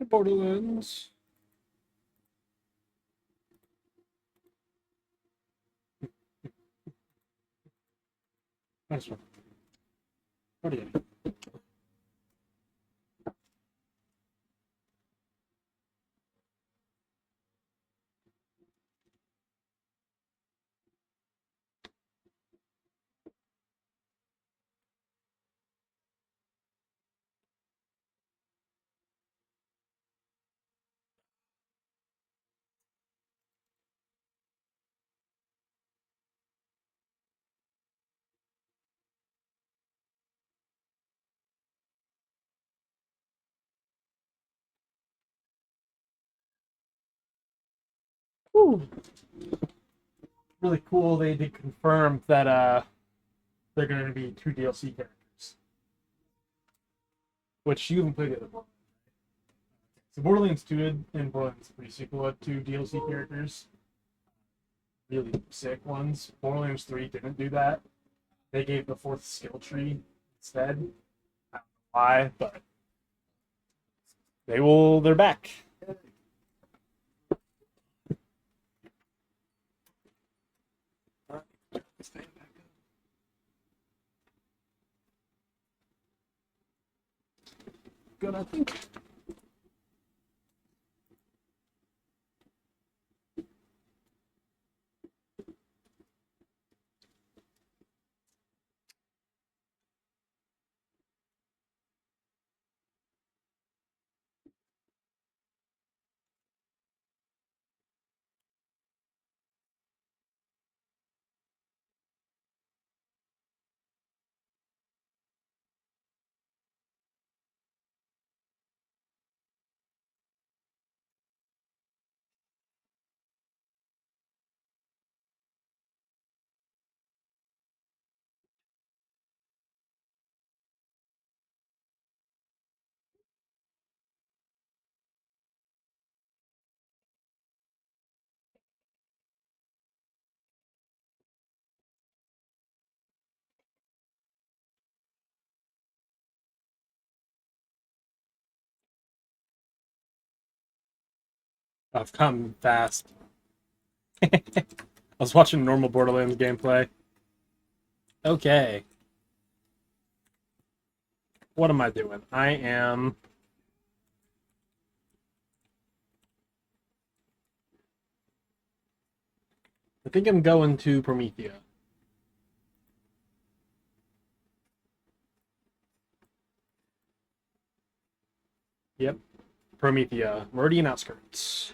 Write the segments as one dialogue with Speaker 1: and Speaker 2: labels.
Speaker 1: Borderlands. Nice one. What do you? Whew. Really cool. They did confirm that they're going to be two DLC characters, which you haven't played the other one. So Borderlands 2 and Borderlands 3 sequel had two DLC characters, really sick ones. Borderlands 3 didn't do that. They gave the fourth skill tree instead. I don't know why, but they're back. Good, I think. I've come fast. I was watching normal Borderlands gameplay. Okay. What am I doing? I think I'm going to Promethea. Yep. Promethea. Meridian outskirts.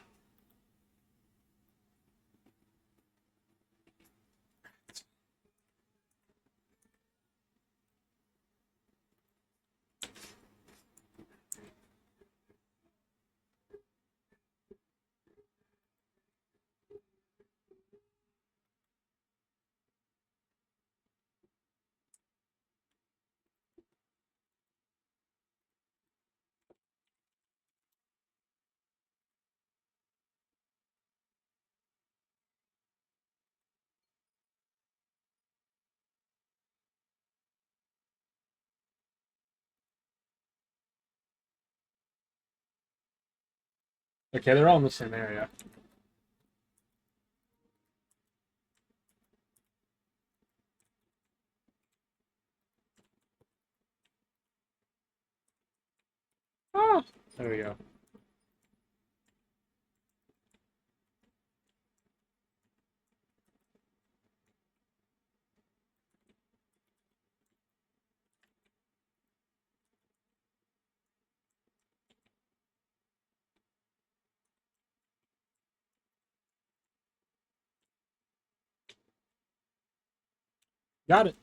Speaker 1: Okay, they're all in the same area. Ah, there we go. Got it.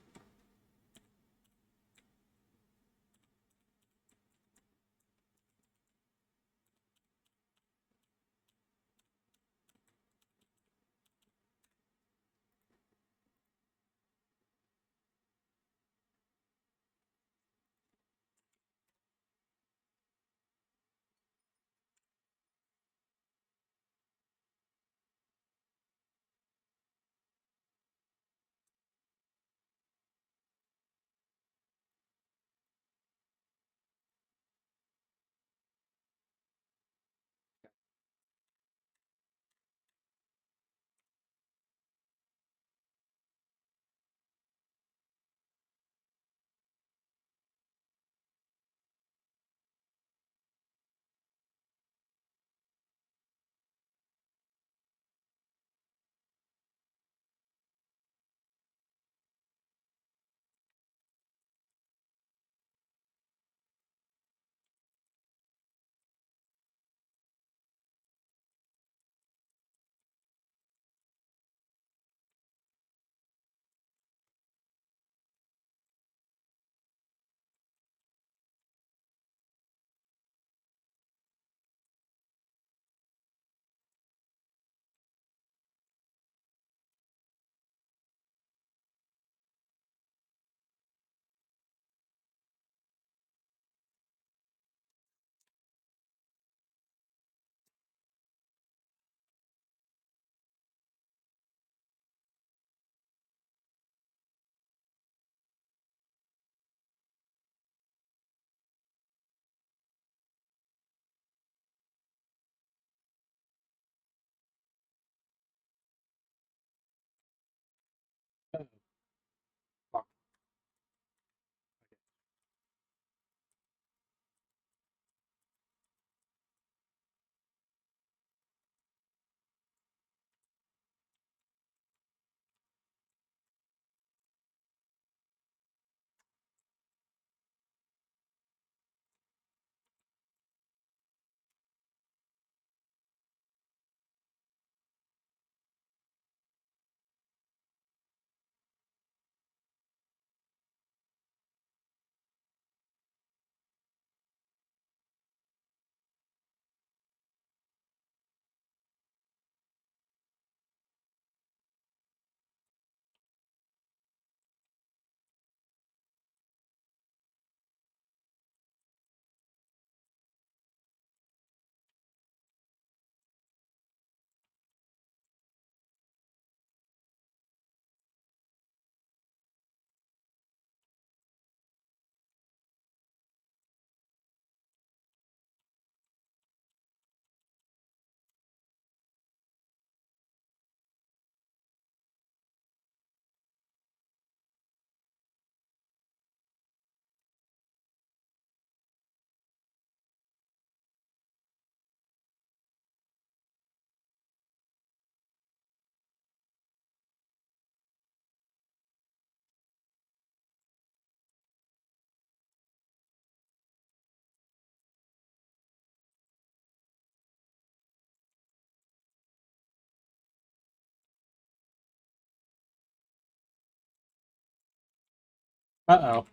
Speaker 1: Uh-oh.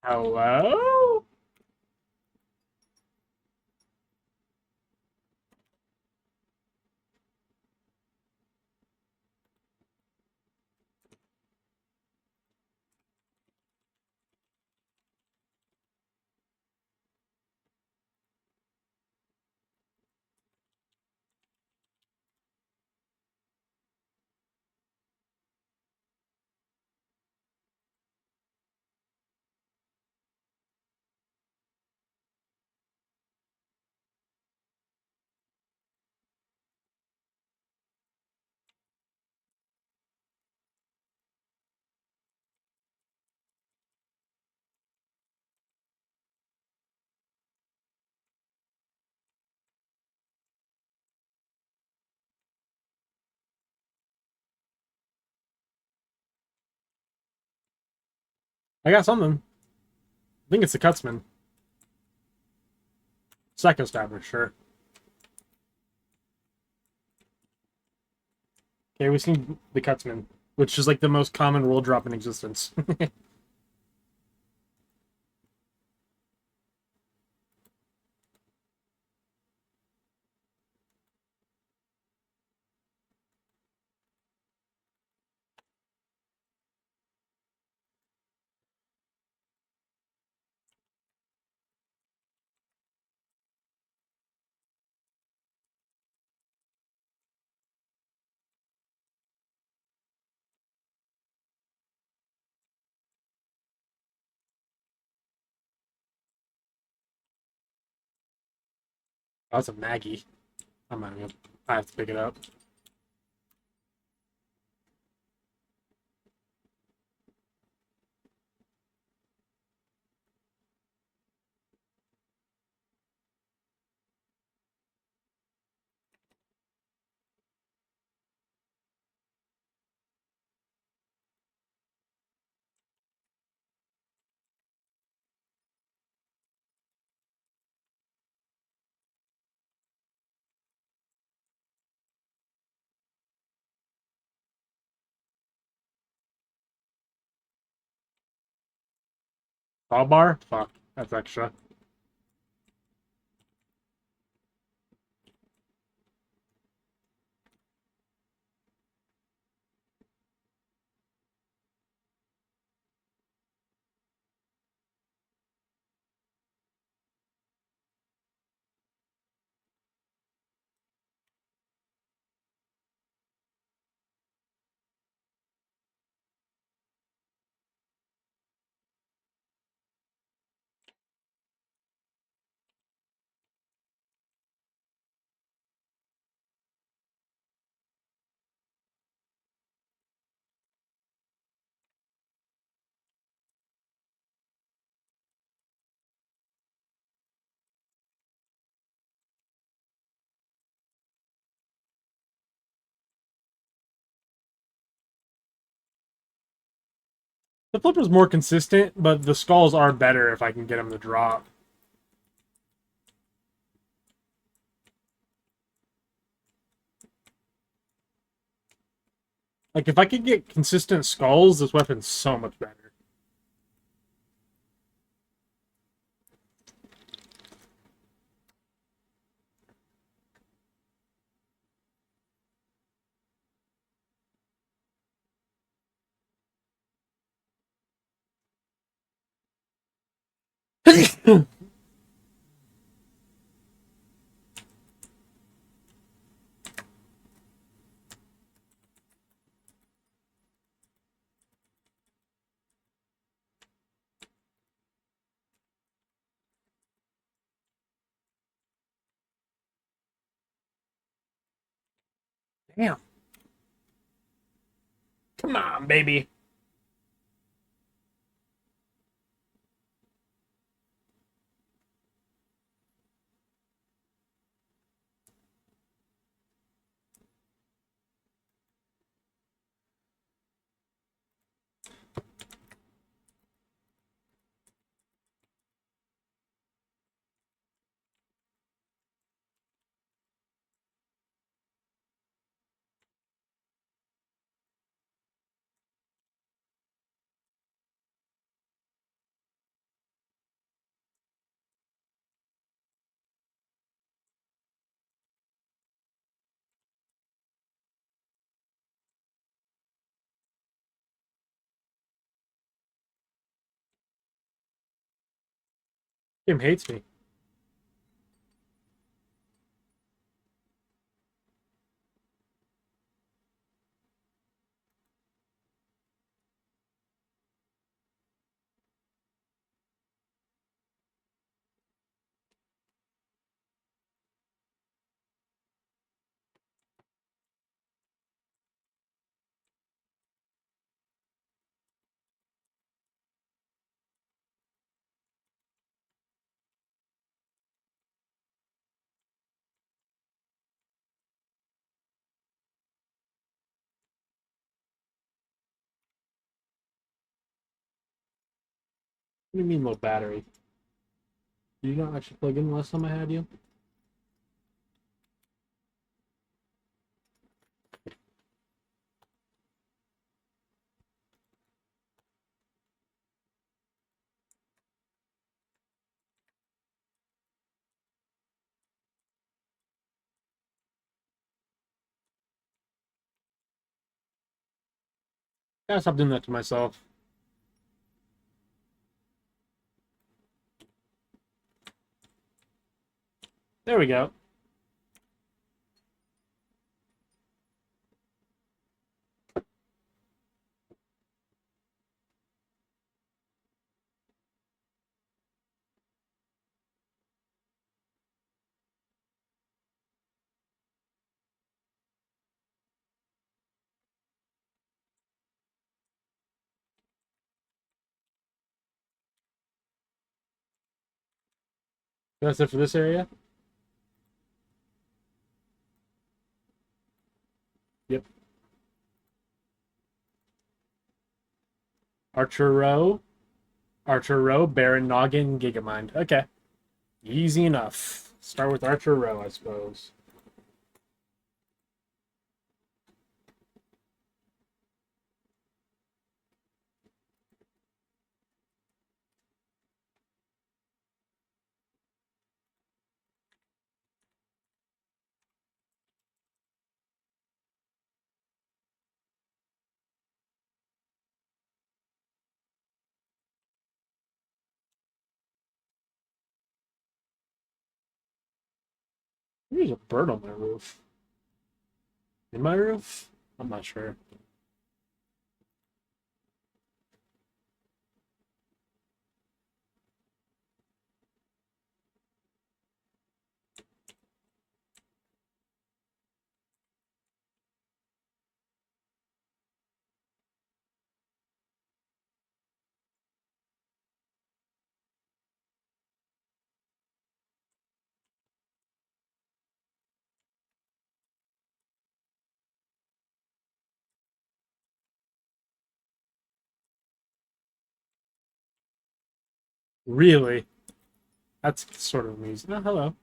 Speaker 1: Hello? I got something. I think it's the Cutsman. Psycho Stabber, sure. Okay, we seen the Cutsman, which is like the most common roll drop in existence. That's a Maggie. I'm not gonna. I have to pick it up. All bar? Fuck. That's extra. The flipper's more consistent, but the skulls are better if I can get them to drop. Like, if I could get consistent skulls, this weapon's so much better.
Speaker 2: Damn. Come on, baby. Game hates me. What do you mean low battery? Did you not actually plug in the last time I had you? Gotta stop doing that to myself. There we go. That's it for this area? Yep. Archer Row. Archer Row, Baron Noggin, Gigamind. Okay. Easy enough. Start with Archer Row, I suppose. There's a bird on my roof. In my roof? I'm not sure. Really? That's sort of amusing. Oh, hello.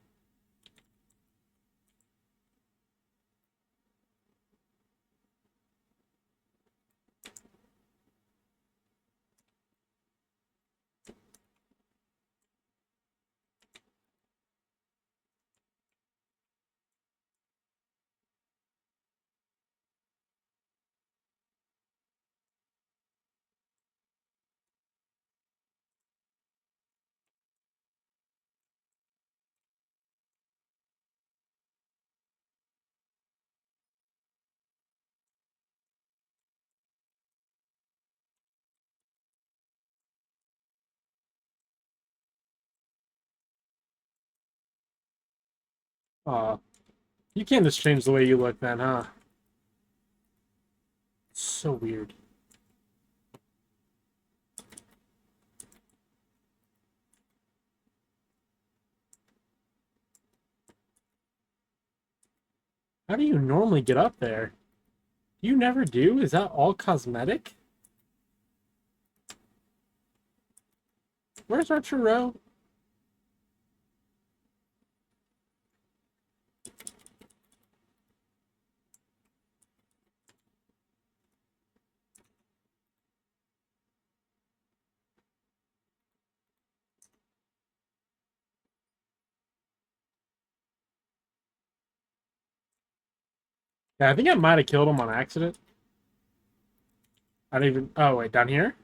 Speaker 2: Aw. You can't just change the way you look then, huh? So weird. How do you normally get up there? You never do? Is that all cosmetic? Where's Archer Row? Yeah, I think I might have killed him on accident. I don't even. Oh, wait, down here?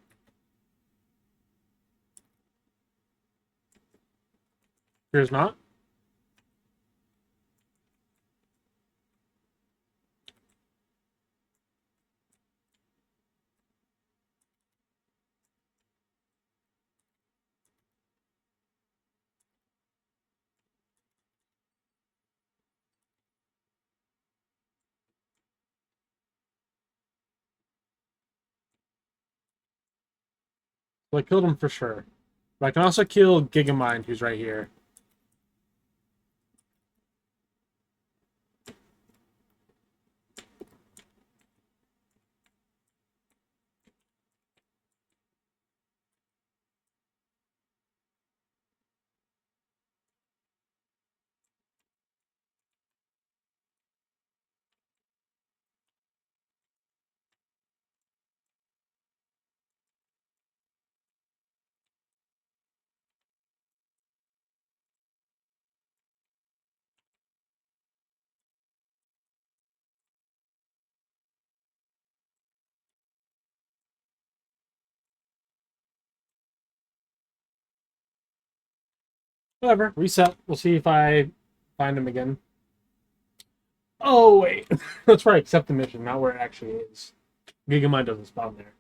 Speaker 2: Here's not. Well, I killed him for sure. But I can also kill Gigamind, who's right here. Whatever. Reset. We'll see if I find him again. Oh, wait. That's right. Accept the mission, not where it actually is. Gigamind doesn't spawn there.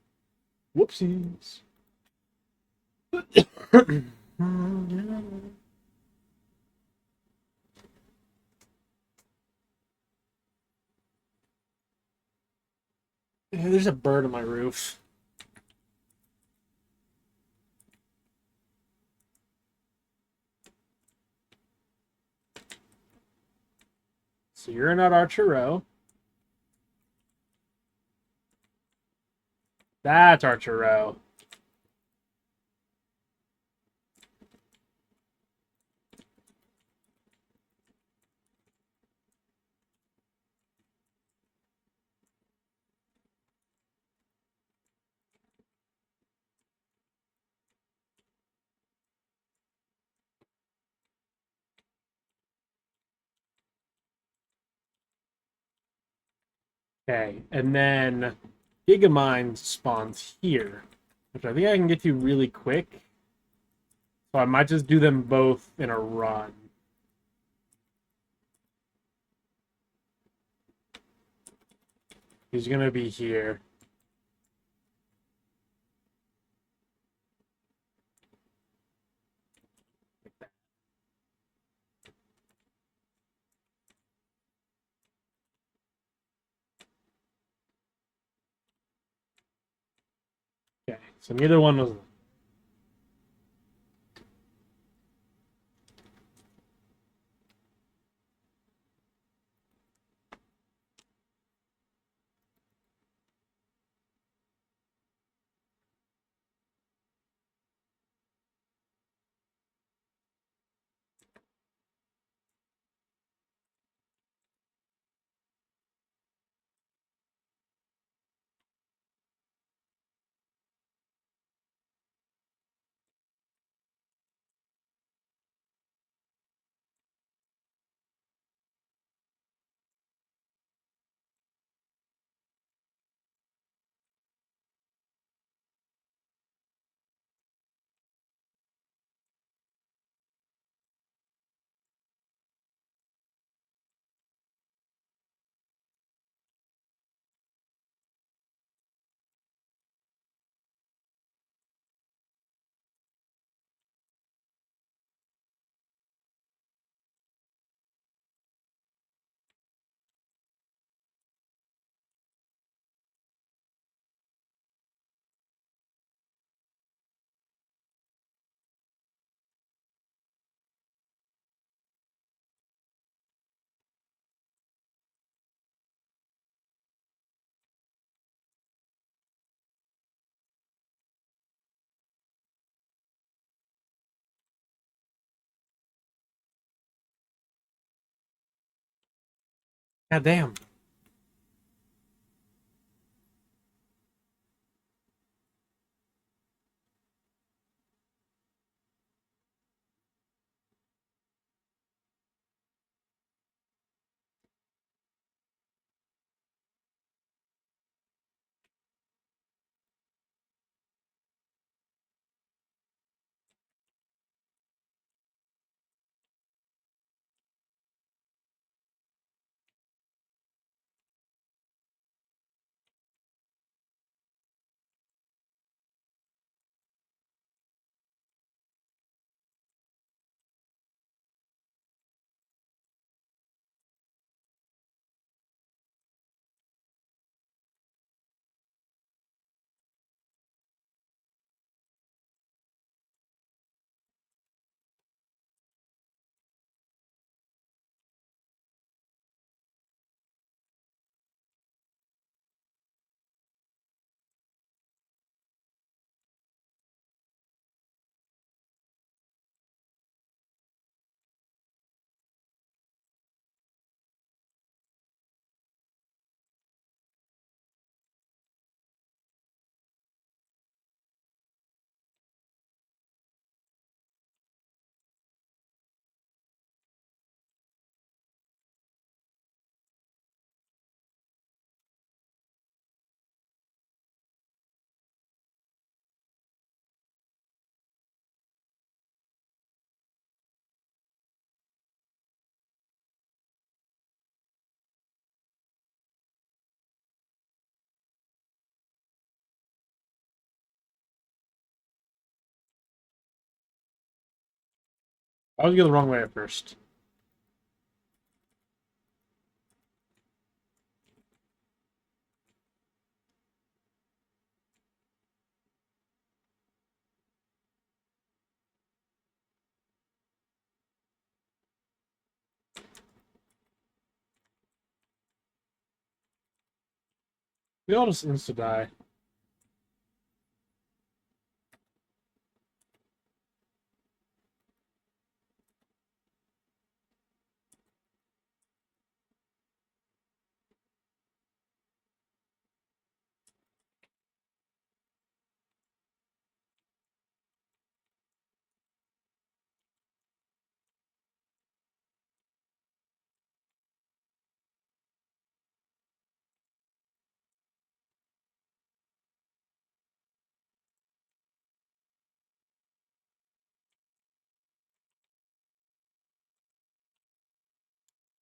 Speaker 2: Whoopsies. There's a bird on my roof. So you're not Archer Row. That's Archer Row. Okay, and then Gigamind spawns here, which I think I can get to really quick. So I might just do them both in a run. He's gonna be here. Okay, so neither one was. God damn. I was going the wrong way at first. We all just insta die.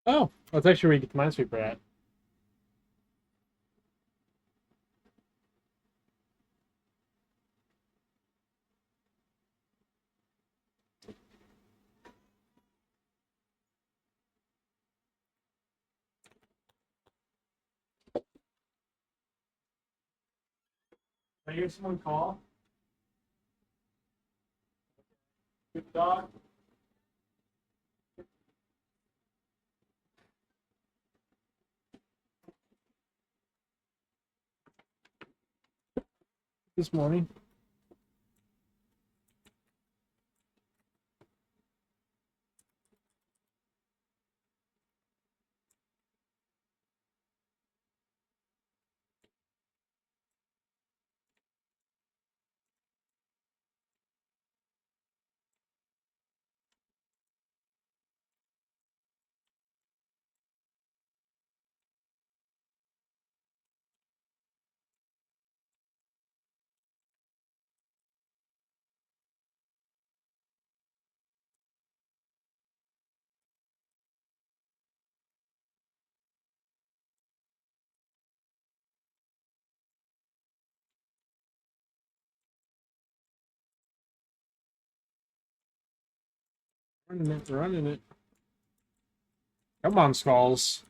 Speaker 2: Oh, that's actually where you get the Minesweeper at.
Speaker 1: I hear someone call. Good dog.
Speaker 2: This morning. Running it, running it. Come on, Skulls.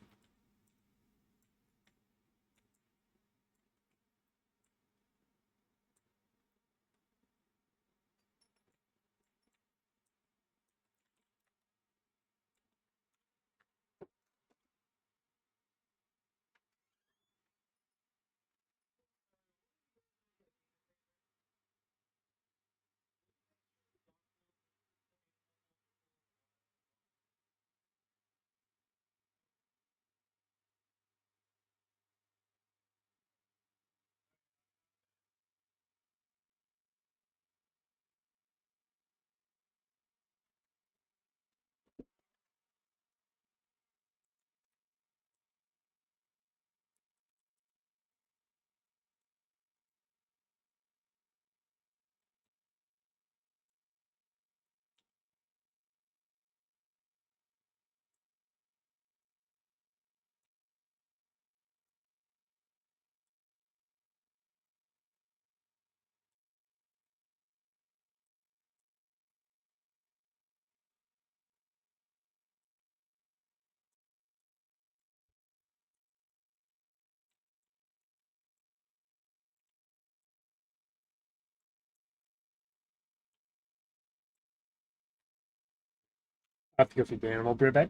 Speaker 2: have to go feed the animal. Be right back.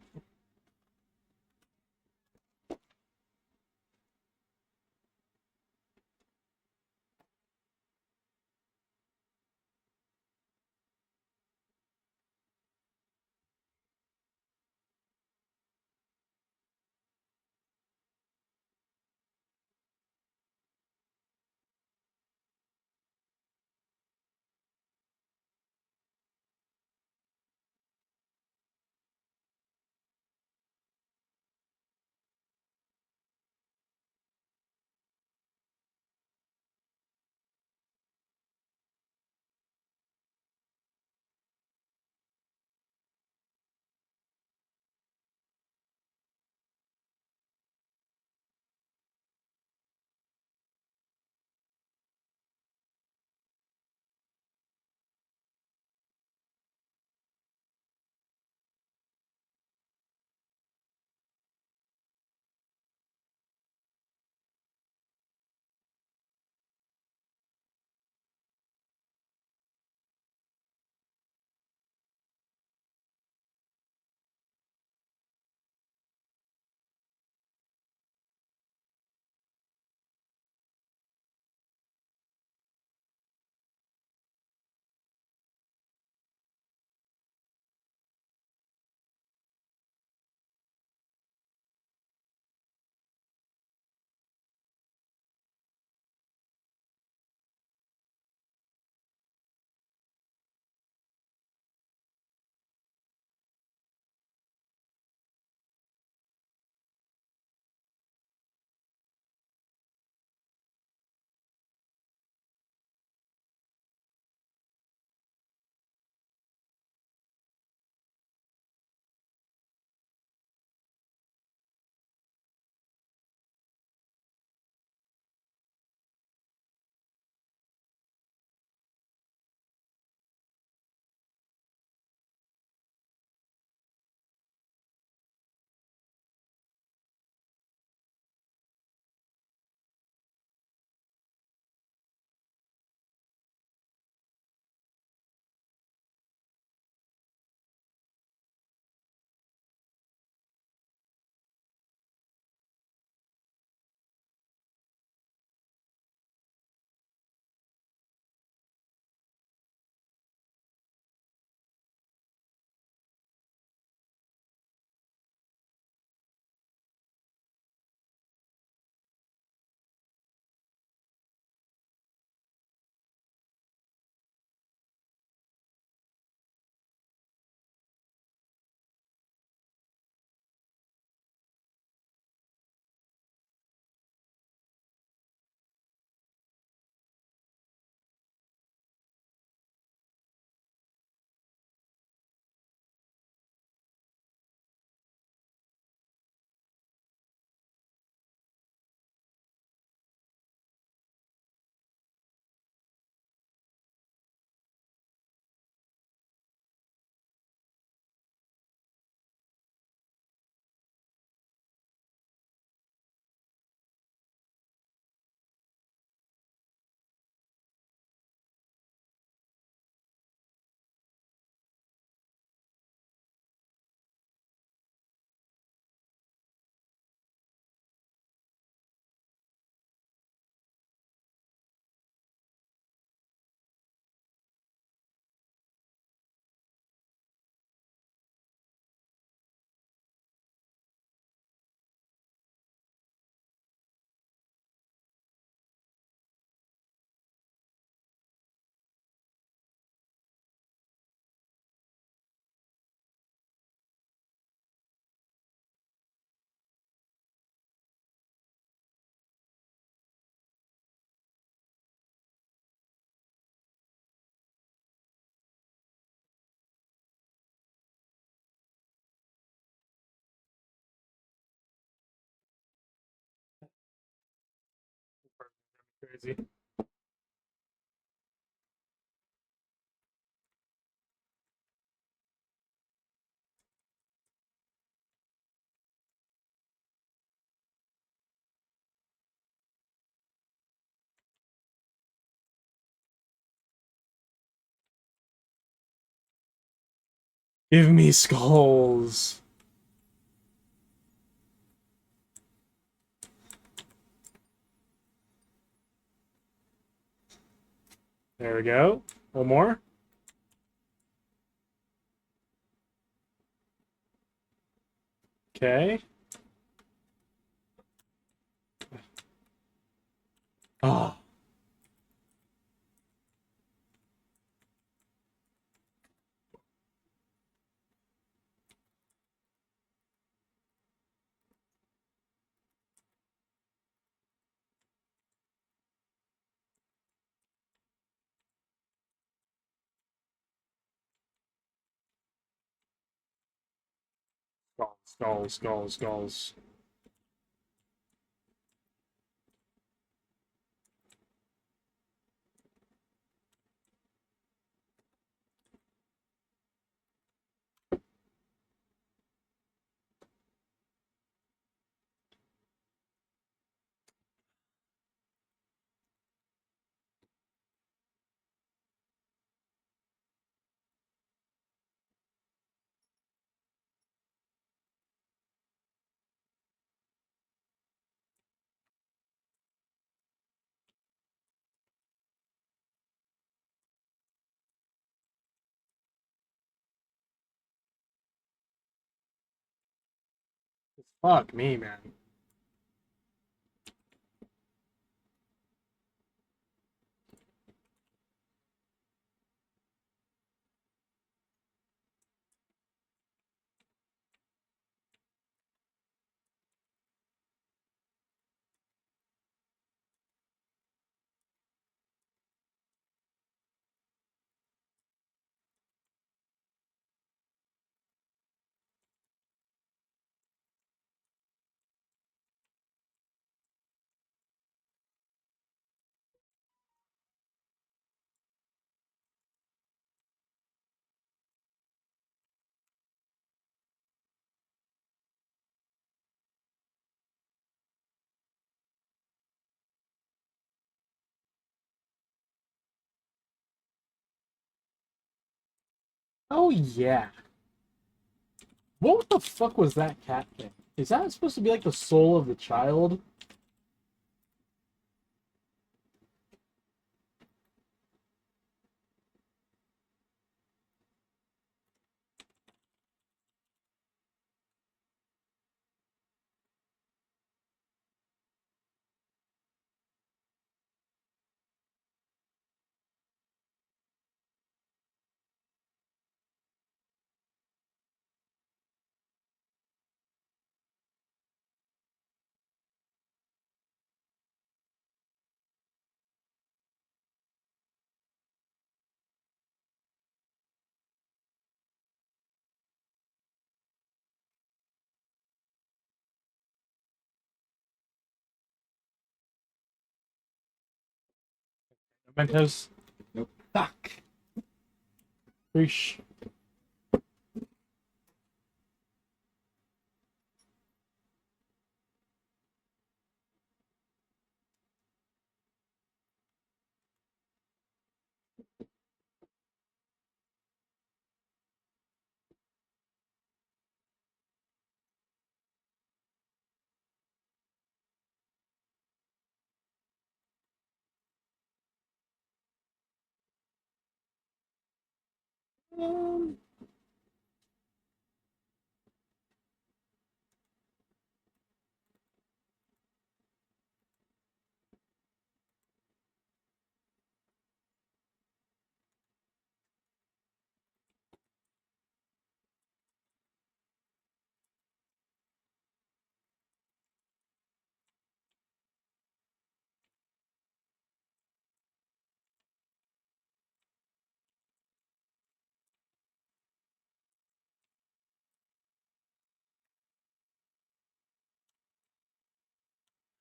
Speaker 2: Crazy. Give me skulls. There we go. One more. Okay. Oh. Skulls. Fuck me, man. Oh yeah. What the fuck was that cat thing? Is that supposed to be like the soul of the child? Mementos?
Speaker 3: Nope.
Speaker 2: Fuck. Reesh. Um,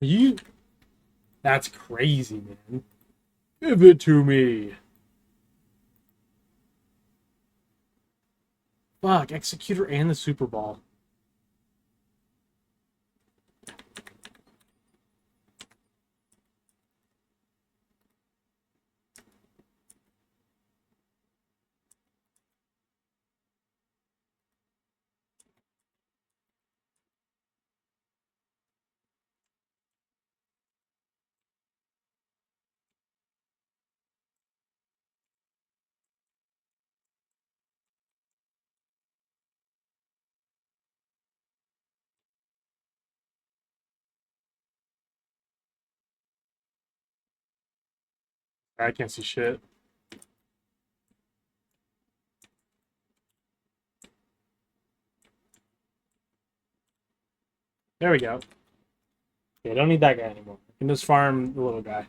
Speaker 2: you. That's crazy, man. Give it to me. Fuck, Executor and the Super Ball. I can't see shit. There we go. Yeah, don't need that guy anymore. I can just farm the little guy.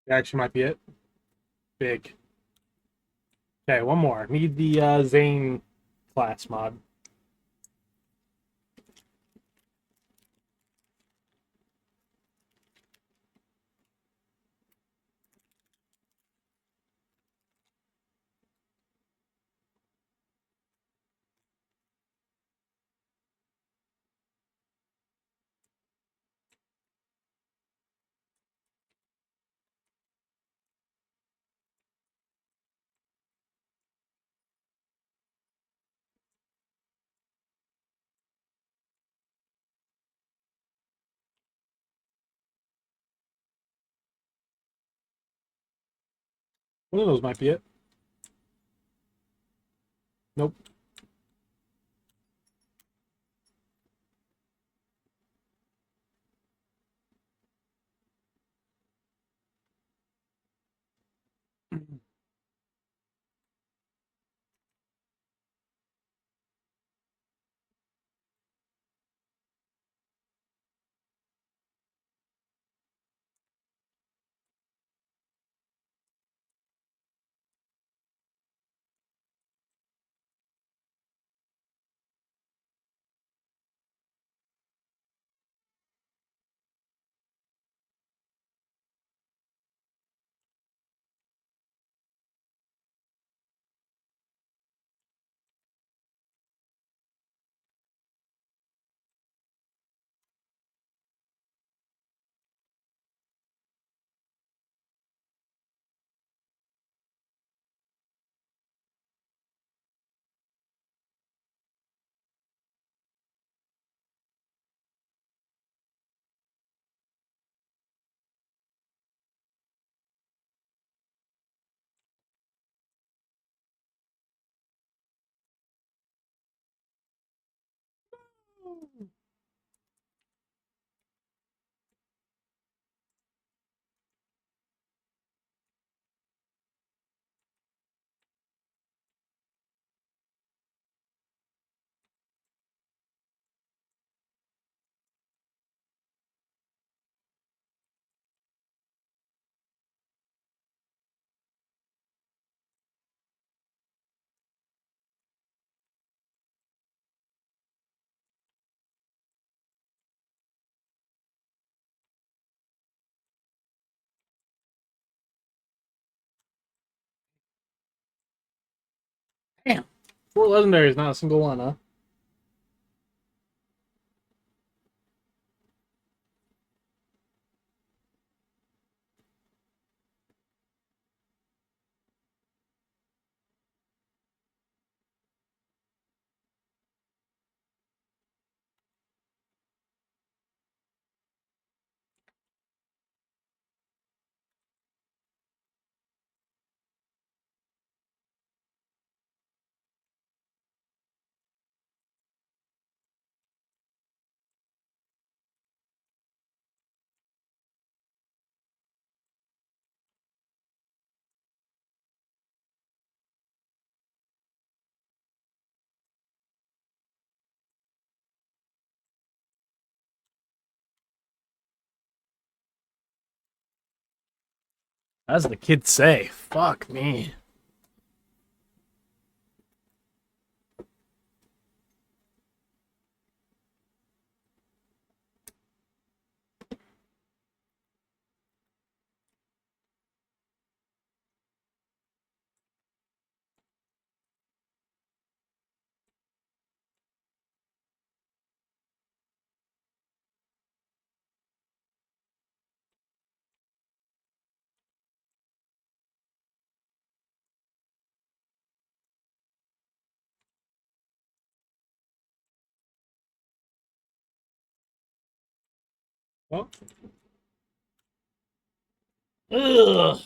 Speaker 2: That actually might be it. Big. Okay, one more. Need the Zane class mod. One of those might be it. Nope. Damn. 4 legendaries, not a single one, huh? As the kids say, fuck me. Well, ugh.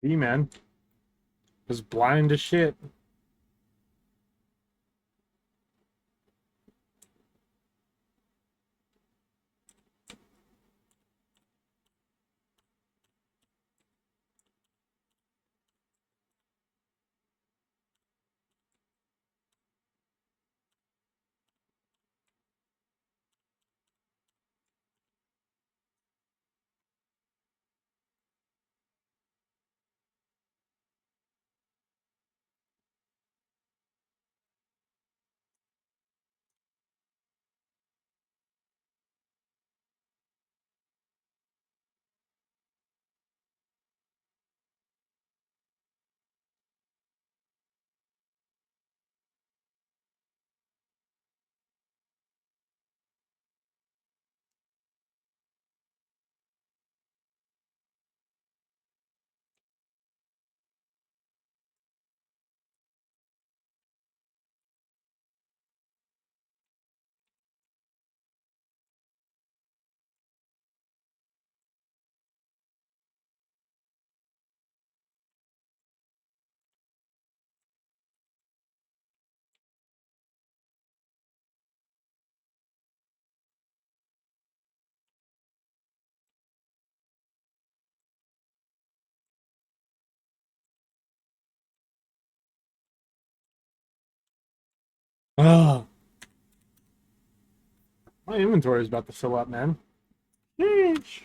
Speaker 2: See, man. Just blind as shit. Oh, my inventory is about to fill up, man. Sheesh.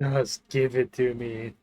Speaker 2: Just give it to me.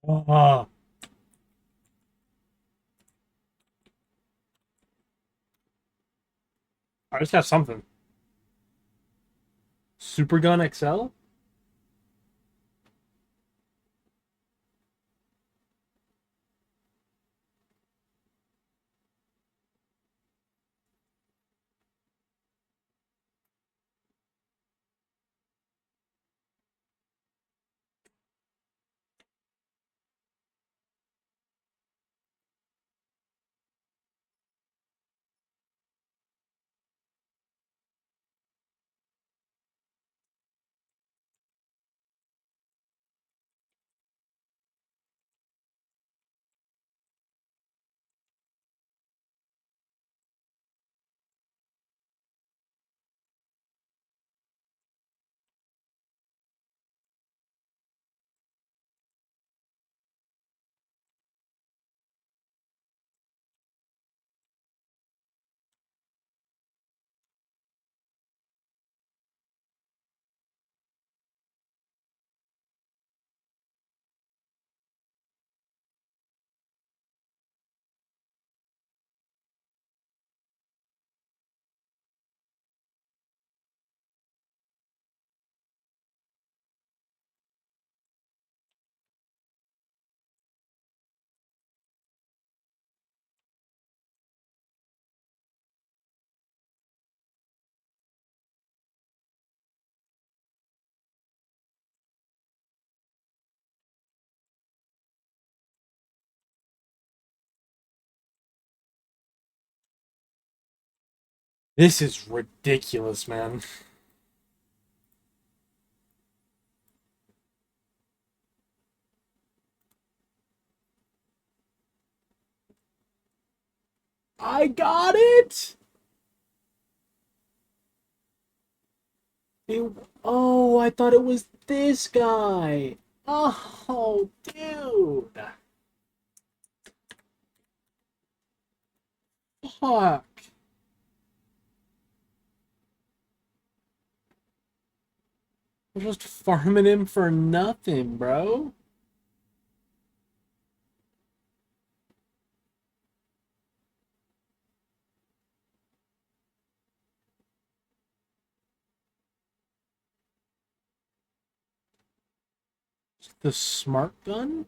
Speaker 2: Ah, I just have something. Super Gun XL? This is ridiculous, man. I got it! It- oh, I thought it was this guy. Oh, dude. Fuck. I'm just farming him for nothing, bro. The smart gun?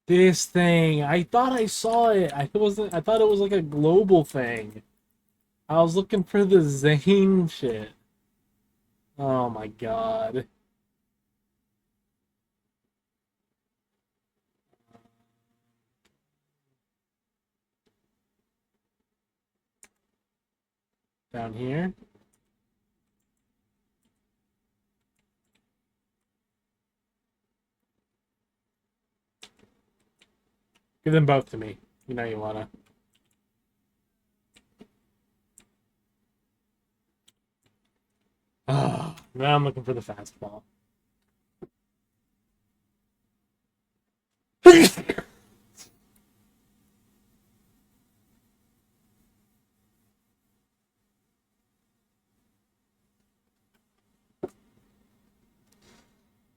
Speaker 2: This thing. I thought I saw it. I thought it was like a global thing. I was looking for the Zane shit. Oh my god. Down here. Give them both to me. You know you wanna. Ah, now I'm looking for the fastball.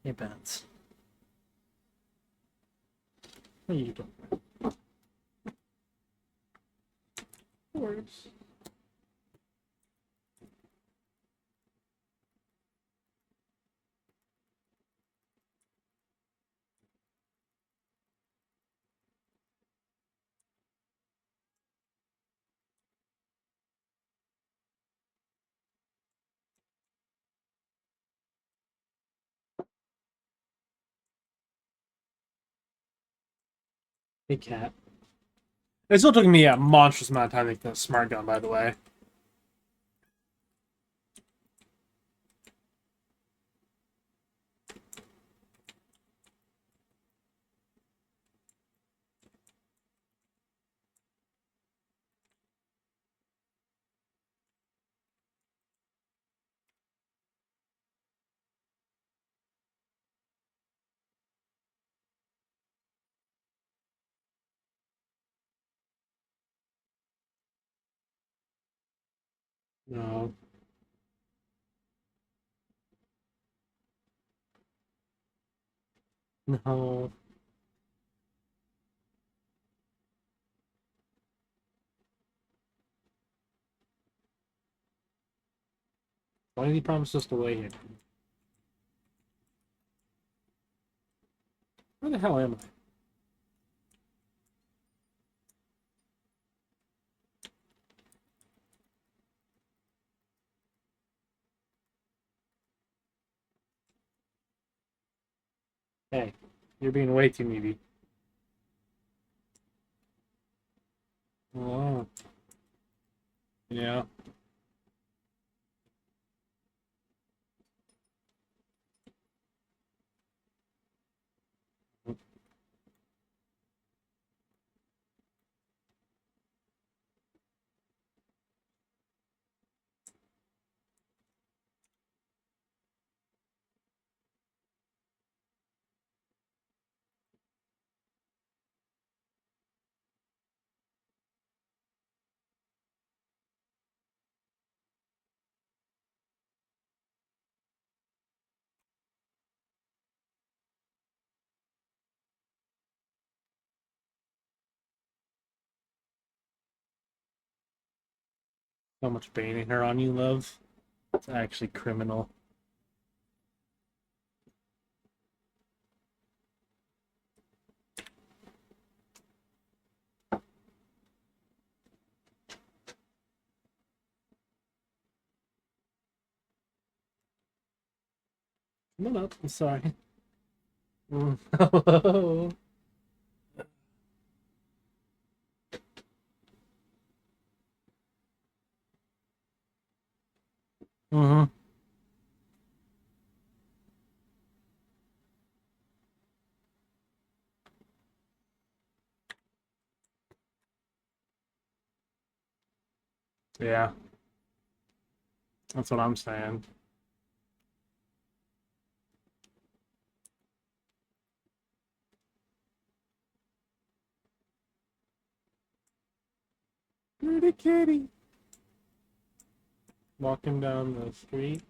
Speaker 2: Hey, Benz. What are you doing? Words. Hey, cat. It still took me a monstrous amount of time to get the smart gun, by the way. No. No. Why did he promise us to wait here? Where the hell am I? Hey, you're being way too needy. Oh, yeah. How much baiting her on you, love? It's actually criminal. Come on up. I'm sorry. Hello. Mm-hmm. Yeah, that's what I'm saying. Pretty kitty. Walking down the street.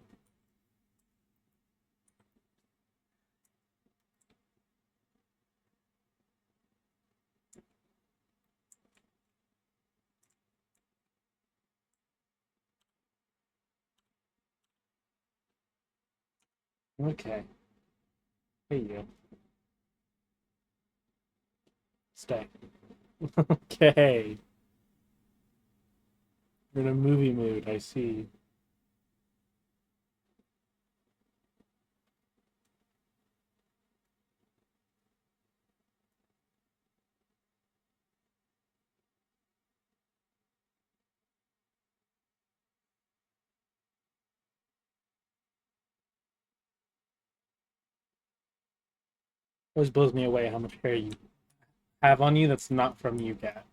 Speaker 2: Okay. Hey, you. Stay. Okay. You're in a movie mood, I see. Always blows me away how much hair you have on you that's not from you, cat.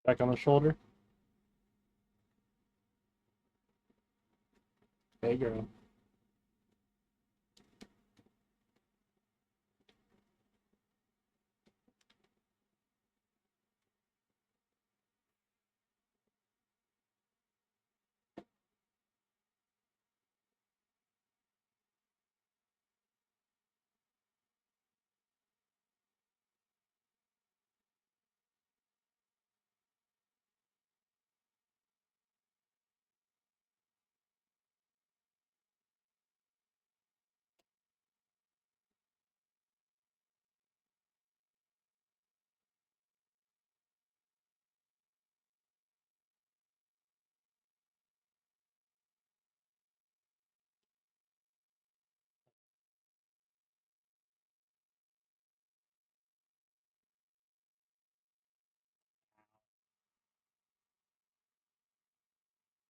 Speaker 2: Back on the shoulder. Hey, girl.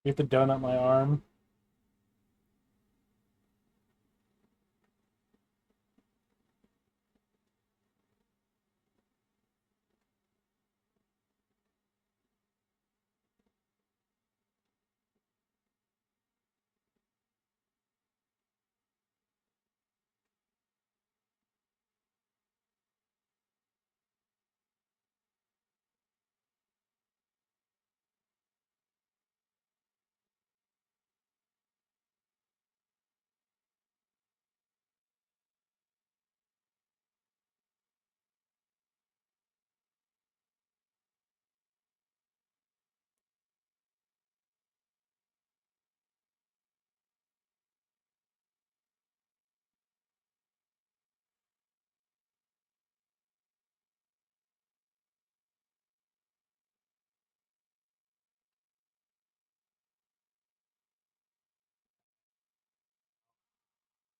Speaker 2: You have to donut my arm.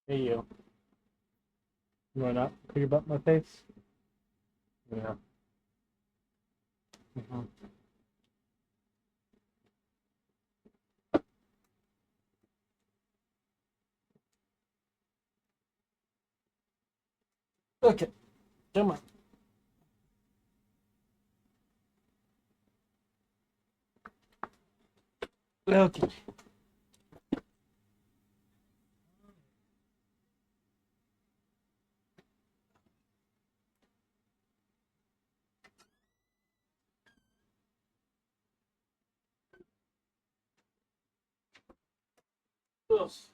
Speaker 2: Hey, you. You want to not put your butt in my face? Yeah. Mhm. Okay. Come on. Okay. Yes.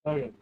Speaker 1: Okay.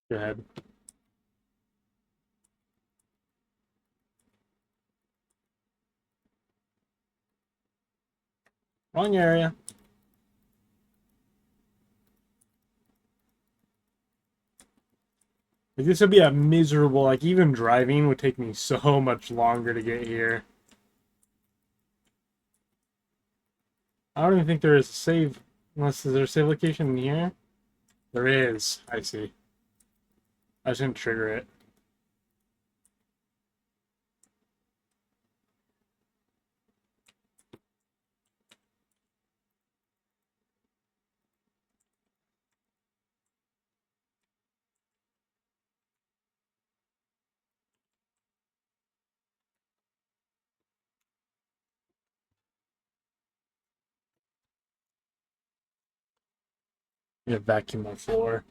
Speaker 2: Go ahead. Wrong area. Like, this would be a miserable, like, even driving would take me so much longer to get here. I don't even think there is a save, unless is there a save location in here? There is. I see. I just didn't trigger it. Yeah, vacuum my floor.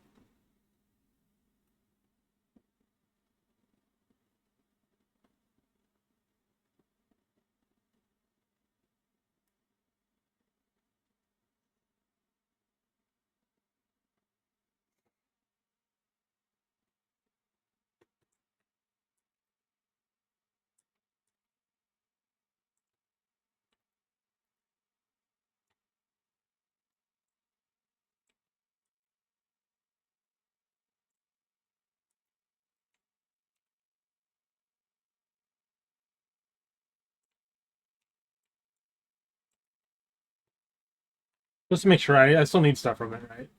Speaker 2: Just to make sure I still need stuff from it, right?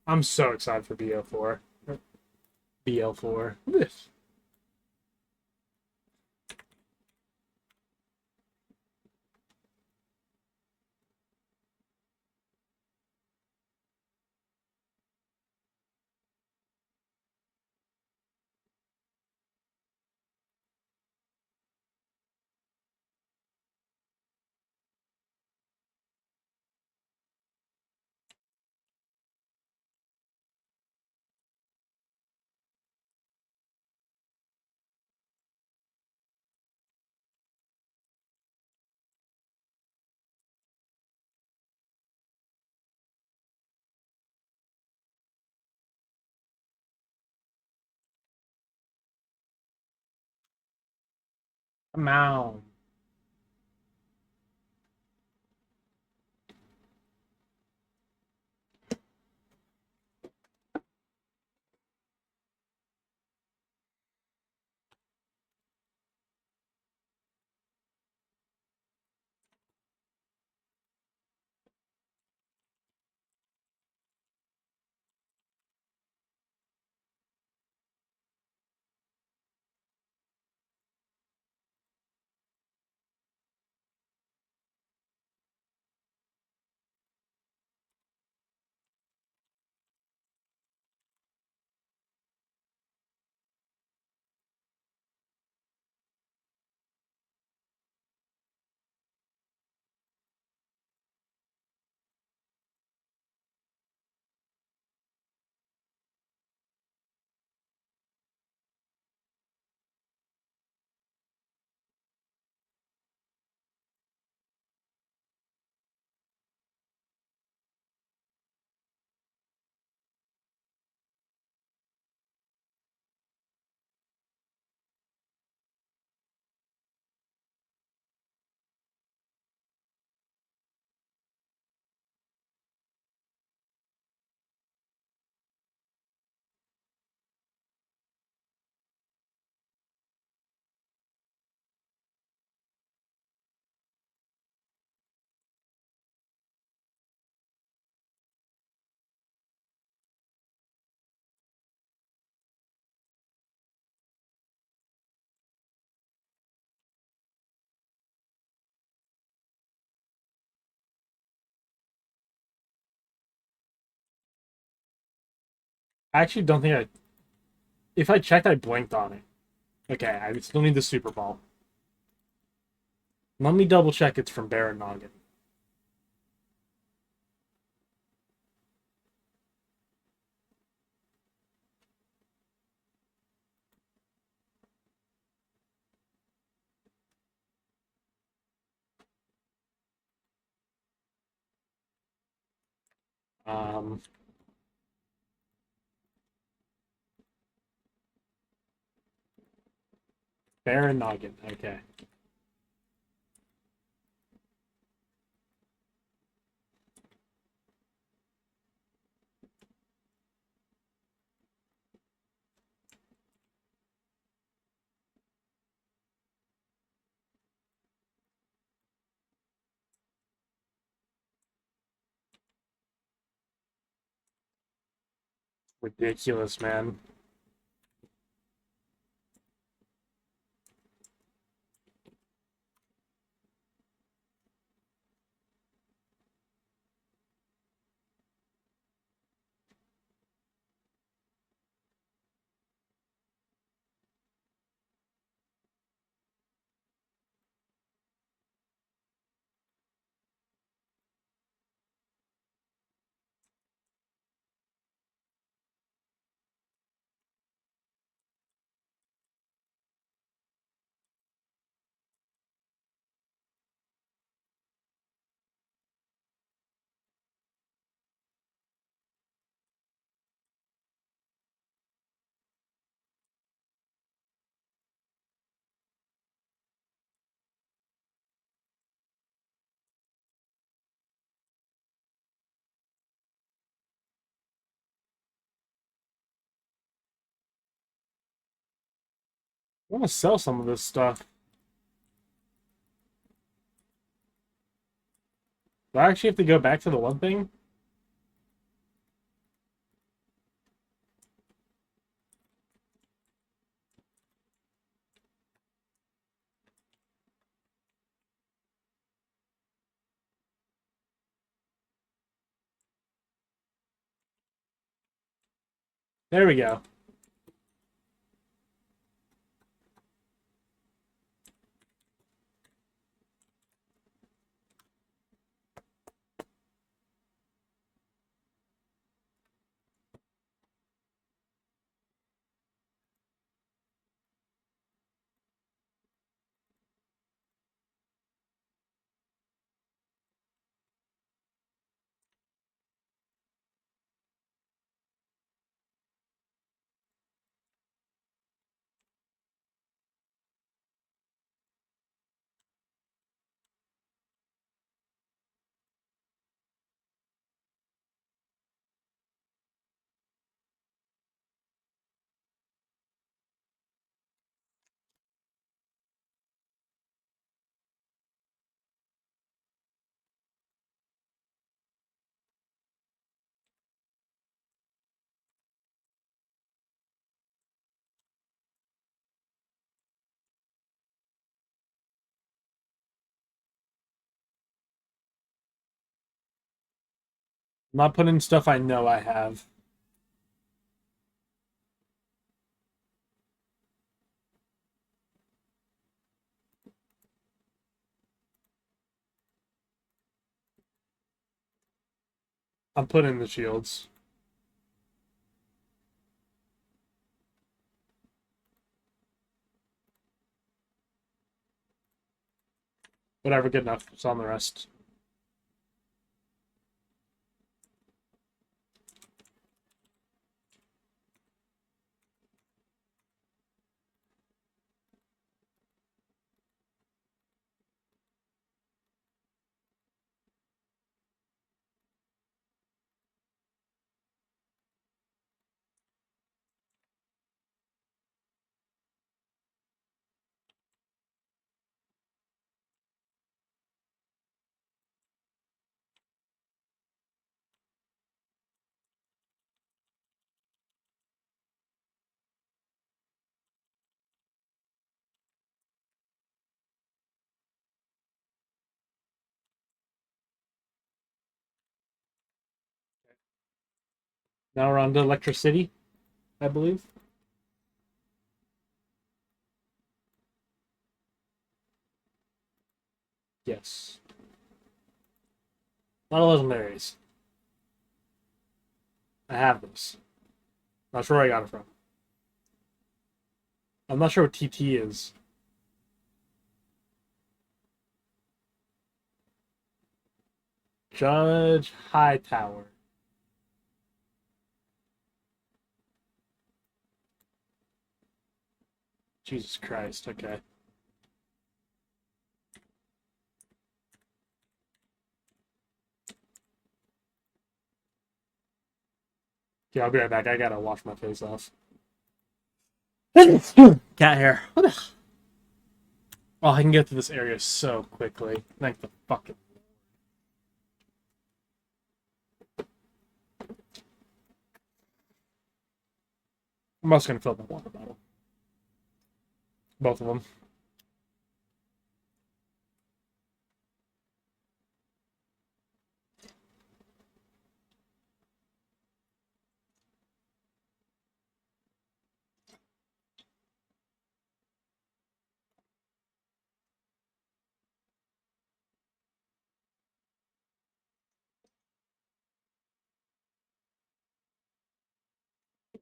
Speaker 2: I'm so excited for BO4. BL4. This. Come on. I actually don't think I. If I checked, I blinked on it. Okay, I still need the Super Ball. Let me double check it's from Baron Noggin. Um, Baron Noggin. Okay. Ridiculous, man. I want to sell some of this stuff. Do I actually have to go back to the one thing? There we go. I'm not putting stuff I know I have. I'm putting the shields. Whatever, good enough. Selling the rest. Now we're on to Electricity. I believe. Yes. A lot of legendaries. I have this. Not sure where I got it from. I'm not sure what TT is. Judge Hightower. Jesus Christ, okay. Yeah, I'll be right back. I gotta wash my face off. Cat hair. Oh, I can get to this area so quickly. Thank the fucking. I'm also gonna fill up my water bottle. Both of them.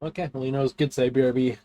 Speaker 2: Okay, well, you know, as kids say, BRB.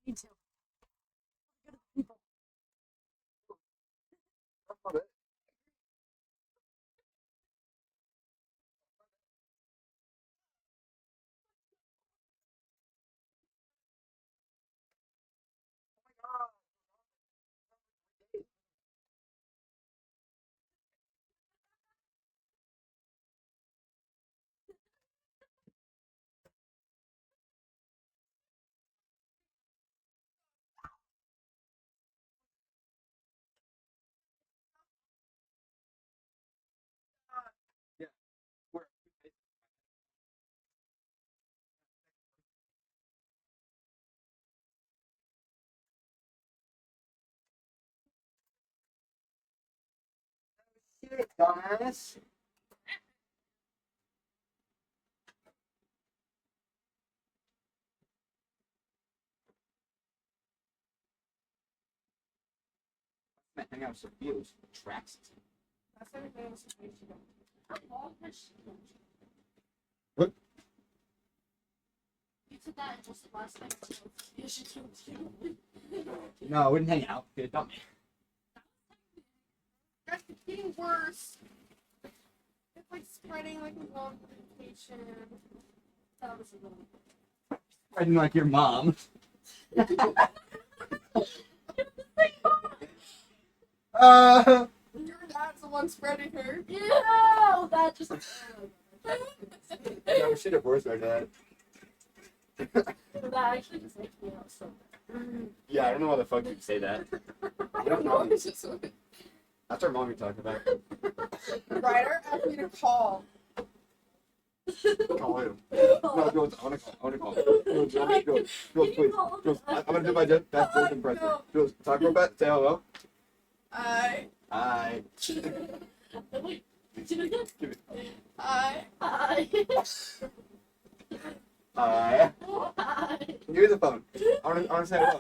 Speaker 3: Me too. Good people.
Speaker 4: Shit, dumbass. Man, hang out with some views. Tracks.
Speaker 3: That's everything else we should do.
Speaker 4: What?
Speaker 3: You took that and just last night too. You should do too.
Speaker 4: No, we didn't hang out. Okay, dumb.
Speaker 3: That's getting worse. It's like spreading like a long vacation. That was a little.
Speaker 4: I didn't like your mom.
Speaker 3: Your dad's the one spreading her. Yeah, that just.
Speaker 4: No, we should have worse our dad.
Speaker 3: That actually just makes me out so bad.
Speaker 4: Yeah, I don't know why the fuck you'd say that.
Speaker 3: I don't know. It's just
Speaker 4: That's our mom you're talking about.
Speaker 3: Ryder asked me to call.
Speaker 4: Call him. No, Jules, I want to call. Jules, Jules, please. Jules, I'm going to do my best Jules impression.
Speaker 3: No.
Speaker 4: Jules, talk real bad. Say hello.
Speaker 3: I.
Speaker 4: Hi.
Speaker 3: Wait. Do it again.
Speaker 4: Give it.
Speaker 3: I.
Speaker 4: Hi.
Speaker 3: I.
Speaker 4: Give me the phone. I want to say hello.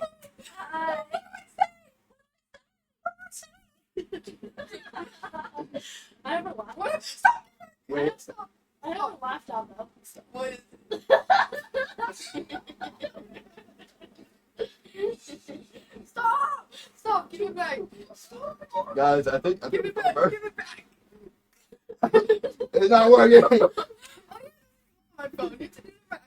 Speaker 3: I haven't laughed. What? Stop!
Speaker 4: Wait.
Speaker 3: I haven't laughed out though. What is Stop! Stop! Give it back! Stop!
Speaker 4: Guys, I think
Speaker 3: Give it back! Give it back!
Speaker 4: It's not working.
Speaker 3: My phone. It's in my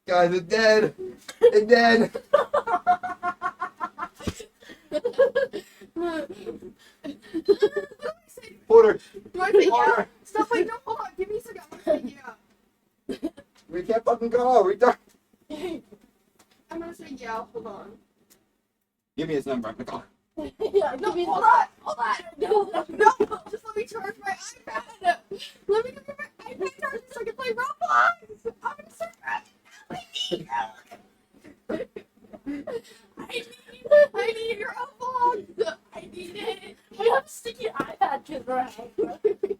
Speaker 4: Guys, it's dead. It's dead. Porter.
Speaker 3: Do I say yeah?
Speaker 4: Porter.
Speaker 3: Stop! Wait! Don't hold on. Give me a second. I'm gonna say yeah.
Speaker 4: We can't fucking go. We don't.
Speaker 3: I'm gonna say yeah. Hold on.
Speaker 4: Give me his number. I'm gonna call.
Speaker 3: Yeah, no, hold on, hold on. No, just let me charge my iPad. Let me get my iPad charged so I can play Roblox. I'm gonna start running. I need your Roblox. I need it. We have a sticky iPad kid around.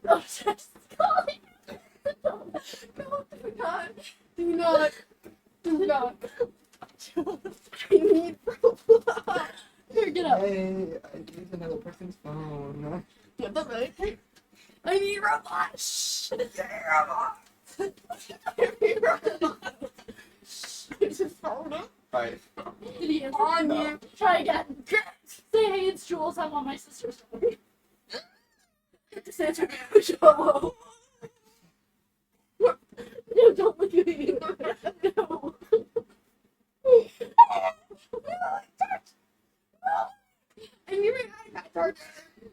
Speaker 3: I'm just calling. No, do not. Do not. Do not. I need Roblox. Here, get up.
Speaker 4: Hey, I used another person's phone.
Speaker 3: Get the mic. I need Roblox. Give me Roblox. Give me Roblox. Is his phone up?
Speaker 4: Alright.
Speaker 3: Did he answer? On
Speaker 4: No.
Speaker 3: you. Try again. Say hey, it's Jules. I'm on my sister's phone. Just answer me. Hello. No, don't look at me. No. I need my iPad charger.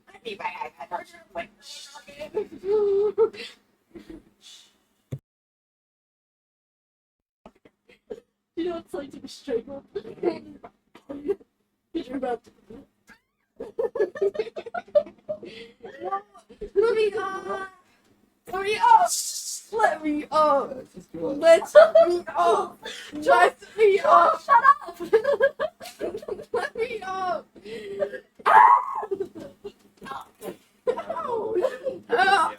Speaker 3: I need my iPad charger. Wait. You know what it's like to be strangled? You're about to. Let me up. Let me up. Let me up. Let me up. Just me up. Shut up. Let me up. Ow. Ow.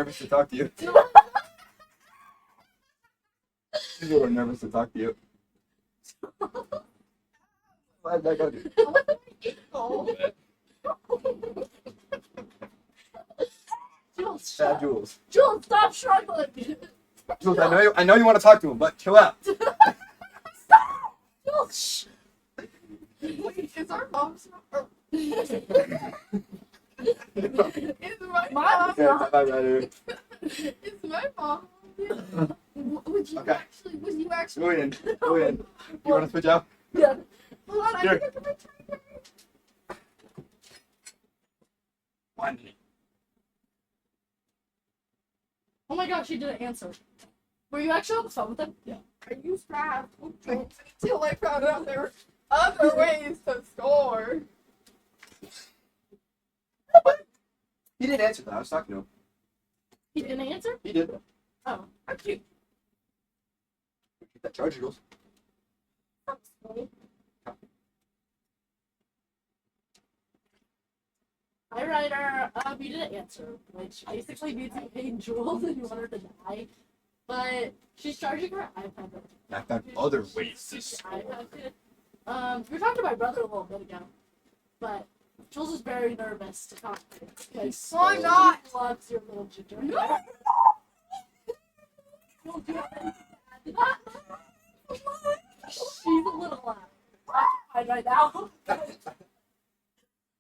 Speaker 4: nervous to talk to you. She's a little nervous to talk to you. What I gotta do?
Speaker 3: Jules,
Speaker 4: Bad
Speaker 3: shut.
Speaker 4: Jules.
Speaker 3: Jules, stop struggling.
Speaker 4: Jules, I know you want to talk to him, but chill out.
Speaker 3: Jules, shh.
Speaker 5: Wait, is our mom's is my
Speaker 3: Mom.
Speaker 5: mom?
Speaker 4: Yeah, bye, right
Speaker 5: Is my mom?
Speaker 3: Would you
Speaker 4: Okay.
Speaker 3: actually? Would you actually?
Speaker 4: Go in. Go in. You want to switch out?
Speaker 3: Yeah.
Speaker 5: Hold on, I
Speaker 4: Here.
Speaker 5: think I can return her.
Speaker 4: One.
Speaker 3: Oh my gosh, you didn't answer. Were you actually on the phone with him? Yeah.
Speaker 5: I used to have drinks until I found out there were other ways to score.
Speaker 4: He didn't answer that. I was talking to him.
Speaker 3: He didn't answer?
Speaker 4: He did.
Speaker 3: Oh.
Speaker 5: I'm cute.
Speaker 4: Get that charger, Jules.
Speaker 3: Hi, Ryder. You didn't answer, which basically means you paid Jules and you want her to die. But she's charging her iPad.
Speaker 4: I found other ways to
Speaker 3: She's
Speaker 4: score.
Speaker 3: iPad. We were talking to my brother a little bit ago, but Jules is very nervous to talk to you because
Speaker 5: Why not?
Speaker 3: she loves your little ginger.
Speaker 5: No.
Speaker 3: Jules, do you have anything to add? She's a little occupied right now.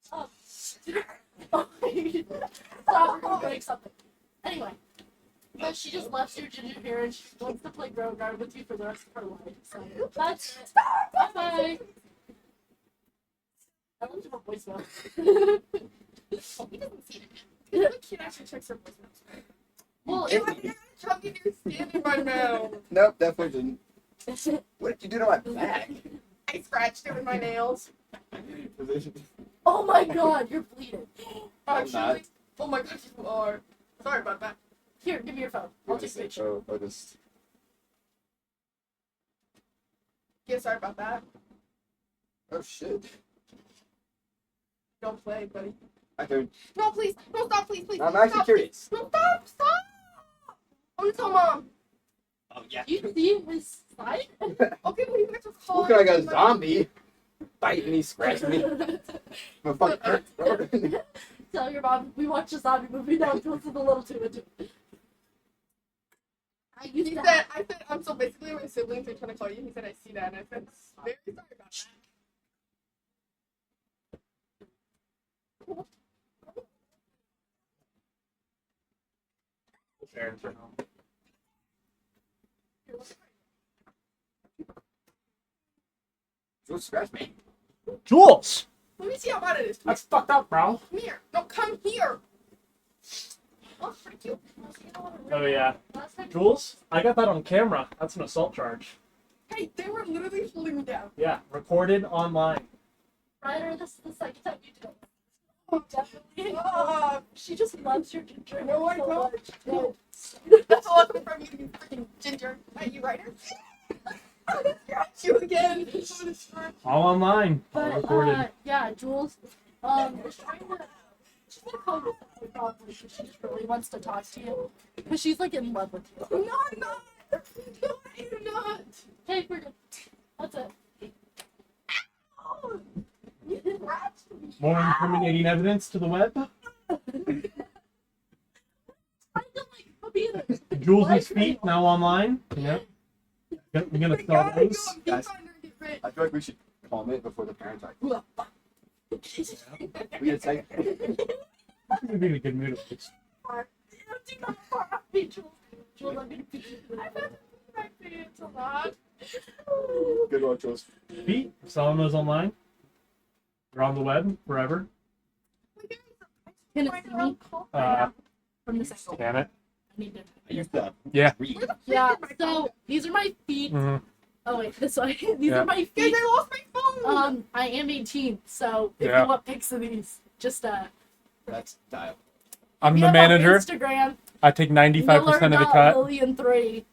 Speaker 3: Stop, we're gonna break something. Anyway, but she just loves your ginger hair and she wants to play Grow Guard with you for the rest of her life. So that's it. Bye bye. I left him a voicemail.
Speaker 5: He doesn't see it. The kid actually checks her voicemails.
Speaker 3: Well,
Speaker 5: If I had a chunk in your skin in my mouth,
Speaker 4: Nope, definitely didn't. What did you do to my back?
Speaker 5: I scratched it with my nails.
Speaker 3: oh my god, you're bleeding.
Speaker 4: I'm not.
Speaker 5: Actually, oh my gosh, you are. Sorry about that.
Speaker 3: Here, give me your phone. I'll take a picture.
Speaker 4: Oh, I'll just.
Speaker 5: Yeah, sorry about that.
Speaker 4: Oh shit.
Speaker 5: Don't play, buddy.
Speaker 4: I don't.
Speaker 5: No, please. No, stop, please, please.
Speaker 4: I'm
Speaker 5: please,
Speaker 4: actually
Speaker 5: stop,
Speaker 4: curious.
Speaker 5: please. No, stop. I'm gonna tell mom.
Speaker 4: Oh yeah.
Speaker 3: You see his side?
Speaker 5: Okay, we have to call.
Speaker 4: Look, I got a
Speaker 5: my-
Speaker 4: zombie biting me, scratching me. My fucking hurt.
Speaker 3: Tell your mom we watched a zombie movie now. Jules is a little too into it. I used
Speaker 5: He
Speaker 3: to
Speaker 5: said, I said, so basically my siblings are trying to call you. He said, I see that. And I said, very sorry about that.
Speaker 2: Parents are home.
Speaker 4: Don't scratch me.
Speaker 2: Jules!
Speaker 5: Let me see how bad it is.
Speaker 2: That's fucked up, bro.
Speaker 5: Come here. No, come here. Oh, it's pretty cute.
Speaker 2: Oh, yeah.
Speaker 3: Last time
Speaker 2: Jules, I got that on camera. That's an assault charge.
Speaker 5: Hey, they were literally holding me down.
Speaker 2: Yeah, recorded online.
Speaker 3: Ryder, this is the second time you do it. Oh, definitely.
Speaker 5: Stop.
Speaker 3: She just loves your ginger.
Speaker 5: No, I
Speaker 3: so
Speaker 5: don't.
Speaker 3: much. No.
Speaker 5: That's all coming from you, you freaking ginger. Are you writer? I'm gonna scratch you again. I'm gonna scratch.
Speaker 2: All online. All
Speaker 3: But
Speaker 2: recorded.
Speaker 3: yeah, Jules is trying to. She's gonna call you something probably because she just really wants to talk to you because she's like in love with you.
Speaker 5: No, I'm not. No, I'm not.
Speaker 3: Hey, we're good. That's it.
Speaker 5: Oh, you scratched me.
Speaker 2: More incriminating evidence to the web.
Speaker 3: I feel like a beater.
Speaker 2: Jules' feet now online. Yep. We're gonna
Speaker 5: We
Speaker 2: sell
Speaker 5: gotta
Speaker 2: those.
Speaker 5: go and
Speaker 4: Guys.
Speaker 5: find her and get rich.
Speaker 4: I feel like we should calm it before the parents are like, "Who the fuck?" We get a second.
Speaker 2: We'd be in a good mood at least.
Speaker 3: Do not far off me, Jules. Jules, I'm gonna beat you.
Speaker 5: I've had to pee my pants a lot.
Speaker 4: Good luck, Jules.
Speaker 2: Feet. Selling those online. They're on the web forever.
Speaker 3: Can it see me? From the second.
Speaker 2: Can it?
Speaker 3: I need to.
Speaker 4: I used to
Speaker 2: Yeah.
Speaker 4: read.
Speaker 3: Yeah, so these are my feet.
Speaker 2: Mm-hmm.
Speaker 3: Oh wait, this way. These
Speaker 2: Yeah.
Speaker 3: are my
Speaker 5: Guys,
Speaker 3: feet.
Speaker 5: I lost my phone.
Speaker 3: I am 18, so if
Speaker 2: Yeah.
Speaker 3: you want pics of these, just
Speaker 4: That's dial.
Speaker 2: I'm
Speaker 3: hit
Speaker 2: the
Speaker 3: up
Speaker 2: manager.
Speaker 3: on Instagram.
Speaker 2: I take 95% of the cut.
Speaker 3: Lillian3.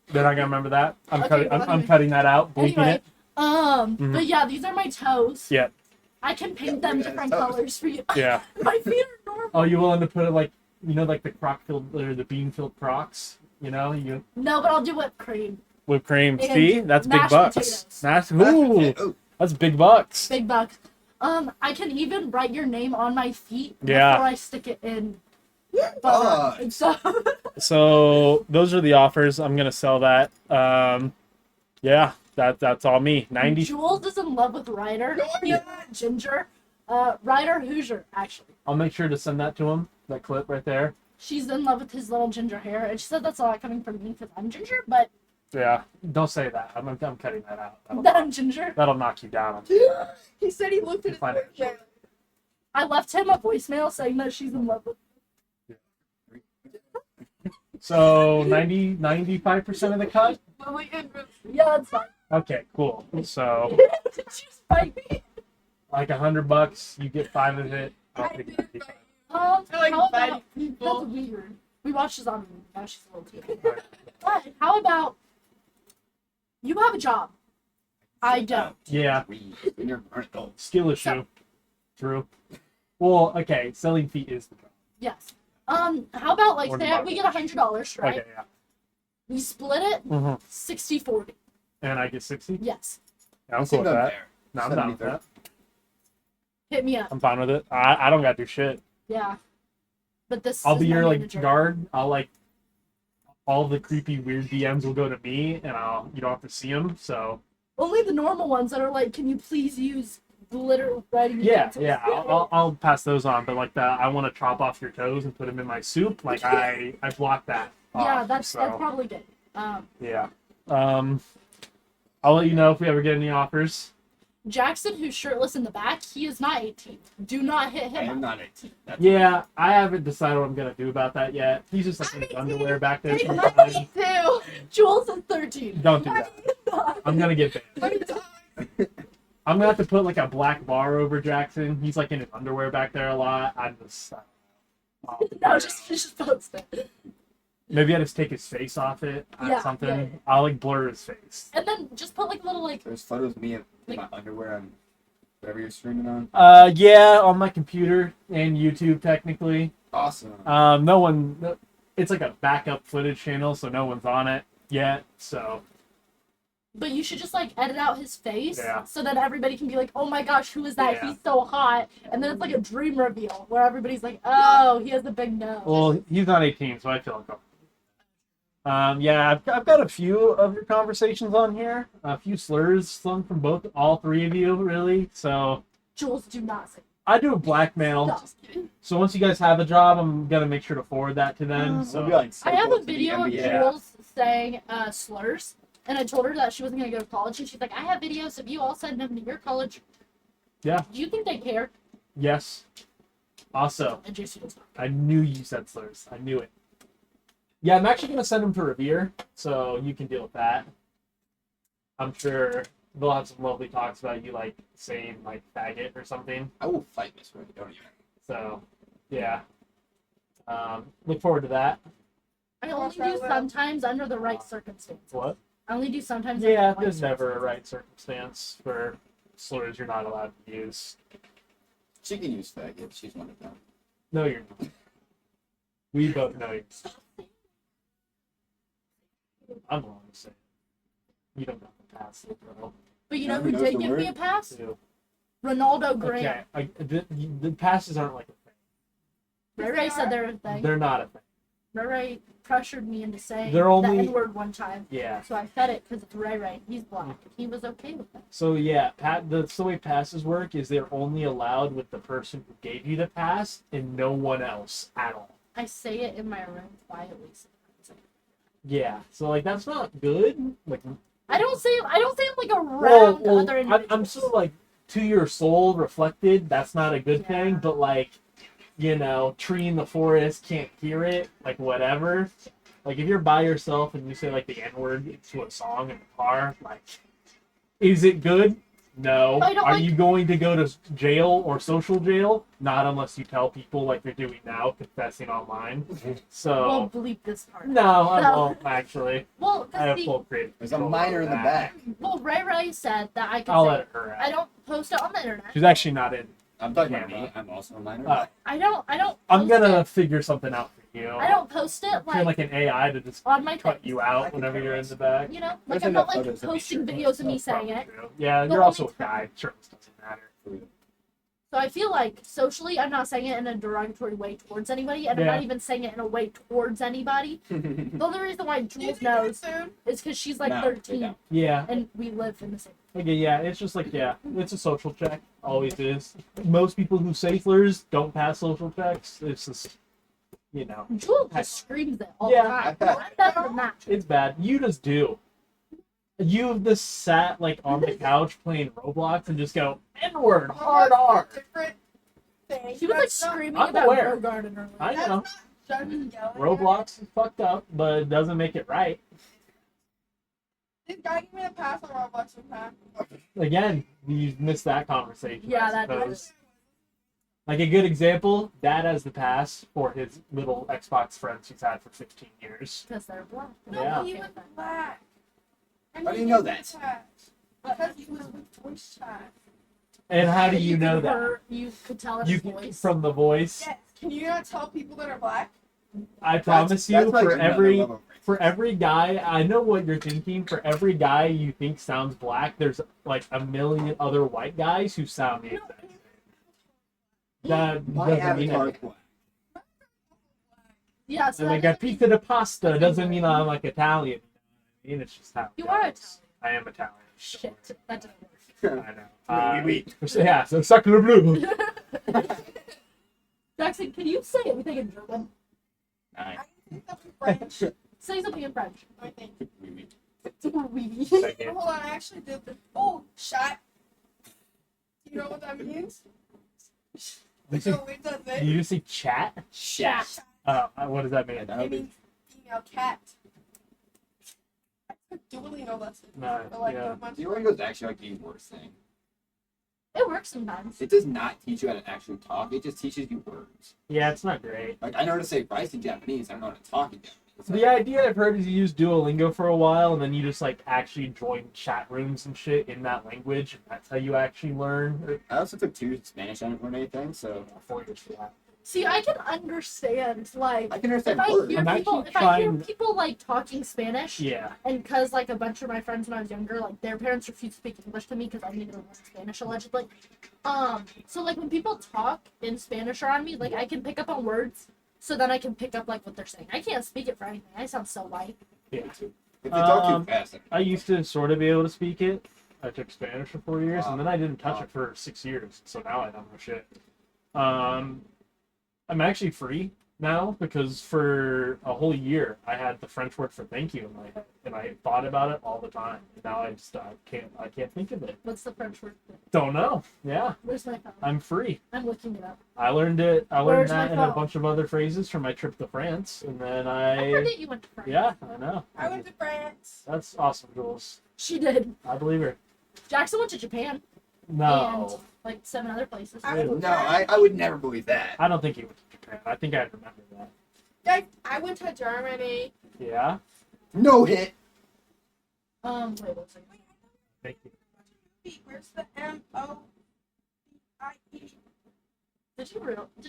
Speaker 2: They're not gonna remember that. I'm
Speaker 3: Okay,
Speaker 2: cutting.
Speaker 3: well,
Speaker 2: I'm
Speaker 3: anyway.
Speaker 2: cutting that out. Bleeping
Speaker 3: Anyway,
Speaker 2: it.
Speaker 3: but yeah, these are my toes.
Speaker 2: Yeah.
Speaker 3: I can paint
Speaker 4: Yeah,
Speaker 3: them
Speaker 4: look at
Speaker 3: different
Speaker 4: his toes.
Speaker 3: colors for you.
Speaker 2: Yeah.
Speaker 3: My feet are normal.
Speaker 2: Oh, you willing to put it like you know, like the crock filled or the bean filled crocks. You know, you
Speaker 3: No, but I'll do whipped cream.
Speaker 2: whipped cream.
Speaker 3: And
Speaker 2: See, that's big
Speaker 3: mashed
Speaker 2: bucks.
Speaker 3: potatoes.
Speaker 2: Ooh, that's big bucks.
Speaker 3: Big bucks. I can even write your name on my feet
Speaker 2: Yeah.
Speaker 3: before I stick it in butter. And so
Speaker 2: So those are the offers. I'm gonna sell that. Yeah, that's all me. 90.
Speaker 3: Jules is in love with Ryder. He's Ginger. Ryder Hoosier, actually.
Speaker 2: I'll make sure to send that to him. That clip right there.
Speaker 3: She's in love with his little ginger hair, and she said that's a lot coming from me because I'm ginger, but
Speaker 2: Yeah. Don't say that. I'm cutting that out.
Speaker 3: that I'm ginger.
Speaker 2: That'll knock you down.
Speaker 5: He said he looked at his
Speaker 2: Find it.
Speaker 5: voicemail.
Speaker 3: I left him a voicemail saying that she's in love with
Speaker 2: So 95% of the cut.
Speaker 3: Yeah, that's fine.
Speaker 2: Okay, cool. So
Speaker 3: Did you spite me?
Speaker 2: like $100, you get 5 of it. I'll
Speaker 5: I
Speaker 2: take
Speaker 5: did
Speaker 2: 95.
Speaker 5: I feel like
Speaker 3: how
Speaker 5: fighting
Speaker 3: about,
Speaker 5: people.
Speaker 3: that's weird. We watched this on now she's a little teenager. But how about you have a job? I don't.
Speaker 2: Yeah,
Speaker 4: When you're an adult.
Speaker 2: skill issue. True. Well, okay, selling feet is the job.
Speaker 3: Yes. How about like
Speaker 2: Or
Speaker 3: say
Speaker 2: the
Speaker 3: we get $100, right?
Speaker 2: Okay, yeah.
Speaker 3: We split it
Speaker 2: Mm-hmm.
Speaker 3: 60-40.
Speaker 2: And I get 60.
Speaker 3: Yes.
Speaker 2: Yeah, I'm cool with that. No, I'm down with
Speaker 4: 70-30.
Speaker 2: that.
Speaker 3: Hit me up.
Speaker 2: I'm fine with it. I don't got to do shit.
Speaker 3: Yeah. But this
Speaker 2: I'll
Speaker 3: is
Speaker 2: be
Speaker 3: my
Speaker 2: your like
Speaker 3: manager.
Speaker 2: guard. I'll like all the creepy weird DMs will go to me, and you don't have to see them. So
Speaker 3: Only the normal ones that are like, can you please use glitter writing
Speaker 2: yeah,
Speaker 3: utensils?
Speaker 2: yeah, I'll pass those on. But like I want to chop off your toes and put them in my soup. Like I block that.
Speaker 3: Yeah,
Speaker 2: off,
Speaker 3: that's
Speaker 2: so,
Speaker 3: probably good.
Speaker 2: yeah. I'll let you know if we ever get any offers.
Speaker 3: Jackson, who's shirtless in the back, he is not 18. Do not hit
Speaker 4: I
Speaker 3: him.
Speaker 4: am
Speaker 3: up.
Speaker 4: not 18. That's
Speaker 2: Yeah, I haven't decided what I'm gonna do about that yet. He's just like in his underwear back there
Speaker 5: Hey,
Speaker 2: sometimes.
Speaker 5: me too.
Speaker 3: Jules is 13.
Speaker 2: Don't do that. I'm gonna get banned. I'm gonna have to put like a black bar over Jackson. He's like in his underwear back there a lot. I just
Speaker 3: No, just post it.
Speaker 2: maybe I just take his face off it or
Speaker 3: Yeah,
Speaker 2: something.
Speaker 3: yeah, yeah.
Speaker 2: I'll like blur his face.
Speaker 3: And then just put like little like
Speaker 4: There's photos of me in my underwear on whatever you're streaming on.
Speaker 2: Yeah, on my computer and YouTube technically.
Speaker 4: Awesome.
Speaker 2: It's like a backup footage channel, so no one's on it yet. So
Speaker 3: but you should just like edit out his face
Speaker 2: Yeah.
Speaker 3: so that everybody can be like, oh my gosh, who is that?
Speaker 2: Yeah.
Speaker 3: He's so hot. And then it's like a dream reveal where everybody's like, oh, he has a big nose.
Speaker 2: well, he's not 18, so I feel uncomfortable. Yeah, I've got a few of your conversations on here. A few slurs slung from all three of you, really. So
Speaker 3: Jules, do not say.
Speaker 2: I do a blackmail.
Speaker 3: Stop.
Speaker 2: So once you guys have a job, I'm gonna make sure to forward that to them.
Speaker 4: We'll be like
Speaker 3: I have a
Speaker 4: psycho to the
Speaker 3: video of
Speaker 4: NBA.
Speaker 3: Jules saying slurs, and I told her that she wasn't gonna go to college, and she's like, I have videos of you all sending them to your college.
Speaker 2: Yeah.
Speaker 3: Do you think they care?
Speaker 2: Yes. Also,
Speaker 3: And JC does not.
Speaker 2: I knew you said slurs. I knew it. Yeah, I'm actually gonna send them to Revere, so you can deal with that. I'm sure they'll have some lovely talks about you, like saying like faggot or something.
Speaker 4: I will fight Miss Ray, don't even.
Speaker 2: So, yeah. Look forward to that.
Speaker 3: I only do sometimes under the right circumstances.
Speaker 2: What?
Speaker 3: I only do sometimes.
Speaker 2: Yeah,
Speaker 3: under the
Speaker 2: there's
Speaker 3: right
Speaker 2: never a
Speaker 3: circumstances.
Speaker 2: right circumstance for slurs you're not allowed to use.
Speaker 4: She can use faggot. She's one of them.
Speaker 2: No, you're not. We both know you're I'm wrong to say. You don't got the pass, bro.
Speaker 3: But you know
Speaker 4: Yeah,
Speaker 3: who
Speaker 4: who knows
Speaker 3: did
Speaker 4: the
Speaker 3: give me a
Speaker 4: word?
Speaker 3: pass?
Speaker 2: Too.
Speaker 3: Ronaldo Graham.
Speaker 2: Okay, the passes aren't like a
Speaker 3: Ray Ray said they're a
Speaker 2: thing.
Speaker 3: thing.
Speaker 2: They're not a thing.
Speaker 3: Ray Ray pressured me into saying
Speaker 2: They're only-
Speaker 3: the N-word one time.
Speaker 2: Yeah.
Speaker 3: So I said it because it's Ray Ray. He's black. He was okay with it.
Speaker 2: So yeah, the way passes work is they're only allowed with the person who gave you the pass and no one else at all.
Speaker 3: I say it in my room quietly. Sometimes.
Speaker 2: Yeah. So like that's not good. Like
Speaker 3: I don't say it like around other
Speaker 2: I'm
Speaker 3: individuals.
Speaker 2: so like to your soul reflected. That's not a good
Speaker 3: Yeah.
Speaker 2: thing. But like, you know, tree in the forest can't hear it. Like whatever. Like if you're by yourself and you say like the N word to a song in the car, like, is it good? No.
Speaker 3: I don't
Speaker 2: Are
Speaker 3: like-
Speaker 2: you going to go to jail or social jail? Not unless you tell people like you're doing now, confessing online.
Speaker 3: We'll
Speaker 2: So
Speaker 3: bleep this part.
Speaker 2: no, I
Speaker 3: No.
Speaker 2: won't actually.
Speaker 3: Well,
Speaker 2: I have
Speaker 3: see,
Speaker 2: full creative
Speaker 4: There's a
Speaker 2: control
Speaker 4: minor
Speaker 2: over
Speaker 4: in the
Speaker 2: that.
Speaker 4: back.
Speaker 3: well, Ray Ray said that I could
Speaker 2: I'll
Speaker 3: say
Speaker 2: let her
Speaker 3: I
Speaker 2: out.
Speaker 3: don't post it on the internet.
Speaker 2: She's actually not in.
Speaker 4: I'm talking about me. I'm also a minor.
Speaker 1: Oh.
Speaker 3: I don't.
Speaker 1: I'm
Speaker 3: post
Speaker 1: gonna
Speaker 3: it.
Speaker 1: figure something out for you.
Speaker 3: I don't post it
Speaker 1: Train
Speaker 3: like
Speaker 1: like an AI to just
Speaker 3: on my
Speaker 1: cut
Speaker 3: thing.
Speaker 1: you out whenever you're in the back.
Speaker 3: You know,
Speaker 4: There's
Speaker 3: like I'm not
Speaker 4: enough
Speaker 3: like
Speaker 4: photos to be
Speaker 3: posting
Speaker 4: sure.
Speaker 3: videos of me
Speaker 1: That's
Speaker 3: saying
Speaker 1: probably
Speaker 3: it.
Speaker 1: true. Yeah,
Speaker 3: The
Speaker 1: you're also a
Speaker 3: only time-
Speaker 1: guy. Sure, it doesn't matter.
Speaker 3: So I feel like socially, I'm not saying it in a derogatory way towards anybody, and I'm
Speaker 1: Yeah.
Speaker 3: not even saying it in a way towards anybody. The only reason why
Speaker 5: Do you
Speaker 3: Jules
Speaker 5: think they're
Speaker 3: knows
Speaker 5: soon?
Speaker 3: is because she's like
Speaker 4: No,
Speaker 3: 13
Speaker 4: they don't.
Speaker 1: Yeah.
Speaker 3: and we live in the same.
Speaker 1: Okay, yeah, it's just like, yeah, it's a social check. Always is. Most people who say slurs don't pass social checks. It's just, you know,
Speaker 3: Jules just screams it all
Speaker 1: Yeah.
Speaker 3: the time.
Speaker 4: I bet.
Speaker 3: I'm better than that.
Speaker 1: it's bad. You just do. You've just sat, like, on the couch playing Roblox and just go, N-word, hard R.
Speaker 5: Different thing.
Speaker 3: She was like
Speaker 5: That's not-
Speaker 3: screaming
Speaker 1: I'm
Speaker 3: about
Speaker 1: aware.
Speaker 3: Grow Garden earlier.
Speaker 1: I
Speaker 5: That's
Speaker 1: know.
Speaker 5: not judging yelling.
Speaker 1: Roblox is fucked up, but it doesn't make it right.
Speaker 5: This guy gave me a pass on Roblox sometime.
Speaker 1: Again, you missed that conversation.
Speaker 3: Yeah,
Speaker 1: I
Speaker 3: that
Speaker 1: suppose.
Speaker 3: does.
Speaker 1: Like a good example, Dad has the pass for his little Xbox friends he's had for 15 years.
Speaker 3: Because they're black.
Speaker 5: No,
Speaker 1: Yeah.
Speaker 5: he was black. And
Speaker 4: How do
Speaker 5: he
Speaker 4: you know
Speaker 5: gave me
Speaker 4: that?
Speaker 5: a pass. Because he was with voice chat.
Speaker 1: And how do you
Speaker 3: could
Speaker 1: know that?
Speaker 3: hear- You could tell in
Speaker 1: You
Speaker 3: his voice.
Speaker 1: from the voice.
Speaker 5: Yes. Can you not tell people that are black?
Speaker 1: I promise you,
Speaker 4: That's like
Speaker 1: for
Speaker 4: another
Speaker 1: every
Speaker 4: level of racism.
Speaker 1: for every guy, I know what you're thinking. For every guy you think sounds black, there's like a million other white guys who sound the exact same. That
Speaker 4: My
Speaker 1: doesn't mean
Speaker 4: avatar is
Speaker 1: anything.
Speaker 4: black.
Speaker 3: Yeah, so
Speaker 1: And like
Speaker 3: that
Speaker 1: a pizza de pasta doesn't mean I'm like Italian. I mean, it's just how it
Speaker 3: You are
Speaker 1: goes. I am Italian.
Speaker 3: shit. That doesn't work.
Speaker 1: I know.
Speaker 4: Oui,
Speaker 1: So yeah, so Sacre Bleu.
Speaker 3: Jackson, can you say anything in German?
Speaker 4: Nine.
Speaker 5: I can say something French.
Speaker 3: Say something in French.
Speaker 5: I think.
Speaker 4: Oui, oui.
Speaker 3: Oui.
Speaker 1: Thank you.
Speaker 5: Hold on, I actually did the. Oh, shot. Do you know what that means? So it does
Speaker 1: Did
Speaker 5: it.
Speaker 1: you just say chat?
Speaker 4: Shat.
Speaker 1: What does that mean?
Speaker 4: Yeah,
Speaker 5: It means female cat. I took Duolingo lessons.
Speaker 1: No,
Speaker 5: for like
Speaker 1: yeah.
Speaker 5: a month.
Speaker 4: Duolingo is actually like the worst thing.
Speaker 3: It works sometimes.
Speaker 4: It does not teach you how to actually talk. It just teaches you words.
Speaker 1: Yeah, it's not great.
Speaker 4: Like I know how to say rice in Japanese. I don't know how to talk in Japanese.
Speaker 1: The idea I've heard is you use Duolingo for a while and then you just like actually join chat rooms and shit in that language. And that's how you actually learn.
Speaker 4: I also took 2 Spanish. I didn't learn anything, so
Speaker 1: 4 years for that.
Speaker 3: See, I can understand, like,
Speaker 4: I can
Speaker 3: if
Speaker 4: understand
Speaker 3: I
Speaker 4: words.
Speaker 3: hear
Speaker 1: I'm
Speaker 3: people,
Speaker 1: actually
Speaker 3: if I hear
Speaker 1: trying-
Speaker 3: people like talking Spanish,
Speaker 1: Yeah.
Speaker 3: and because like a bunch of my friends when I was younger, like their parents refused to speak English to me because I needed to learn Spanish allegedly. So like when people talk in Spanish around me, like I can pick up on words, so then I can pick up like what they're saying. I can't speak it for anything. I sound so white.
Speaker 1: Yeah.
Speaker 4: If they talk
Speaker 1: Um,
Speaker 4: too fast,
Speaker 1: I used to sort of be able to speak it. I took Spanish for 4 years and then I didn't touch
Speaker 4: Wow.
Speaker 1: it for 6 years. So now I don't know shit. I'm actually free now because for a whole year I had the French word for thank you in my head and I thought about it all the time. And now I can't think of it.
Speaker 3: What's the French word?
Speaker 1: Don't know. Yeah,
Speaker 3: Where's my phone?
Speaker 1: I'm free.
Speaker 3: I'm looking it up.
Speaker 1: I learned it. I
Speaker 3: Where's
Speaker 1: learned
Speaker 3: my
Speaker 1: that and a
Speaker 3: phone?
Speaker 1: bunch of other phrases from my trip to France, and then
Speaker 3: I forget you went to France.
Speaker 1: yeah, I know.
Speaker 5: I went to France.
Speaker 1: That's awesome, Jules.
Speaker 3: She did.
Speaker 1: I believe her.
Speaker 3: Jackson went to Japan
Speaker 1: No,
Speaker 3: and like 7 other places.
Speaker 5: I went to
Speaker 4: no, I would never believe that.
Speaker 1: I don't think he went to Japan. I think I remember that.
Speaker 5: Guys, I went to Germany.
Speaker 1: Yeah,
Speaker 4: No hit.
Speaker 3: Wait, one second.
Speaker 1: thank you.
Speaker 5: Where's the M-O-I-E?
Speaker 3: Did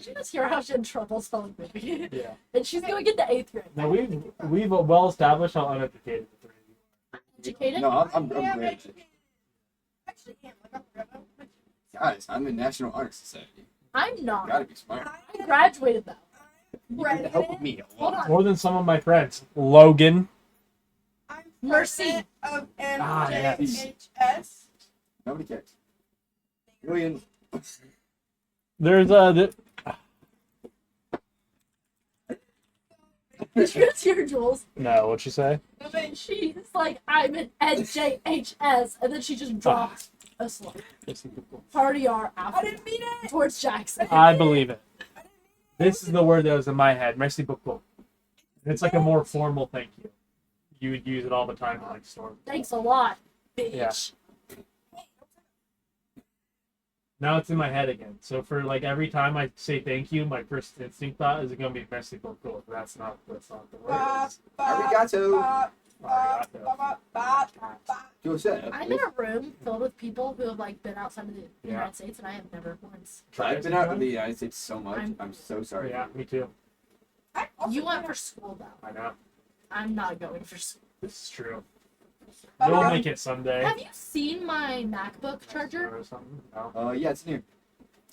Speaker 3: you just hear how she had trouble spelling movie?
Speaker 1: Yeah.
Speaker 3: And she's going into 8th grade.
Speaker 1: No, we've well established how uneducated the three of you
Speaker 3: Educated?
Speaker 4: No, I'm
Speaker 5: Yeah,
Speaker 4: great.
Speaker 5: actually, am. Like, I'm forever.
Speaker 4: Guys, I'm in National Honor Society.
Speaker 3: I'm
Speaker 4: You
Speaker 3: not.
Speaker 4: gotta be smart.
Speaker 3: I graduated though.
Speaker 4: You need to help with me a
Speaker 3: Hold
Speaker 4: lot.
Speaker 3: on.
Speaker 1: More than some of my friends. Logan.
Speaker 5: I'm
Speaker 3: Mercy.
Speaker 5: president of
Speaker 1: Ah, yes.
Speaker 5: NJHS.
Speaker 4: Nobody cares. Million.
Speaker 1: There's
Speaker 3: Did you guys hear Jules?
Speaker 1: no. What'd you say?
Speaker 5: And then
Speaker 3: She's like, I'm an NJHS, and then she just dropped a slur. Party R
Speaker 5: I
Speaker 3: after
Speaker 5: didn't mean it.
Speaker 3: towards Jackson.
Speaker 1: I believe it. This is the word that was in my head. Merci beaucoup. It's like a more formal thank you. You would use it all the time in like storm.
Speaker 3: Thanks a lot, bitch.
Speaker 1: Yeah. Now it's in my head again. So for like every time I say thank you, my first instinct thought is it gonna be merci beaucoup. That's not the word.
Speaker 5: Ba, ba,
Speaker 4: Arigato.
Speaker 5: ba, ba,
Speaker 1: Arigato.
Speaker 5: ba, ba, ba, ba.
Speaker 4: Go set.
Speaker 3: I'm in a room filled with people who have like been outside of the
Speaker 1: Yeah.
Speaker 3: United States, and I have never once.
Speaker 4: I've been out of the United States so much. I'm so sorry.
Speaker 1: Yeah, me too.
Speaker 3: You went for school though.
Speaker 1: I know.
Speaker 3: I'm not going for school.
Speaker 1: This is true.
Speaker 5: But,
Speaker 1: You'll
Speaker 5: um,
Speaker 1: make it someday.
Speaker 3: Have you seen my MacBook charger?
Speaker 1: Or something? No.
Speaker 4: Yeah, it's in here.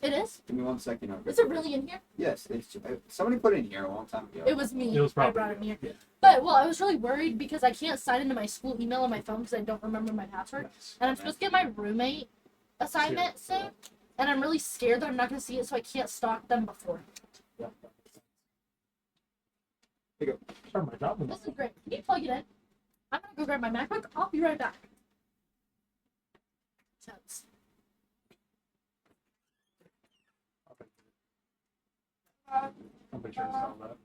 Speaker 3: It is.
Speaker 4: Give me 1 second. I'll
Speaker 3: Is it really in here?
Speaker 4: Yes, it's somebody put it in here a long time ago.
Speaker 3: It was me.
Speaker 1: It was
Speaker 3: I
Speaker 1: probably
Speaker 3: brought it
Speaker 1: you.
Speaker 3: here.
Speaker 1: Yeah.
Speaker 3: But well, I was really worried because I can't sign into my school email on my phone because I don't remember my password.
Speaker 1: Nice.
Speaker 3: And I'm supposed to get my roommate assignment soon, and I'm really scared that I'm not going to see it, so I can't stalk them before.
Speaker 1: Yep.
Speaker 4: Here you go.
Speaker 1: Start my job.
Speaker 3: This is great. Can you plug it in? I'm gonna go grab my MacBook. I'll be right back. Tense.
Speaker 1: I'm pretty sure it's all that.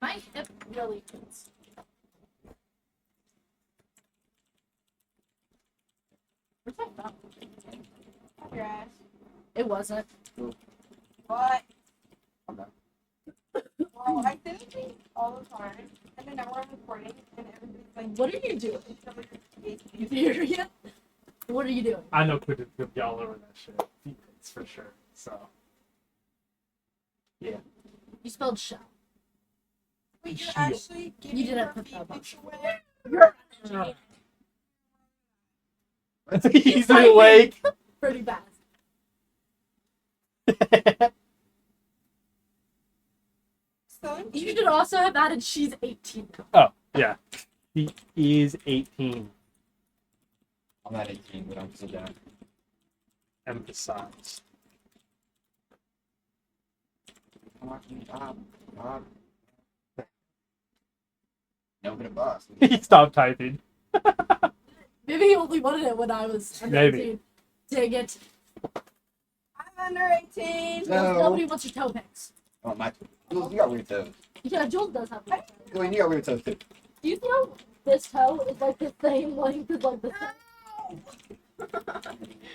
Speaker 3: My hip really hurts. Where's my phone?
Speaker 5: Your ass.
Speaker 3: It wasn't.
Speaker 5: What?
Speaker 4: I'm done.
Speaker 5: Well, I did it all the time, and then now we're recording, and everybody's like,
Speaker 3: What are you doing?
Speaker 5: "You
Speaker 3: Period. What are you doing?
Speaker 1: I know Quid would be all over that shit. It's for sure. So.
Speaker 3: You spelled shell.
Speaker 5: Wait, you're
Speaker 1: Shield.
Speaker 5: actually giving
Speaker 3: You didn't
Speaker 5: her
Speaker 3: put
Speaker 5: feet
Speaker 3: that
Speaker 5: pics
Speaker 3: much.
Speaker 5: away?
Speaker 3: You're
Speaker 1: He's awake.
Speaker 3: pretty bad.
Speaker 5: So,
Speaker 3: You should also have added she's 18 now.
Speaker 1: Oh, yeah. He is 18.
Speaker 4: I'm not 18, but I'm still down.
Speaker 1: Emphasized.
Speaker 4: No, but a boss.
Speaker 1: He stopped typing.
Speaker 3: Maybe he only wanted it when I was under
Speaker 1: Maybe.
Speaker 3: 18. Dang it.
Speaker 5: I'm under 18.
Speaker 4: No.
Speaker 3: Nobody wants your toe pics.
Speaker 4: Oh, my. Jules, you got weird toes.
Speaker 3: Yeah, Jules does have weird toes.
Speaker 4: Julian, you got weird toes too.
Speaker 3: Do you know this toe is like the same length as like this toe?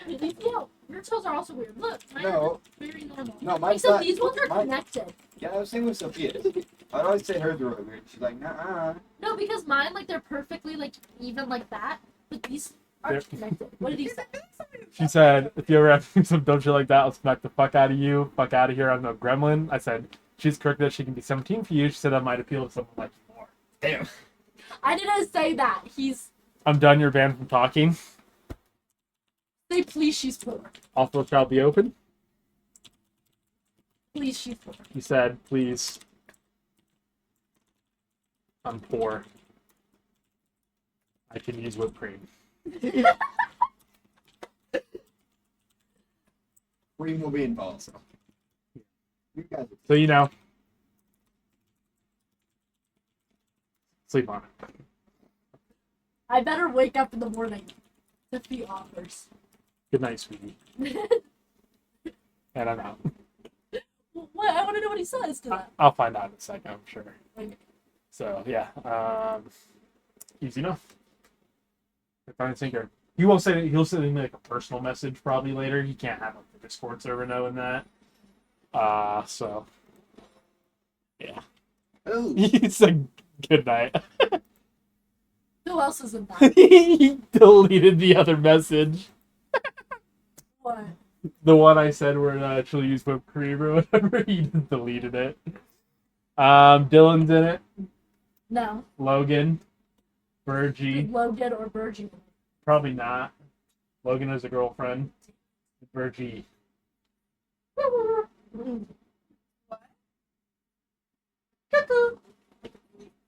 Speaker 3: Do you see how your toes are also weird? Look, mine are
Speaker 4: No.
Speaker 3: very normal.
Speaker 4: No, mine's
Speaker 3: Except
Speaker 4: not.
Speaker 3: these ones are
Speaker 4: mine-
Speaker 3: connected.
Speaker 4: Yeah, I was saying with Sophia's. I'd always say hers were really weird. She's like, nah.
Speaker 3: No, because mine, like, they're perfectly, like, even like that. But these aren't connected. What did he say?
Speaker 1: She said, if you ever have some dumb shit like that, I'll smack the fuck out of you. Fuck out of here. I'm no gremlin. I said, she's correct that she can be 17 for you. She said that might appeal to someone like you more. Damn.
Speaker 3: I didn't say that. He's...
Speaker 1: I'm done. You're banned from talking.
Speaker 3: Say, please, she's poor.
Speaker 1: Also shall be open.
Speaker 3: Please, she's poor.
Speaker 1: He said, please. I'm poor. I can use whipped cream.
Speaker 4: Cream will be involved. You guys.
Speaker 1: So, you know. Sleep on it.
Speaker 3: I better wake up in the morning to the offers.
Speaker 1: Good night, sweetie. And I'm out.
Speaker 3: What? I want to know what he says to that.
Speaker 1: I'll find out in a second, I'm sure.
Speaker 3: Okay.
Speaker 1: So, yeah. Easy enough. If I sinker. He won't say that. He'll send me like a personal message probably later. He can't have like the Discord server knowing that. So. Yeah.
Speaker 4: Oh,
Speaker 1: He's like, good night.
Speaker 3: Who else is in that?
Speaker 1: He deleted the other message.
Speaker 3: What?
Speaker 1: The one I said where it actually used whipped cream or whatever. He just deleted it. Dylan's in it.
Speaker 3: No.
Speaker 1: Logan. Virgie.
Speaker 3: Logan or Virgie.
Speaker 1: Probably not. Logan has a girlfriend. Virgie.
Speaker 3: Cuckoo.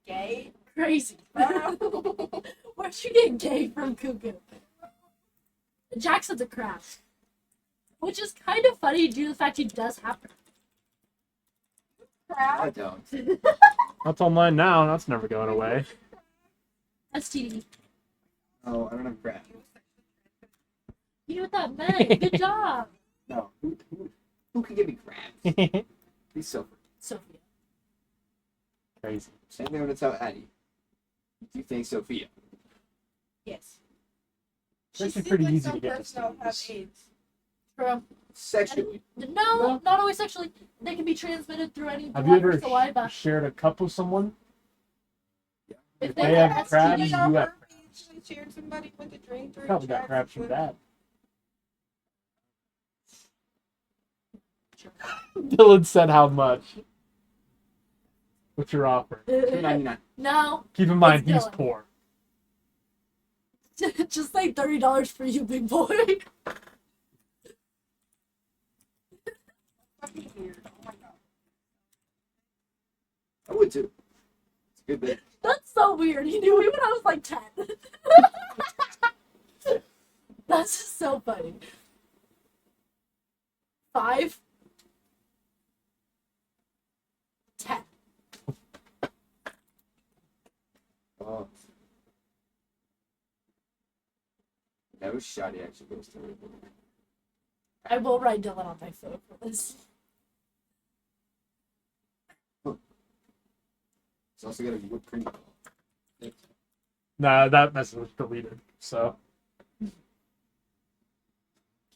Speaker 5: Gay.
Speaker 3: Crazy. Where'd you get gay from Cuckoo? Jackson's a crap. Which is kind of funny due to the fact he does have
Speaker 4: I
Speaker 5: Crap.
Speaker 4: don't.
Speaker 1: That's online now. That's never going away.
Speaker 3: STD.
Speaker 4: Oh, I don't have crap.
Speaker 3: You knew what that meant. Good job.
Speaker 4: No. Who can give me crap? He's so.
Speaker 3: Sophia.
Speaker 1: Crazy.
Speaker 4: Same thing when it's out Addie. You think Sophia?
Speaker 5: Yes.
Speaker 1: It's actually
Speaker 5: She
Speaker 1: pretty
Speaker 5: seems
Speaker 1: easy
Speaker 5: like
Speaker 1: to get
Speaker 5: some person that would have
Speaker 1: STDs.
Speaker 5: AIDS.
Speaker 3: True.
Speaker 4: Sexually.
Speaker 3: No, not always sexually. They can be transmitted through any
Speaker 2: Have
Speaker 3: blood
Speaker 2: you
Speaker 3: or
Speaker 2: ever
Speaker 3: saliva.
Speaker 2: shared a cup with someone?
Speaker 3: If
Speaker 2: If
Speaker 3: they
Speaker 2: they
Speaker 3: have
Speaker 2: have
Speaker 3: STDs,
Speaker 2: crabs,
Speaker 5: You
Speaker 2: you
Speaker 5: know,
Speaker 2: have
Speaker 5: herpes, we shared somebody with a drink during
Speaker 2: probably got
Speaker 5: chats
Speaker 2: crabs from
Speaker 5: with-
Speaker 2: that. Dylan said how much? What's your offer?
Speaker 4: $2.99.
Speaker 3: No,
Speaker 2: Keep in mind,
Speaker 3: It's
Speaker 2: he's
Speaker 3: Dylan.
Speaker 2: poor.
Speaker 3: just like $30 for you, big boy.
Speaker 5: Fucking weird. Oh my god.
Speaker 4: I would too. It's a good bit.
Speaker 3: That's so weird. He knew me when I was like 10. That's just so funny. 5, 10.
Speaker 4: Oh. No shot he actually goes through it.
Speaker 3: I will write Dylan on my phone for this.
Speaker 4: He's also got a whipped cream.
Speaker 2: Nah, that message was deleted. So,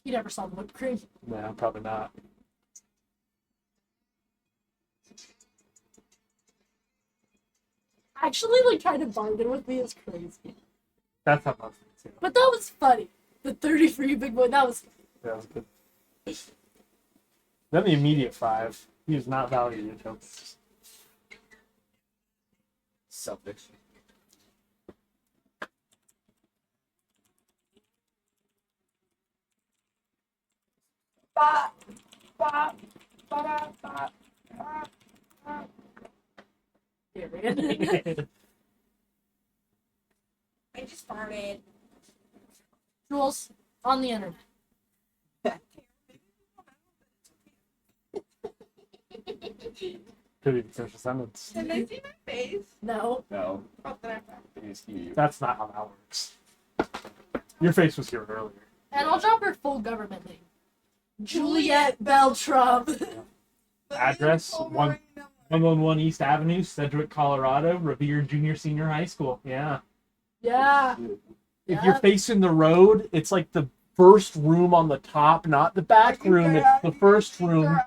Speaker 3: He never saw the whipped cream.
Speaker 2: nah, probably not.
Speaker 3: Actually, like trying to bargain with me is crazy.
Speaker 2: That's how much. Yeah,
Speaker 3: But that was funny. The 30 for you, big boy. That was.
Speaker 2: that was good. Then the immediate 5. He is not valued your tokens.
Speaker 4: Selfish.
Speaker 5: Ba, ba, ba, ba, ba, ba.
Speaker 3: Period.
Speaker 5: I just farted.
Speaker 3: Jules on the internet.
Speaker 2: Could even finish a sentence.
Speaker 5: Did they see my face?
Speaker 3: No.
Speaker 4: No.
Speaker 5: Oh, then I
Speaker 4: They just hear you.
Speaker 2: That's not how that works. Your face was here earlier.
Speaker 3: And I'll drop her full government name. Juliette Beltram.
Speaker 2: Address, 111 East Avenue, Sedgwick, Colorado, Revere Junior Senior High School. Yeah.
Speaker 3: Yeah.
Speaker 2: If
Speaker 3: Yeah.
Speaker 2: you're facing the road, it's like the first room on the top, not the back room. It's the first room.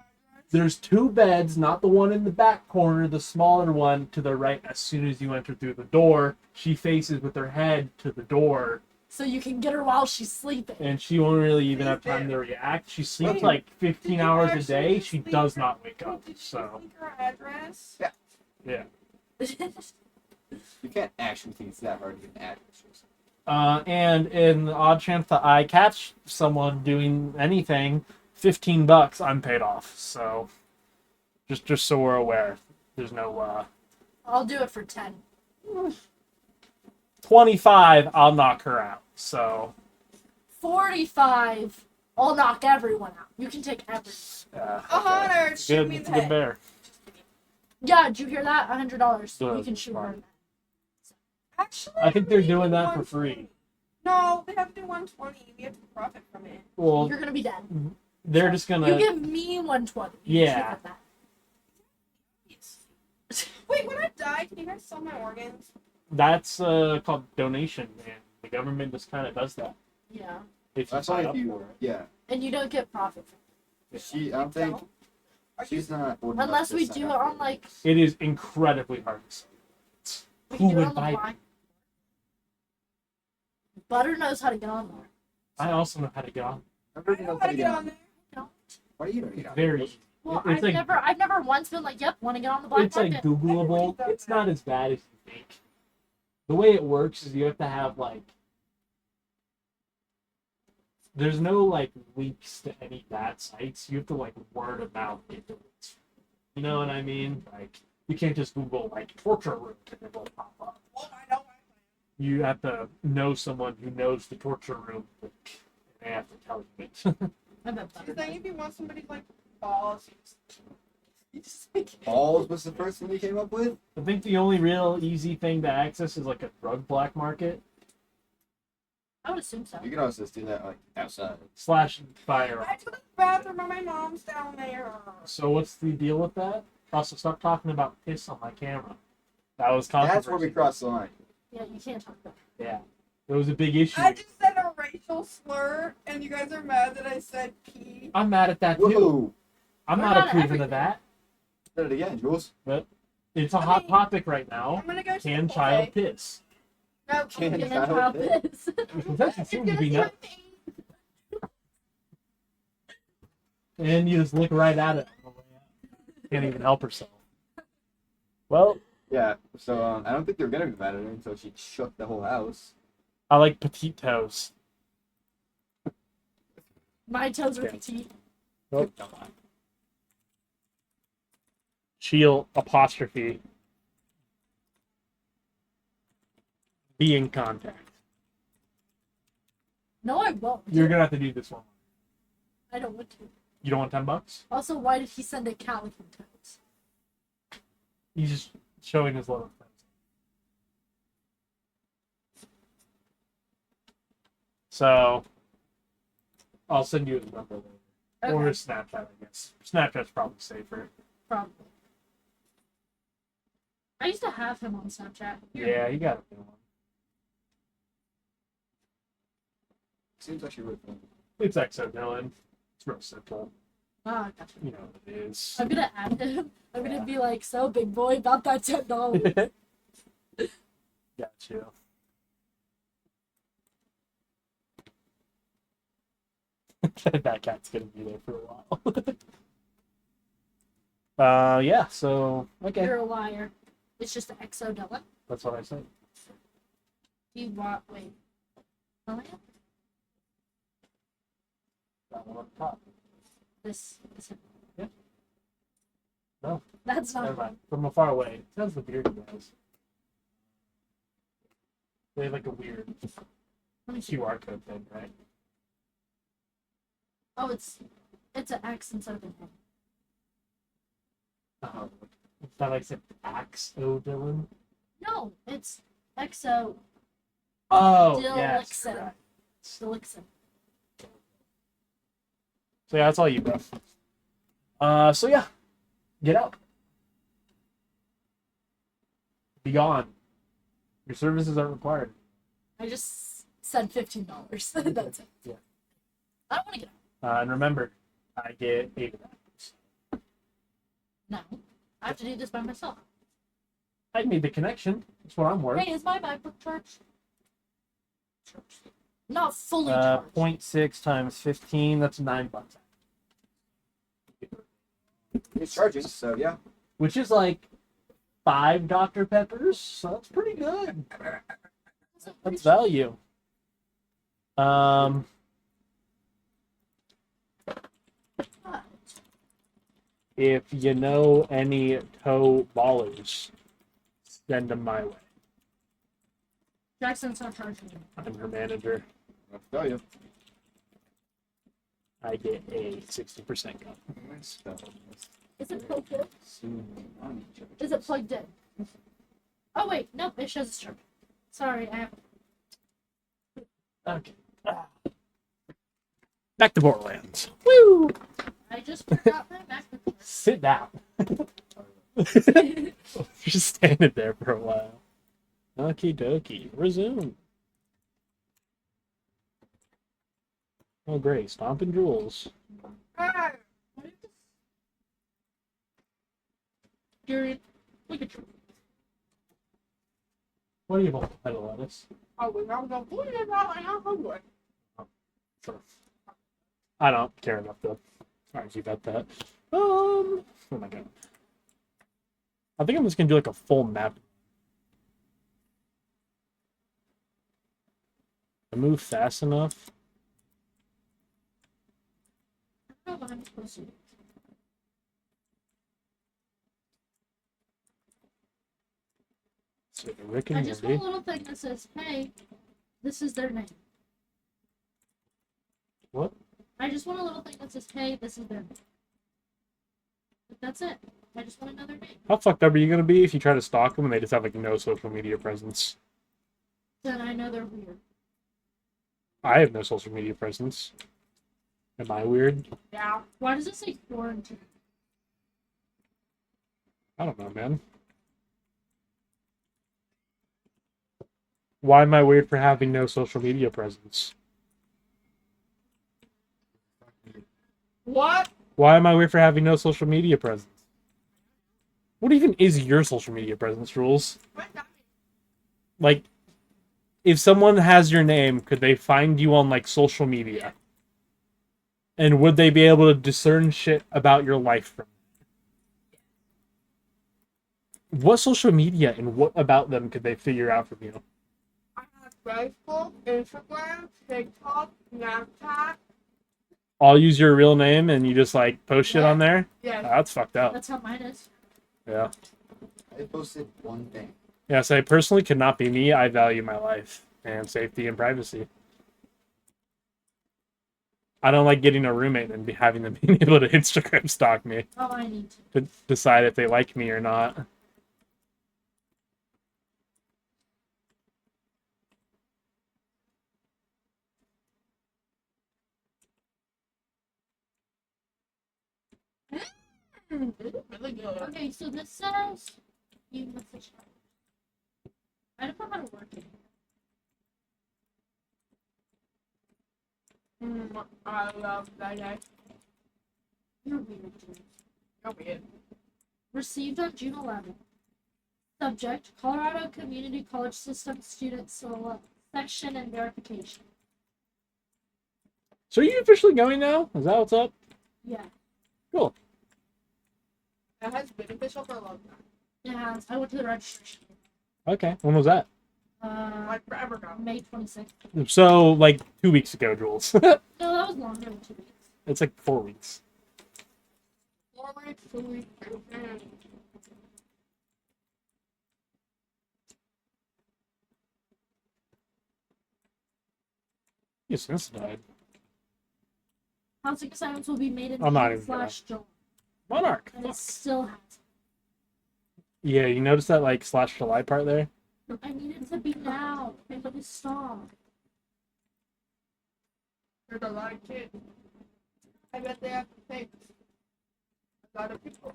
Speaker 2: There's 2 beds, not the one in the back corner, the smaller one to the right. As soon as you enter through the door, she faces with her head to the door,
Speaker 3: So you can get her while she's sleeping.
Speaker 2: and she won't really even have time to react. She sleeps like 15 hours a day. She does not wake up.
Speaker 5: Did she
Speaker 2: So,
Speaker 5: leak her address?
Speaker 2: yeah.
Speaker 4: You can't actually think it's that hard to get an address.
Speaker 2: And in the odd chance that I catch someone doing anything, $15, I'm paid off. So, just so we're aware, there's no
Speaker 3: I'll do it for 10.
Speaker 2: 25. I'll knock her out. So,
Speaker 3: 45. I'll knock everyone out. You can take everyone.
Speaker 5: A hunter,
Speaker 2: It's
Speaker 5: shoot
Speaker 2: good.
Speaker 5: me in
Speaker 2: It's
Speaker 5: the
Speaker 2: a good
Speaker 5: head.
Speaker 2: bear.
Speaker 3: Yeah, did you hear that? $100.
Speaker 2: Yeah,
Speaker 3: You can shoot her.
Speaker 5: Actually,
Speaker 2: I think they're
Speaker 5: we
Speaker 2: doing
Speaker 5: do
Speaker 2: that for
Speaker 5: 120.
Speaker 2: free.
Speaker 5: No, they have to do 120. We have to profit from it.
Speaker 2: Well,
Speaker 3: You're gonna be dead.
Speaker 2: they're just
Speaker 3: You
Speaker 2: gonna.
Speaker 3: give me 120. You
Speaker 2: Yeah.
Speaker 3: should have that.
Speaker 5: Wait, when I die, can you guys sell my organs?
Speaker 2: That's called donation, and the government just kind of does that.
Speaker 3: Yeah.
Speaker 2: If you
Speaker 4: That's
Speaker 2: sign
Speaker 4: why
Speaker 2: up
Speaker 4: if you,
Speaker 2: for it.
Speaker 4: yeah.
Speaker 3: And you don't get profit from
Speaker 4: She, I don't think,
Speaker 5: Don't? Are you
Speaker 4: she's not old
Speaker 3: it.
Speaker 4: enough
Speaker 3: Unless
Speaker 4: to
Speaker 3: we
Speaker 4: sign
Speaker 3: do it
Speaker 4: up for
Speaker 3: on like
Speaker 2: It is incredibly hard to sell.
Speaker 3: we
Speaker 2: Who
Speaker 3: can do it
Speaker 2: would
Speaker 3: on the
Speaker 2: buy
Speaker 3: blind. Butter knows how to get on there.
Speaker 2: I also know how to get on.
Speaker 4: I've
Speaker 5: I
Speaker 4: never
Speaker 5: know
Speaker 4: known
Speaker 5: how to get on there.
Speaker 4: Why do you know you
Speaker 2: Very easy.
Speaker 3: Well,
Speaker 2: It's like-
Speaker 3: I've never once been like, yep, want to get on the blind
Speaker 2: It's like
Speaker 3: market.
Speaker 2: Googleable. It's not as bad as you think. The way it works is you have to have like. There's no like links to any bad sites. You have to like word of mouth get to it. You know what I mean? Like you can't just Google like torture room and it will pop up.
Speaker 5: Oh, I know.
Speaker 2: You have to know someone who knows the torture room, and they have to tell you it.
Speaker 3: I bet Butter
Speaker 5: She's saying
Speaker 3: knows.
Speaker 5: if you want somebody like balls, you just like
Speaker 4: Balls was the first thing you came up with?
Speaker 2: I think the only real easy thing to access is like a drug black market
Speaker 3: I would assume so.
Speaker 4: You can also just do that like outside.
Speaker 2: / firearm.
Speaker 5: I took the bathroom, but my mom's down there.
Speaker 2: So what's the deal with that? Also, stop talking about piss on my camera. That was controversial.
Speaker 4: That's where we cross the line.
Speaker 3: Yeah, you can't talk about it.
Speaker 2: Yeah, it was a big issue.
Speaker 5: I just said a racial slur, and you guys are mad that I said pee.
Speaker 2: I'm mad at that too.
Speaker 4: Whoa!
Speaker 2: I'm
Speaker 3: We're
Speaker 2: not
Speaker 3: mad at
Speaker 2: approving of
Speaker 3: everything.
Speaker 2: that.
Speaker 4: Did it again, Jules.
Speaker 2: It's a hot topic right now.
Speaker 5: I'm gonna go to
Speaker 2: Can
Speaker 5: the
Speaker 2: child
Speaker 5: Child.
Speaker 2: piss?
Speaker 5: No,
Speaker 4: Can
Speaker 3: Get
Speaker 4: child
Speaker 3: child
Speaker 4: piss?
Speaker 3: piss.
Speaker 2: That
Speaker 5: It's
Speaker 2: seems
Speaker 5: gonna
Speaker 2: to be
Speaker 5: see my
Speaker 2: nuts.
Speaker 5: face.
Speaker 2: And you just look right at it. Can't even help herself. Well,
Speaker 4: Yeah. So I don't think they were gonna be mad at her until she shook the whole house.
Speaker 2: I like petite toes.
Speaker 3: My toes are
Speaker 2: Yeah.
Speaker 3: petite.
Speaker 2: Oh, come on. She'll apostrophe be in contact.
Speaker 3: No, I won't.
Speaker 2: You're gonna have to do this one.
Speaker 3: I don't want to.
Speaker 2: You don't want $10?
Speaker 3: Also, why did he send a calico toes?
Speaker 2: He's just showing his love. So I'll send you his number later. Or
Speaker 3: Okay,
Speaker 2: his Snapchat, I guess. Snapchat's probably safer.
Speaker 3: probably. I used to have him on Snapchat.
Speaker 2: Yeah, you got a new one.
Speaker 4: Seems like she would.
Speaker 2: It's Exo Dylan. It's real simple.
Speaker 3: Ah, gotcha.
Speaker 2: You know what it is.
Speaker 3: I'm gonna add him. I'm gonna be like, so big boy, about that $10.
Speaker 2: Got you. That cat's gonna be there for a while. Yeah, so okay.
Speaker 3: You're a liar. It's just an exodella.
Speaker 2: That's what I said.
Speaker 3: Do you want? Wait. Oh yeah.
Speaker 2: That one up top.
Speaker 3: This.
Speaker 2: Yeah. No.
Speaker 3: That's not.
Speaker 2: Never mind. From afar away. It sounds the beard guys. They have like a weird
Speaker 3: Let me see.
Speaker 2: QR code thing, right?
Speaker 3: Oh, it's an X instead of an N.
Speaker 2: It's not like said Axo Dylan.
Speaker 3: No, it's Exo
Speaker 2: Oh, yes.
Speaker 3: Dilixin.
Speaker 2: Right.
Speaker 3: Dilixin.
Speaker 2: So yeah, that's all you got. So yeah, get out. Be gone. Your services aren't required.
Speaker 3: I just said $15. That's it.
Speaker 2: Yeah.
Speaker 3: I don't want to get out.
Speaker 2: And remember, I get 8 of that.
Speaker 3: No, I have to do this by myself.
Speaker 2: I made the connection. That's what I'm worth.
Speaker 3: Hey, is my MacBook charged? Not fully charged.
Speaker 2: 0.6 times 15. That's $9.
Speaker 4: It's charging, so yeah.
Speaker 2: Which is like 5 Dr. Peppers. So that's pretty good. That's value. If you know any toe ballers, send them my way.
Speaker 3: Jackson's not charging me.
Speaker 2: I'm her manager.
Speaker 4: I'll tell you.
Speaker 2: I get a 60% cut.
Speaker 3: Is it plugged in? Is it plugged in? Oh wait, nope, it shows it's charged. Sorry, I have.
Speaker 2: Okay. Back to Borderlands. Woo!
Speaker 3: I just forgot my MacBook.
Speaker 2: Sit down. Just standing there for a while. Okie dokie. Resume. Oh, great. Stomping Jewels.
Speaker 3: Period. Look at you.
Speaker 2: What do you want? Hello, lettuce.
Speaker 5: Oh, we are going to put it out and I'm hungry.
Speaker 2: Sure. I don't care enough to argue about that. Oh my god. I think I'm just gonna do like a full map. I move fast enough.
Speaker 3: I don't know what I'm supposed to do.
Speaker 2: So Rick
Speaker 3: I
Speaker 2: and
Speaker 3: just want a
Speaker 2: Morty.
Speaker 3: little thing that says, hey, this is their name.
Speaker 2: What?
Speaker 3: I just want a little thing that says, hey, this is their name. But that's it. I just want another name.
Speaker 2: How fucked up are you gonna be if you try to stalk them and they just have like no social media presence?
Speaker 3: Then I know they're weird.
Speaker 2: I have no social media presence. Am I weird?
Speaker 3: Yeah. Why does it say quarantine?
Speaker 2: I don't know, man. Why am I weird for having no social media presence?
Speaker 5: What?
Speaker 2: Why am I weird for having no social media presence? What even is your social media presence, Rules?
Speaker 5: What that mean?
Speaker 2: Like, if someone has your name, could they find you on, like, social media? And would they be able to discern shit about your life from it? What social media and what about them could they figure out from you?
Speaker 5: I have Facebook, Instagram, TikTok, Snapchat.
Speaker 2: I'll use your real name and you just, like, post shit on there?
Speaker 5: Yes.
Speaker 2: That's fucked up.
Speaker 3: That's how mine is.
Speaker 2: Yeah.
Speaker 4: I posted one thing.
Speaker 2: Yeah, so I personally could not be me. I value my life and safety and privacy. I don't like getting a roommate and having them being able to Instagram stalk me
Speaker 3: Oh, I need to.
Speaker 2: to decide if they like me or not.
Speaker 5: This is really good.
Speaker 3: Okay, so this says you message. I don't know how to work it.
Speaker 5: I love that guy.
Speaker 3: You're weird, dude.
Speaker 5: You're weird.
Speaker 3: Received on June 11th. Subject: Colorado Community College System Student Selection and Verification.
Speaker 2: So are you officially going now? Is that what's up?
Speaker 3: Yeah,
Speaker 2: Cool.
Speaker 5: That has been official for a long time.
Speaker 3: it has. I went to the registration.
Speaker 2: Okay. When was that?
Speaker 5: Like forever ago.
Speaker 3: May 26th.
Speaker 2: So, like, 2 weeks ago, Jules.
Speaker 3: No, that was longer than 2 weeks.
Speaker 2: It's like 4 weeks.
Speaker 5: 4 weeks, 2 weeks, and
Speaker 2: Yes, this died.
Speaker 3: Housing assignments will be made in
Speaker 2: I'm not
Speaker 3: June
Speaker 2: even gonna-
Speaker 3: / July,
Speaker 2: Monarch.
Speaker 3: and it still has.
Speaker 2: Yeah, you notice that, like, / July part there?
Speaker 3: I need it to be now. I'm gonna stop.
Speaker 5: there's a lot of kids. I bet they have to take a lot of people.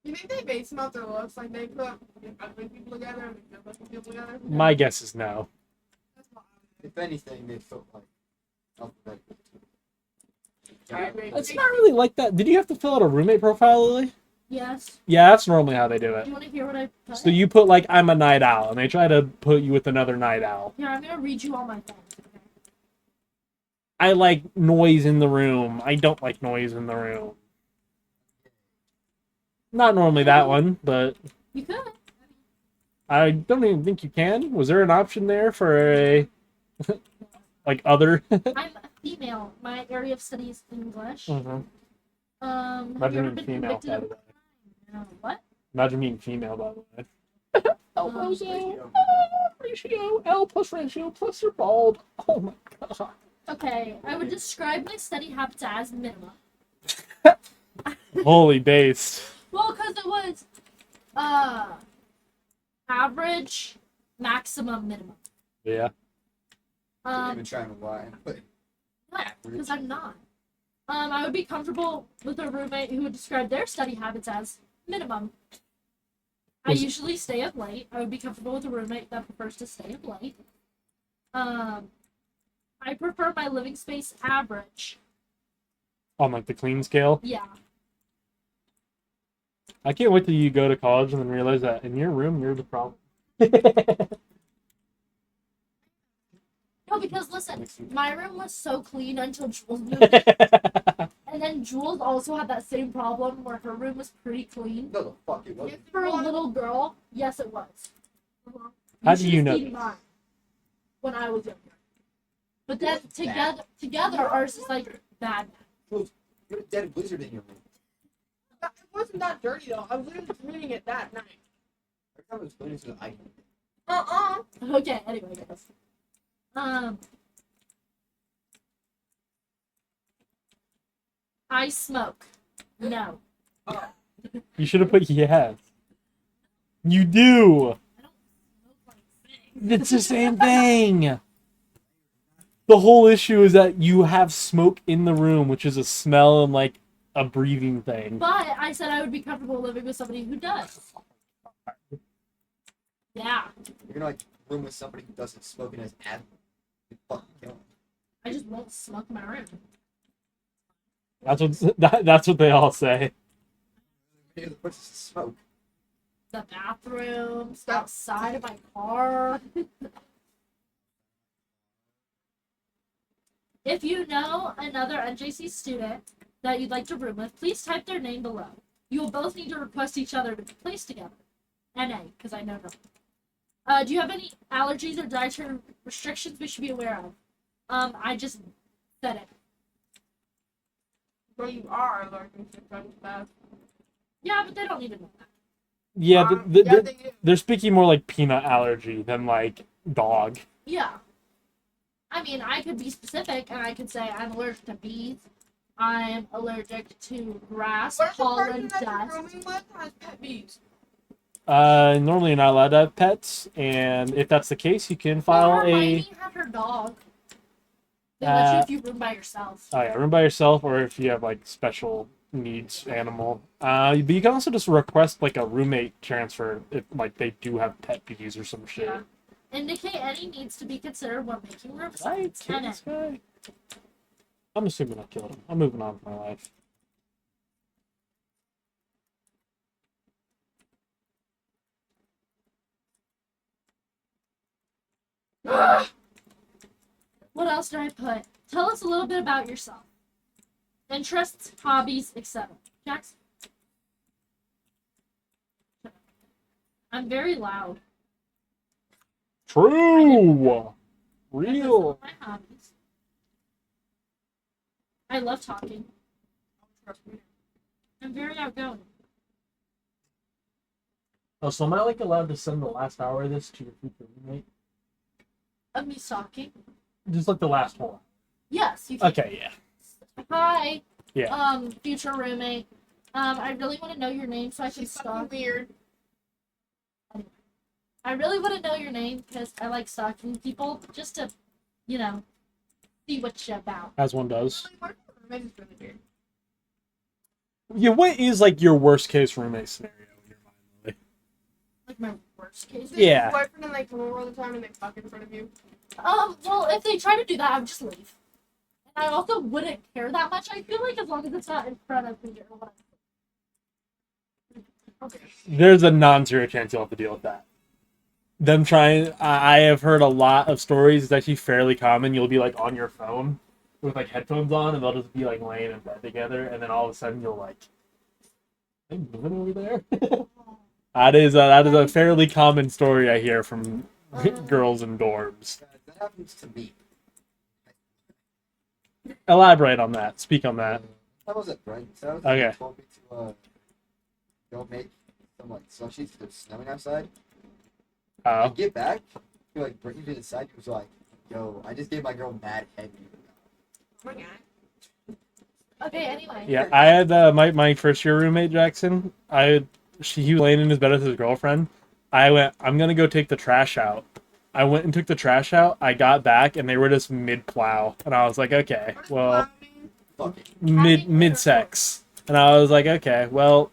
Speaker 5: You think they base them off their looks? Like they put ugly people together and good looking people together?
Speaker 2: My guess is no.
Speaker 5: That's what
Speaker 4: If anything, they felt like alphabetical.
Speaker 5: I mean,
Speaker 2: It's not really like that. Did you have to fill out a roommate profile, Lily?
Speaker 3: Yes.
Speaker 2: Yeah, that's normally how they do
Speaker 3: Do
Speaker 2: it.
Speaker 3: you want to hear what I put?
Speaker 2: So you put, like, I'm a night owl, and they try to put you with another night owl.
Speaker 3: Here, I'm gonna read you all my things. Okay?
Speaker 2: I like noise in the room. I don't like noise in the room. Not normally that one, but
Speaker 3: You could.
Speaker 2: I don't even think you can. Was there an option there for a like other?
Speaker 3: I'm a female. My area of study is English. Have you
Speaker 2: Imagine
Speaker 3: ever
Speaker 2: being
Speaker 3: been
Speaker 2: female,
Speaker 3: convicted
Speaker 2: by
Speaker 3: of
Speaker 2: the way.
Speaker 3: what?
Speaker 2: Imagine being female, by the way.
Speaker 3: Um,
Speaker 2: Ratio, L plus ratio plus you're bald. Oh my god.
Speaker 3: Okay, I would describe my study habits as minimum.
Speaker 2: Holy base.
Speaker 3: Well, because it was average, maximum, minimum.
Speaker 2: Yeah.
Speaker 4: Didn't even try and lie. But
Speaker 3: Yeah, because I'm not. I would be comfortable with a roommate who would describe their study habits as minimum. I
Speaker 2: Was-
Speaker 3: usually stay up late. I would be comfortable with a roommate that prefers to stay up late. I prefer my living space average.
Speaker 2: On like the clean scale.
Speaker 3: Yeah.
Speaker 2: I can't wait till you go to college and then realize that in your room you're the problem.
Speaker 3: No, because listen, my room was so clean until Jules moved in. And then Jules also had that same problem where her room was pretty clean.
Speaker 4: no, the fuck it wasn't.
Speaker 3: For a little girl, yes, it was.
Speaker 2: How do you
Speaker 3: should've
Speaker 2: know
Speaker 3: seen
Speaker 2: this?
Speaker 3: mine when I was younger. But then together, ours is like bad.
Speaker 4: You had a dead blizzard in your room.
Speaker 5: It wasn't that dirty though. I was literally cleaning it that night.
Speaker 4: Every time it was clean, it was ice.
Speaker 3: Okay, anyway, guys. I smoke. No.
Speaker 2: You should have put yes. You do. It's the same thing. The whole issue is that you have smoke in the room, which is a smell and like a breathing thing.
Speaker 3: But I said I would be comfortable living with somebody who does. Yeah.
Speaker 4: You're gonna like room with somebody who doesn't smoke and has asthma. You fucking kill him.
Speaker 3: I just won't smoke in my room.
Speaker 2: That's what they all say.
Speaker 4: What's the smoke?
Speaker 3: The bathrooms, outside of my car. If you know another NJC student that you'd like to room with, please type their name below. You will both need to request each other to be placed together. NA, because I know them. Do you have any allergies or dietary restrictions we should be aware of? I just said it.
Speaker 5: Well, you are allergic to French stuff.
Speaker 3: Yeah, but they don't need to know that.
Speaker 2: Yeah,
Speaker 5: Yeah, they do.
Speaker 2: they're speaking more like peanut allergy than like dog.
Speaker 3: Yeah. I mean, I could be specific and I could say I'm allergic to bees. I'm allergic to grass,
Speaker 5: What if the person
Speaker 3: pollen,
Speaker 5: that you're
Speaker 3: dust.
Speaker 5: rooming with has pet bees?
Speaker 2: Normally you're not allowed to have pets, and if that's the case, you can file a
Speaker 3: Hermione had her dog. They let you
Speaker 2: Uh,
Speaker 3: if you room by yourself.
Speaker 2: room by yourself, or if you have like special needs animal. But you can also just request like a roommate transfer if like they do have pet bees or some shit.
Speaker 3: Yeah. Indicate any needs to be considered when making room
Speaker 2: Did I
Speaker 3: sites.
Speaker 2: kill
Speaker 3: NA.
Speaker 2: this guy? I'm assuming I killed him. I'm moving on with my life.
Speaker 3: What else did I put? Tell us a little bit about yourself. Interests, hobbies, etc. Jax? I'm very loud.
Speaker 2: True.
Speaker 3: Those are
Speaker 2: Real.
Speaker 3: my hobbies. I love talking.
Speaker 5: Trust me.
Speaker 3: I'm very outgoing.
Speaker 2: Oh, so am I like allowed to send the last hour of this to your future roommate?
Speaker 3: Of me talking?
Speaker 2: Just like the last one.
Speaker 3: Yes, you can.
Speaker 2: Okay, yeah.
Speaker 3: Hi.
Speaker 2: Yeah.
Speaker 3: Future roommate. I really want to know your name so I can
Speaker 5: She's fucking
Speaker 3: stalk.
Speaker 5: weird.
Speaker 3: I really want to know your name because I like stalking people just to, you know, see what you're about.
Speaker 2: As one does.
Speaker 5: Really, my roommate is really weird.
Speaker 2: Yeah, what is like your worst case roommate scenario in your mind, Lily?
Speaker 3: Like my worst case.
Speaker 2: Yeah.
Speaker 5: Your boyfriend and they come over all the time and they fuck in front of you.
Speaker 3: Well, if they try to do that, I would just leave. And I also wouldn't care that much. I feel like as long as it's not in front of me or whatever.
Speaker 5: Okay.
Speaker 2: There's a non-zero chance you'll have to deal with that. Them trying, I have heard a lot of stories. It's actually fairly common. You'll be like on your phone with like headphones on, and they'll just be like laying in bed together, and then all of a sudden you'll like, "Am I moving over there?" that is a fairly common story I hear from girls in dorms.
Speaker 4: That happens to me.
Speaker 2: Elaborate on that. Speak on that.
Speaker 4: That wasn't right. So
Speaker 2: Okay.
Speaker 4: He told me to go make some like slushies because it's snowing outside. I
Speaker 2: Oh,
Speaker 4: get back, he like brings me to the side. He was like, "Yo, I just gave my girl mad head."
Speaker 5: Oh my god.
Speaker 3: Okay, anyway.
Speaker 2: yeah. I had my first year roommate Jackson. He was laying in his bed with his girlfriend. I went, I'm gonna go take the trash out. I went and took the trash out. I got back and they were just mid plow, and I was like, okay, well,
Speaker 4: Fuck it.
Speaker 2: mid sex, and I was like, okay, well,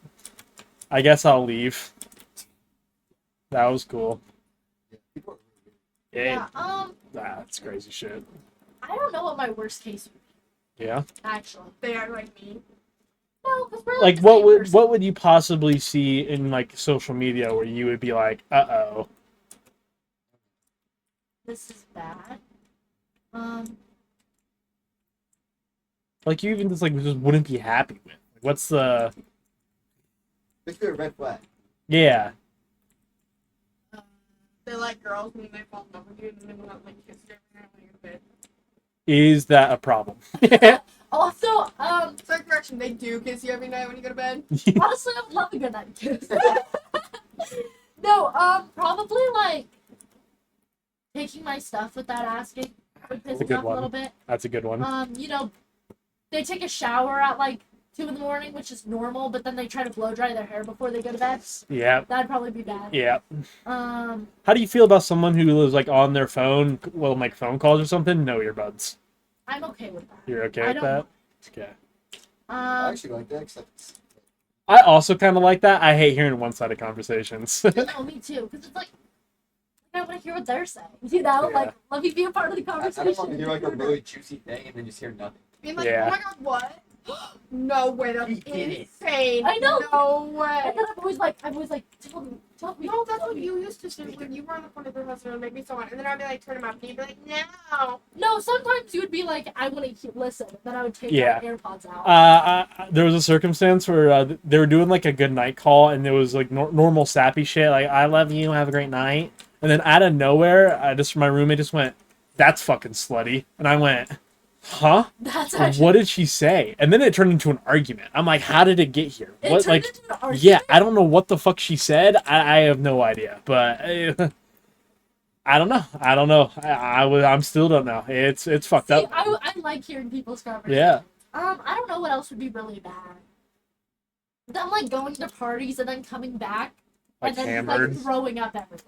Speaker 2: I guess I'll leave. That was cool.
Speaker 4: Yeah, people are
Speaker 3: Yeah.
Speaker 2: That's crazy shit.
Speaker 3: I don't know what my worst case would be,
Speaker 2: Yeah.
Speaker 3: actually.
Speaker 5: They are like me.
Speaker 3: No, because we're
Speaker 2: Like
Speaker 3: the
Speaker 2: what
Speaker 3: same
Speaker 2: would
Speaker 3: person.
Speaker 2: what would you possibly see in like social media where you would be like, uh-oh.
Speaker 3: This is bad.
Speaker 2: Like you even just wouldn't be happy with. Like, what's the
Speaker 4: basically a red flag.
Speaker 2: yeah.
Speaker 5: They like girls and they fall in love with you and then they want like kiss you every night when you're in bed.
Speaker 2: Is that a problem?
Speaker 3: Also,
Speaker 5: So correction, they do kiss you every night when you go to bed.
Speaker 3: honestly, I would love a good night kiss. No, probably like taking my stuff without asking would piss
Speaker 2: That's a
Speaker 3: me
Speaker 2: good
Speaker 3: off
Speaker 2: one.
Speaker 3: a little bit.
Speaker 2: That's a good one.
Speaker 3: You know, they take a shower at like 2 in the morning, which is normal, but then they try to blow dry their hair before they go to bed.
Speaker 2: Yeah.
Speaker 3: That'd probably be bad.
Speaker 2: Yeah.
Speaker 3: How
Speaker 2: do you feel about someone who lives like on their phone, well, like phone calls or something? No earbuds.
Speaker 3: I'm okay with that.
Speaker 2: You're okay
Speaker 3: I
Speaker 2: with
Speaker 3: don't
Speaker 2: that? Okay.
Speaker 4: I actually like that, except
Speaker 2: I also kind of like that. I hate hearing one-sided conversations.
Speaker 3: No, me too, because it's like I want to hear what they're saying. You know,
Speaker 4: Yeah.
Speaker 3: like let me be a part of the
Speaker 4: I
Speaker 3: conversation.
Speaker 4: don't want to hear like a really juicy thing and then just hear nothing.
Speaker 5: Being like,
Speaker 2: Yeah.
Speaker 5: oh my god, what? No way, that's
Speaker 4: He did it.
Speaker 5: insane.
Speaker 3: I know.
Speaker 5: No way.
Speaker 3: And then I'm always like, tell me.
Speaker 5: No, that's what you used to do when you were on the phone with your husband. It would make me so mad. And then I'd be like, turn him up. And you'd be like, no.
Speaker 3: No, sometimes you would be like, I want to listen. Then I would take
Speaker 2: Yeah.
Speaker 3: my AirPods out.
Speaker 2: There was a circumstance where they were doing like a good night call, and there was like normal sappy shit, like "I love you, have a great night," and then out of nowhere, my roommate just went, "That's fucking slutty," and I went, "Huh?
Speaker 3: That's actually.
Speaker 2: What did she say?" And then it turned into an argument. I'm like, "How did it get here?
Speaker 3: It
Speaker 2: What
Speaker 3: turned
Speaker 2: like?"
Speaker 3: into an argument?
Speaker 2: Yeah, I don't know what the fuck she said. I have no idea, but I don't know. I'm still don't know. It's fucked
Speaker 3: See,
Speaker 2: up.
Speaker 3: I like hearing people's conversations.
Speaker 2: Yeah.
Speaker 3: I don't know what else would be really bad. Them like going to parties and then coming back
Speaker 2: Like
Speaker 3: and then
Speaker 2: hammered.
Speaker 3: like throwing up everywhere.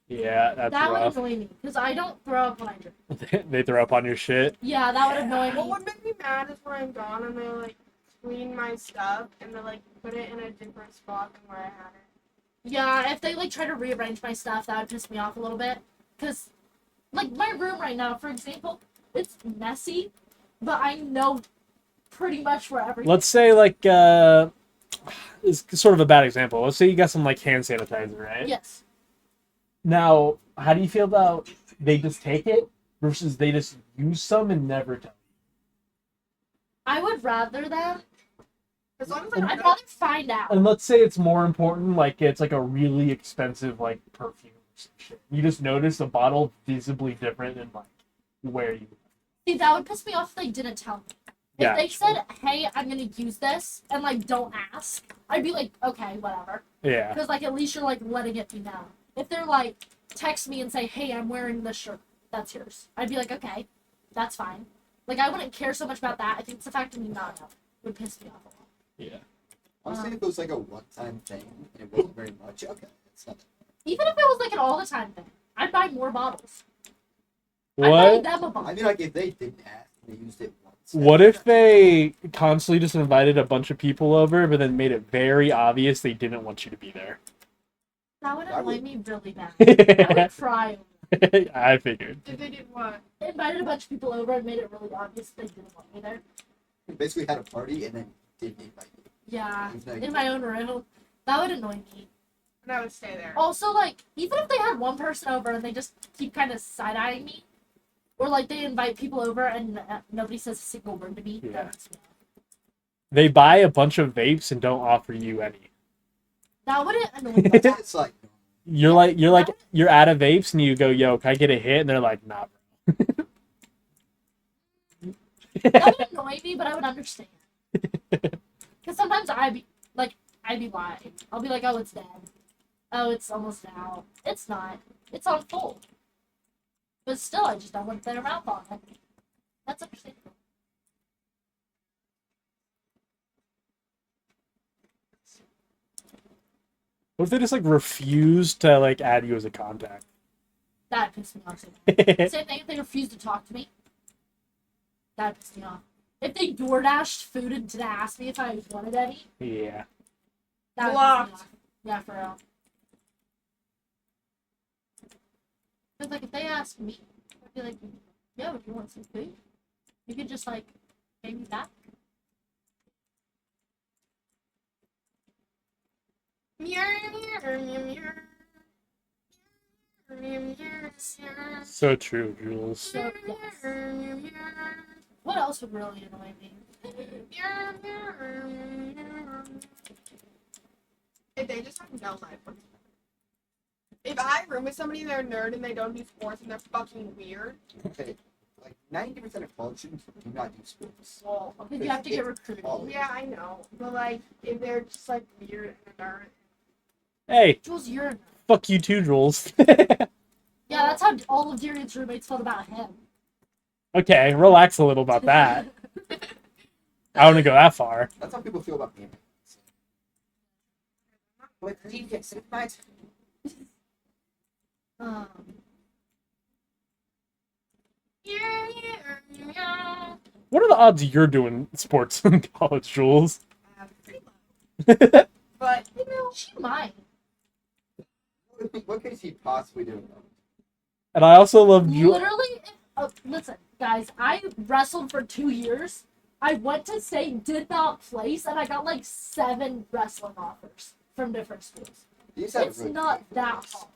Speaker 2: Yeah, that's
Speaker 3: That
Speaker 2: rough.
Speaker 3: would annoy me because I don't throw up when I drink.
Speaker 2: They throw up on your shit.
Speaker 3: Yeah, that would annoy
Speaker 5: What
Speaker 3: me.
Speaker 5: would make me mad is when I'm gone and they like clean my stuff and they like put it in a different spot than where I had it.
Speaker 3: Yeah, if they like try to rearrange my stuff, that would piss me off a little bit. Cause like my room right now, for example, it's messy, but I know pretty much where everything.
Speaker 2: Let's say like it's sort of a bad example. Let's say you got some like hand sanitizer, right?
Speaker 3: Yes.
Speaker 2: Now, how do you feel about they just take it versus they just use some and never tell
Speaker 3: I would rather them.
Speaker 5: As long as
Speaker 3: I'd
Speaker 5: I
Speaker 3: rather find out.
Speaker 2: you? And let's say it's more important, like it's like a really expensive like perfume or some shit. You just notice a bottle visibly different than like where you.
Speaker 3: See, that would piss me off if they didn't tell me. If
Speaker 2: Yeah.
Speaker 3: they said, "Hey, I'm gonna use this," and like don't ask, I'd be like, "Okay, whatever,"
Speaker 2: Yeah.
Speaker 3: because like at least you're like letting it be known. If they're like text me and say, "Hey, I'm wearing this shirt. That's yours," I'd be like, "Okay, that's fine." Like I wouldn't care so much about that. I think it's the fact of me not knowing would piss me off a lot.
Speaker 2: Yeah.
Speaker 4: Honestly, if it was like a one-time thing and it wasn't very much, okay, it's not.
Speaker 3: Even if it was like an all the time thing, I'd buy more bottles. I'd buy
Speaker 2: What?
Speaker 3: them a
Speaker 4: I
Speaker 3: bottle.
Speaker 4: mean, like if they didn't ask, and they used it once.
Speaker 2: What if they constantly just invited a bunch of people over, but then made it very obvious they didn't want you to be there?
Speaker 3: That would
Speaker 4: I
Speaker 3: annoy
Speaker 4: would-
Speaker 3: me really bad. I would cry.
Speaker 2: I figured.
Speaker 5: if they did what?
Speaker 3: They invited a bunch of people over and made it really obvious they didn't want me there.
Speaker 4: Basically had a party and then didn't invite you.
Speaker 3: Yeah,
Speaker 4: Even though you
Speaker 3: in
Speaker 4: did.
Speaker 3: my own room. That would annoy me.
Speaker 5: And I would stay there.
Speaker 3: Also, like, even if they had one person over and they just keep kind of side-eyeing me, or like they invite people over and nobody says a single word to me,
Speaker 2: Yeah.
Speaker 3: that makes me mad.
Speaker 2: They buy a bunch of vapes and don't offer you any.
Speaker 3: That wouldn't annoy me.
Speaker 4: It's like
Speaker 2: You're out of vapes and you go, "Yo, can I get a hit?" And they're like, "Nah, bro."
Speaker 3: That would annoy me, but I would understand. Because sometimes I'd be lying. I'll be like, "Oh, it's dead. Oh, it's almost out. It's not. It's on full." But still, I just don't want their mouth on it. That's understandable.
Speaker 2: What if they just like refuse to like add you as a contact?
Speaker 3: That pissed me off so bad. Same thing if they refuse to talk to me. That pissed me off. If they DoorDashed food and didn't ask me if I wanted any,
Speaker 2: Yeah.
Speaker 3: that would piss me
Speaker 5: Blocked.
Speaker 3: off. Yeah, for real. But like if they asked me, I'd be like, "Yo, do you want some food?" You could just like pay me back.
Speaker 2: So true, Jules.
Speaker 3: So yes. What else would really annoy me?
Speaker 5: If they just have no life. If I room with somebody, they're a nerd and they don't do sports and they're fucking weird.
Speaker 4: okay, like 90% of college students do not do sports.
Speaker 5: Well,
Speaker 3: Because you have to get recruited.
Speaker 4: Oh.
Speaker 5: yeah, I know. But like, if they're just like weird and a nerd.
Speaker 2: Hey,
Speaker 3: Jules, you're a nerd.
Speaker 2: fuck you too, Jules.
Speaker 3: Yeah, that's how all of Darian's roommates felt about him.
Speaker 2: Okay, relax a little about that. I wouldn't go that far.
Speaker 4: That's how people feel about me. Wait, did you get sick night?
Speaker 3: Um,
Speaker 2: What are the odds you're doing sports in college, Jules?
Speaker 5: Pretty low. But you know,
Speaker 3: she might.
Speaker 4: What could he possibly do?
Speaker 2: And I also love Jules.
Speaker 3: Literally, listen, guys, I wrestled for 2 years. I went to say did not place, and I got like 7 wrestling offers from different schools.
Speaker 4: You said
Speaker 3: It's not that hard.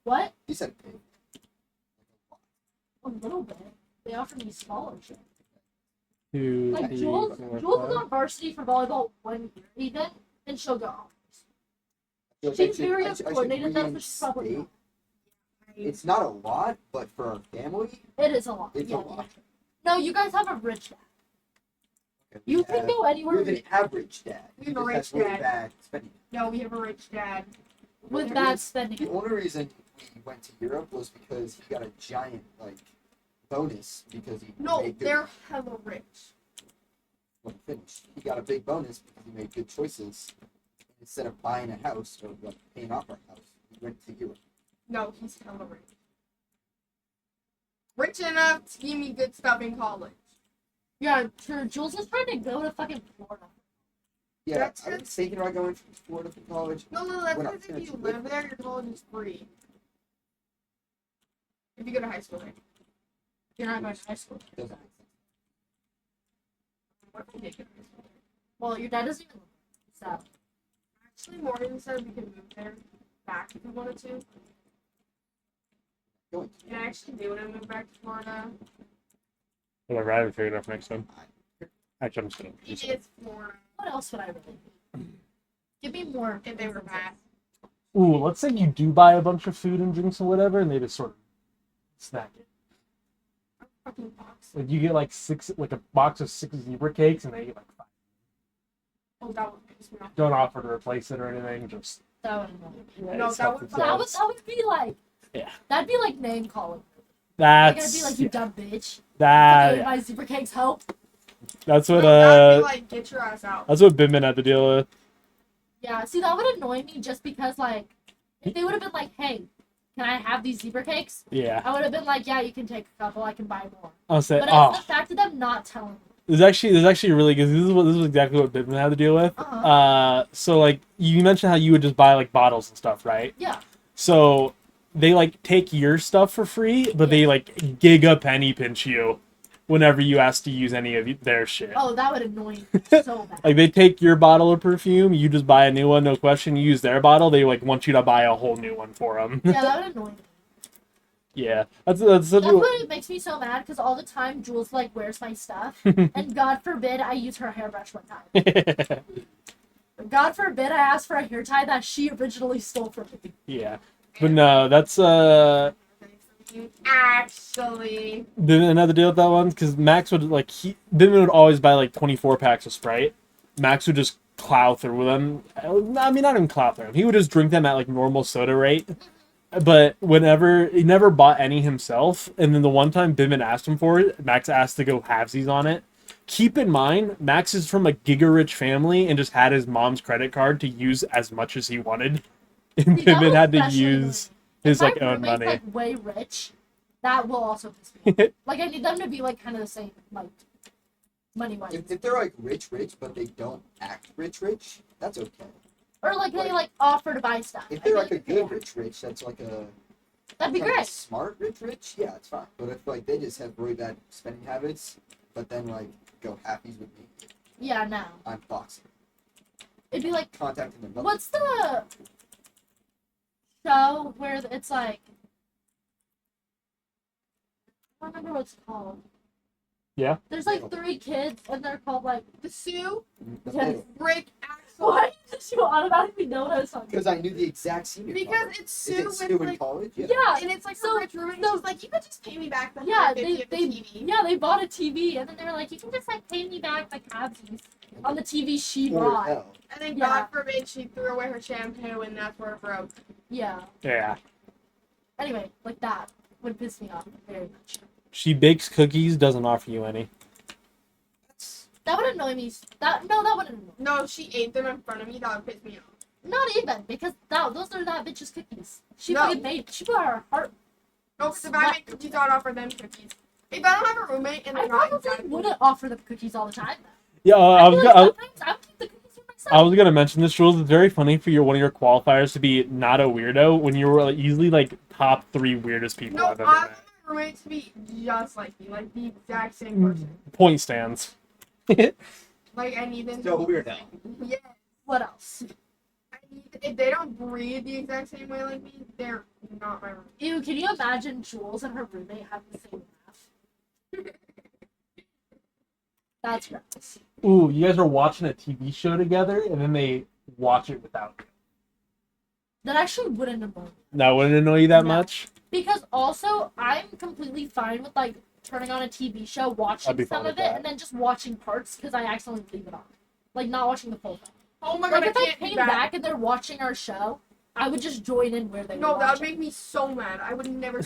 Speaker 3: What?
Speaker 4: You said pig.
Speaker 3: A little bit. They offered me scholarship.
Speaker 2: To
Speaker 3: Like
Speaker 2: the
Speaker 3: Jules
Speaker 2: North
Speaker 3: was
Speaker 2: Side.
Speaker 3: on varsity for volleyball 1 year even, and she'll go offers.
Speaker 4: I feel like
Speaker 3: She's
Speaker 4: I should-
Speaker 3: very
Speaker 4: I should
Speaker 3: coordinated though, so she's probably
Speaker 4: reinstate.
Speaker 3: not.
Speaker 4: It's not a lot, but for our family,
Speaker 3: It is a lot.
Speaker 4: it's
Speaker 3: yeah.
Speaker 4: a lot.
Speaker 3: No, you guys have a rich dad.
Speaker 4: Okay,
Speaker 3: You
Speaker 4: we
Speaker 3: can
Speaker 4: have-
Speaker 3: go
Speaker 4: We
Speaker 3: anywhere
Speaker 4: have an average dad.
Speaker 5: We
Speaker 4: He
Speaker 5: have a
Speaker 4: just
Speaker 5: rich
Speaker 4: has really
Speaker 5: dad.
Speaker 4: bad spending.
Speaker 5: No, we have a rich dad.
Speaker 3: with
Speaker 4: The
Speaker 3: bad
Speaker 4: only-
Speaker 3: spending.
Speaker 4: The only reason we went to Europe was because he got a giant bonus because he
Speaker 5: No,
Speaker 4: made good,
Speaker 5: they're hella rich.
Speaker 4: when he finished. He got a big bonus because he made good choices. Instead of buying a house or paying off our house, he went to Europe.
Speaker 5: No, he's hella rich. Rich enough to give me good stuff in college.
Speaker 3: Yeah, true. Jules is trying to go to fucking Florida.
Speaker 4: Yeah,
Speaker 5: That's
Speaker 4: I was thinking about going to Florida for college.
Speaker 5: No, that's
Speaker 4: We're not
Speaker 5: because if
Speaker 4: finished
Speaker 5: you
Speaker 4: with
Speaker 5: live there, your college is free. If you go to high school there.
Speaker 3: You're not going to high school.
Speaker 4: Doesn't make sense.
Speaker 5: What if you did go to high school there?
Speaker 3: Well, your dad doesn't even live. So
Speaker 5: Actually, Morgan said we could move there back if we wanted to.
Speaker 4: Going to.
Speaker 5: And I actually do want to move back to Florida.
Speaker 2: Whatever, I haven't figured out for next time. Actually, I'm just gonna.
Speaker 5: It is Florida
Speaker 3: what else would I really need? Give me more.
Speaker 5: if they were bad.
Speaker 2: Ooh, let's say you do buy a bunch of food and drinks and whatever, and they just sort of snack it.
Speaker 5: Fucking box.
Speaker 2: Like you get like a box of 6 zebra cakes, and they get like 5.
Speaker 5: Oh, that would piss me off.
Speaker 2: Don't offer to replace it or anything. Just
Speaker 3: That would annoy me.
Speaker 5: No,
Speaker 2: it's
Speaker 5: that
Speaker 2: help
Speaker 5: would-
Speaker 2: themselves.
Speaker 3: That would be like.
Speaker 2: Yeah.
Speaker 3: That'd be like name calling. Like, I'd
Speaker 2: That's
Speaker 3: be like, you dumb bitch.
Speaker 2: that.
Speaker 3: Okay, my zebra cakes help.
Speaker 2: That's what
Speaker 5: No, that'd be like, get your ass out.
Speaker 2: that's what Bimman had to deal with.
Speaker 3: Yeah, see, that would annoy me just because, like, if they would have been like, hey, can I have these zebra cakes?
Speaker 2: Yeah,
Speaker 3: I would have been like, yeah, you can take a couple, I can buy more.
Speaker 2: I'll say.
Speaker 3: But
Speaker 2: Oh,
Speaker 3: it's the fact of them not telling me.
Speaker 2: there's actually really good. This is exactly what Bimman had to deal with.
Speaker 3: Uh-huh.
Speaker 2: So like you mentioned how you would just buy like bottles and stuff, right?
Speaker 3: Yeah.
Speaker 2: So they like take your stuff for free, but they like giga penny pinch you whenever you ask to use any of their shit.
Speaker 3: Oh, that would annoy me so bad.
Speaker 2: Like they take your bottle of perfume, you just buy a new one, no question. You use their bottle, they like want you to buy a whole new one for them.
Speaker 3: Yeah, that would annoy me.
Speaker 2: Yeah, that's such
Speaker 3: That's
Speaker 2: a.
Speaker 3: what it makes me so mad because all the time Jules like wears my stuff, and God forbid I use her hairbrush one time. God forbid I asked for a hair tie that she originally stole from me.
Speaker 2: Yeah, but no, that's
Speaker 5: Actually,
Speaker 2: another deal with that one because Max would like Bimman would always buy like 24 packs of Sprite. Max would just plow through them. I mean, not even plow through them. He would just drink them at like normal soda rate. But whenever he never bought any himself, and then the one time Bimman asked him for it, Max asked to go halvesies on it. Keep in mind, Max is from a giga-rich family and just had his mom's credit card to use as much as he wanted. And
Speaker 3: See, that
Speaker 2: Bimman
Speaker 3: will
Speaker 2: had to
Speaker 3: especially
Speaker 2: use
Speaker 3: If
Speaker 2: his
Speaker 3: my
Speaker 2: like own
Speaker 3: roommate's,
Speaker 2: money.
Speaker 3: like way rich, that will also piss me off. Like I need them to be like kind of the same, like money wise,
Speaker 4: If they're like rich, but they don't act rich, that's okay.
Speaker 3: or like they like offer to buy stuff.
Speaker 4: If
Speaker 3: I
Speaker 4: they're
Speaker 3: feel
Speaker 4: like a
Speaker 3: okay.
Speaker 4: good rich, that's like a
Speaker 3: That'd be
Speaker 4: kind of a
Speaker 3: great.
Speaker 4: smart rich, yeah, it's fine. But if like they just have really bad spending habits, but then like go halfies with me,
Speaker 3: Yeah, no.
Speaker 4: I'm boxing.
Speaker 3: It'd be like,
Speaker 4: Contacting them.
Speaker 3: what's the show where it's like, I don't remember what it's called.
Speaker 2: Yeah.
Speaker 3: There's like 3 kids and they're called like
Speaker 5: the Sue,
Speaker 3: Yes.
Speaker 5: Rick, Axel.
Speaker 3: Why did you automatically know what I was talking
Speaker 4: Because I knew the exact senior.
Speaker 5: Because
Speaker 4: number.
Speaker 5: it's
Speaker 4: Is
Speaker 5: Sue
Speaker 4: it
Speaker 5: with
Speaker 4: Sue in
Speaker 5: like,
Speaker 4: college? Yeah.
Speaker 3: Yeah,
Speaker 5: and it's like
Speaker 3: So-
Speaker 5: a rich roommate. And she's like, you could just pay me back the
Speaker 3: yeah,
Speaker 5: 150
Speaker 3: they
Speaker 5: of the TV.
Speaker 3: yeah, they bought a TV and then they were like, you can just like pay me back like halvesies on the TV she
Speaker 4: Or
Speaker 3: bought.
Speaker 4: hell.
Speaker 5: And then
Speaker 3: Yeah.
Speaker 5: God forbid she threw away her shampoo, and that's where it broke.
Speaker 3: Yeah.
Speaker 2: Yeah.
Speaker 3: Anyway, like that would piss me off very much.
Speaker 2: She bakes cookies, doesn't offer you any.
Speaker 4: That's
Speaker 3: That would annoy me. That wouldn't annoy me.
Speaker 5: No, she ate them in front of me. That would piss me off.
Speaker 3: Not even because those are that bitch's cookies. She
Speaker 5: No.
Speaker 3: fucking made. She put her heart.
Speaker 5: No, because if I make cookies, I'd offer them cookies. If I don't have a roommate and
Speaker 3: I
Speaker 5: they're not
Speaker 3: probably
Speaker 5: exactly,
Speaker 3: wouldn't offer them cookies all the time. Though.
Speaker 2: Yeah,
Speaker 3: I
Speaker 2: I was
Speaker 3: feel
Speaker 2: gonna,
Speaker 3: like sometimes I would keep the cookies for myself.
Speaker 2: I was gonna mention this, Jules. It's very funny for one of your qualifiers to be not a weirdo when you were like, easily like top 3 weirdest people
Speaker 5: no,
Speaker 2: I've
Speaker 5: I
Speaker 2: ever
Speaker 5: want
Speaker 2: met.
Speaker 5: my roommate to be just like me, like the exact same person.
Speaker 2: Point stands.
Speaker 5: Like I need them.
Speaker 4: So weirdo.
Speaker 5: Yeah.
Speaker 3: What else?
Speaker 5: I need, if they don't breathe the exact same way like me, they're not my roommate.
Speaker 3: Ew, can you imagine Jules and her roommate have the same laugh? That's gross.
Speaker 2: Ooh, you guys are watching a TV show together, and then they watch it without you.
Speaker 3: That actually wouldn't annoy me.
Speaker 2: That wouldn't annoy you that
Speaker 3: No.
Speaker 2: much?
Speaker 3: Because also, I'm completely fine with like turning on a TV show,
Speaker 2: I'd
Speaker 3: watching
Speaker 2: be
Speaker 3: some
Speaker 2: fine
Speaker 3: of
Speaker 2: with
Speaker 3: it,
Speaker 2: that.
Speaker 3: and then just watching parts because I accidentally leave it on. Like not watching the full thing.
Speaker 5: Oh my god,
Speaker 3: Like if
Speaker 5: I
Speaker 3: I
Speaker 5: can't do
Speaker 3: came
Speaker 5: that.
Speaker 3: back and they're watching our show, I would just join in where they
Speaker 5: No,
Speaker 3: were
Speaker 5: that would
Speaker 3: watching.
Speaker 5: make me so mad. I would never.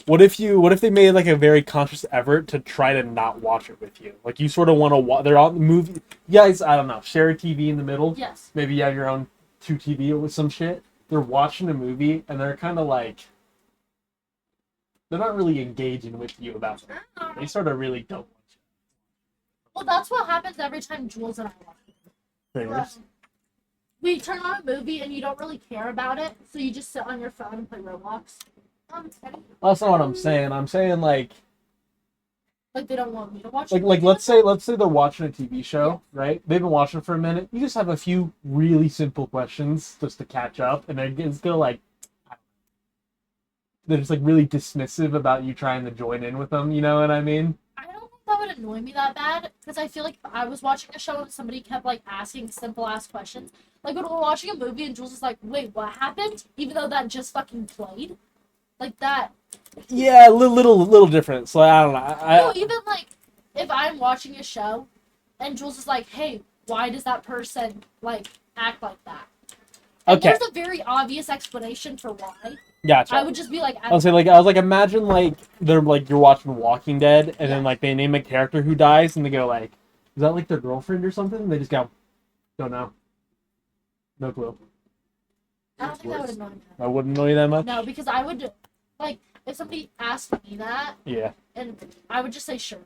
Speaker 2: What if they made like a very conscious effort to try to not watch it with you? Like you sort of want to watch. They're on the movie. You guys, I don't know. Share a TV in the middle.
Speaker 3: Yes.
Speaker 2: Maybe you have your own 2 TV with some shit. They're watching a movie and they're kind of like. They're not really engaging with you about it. They sort of really don't want you.
Speaker 3: Well, that's what happens every time Jules and I watch it.
Speaker 2: Fingers.
Speaker 3: We turn on a movie and you don't really care about it, so you just sit on your phone and play Roblox.
Speaker 5: Teddy.
Speaker 2: That's not what I'm saying. I'm saying like
Speaker 3: They don't want me to watch it.
Speaker 2: let's say they're watching a TV show, right? They've been watching it for a minute. You just have a few really simple questions just to catch up, and they're just gonna like they're just like really dismissive about you trying to join in with them. You know what I mean?
Speaker 3: I don't think that would annoy me that bad because I feel like if I was watching a show and somebody kept like asking simple ass questions, like when we're watching a movie and Jules is like, "Wait, what happened?" Even though that just fucking played, like that.
Speaker 2: Yeah, a little different. So I don't know.
Speaker 3: No, even like if I'm watching a show and Jules is like, "Hey, why does that person like act like that?" And
Speaker 2: Okay.
Speaker 3: there's a very obvious explanation for why.
Speaker 2: Gotcha.
Speaker 3: I would just be like,
Speaker 2: I was like, imagine like they're like you're watching Walking Dead, and then like they name a character who dies, and they go like, "Is that like their girlfriend or something?" And they just go, "Don't know, no clue."
Speaker 3: I don't think that would annoy me.
Speaker 2: I wouldn't know you that much.
Speaker 3: No, because I would like if somebody asked me that,
Speaker 2: Yeah.
Speaker 3: and I would just say sure.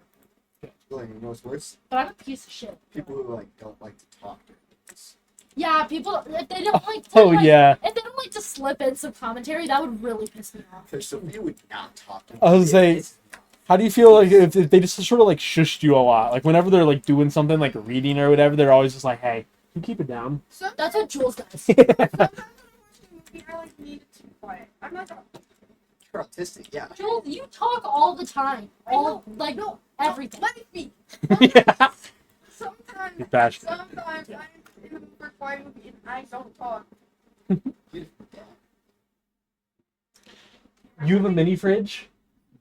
Speaker 4: Like, you know what's worse?
Speaker 3: But I'm a piece of shit.
Speaker 4: People who like don't like to talk during this.
Speaker 3: Yeah, people if they don't like to,
Speaker 2: Oh
Speaker 3: like,
Speaker 2: yeah.
Speaker 3: if they don't like to slip in some commentary, that would really piss me off.
Speaker 4: Because Sophia would not talk.
Speaker 2: I was saying, how do you feel like if they just sort of like shushed you a lot? Like whenever they're like doing something like reading or whatever, they're always just like, "Hey, can you keep it down?"
Speaker 5: Sometimes,
Speaker 3: That's what Jules does.
Speaker 5: sometimes when I'm watching a movie, I like need it to be quiet. I'm not.
Speaker 4: You're autistic, yeah.
Speaker 3: Jules, you talk all the time. All like
Speaker 5: No,
Speaker 3: everything.
Speaker 5: Let me speak.
Speaker 2: Yeah.
Speaker 5: Sometimes,
Speaker 2: You're passionate.
Speaker 5: sometimes I'm in the mood for a quiet movie and I don't talk.
Speaker 2: You have a mini fridge.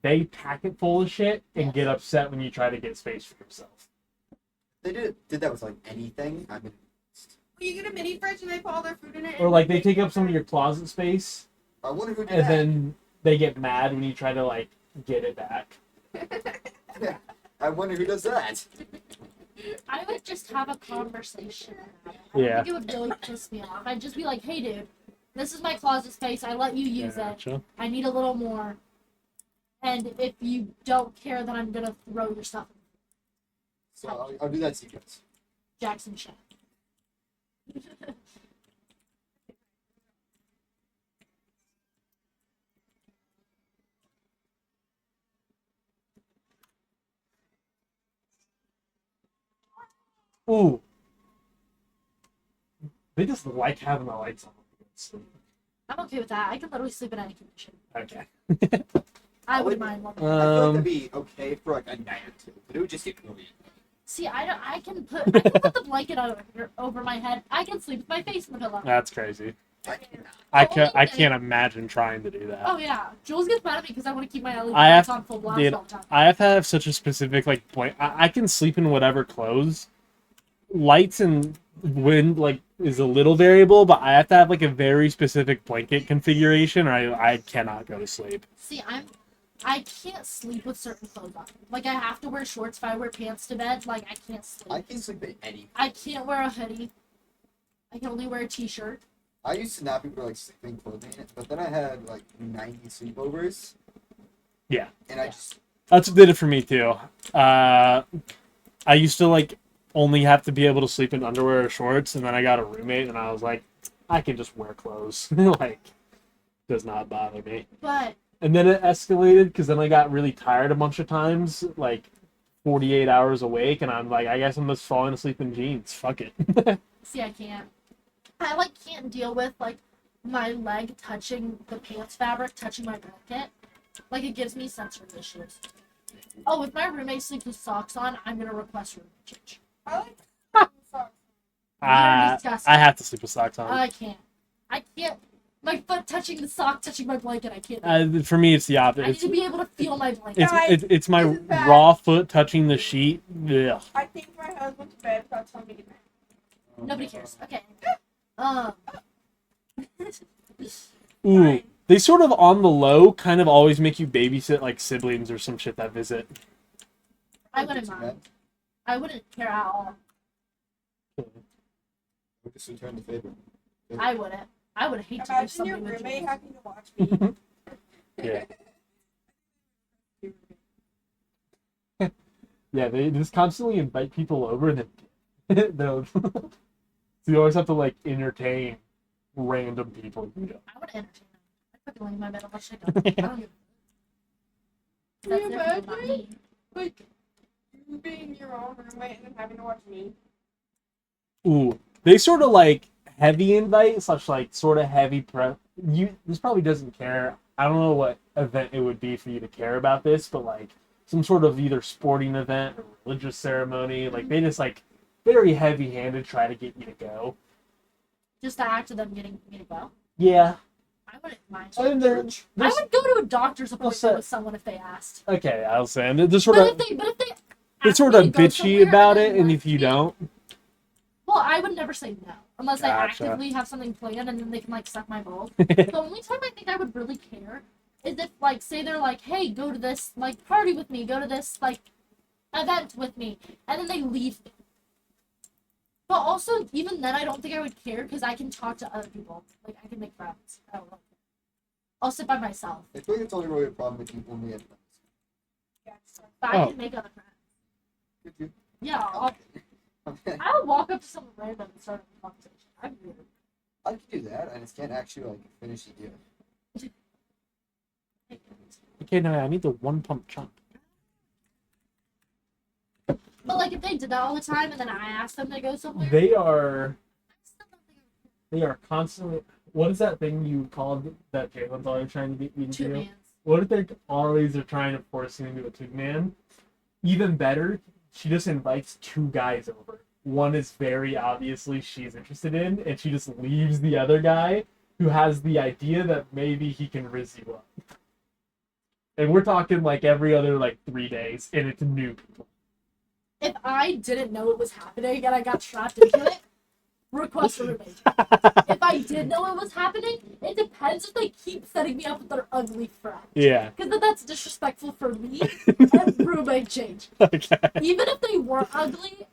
Speaker 2: They pack it full of shit and get upset when you try to get space for yourself.
Speaker 4: They did that with like anything. I mean,
Speaker 5: Well, you get a mini fridge and they put all their food in it.
Speaker 2: Or like they take up some of your closet space,
Speaker 4: I wonder who did
Speaker 2: and
Speaker 4: that.
Speaker 2: then they get mad when you try to like get it back.
Speaker 4: I wonder who does that.
Speaker 3: I would just have a conversation about it. I
Speaker 2: Yeah.
Speaker 3: think it would really piss me off. I'd just be like, "Hey, dude, this is my closet space. I let you use it.
Speaker 2: Gotcha.
Speaker 3: I need a little more. And if you don't care, then I'm gonna throw your stuff in
Speaker 4: So I'll do that sequence.
Speaker 3: Jackson Shack."
Speaker 2: Ooh. They just like having the lights on.
Speaker 3: I'm okay with that. I can literally sleep in any condition.
Speaker 2: Okay.
Speaker 3: I wouldn't mind one.
Speaker 4: I feel like
Speaker 2: Um,
Speaker 4: that'd be okay for like a night or two, but it would just get really.
Speaker 3: See, I can put the blanket over my head. I can sleep with my face in the pillow.
Speaker 2: that's crazy.
Speaker 4: I cannot.
Speaker 2: I can't imagine trying to do that.
Speaker 3: Oh yeah, Jules gets mad at me because I want to keep my LED
Speaker 2: I
Speaker 3: lights
Speaker 2: have-
Speaker 3: on full blast
Speaker 2: dude,
Speaker 3: all the time.
Speaker 2: I have to have such a specific like point. I can sleep in whatever clothes. Lights and wind like is a little variable, but I have to have like a very specific blanket configuration, or I cannot go to sleep.
Speaker 3: See, I can't sleep with certain clothes on. Like I have to wear shorts if I wear pants to bed. Like I can't sleep.
Speaker 4: I can sleep in any.
Speaker 3: I can't wear a hoodie. I can only wear a t-shirt.
Speaker 4: I used to not be able to like sleeping clothing, but then I had like 90 sleepovers.
Speaker 2: Yeah.
Speaker 4: And I just
Speaker 2: That's what did it for me too. I used to like only have to be able to sleep in underwear or shorts, and then I got a roommate, and I was like, I can just wear clothes. Like, does not bother me.
Speaker 3: But
Speaker 2: And then it escalated because then I got really tired a bunch of times, like 48 hours awake, and I'm like, I guess I'm just falling asleep in jeans. Fuck it.
Speaker 3: See, I can't. I like can't deal with like my leg touching the pants fabric, touching my blanket. Like it gives me sensory issues. Oh, if my roommate sleeps with socks on, I'm gonna request room change.
Speaker 5: I like socks.
Speaker 3: You're disgusting.
Speaker 2: I have to sleep with socks on.
Speaker 3: I can't. I can't. My foot touching the sock, touching my blanket. I can't.
Speaker 2: For me, it's the
Speaker 3: I
Speaker 2: opposite.
Speaker 3: need to be able to feel my blanket.
Speaker 2: It's my
Speaker 5: This is bad.
Speaker 2: raw foot touching the sheet. Ugh.
Speaker 5: I think my husband to bed got something in there.
Speaker 3: Nobody cares. Okay.
Speaker 2: Ooh,
Speaker 5: Fine.
Speaker 2: they sort of on the low kind of always make you babysit like siblings or some shit that visit.
Speaker 3: I wouldn't mind. I wouldn't care at all.
Speaker 4: We just return the favor.
Speaker 3: I wouldn't. I would hate to do
Speaker 5: Imagine
Speaker 3: something
Speaker 5: your
Speaker 3: with
Speaker 5: roommate
Speaker 3: you.
Speaker 5: having to watch me.
Speaker 2: Yeah. Yeah, they just constantly invite people over and then they'll so you always have to like entertain random people. You know.
Speaker 3: I would entertain them. I'd fucking lay in my bed and watch shit. I don't give a
Speaker 5: Can you
Speaker 3: That's their people, not
Speaker 5: imagine?
Speaker 3: me.
Speaker 5: Like, you being your own roommate and then having to watch me.
Speaker 2: Ooh, they sort of like heavy invite slash like sort of heavy prep. This probably doesn't care. I don't know what event it would be for you to care about this, but like some sort of either sporting event or religious ceremony. Like they just like very heavy handed try to get you to go.
Speaker 3: Just the act of them getting me to go.
Speaker 2: Yeah.
Speaker 3: I wouldn't mind.
Speaker 2: I mean,
Speaker 3: I would go to a doctor's appointment
Speaker 2: say-
Speaker 3: with someone if they asked.
Speaker 2: okay, I'll say. And they're sort
Speaker 3: But
Speaker 2: of
Speaker 3: if they
Speaker 2: they're
Speaker 3: ask
Speaker 2: sort
Speaker 3: me
Speaker 2: of
Speaker 3: to go
Speaker 2: bitchy
Speaker 3: somewhere
Speaker 2: about
Speaker 3: then
Speaker 2: it, and
Speaker 3: like
Speaker 2: if you
Speaker 3: me-
Speaker 2: don't,
Speaker 3: Well, I would never say no unless
Speaker 2: Gotcha.
Speaker 3: I actively have something planned and then they can like suck my balls. The only time I think I would really care is if like say they're like, hey, go to this like party with me, go to this like event with me, and then they leave me. But also, even then, I don't think I would care because I can talk to other people. Like I can make friends. I don't know. I'll sit by myself,
Speaker 4: I feel like it's only really a problem if you only have friends.
Speaker 5: Yeah, so.
Speaker 3: but I
Speaker 2: Oh.
Speaker 3: can make other friends.
Speaker 4: Could you?
Speaker 3: Yeah,
Speaker 4: Okay.
Speaker 3: I would walk up to someone random and start a conversation. I'm weird.
Speaker 4: I could do that. I just can't actually like finish the deal.
Speaker 2: okay, no, I need the one pump chunk.
Speaker 3: But like if they did that all the time and then I asked them to go somewhere,
Speaker 2: They are
Speaker 3: I still don't think I
Speaker 2: they are constantly. What is that thing you called that Jalen's always trying to get you
Speaker 3: would.
Speaker 2: to
Speaker 3: Two
Speaker 2: do?
Speaker 3: mans.
Speaker 2: What if they always are trying to force you into a two-man? Even better, she just invites two guys over. One is very obviously she's interested in, and she just leaves the other guy who has the idea that maybe he can rizz you up. And we're talking like every other like 3 days, and it's new people.
Speaker 3: If I didn't know it was happening and I got trapped into it, request a roommate. If I did know it was happening, it depends if they keep setting me up with their ugly friend.
Speaker 2: Yeah.
Speaker 3: Because then that's disrespectful for me and roommate change.
Speaker 2: Okay.
Speaker 3: Even if they weren't ugly,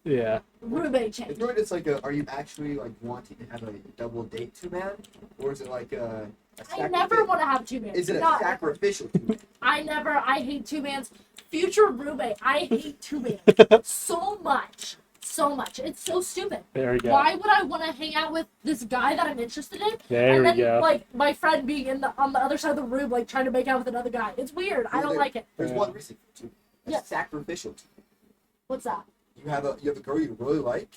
Speaker 2: Yeah.
Speaker 3: roommate change.
Speaker 4: It's really just like are you actually like wanting to have a double date two-man? Or is it like a
Speaker 3: I never want to have two mans.
Speaker 4: Is it a
Speaker 3: Not-
Speaker 4: sacrificial two-man?
Speaker 3: I hate two mans. Future roommate, I hate two mans so much. So much. It's so stupid.
Speaker 2: There we go.
Speaker 3: Why would I want to hang out with this guy that I'm interested in?
Speaker 2: There
Speaker 3: and
Speaker 2: we
Speaker 3: then,
Speaker 2: go.
Speaker 3: like, my friend being on the other side of the room, like, trying to make out with another guy. It's weird. I don't like it.
Speaker 4: There's
Speaker 2: Yeah.
Speaker 4: one reason for two. A
Speaker 3: Yeah.
Speaker 4: sacrificial two-man.
Speaker 3: What's that?
Speaker 4: You have a girl you really like,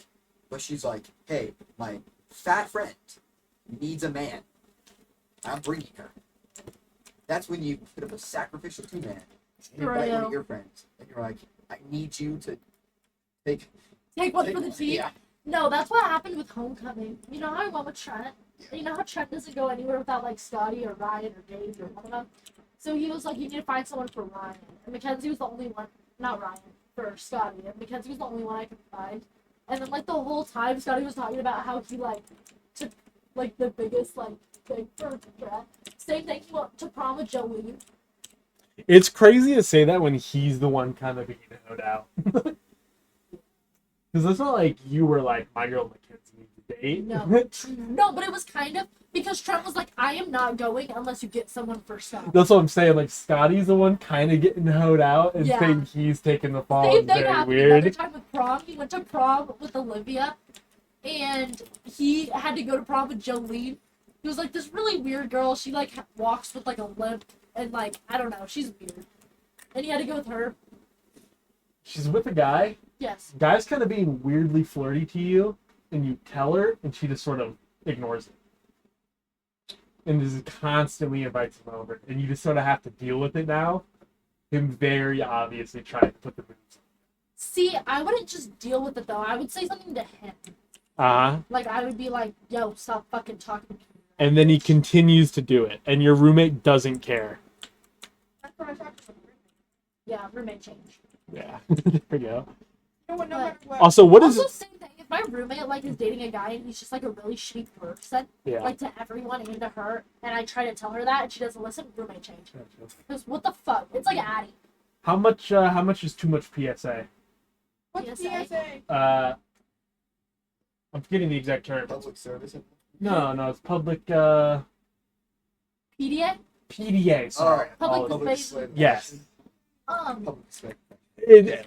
Speaker 4: but she's like, hey, my fat friend needs a man. I'm bringing her. That's when you put up a sacrificial two-man. You invite one
Speaker 3: True.
Speaker 4: of your friends, and you're like, I need you to take.
Speaker 3: Take one for the team?
Speaker 4: Yeah.
Speaker 3: No, that's what happened with Homecoming. You know how I went with Trent? You know how Trent doesn't go anywhere without, like, Scotty or Ryan or Dave or one of them? So he was like, you need to find someone for Ryan. And Mackenzie was the only one, not Ryan, for Scotty. And Mackenzie was the only one I could find. And then, like, the whole time, Scotty was talking about how he, like, took, like, the biggest, like, thing for Trent. Same thing, he went to prom with Jolene.
Speaker 2: It's crazy to say that when he's the one kind of being hoed out. Because it's not like you were like, my girl Mackenzie needs a date.
Speaker 3: No. No, but it was kind of, because Trent was like, I am not going unless you get someone for Scotty.
Speaker 2: That's what I'm saying. Like, Scotty's the one kind of getting hoed out and
Speaker 3: Yeah.
Speaker 2: saying he's taking the fall.
Speaker 3: Same
Speaker 2: It's
Speaker 3: thing
Speaker 2: very
Speaker 3: happened another
Speaker 2: weird.
Speaker 3: time with prom. He went to prom with Olivia, and he had to go to prom with Jolene. He was like this really weird girl. She like walks with like a limp, and like I don't know, she's weird. And he had to go with her.
Speaker 1: she's with a guy.
Speaker 3: Yes.
Speaker 1: Guy's kind of being weirdly flirty to you, and you tell her, and she just sort of ignores it. And just constantly invites him over, and you just sort of have to deal with it now. Him very obviously trying to put the moves.
Speaker 3: See, I wouldn't just deal with it though. I would say something to him.
Speaker 2: Uh-huh.
Speaker 3: Like I would be like, "Yo, stop fucking talking to me."
Speaker 2: And then he continues to do it, and your roommate doesn't care.
Speaker 5: That's what I talked about.
Speaker 3: Yeah, roommate change.
Speaker 2: Yeah. There we go.
Speaker 5: You know what? No matter what.
Speaker 2: Also, what is
Speaker 3: Also, same thing. If my roommate like is dating a guy and he's just like a really shitty person,
Speaker 2: Yeah.
Speaker 3: like to everyone and to her, and I try to tell her that and she doesn't listen, roommate change. Because what the fuck? It's like Addie.
Speaker 1: How much is too much PSA?
Speaker 5: What's
Speaker 3: PSA?
Speaker 5: PSA?
Speaker 1: I'm forgetting the exact term.
Speaker 4: Public service.
Speaker 1: No, it's public
Speaker 3: PDA?
Speaker 1: PDA. Sorry.
Speaker 3: Public
Speaker 1: Apologies.
Speaker 3: display.
Speaker 1: Yes.
Speaker 4: Public display.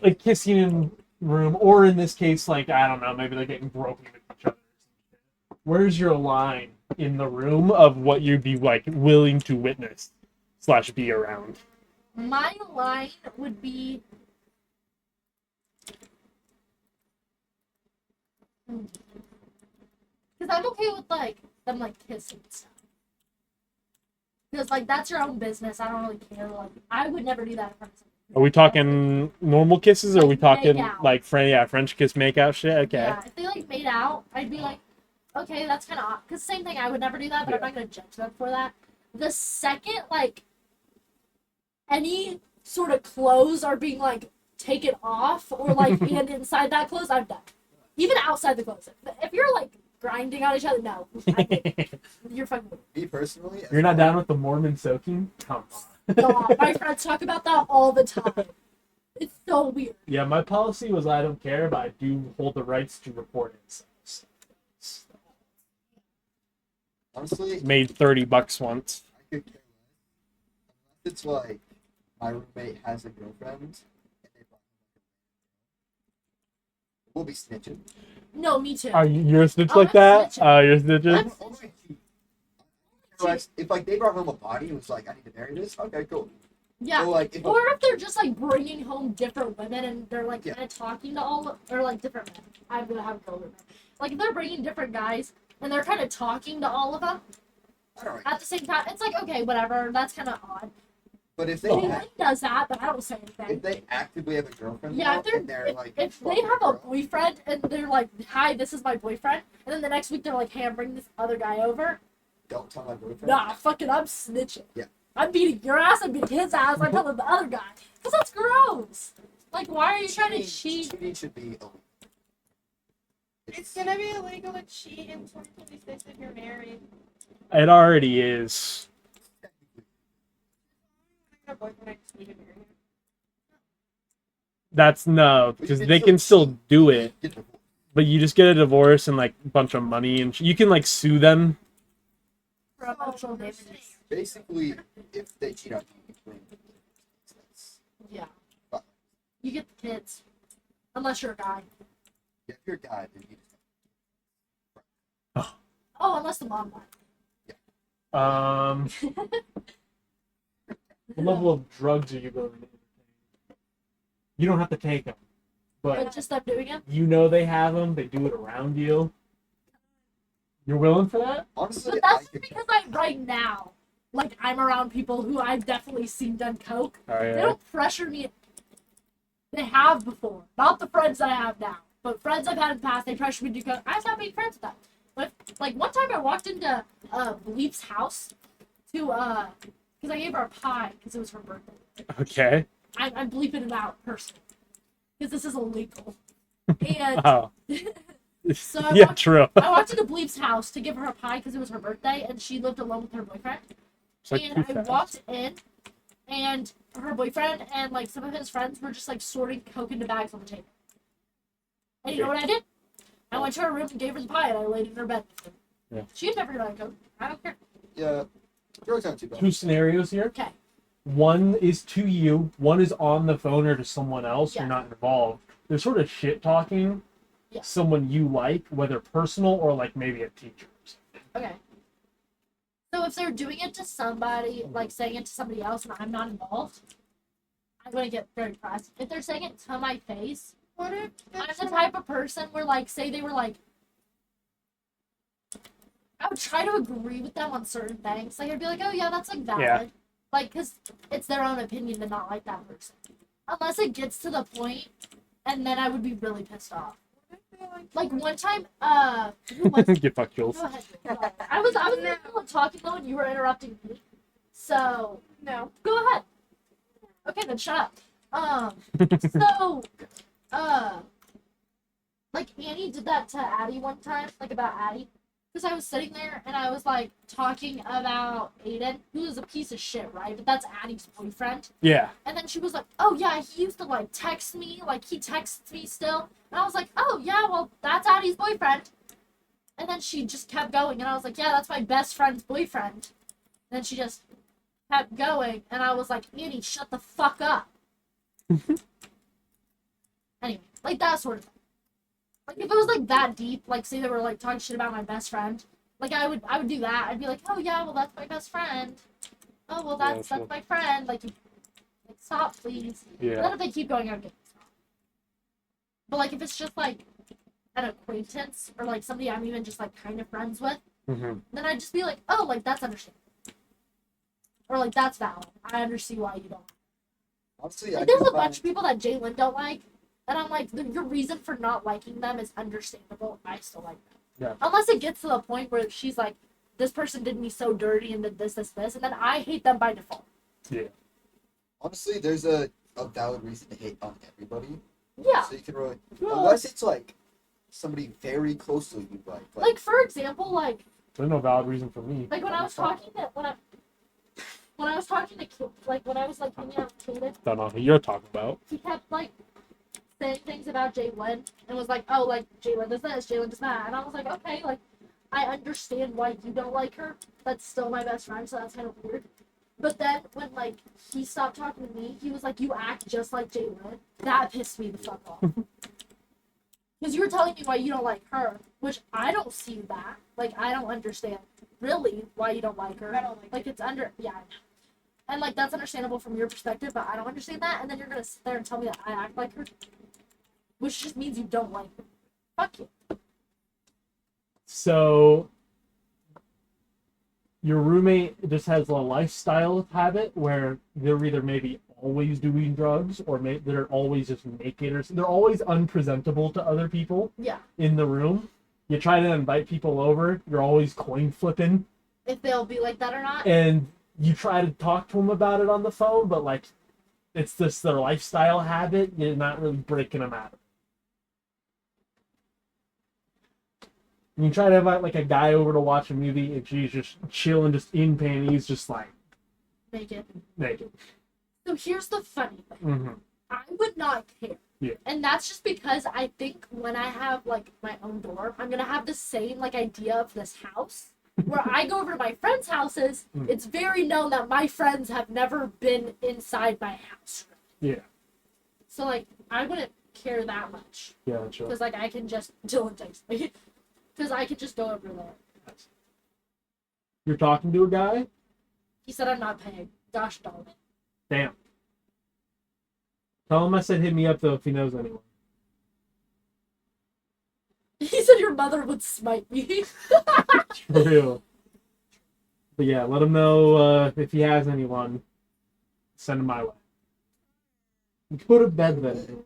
Speaker 1: Like kissing in room, or in this case, like I don't know, maybe they're getting gropey with each other. Where's your line in the room
Speaker 2: of what you'd be like willing to witness / be around?
Speaker 3: My line would be. Because I'm okay with like them like kissing and stuff. Because like that's your own business. I don't really care. Like I would never do that in front of somebody.
Speaker 2: Are we talking normal kisses, or are we
Speaker 3: Like,
Speaker 2: talking
Speaker 3: make out.
Speaker 2: like French kiss makeout shit? Okay.
Speaker 3: Yeah, if they like made out, I'd be like, okay, that's kind of odd. Because same thing, I would never do that, but I'm not gonna judge them for that. The second like any sort of clothes are being like taken off or like and inside that clothes, I'm done. Even outside the clothes, if you're like grinding on each other, no, you're fucking weird.
Speaker 4: Me personally,
Speaker 1: You're not down with the Mormon soaking? Come on.
Speaker 3: God, my friends talk about that all the time. It's so weird.
Speaker 1: Yeah, my policy was I don't care, but I do hold the rights to report incels.
Speaker 4: honestly,
Speaker 2: Made $30 once.
Speaker 4: I could care less. Unless it's like my roommate has a girlfriend and they brought we'll be snitching.
Speaker 3: No, me too.
Speaker 2: You're a snitch
Speaker 3: Oh,
Speaker 2: like
Speaker 3: I'm
Speaker 2: that?
Speaker 3: snitching.
Speaker 2: You're snitching?
Speaker 3: I'm
Speaker 4: Oh, my God. If like they brought home a body and was like, I need to marry this, okay, cool.
Speaker 3: Yeah.
Speaker 4: Or like if
Speaker 3: Or if they're just like bringing home different women and they're like
Speaker 4: Yeah.
Speaker 3: kind of talking to all or like different men. I'm gonna have a go with men. Like if they're bringing different guys and they're kind of talking to all of them
Speaker 4: I don't know.
Speaker 3: at the same time, it's like okay, whatever. That's kind of odd.
Speaker 4: But if they
Speaker 3: Lynn
Speaker 4: act,
Speaker 3: does that, but I don't say
Speaker 4: if
Speaker 3: anything.
Speaker 4: they actively have a girlfriend,
Speaker 3: Yeah,
Speaker 4: now,
Speaker 3: if they're
Speaker 4: and they're
Speaker 3: if,
Speaker 4: like
Speaker 3: if they
Speaker 4: fucking
Speaker 3: have a
Speaker 4: girl,
Speaker 3: boyfriend and they're like, "Hi, this is my boyfriend," and then the next week they're like, "Hey, I'm bringing this other guy over."
Speaker 4: don't tell my boyfriend.
Speaker 3: Nah, fucking, I'm snitching.
Speaker 4: Yeah.
Speaker 3: I'm beating your ass. I'm beating his ass. I'm telling the other guy. Cause that's gross. Like, why are you trying to cheat?
Speaker 4: Cheating should be illegal.
Speaker 5: It's gonna be illegal to cheat in 2026 if you're married.
Speaker 2: It already is.
Speaker 5: I got a boyfriend, I just need to marry him.
Speaker 2: That's no, because they can still do it,
Speaker 4: Get divorced.
Speaker 2: but you just get a divorce and like a bunch of money, and you can like sue them.
Speaker 3: For emotional damages.
Speaker 4: Basically, if they cheat on you, you blame them. That's-
Speaker 3: Yeah.
Speaker 4: Fuck.
Speaker 3: You get the kids. Unless you're a guy.
Speaker 4: Yeah, if you're a guy, then you just
Speaker 3: Oh, unless the mom died.
Speaker 1: What level of drugs are you willing to entertain? You don't have to take them,
Speaker 3: But
Speaker 1: but
Speaker 3: just them doing it.
Speaker 1: you know they have them. They do it around you. You're willing for that?
Speaker 4: honestly,
Speaker 3: But that's because right now, like, I'm around people who I've definitely seen done coke.
Speaker 2: Oh
Speaker 3: They
Speaker 2: yeah.
Speaker 3: don't pressure me. They have before. Not the friends that I have now. But friends I've had in the past, they pressure me to do coke. I stopped being friends with them. But, like, one time I walked into Bleep's house to, because I gave her a pie because it was her birthday.
Speaker 2: Okay.
Speaker 3: I'm bleeping it out personally. Because this is illegal. And
Speaker 2: Oh.
Speaker 3: so I
Speaker 2: Yeah,
Speaker 3: walked,
Speaker 2: true.
Speaker 3: I walked into Bleep's house to give her a pie because it was her birthday and she lived alone with her boyfriend.
Speaker 2: It's like
Speaker 3: And
Speaker 2: too
Speaker 3: I
Speaker 2: fast.
Speaker 3: walked in, and her boyfriend and like some of his friends were just like sorting coke into bags on the table. And you know what I did? I went to her room and gave her the pie, and I laid in her bed with her.
Speaker 2: Yeah.
Speaker 3: She had never done coke. I don't care.
Speaker 4: yeah, drugs aren't too bad.
Speaker 1: Two scenarios here.
Speaker 3: Okay.
Speaker 1: One is to you. One is on the phone or to someone else.
Speaker 3: Yeah.
Speaker 1: You're not involved. They're sort of shit talking
Speaker 3: Yeah.
Speaker 1: someone you like, whether personal or like maybe a teacher.
Speaker 3: Okay. So if they're doing it to somebody, like saying it to somebody else, and I'm not involved, I'm gonna get very pressed. If they're saying it to my face,
Speaker 5: What if
Speaker 3: I'm
Speaker 5: it's
Speaker 3: the type of person where, like, say they were like, I would try to agree with them on certain things. Like, I'd be like, oh yeah, that's like valid.
Speaker 2: Yeah.
Speaker 3: Like, cause it's their own opinion to not like that person. Unless it gets to the point, and then I would be really pissed off. Like one time, who was
Speaker 2: Get fucked, Jules.
Speaker 3: Go ahead. I was in the middle of talking though, and you were interrupting me. So
Speaker 5: no?
Speaker 3: go ahead. Okay, then shut up. So, like Annie did that to Addie one time, like about Addie, because I was sitting there and I was like talking about Aiden, who is a piece of shit, right? But that's Addie's boyfriend.
Speaker 2: Yeah.
Speaker 3: And then she was like, oh yeah, he used to like text me, like he texts me still. And I was like, oh yeah, well that's Addie's boyfriend. And then she just kept going and I was like, yeah, that's my best friend's boyfriend. And then she just kept going and I was like, Annie, shut the fuck up. Anyway, like that sort of thing. Like if it was like that deep, like say they were like talking shit about my best friend, like I would do that. I'd be like, oh yeah, well that's my best friend. Oh well that's
Speaker 2: Yeah, sure.
Speaker 3: my friend. Like stop please.
Speaker 2: Yeah.
Speaker 3: Then if they keep going, I'm getting stop. But like if it's just like an acquaintance or like somebody I'm even just like kind of friends with,
Speaker 2: Mm-hmm.
Speaker 3: then I'd just be like, oh like that's understandable. Or like that's valid. I understand why you don't.
Speaker 4: Honestly, I
Speaker 3: Like, there's
Speaker 4: do
Speaker 3: a bunch of
Speaker 4: find-
Speaker 3: people that Jalen don't like, and I'm like, your reason for not liking them is understandable. I still like them.
Speaker 2: Yeah.
Speaker 3: Unless it gets to the point where she's like, this person did me so dirty and did this, and then I hate them by default.
Speaker 2: Yeah.
Speaker 4: honestly, there's a valid reason to hate on everybody.
Speaker 3: Yeah.
Speaker 4: So you can really,
Speaker 3: Well,
Speaker 4: unless it's like somebody very close to you,
Speaker 3: like for example, like
Speaker 2: There's no valid reason for me.
Speaker 3: when I was talking to when I was talking to Kid, like when I was like hanging out with Kaden,
Speaker 2: Don't know who you're talking about.
Speaker 3: he kept like saying things about Jalen and was like, oh, like Jalen does this, Jalen does that, and I was like, okay, like I understand why you don't like her. That's still my best friend, so that's kind of weird. But then when like he stopped talking to me, he was like, you act just like Jalen. That pissed me the fuck off. Because you were telling me why you don't like her, which I don't see that. Like I don't understand really why you don't like her.
Speaker 5: I don't like
Speaker 3: It's under yeah. I know. And like that's understandable from your perspective, but I don't understand that. And then you're gonna sit there and tell me that I act like her, which just means you don't like her. Fuck you.
Speaker 2: So your roommate just has a lifestyle habit where they're either maybe always doing drugs or they're always just naked or they're always unpresentable to other people
Speaker 3: Yeah.
Speaker 2: in the room. You try to invite people over, you're always coin flipping,
Speaker 3: If they'll be like that or not.
Speaker 2: and you try to talk to them about it on the phone, but like it's just their lifestyle habit. You're not really breaking them out of it. And you try to invite like a guy over to watch a movie, and she's just chilling, just in panties, just like
Speaker 3: Naked.
Speaker 2: naked.
Speaker 3: So here's the funny thing.
Speaker 2: Mm-hmm.
Speaker 3: I would not care.
Speaker 2: Yeah.
Speaker 3: And that's just because I think when I have like my own dorm, I'm gonna have the same like idea of this house. Where I go over to my friends' houses,
Speaker 2: Mm.
Speaker 3: it's very known that my friends have never been inside my house.
Speaker 2: Yeah.
Speaker 3: So like I wouldn't care that much.
Speaker 2: Yeah, sure.
Speaker 3: Because like I can just Dylan text me. Because I could just go over there.
Speaker 2: You're talking to a guy?
Speaker 3: He said I'm not paying. Gosh darn it.
Speaker 2: Damn. Tell him I said hit me up though if he knows anyone.
Speaker 3: He said your mother would smite me.
Speaker 2: For real. But yeah, let him know if he has anyone. Send him my way. Go to bed then.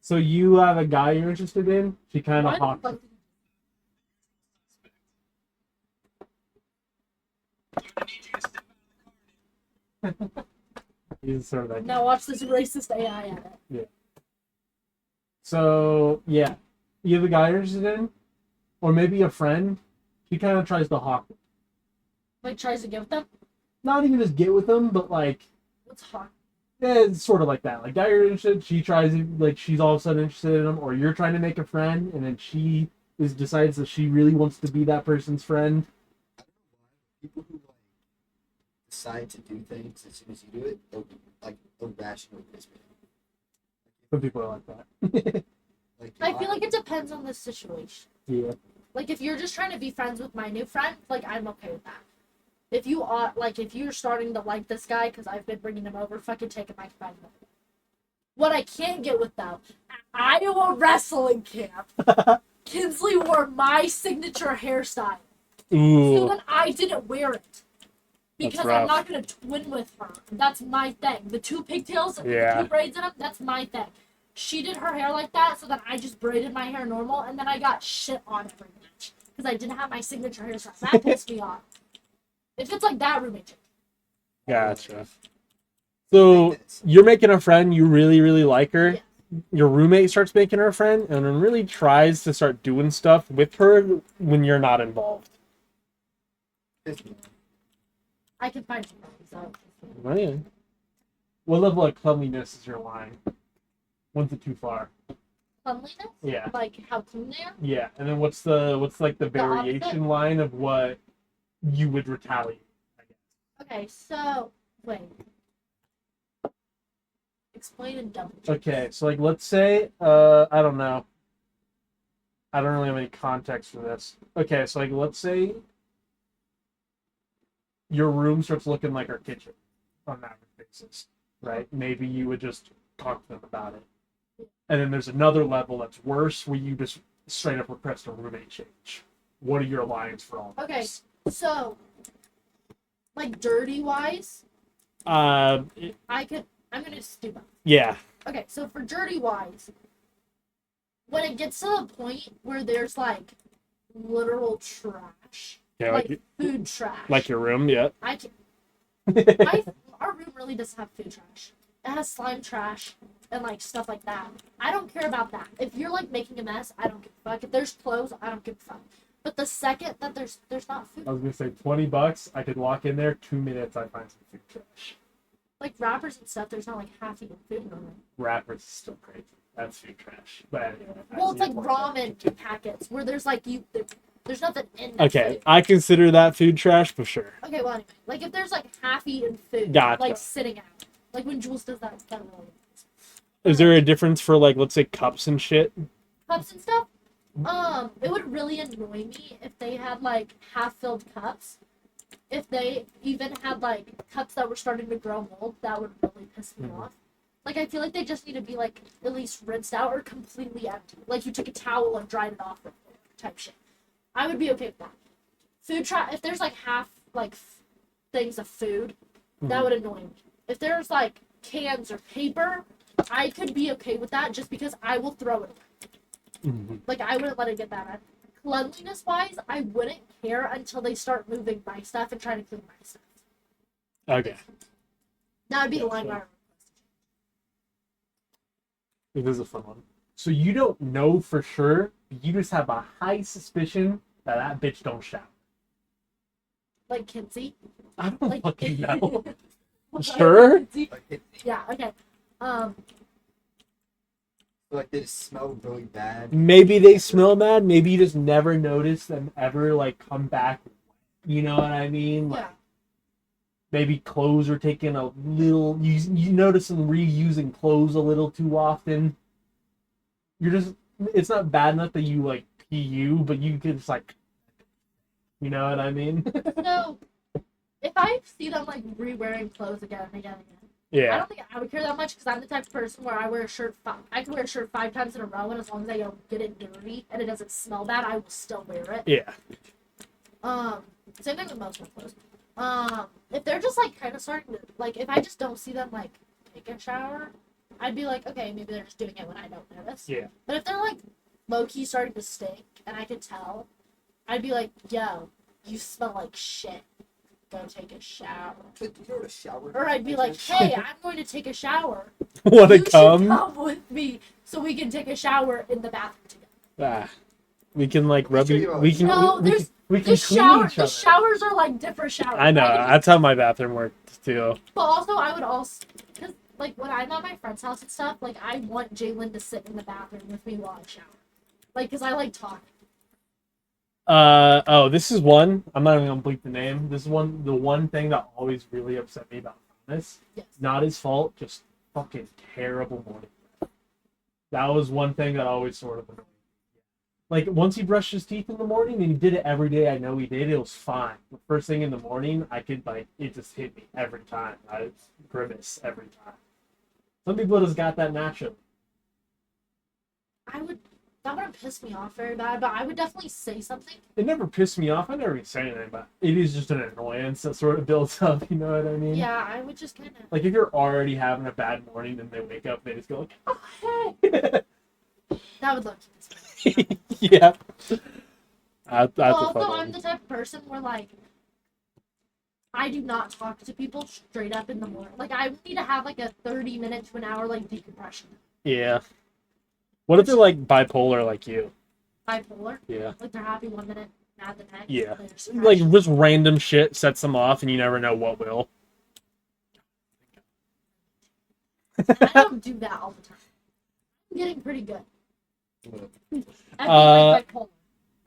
Speaker 2: So you have a guy you're interested in? She kind of
Speaker 3: Why
Speaker 2: hawks.
Speaker 3: the
Speaker 2: He's sort of
Speaker 3: fuck-
Speaker 2: like,
Speaker 3: Now watch this racist AI at it.
Speaker 2: so yeah, you have a guy you're interested in, or maybe a friend. She kind of tries to hawk.
Speaker 3: Like tries to give them.
Speaker 2: Not even just get with them, but like
Speaker 3: What's hot?
Speaker 2: yeah, it's sort of like that. Like guy you're interested, she tries to like she's all of a sudden interested in him, or you're trying to make a friend, and then she decides that she really wants to be that person's friend.
Speaker 4: people who like decide to do things as soon as you do it, like irrational piss me off.
Speaker 2: Some people are like that.
Speaker 4: Like
Speaker 3: I feel like it depends on the situation.
Speaker 2: Yeah.
Speaker 3: Like if you're just trying to be friends with my new friend, like I'm okay with that. If you are like, if you're starting to like this guy because I've been bringing him over, fucking take him back to him. What I can't get with though, at Iowa wrestling camp, Kinsley wore my signature hairstyle. So
Speaker 2: Ooh,
Speaker 3: then I didn't wear it. Because I'm
Speaker 2: rough.
Speaker 3: not gonna twin with her. That's my thing. The 2 pigtails,
Speaker 2: Yeah.
Speaker 3: the 2 braids in them, that's my thing. She did her hair like that, so then I just braided my hair normal, and then I got shit on every match. Because I didn't have my signature hairstyle. That pissed me off. If it's like that, roommate change.
Speaker 2: gotcha. So you're making a friend, you really, really like her.
Speaker 3: Yeah.
Speaker 2: Your roommate starts making her a friend, and then really tries to start doing stuff with her when you're not involved.
Speaker 3: I can find some so.
Speaker 2: Oh, yeah. What level of cleanliness is your line? When's it too far?
Speaker 3: Cleanliness?
Speaker 2: Yeah.
Speaker 3: Like how clean they are?
Speaker 2: Yeah, and then what's like the
Speaker 3: opposite?
Speaker 2: variation line of what you would retaliate? I guess.
Speaker 3: Okay, so wait. Explain and double check.
Speaker 2: Okay, so like let's say I don't know. I don't really have any context for this. Okay, so like let's say your room starts looking like our kitchen on an average basis, right? Maybe you would just talk to them about it. And then there's another level that's worse where you just straight up request a roommate change. What are your lines for all
Speaker 3: Okay,
Speaker 2: this?
Speaker 3: so like dirty wise,
Speaker 2: Uh,
Speaker 3: I'm gonna just do both.
Speaker 2: yeah.
Speaker 3: Okay, so for dirty wise, when it gets to the point where there's like literal trash,
Speaker 2: Yeah,
Speaker 3: like food trash,
Speaker 2: like your room, yeah.
Speaker 3: I can, our room really doesn't have food trash. It has slime trash and like stuff like that. I don't care about that. If you're like making a mess, I don't give a fuck. If there's clothes, I don't give a fuck. But the second that there's not food,
Speaker 2: I was gonna say $20. I could walk in there 2 minutes. I find some food trash.
Speaker 3: like wrappers and stuff, there's not like half-eaten food in them.
Speaker 2: Wrappers is still crazy. That's food trash. But anyway,
Speaker 3: Well, it's like ramen packets where there's like there's nothing in there.
Speaker 2: Okay, I consider that food trash for sure.
Speaker 3: Okay, well anyway, like if there's like half-eaten food,
Speaker 2: Gotcha.
Speaker 3: like sitting out, like when Jules does that really
Speaker 2: Is there a difference for like let's say cups and shit?
Speaker 3: cups and stuff. It would really annoy me if they had like half-filled cups. If they even had like cups that were starting to grow mold, that would really piss me off. Like I feel like they just need to be like at least rinsed out or completely empty. Like you took a towel and dried it off with it, type shit. I would be okay with that. Food if there's like half like things of food, that would annoy me. If there's like cans or paper, I could be okay with that just because I will throw it away. Like I wouldn't let it get that bad. Cleanliness wise, I wouldn't care until they start moving my stuff and trying to clean my stuff.
Speaker 2: Okay,
Speaker 3: That would be the line where
Speaker 2: it is a fun one. So you don't know for sure, but you just have a high suspicion that that bitch don't shower.
Speaker 3: like Kinsey.
Speaker 2: I don't
Speaker 3: Like
Speaker 2: fucking know.
Speaker 3: Like
Speaker 2: Sure?
Speaker 3: Kinsey.
Speaker 4: Like,
Speaker 3: Yeah, okay.
Speaker 4: like they just smell really bad.
Speaker 2: Maybe they smell bad. Maybe you just never notice them ever like come back. You know what I mean? Like,
Speaker 3: Yeah.
Speaker 2: maybe clothes are taking a little. You notice them reusing clothes a little too often. You're just. It's not bad enough that you like PU, but you could just like. You know what I mean?
Speaker 3: So if I see them like re-wearing clothes again and again and again, I
Speaker 2: Yeah.
Speaker 3: don't think I would care that much because I'm the type of person where I wear a shirt. I can wear a shirt 5 times in a row, and as long as I don't get it dirty and it doesn't smell bad, I will still wear it.
Speaker 2: Yeah.
Speaker 3: Same thing with most of my clothes. If they're just like kind of starting to like, if I just don't see them like take a shower, I'd be like, okay, maybe they're just doing it when I don't notice.
Speaker 2: Yeah.
Speaker 3: But if they're like low key starting to stink and I can tell, I'd be like, yo, you smell like shit. Go take a shower.
Speaker 4: Could you go to shower?
Speaker 3: Or I'd be like, hey, I'm going to take a shower.
Speaker 2: Wanna
Speaker 3: You should
Speaker 2: come?
Speaker 3: come with me so we can take a shower in the bathroom together.
Speaker 2: We can like rub
Speaker 4: show
Speaker 2: you.
Speaker 4: you
Speaker 2: We can.
Speaker 3: No,
Speaker 2: we
Speaker 3: there's-
Speaker 2: can. We
Speaker 3: The
Speaker 2: can clean each
Speaker 3: the
Speaker 2: other.
Speaker 3: showers are like different showers.
Speaker 2: I know.
Speaker 3: can just-
Speaker 2: That's how my bathroom works too.
Speaker 3: But also, I would also, because like when I'm at my friend's house and stuff, like I want Jalen to sit in the bathroom with me while I shower, like because I like talking.
Speaker 2: Oh, this is one. I'm not even gonna bleep the name. This is the one thing that always really upset me about Thomas.
Speaker 3: Yes.
Speaker 2: Not his fault, just fucking terrible morning breath. That was one thing that always sort of annoyed me. Like once he brushed his teeth in the morning and he did it every day, I know he did, it was fine. The first thing in the morning, I could like it just hit me every time. I grimace every time. Some people just got that naturally.
Speaker 3: That wouldn't piss me off very bad, but I would definitely say something.
Speaker 2: It never pissed me off. I never even say anything, but it is just an annoyance that sort of builds up. You know what I mean?
Speaker 3: Yeah, I would just kind of.
Speaker 2: Like if you're already having a bad morning and they wake up, they just go like, "Oh hey."
Speaker 3: That would look piss me off.
Speaker 2: Yeah. That's
Speaker 3: Well,
Speaker 2: a
Speaker 3: also,
Speaker 2: funny
Speaker 3: I'm the type of person where, like, I do not talk to people straight up in the morning. Like, I need to have, like, a 30-minute to an hour, like, decompression.
Speaker 2: Yeah. What if they're like bipolar like you?
Speaker 3: Bipolar.
Speaker 2: Yeah.
Speaker 3: Like, they're happy one minute, mad the next.
Speaker 2: Yeah.
Speaker 3: They're just
Speaker 2: Like
Speaker 3: crashing.
Speaker 2: just random shit sets them off and you never know what will.
Speaker 3: And I don't do that all the time. I'm getting pretty good. I
Speaker 2: Uh,
Speaker 3: like bipolar.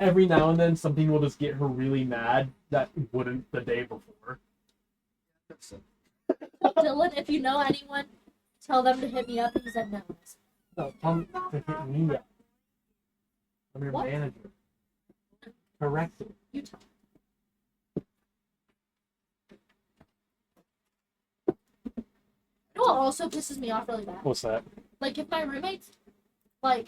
Speaker 2: Every now and then something will just get her really mad that wouldn't the day before.
Speaker 3: Dylan, if you know anyone, tell them to hit me up. He said no.
Speaker 2: No, come to hit me up. I'm your
Speaker 3: What?
Speaker 2: manager. Correct it.
Speaker 3: You tell. You know what also pisses me off really bad?
Speaker 2: What's that?
Speaker 3: Like, if my roommate, like,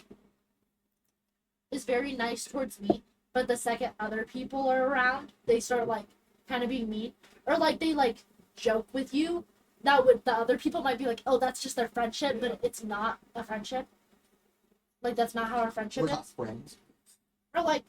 Speaker 3: is very nice towards me, but the second other people are around, they start, like, kind of being mean. Or, like, they, like, joke with you. That would, the other people might be like, oh, that's just their friendship, but it's not a friendship. Like, that's not how our friendship
Speaker 4: We're not
Speaker 3: is.
Speaker 4: friends.
Speaker 3: Or, like,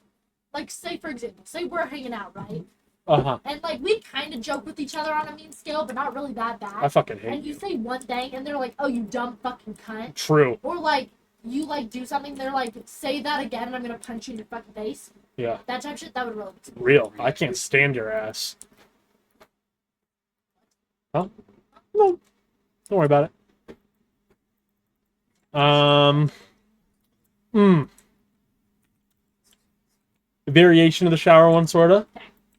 Speaker 3: say, for example, say we're hanging out, right?
Speaker 2: Uh-huh.
Speaker 3: And, like, we kind of joke with each other on a mean scale, but not really that bad.
Speaker 2: I fucking hate
Speaker 3: And you
Speaker 2: you.
Speaker 3: say one thing, and they're like, oh, you dumb fucking cunt.
Speaker 2: True.
Speaker 3: Or, like, you, like, do something, they're like, say that again, and I'm gonna punch you in your fucking face.
Speaker 2: Yeah.
Speaker 3: That type of shit, that would really piss me off.
Speaker 2: Real. I can't stand your ass. Huh? No. Don't worry about it. Variation of the shower one, sorta.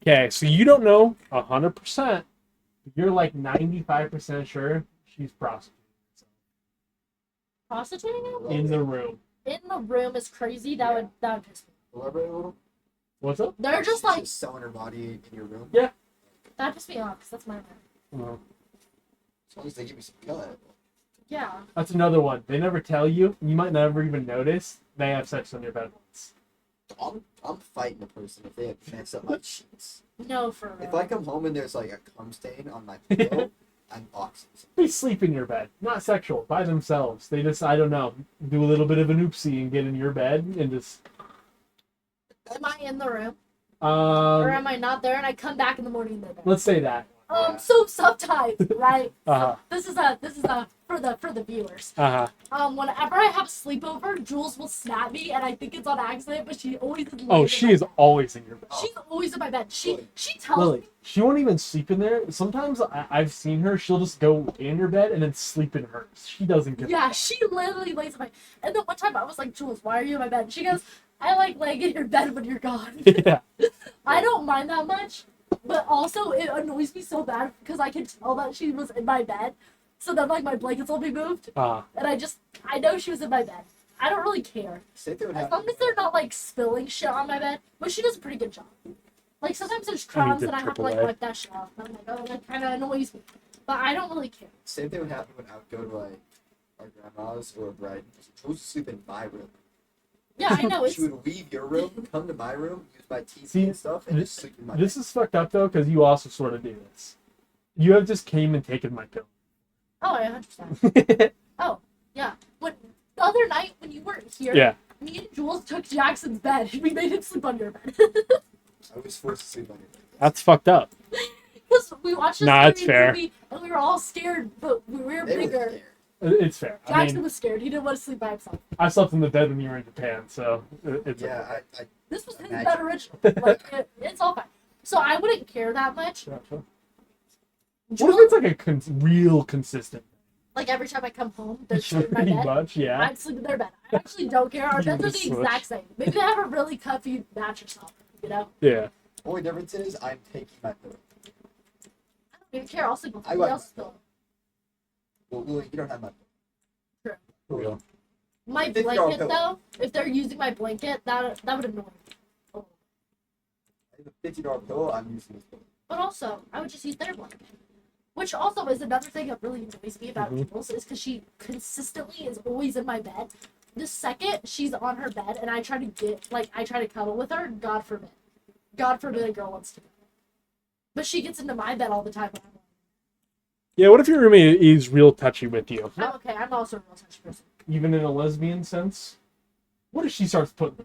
Speaker 2: Okay, so you don't know 100%. You're like 95% sure she's prostituting
Speaker 3: Prostituting him?
Speaker 2: in the room.
Speaker 3: In the room is crazy, that would piss me off.
Speaker 4: Elaborate a little.
Speaker 2: What's up?
Speaker 3: They're just
Speaker 4: She's
Speaker 3: like,
Speaker 4: selling her body in your room.
Speaker 2: Yeah.
Speaker 3: that pissed me off, because that's my room.
Speaker 4: As long as they give me some cut.
Speaker 3: Yeah.
Speaker 2: That's another one. They never tell you. You might never even notice they have sex on your bed once.
Speaker 4: I'm fighting a person if they have messed up my sheets.
Speaker 3: No, for real.
Speaker 4: If I come home and there's like a cum stain on my pillow, I'm boxing.
Speaker 2: They sleep in your bed. Not sexual. By themselves. They just, I don't know, do a little bit of an oopsie and get in your bed and just...
Speaker 3: Am I in the room? Or
Speaker 2: Um,
Speaker 3: am I not there, and I come back in the morning in their bed?
Speaker 2: let's say that.
Speaker 3: So sometimes, right?
Speaker 2: Uh-huh.
Speaker 3: This is a for the viewers.
Speaker 2: Uh-huh.
Speaker 3: Whenever I have a sleepover, Jules will snap me, and I think it's on accident, but she always is.
Speaker 2: Oh,
Speaker 3: laying
Speaker 2: she
Speaker 3: in my
Speaker 2: is
Speaker 3: bed.
Speaker 2: always in your bed.
Speaker 3: She's always in my bed. She tells
Speaker 2: Lily,
Speaker 3: me.
Speaker 2: she won't even sleep in there. Sometimes I've seen her, she'll just go in your bed and then sleep in hers. She doesn't give
Speaker 3: Yeah, she literally lays in my. And then one time I was like, Jules, why are you in my bed? And she goes, I like laying in your bed when you're gone.
Speaker 2: Yeah.
Speaker 3: I don't mind that much, but also it annoys me so bad because I can tell that she was in my bed. So then, like, my blankets will be moved,
Speaker 2: Uh,
Speaker 3: and I know she was in my bed. I don't really care.
Speaker 4: Say they would
Speaker 3: As
Speaker 4: have.
Speaker 3: long as they're not, like, spilling shit on my bed, but she does a pretty good job. Like, sometimes there's crumbs
Speaker 2: did
Speaker 3: and I have to, like,
Speaker 2: AAA.
Speaker 3: wipe that shit off. I'm like, oh, that kind of annoys me. But I don't really care.
Speaker 4: Same thing would happen when I would go to like our grandma's or Brighton. Jules would sleep in my room.
Speaker 3: Yeah, I know. It's
Speaker 4: She would leave your room, come to my room, use my TV
Speaker 2: See,
Speaker 4: and stuff, and just sleep in my
Speaker 2: this is fucked up, though, because you also sort of do this. You have just came and taken my pill.
Speaker 3: oh, I understand. Yeah. When the other night when you weren't here,
Speaker 2: Yeah.
Speaker 3: me and Jules took Jackson's bed. We made him sleep on your bed.
Speaker 4: I was forced to sleep on your bed.
Speaker 2: That's fucked up.
Speaker 3: Because we watched this
Speaker 2: Nah, it's
Speaker 3: scary
Speaker 2: fair.
Speaker 3: movie and we were all scared, but we were
Speaker 4: They were
Speaker 3: bigger.
Speaker 4: scared.
Speaker 2: It's fair. I
Speaker 3: Jackson
Speaker 2: mean,
Speaker 3: was scared. He didn't want to sleep by himself.
Speaker 2: I slept in the bed when you were in Japan, so it's okay.
Speaker 4: Yeah, I
Speaker 3: This was his
Speaker 4: Imagine.
Speaker 3: bed original. Like, it's all fine. So I wouldn't care that much.
Speaker 2: Gotcha. What if
Speaker 3: Jules,
Speaker 2: it's like a real consistent?
Speaker 3: like every time I come home, there's shit in my
Speaker 2: Pretty
Speaker 3: bed.
Speaker 2: much, yeah.
Speaker 3: I'd sleep in their bed. I actually don't care. Our
Speaker 2: You
Speaker 3: beds are the
Speaker 2: just switch.
Speaker 3: exact same. Maybe they have a really comfy mattress on, you know?
Speaker 2: Yeah.
Speaker 4: only difference is I'm taking my pillow.
Speaker 3: I don't even care. I'll sleep with
Speaker 4: I
Speaker 3: somebody
Speaker 4: like
Speaker 3: else's pillow.
Speaker 4: Well, Louis, you don't have my pillow.
Speaker 2: Real.
Speaker 3: My
Speaker 4: 50-dollar
Speaker 3: blanket
Speaker 4: pillow.
Speaker 3: though, if they're using my blanket, that would annoy me. Oh.
Speaker 4: I have a $50 pillow. I'm using this pillow.
Speaker 3: But also, I would just use their blanket. Which also is another thing that really annoys me about
Speaker 2: Mhm.
Speaker 3: Jules is because she consistently is always in my bed. The second she's on her bed and I try to cuddle with her, God forbid. God forbid a girl wants to cuddle. But she gets into my bed all the time.
Speaker 2: Yeah, what if your roommate is real touchy with you?
Speaker 3: I'm okay. I'm also a real touchy person.
Speaker 1: Even in a lesbian sense. What if she starts putting?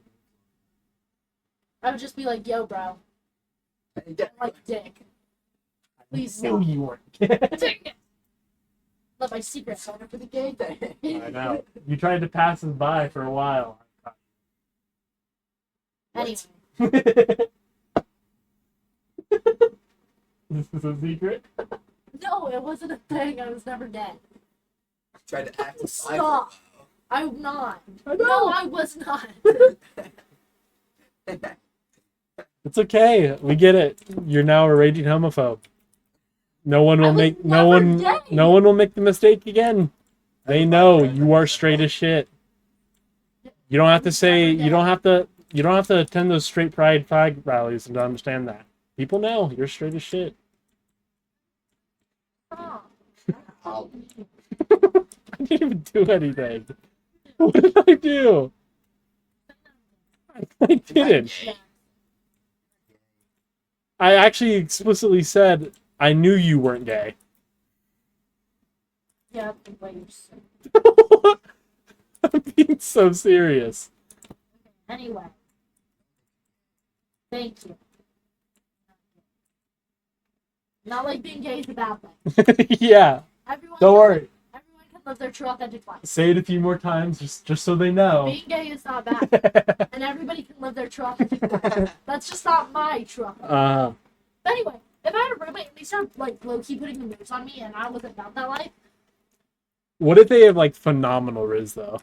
Speaker 3: I would just be like, yo, bro,
Speaker 4: And yeah,
Speaker 3: I like dick. Please
Speaker 1: Knew
Speaker 3: stop.
Speaker 1: you weren't.
Speaker 3: Take it. Let my secret sign for the gay thing.
Speaker 1: I know. You tried to pass us by for a while.
Speaker 3: Anyway,
Speaker 1: This is a secret.
Speaker 3: no, it wasn't a thing. I was never dead.
Speaker 4: tried to act as I
Speaker 3: Stop. I'm not.
Speaker 1: I
Speaker 3: No, I was not.
Speaker 2: It's okay. We get it. You're now a raging homophobe. No one
Speaker 3: I
Speaker 2: will
Speaker 3: was
Speaker 2: make
Speaker 3: never gay.
Speaker 2: no one will make the mistake again. They know you are straight as shit. You don't have to say you don't have to attend those straight pride flag rallies and understand that. People know you're straight as shit.
Speaker 3: Stop.
Speaker 4: Ow.
Speaker 2: I didn't even do anything. What did I do? I didn't.
Speaker 3: Yeah.
Speaker 2: I actually explicitly said I knew you weren't gay.
Speaker 3: Yeah, the way you're so-
Speaker 2: I'm being so serious.
Speaker 3: Anyway. Thank you. Not like being gay is a bad thing.
Speaker 2: Yeah.
Speaker 3: Everyone
Speaker 1: Don't
Speaker 3: can-
Speaker 1: worry.
Speaker 3: Everyone can live their true authentic life.
Speaker 1: Say it a few more times, just so they know.
Speaker 3: Being gay is not bad. And everybody can live their true authentic life. That's just not my true authentic life. But anyway, if I had a roommate and they started like low-key putting the moves on me and I wasn't about that life,
Speaker 2: What if they have like phenomenal riz though?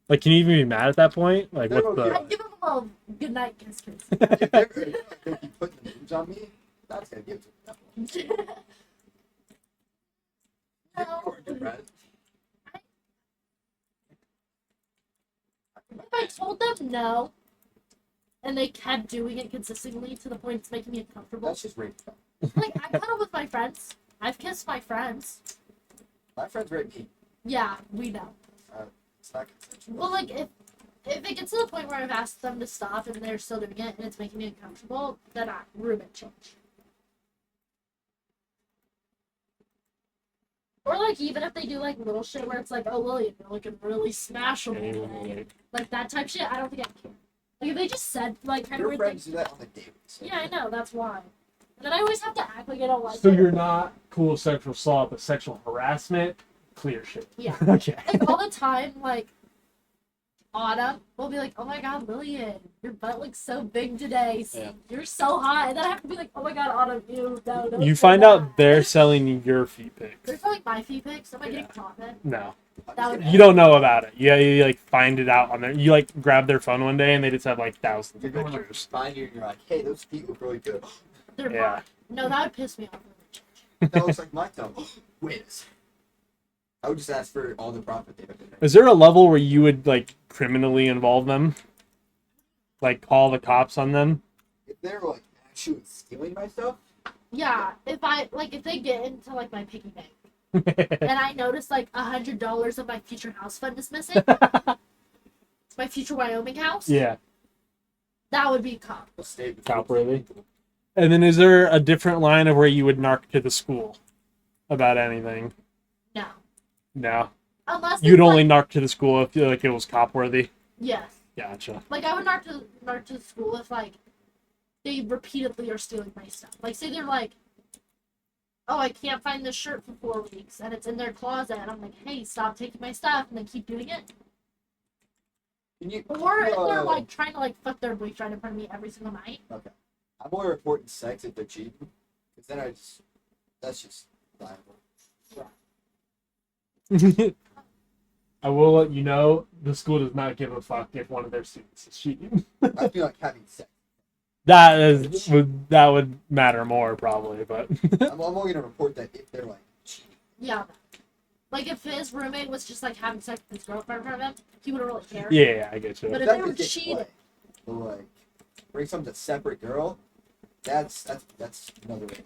Speaker 2: Like, can you even be mad at that point? Like, what's the?
Speaker 3: I'd give them a little good night kiss kiss.
Speaker 4: If they're gonna keep putting the moves on me, that's gonna give it to them. You weren't depressed.
Speaker 3: If I told them no, and they kept doing it consistently to the point it's making me uncomfortable,
Speaker 4: That's just rape.
Speaker 3: like I cuddle with my friends. I've kissed my friends.
Speaker 4: My friends rape me.
Speaker 3: Yeah, we know.
Speaker 4: It's not consensual.
Speaker 3: Well, like if it gets to the point where I've asked them to stop and they're still doing it and it's making me uncomfortable, then I roommate change. Or like even if they do like little shit where it's like, oh William, you're looking really smashable today. Like that type shit, I don't think I care. Like if they just said like kind of
Speaker 4: Your
Speaker 3: weird
Speaker 4: friends
Speaker 3: things.
Speaker 4: do that on the daily. So.
Speaker 3: Yeah, I know, that's why. And then I always have to act like I don't like
Speaker 1: So
Speaker 3: it.
Speaker 1: you're not cool with sexual assault, but sexual harassment, clear shit.
Speaker 3: Yeah.
Speaker 1: Okay.
Speaker 3: Like all the time, like Autumn will be like, "Oh my God, Lillian, your butt looks so big today.
Speaker 2: Yeah.
Speaker 3: You're so hot." And then I have to be like, "Oh my God, Autumn, no, don't
Speaker 2: You
Speaker 3: say
Speaker 2: find
Speaker 3: that."
Speaker 2: out they're selling your feet pics.
Speaker 3: They're selling my feet pics. Am I
Speaker 2: Yeah.
Speaker 3: getting caught then?
Speaker 2: No,
Speaker 3: That would
Speaker 2: you don't know about it. Yeah, you like find it out on there. You like grab their phone one day and they just have like thousands
Speaker 4: You're
Speaker 2: of
Speaker 4: going to
Speaker 2: pictures.
Speaker 4: find you and you're like, hey, those feet look really good.
Speaker 3: They're
Speaker 2: Yeah.
Speaker 3: mine. No, that would piss me off.
Speaker 4: That looks like my toe. Wait a second. I would just ask for all the profit they have.
Speaker 2: Is there a level where you would like criminally involve them? Like call the cops on them?
Speaker 4: If they're like actually stealing my stuff,
Speaker 3: Yeah, if they get into like my piggy bank and I notice like $100 of my future house fund is missing, my future Wyoming house,
Speaker 2: Yeah,
Speaker 3: that would be cop.
Speaker 4: they'll stay.
Speaker 2: cop worthy. And then is there a different line of where you would narc to the school about anything?
Speaker 3: No,
Speaker 2: No.
Speaker 3: unless
Speaker 2: You'd
Speaker 3: it's,
Speaker 2: only
Speaker 3: like,
Speaker 2: narc to the school if like it was cop worthy.
Speaker 3: yes.
Speaker 2: Gotcha.
Speaker 3: Like I would narc to school if like they repeatedly are stealing my stuff. Like say they're like, oh, I can't find this shirt for 4 weeks and it's in their closet and I'm like, hey, stop taking my stuff and they keep doing it.
Speaker 4: Can you,
Speaker 3: Or if they're like trying to like fuck their boyfriend in front of me every single night.
Speaker 4: okay. I'm only reporting sex if they're cheating, because then that's just liable.
Speaker 1: I will let you know the school does not give a fuck if one of their students is cheating.
Speaker 4: I feel like having sex.
Speaker 2: that would matter more probably, but
Speaker 4: I'm only gonna report that if they're like cheating.
Speaker 3: Yeah. Like if his roommate was just like having sex with his girlfriend in front of him, he wouldn't really care.
Speaker 2: Yeah, I get you.
Speaker 3: But if
Speaker 4: That
Speaker 3: they were
Speaker 4: could get
Speaker 3: cheating,
Speaker 4: play. But like, bring something to separate girl. That's another way.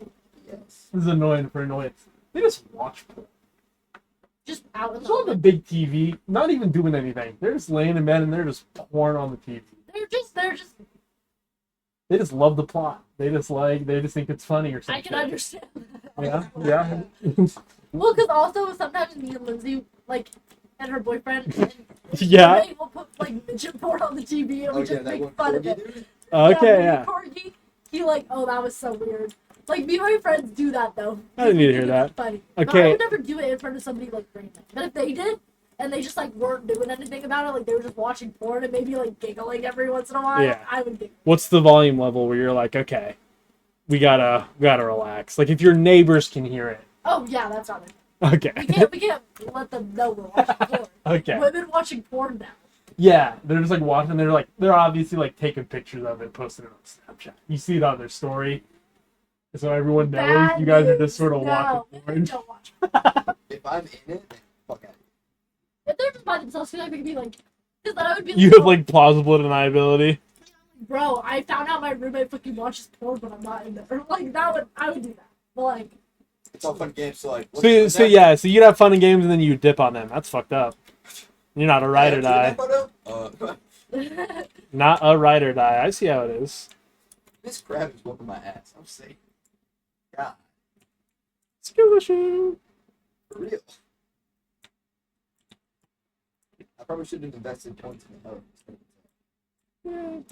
Speaker 4: Yes.
Speaker 2: This is annoying for annoyance. They just watch porn.
Speaker 3: just out in
Speaker 2: It's
Speaker 3: the
Speaker 2: on the
Speaker 3: open.
Speaker 2: big TV, not even doing anything. They're just laying in bed and they're just porn on the TV.
Speaker 3: They're just.
Speaker 2: They just love the plot. They just think it's funny or
Speaker 3: I
Speaker 2: something.
Speaker 3: can understand.
Speaker 2: Yeah, yeah.
Speaker 3: Well, because also sometimes me and Lindsay like and her boyfriend and
Speaker 2: Yeah.
Speaker 3: they will put like midget porn on the TV and we
Speaker 4: Oh yeah,
Speaker 3: just
Speaker 4: that
Speaker 3: make
Speaker 4: one
Speaker 3: fun of
Speaker 4: corgi
Speaker 3: it.
Speaker 4: dude.
Speaker 2: Okay,
Speaker 3: me
Speaker 2: yeah.
Speaker 3: and Corgi, he like, oh, that was so weird. Like me and my friends do that though.
Speaker 2: I didn't need to
Speaker 3: We
Speaker 2: hear
Speaker 3: think
Speaker 2: that.
Speaker 3: it's funny. But I
Speaker 2: Okay.
Speaker 3: would never do it in front of somebody like random. But if they did, and they just like weren't doing anything about it, like they were just watching porn and maybe like giggling every once in a while,
Speaker 2: Yeah.
Speaker 3: I would giggle.
Speaker 2: What's the volume level where you're like, okay, we gotta relax? Like if your neighbors can hear it.
Speaker 3: Oh yeah, that's not it.
Speaker 2: Okay.
Speaker 3: We can't let them know we're watching porn.
Speaker 2: Okay.
Speaker 3: Women watching porn now.
Speaker 2: Yeah, they're just like watching. They're obviously like taking pictures of it, posting it on Snapchat. You see it on their story, so everyone knows
Speaker 3: Bad
Speaker 2: you guys are
Speaker 3: news.
Speaker 2: just sort of watching
Speaker 3: No,
Speaker 2: porn.
Speaker 3: don't watch.
Speaker 4: If I'm in it, then fuck out.
Speaker 3: If they're just by themselves, I could be like, because then I would be
Speaker 2: You
Speaker 3: like,
Speaker 2: have like plausible deniability.
Speaker 3: bro, I found out my roommate fucking watches porn, but I'm not in there. Like I would do that. But like,
Speaker 4: It's all fun and games. So like,
Speaker 2: So yeah, so you'd have fun and games and then you dip on them. That's fucked up. You're not a ride or die. Not a ride or die. I see how it is.
Speaker 4: This crab is whooping my ass. I'm saying, God,
Speaker 2: Skill issue.
Speaker 4: for real. I probably should have invested points in the home.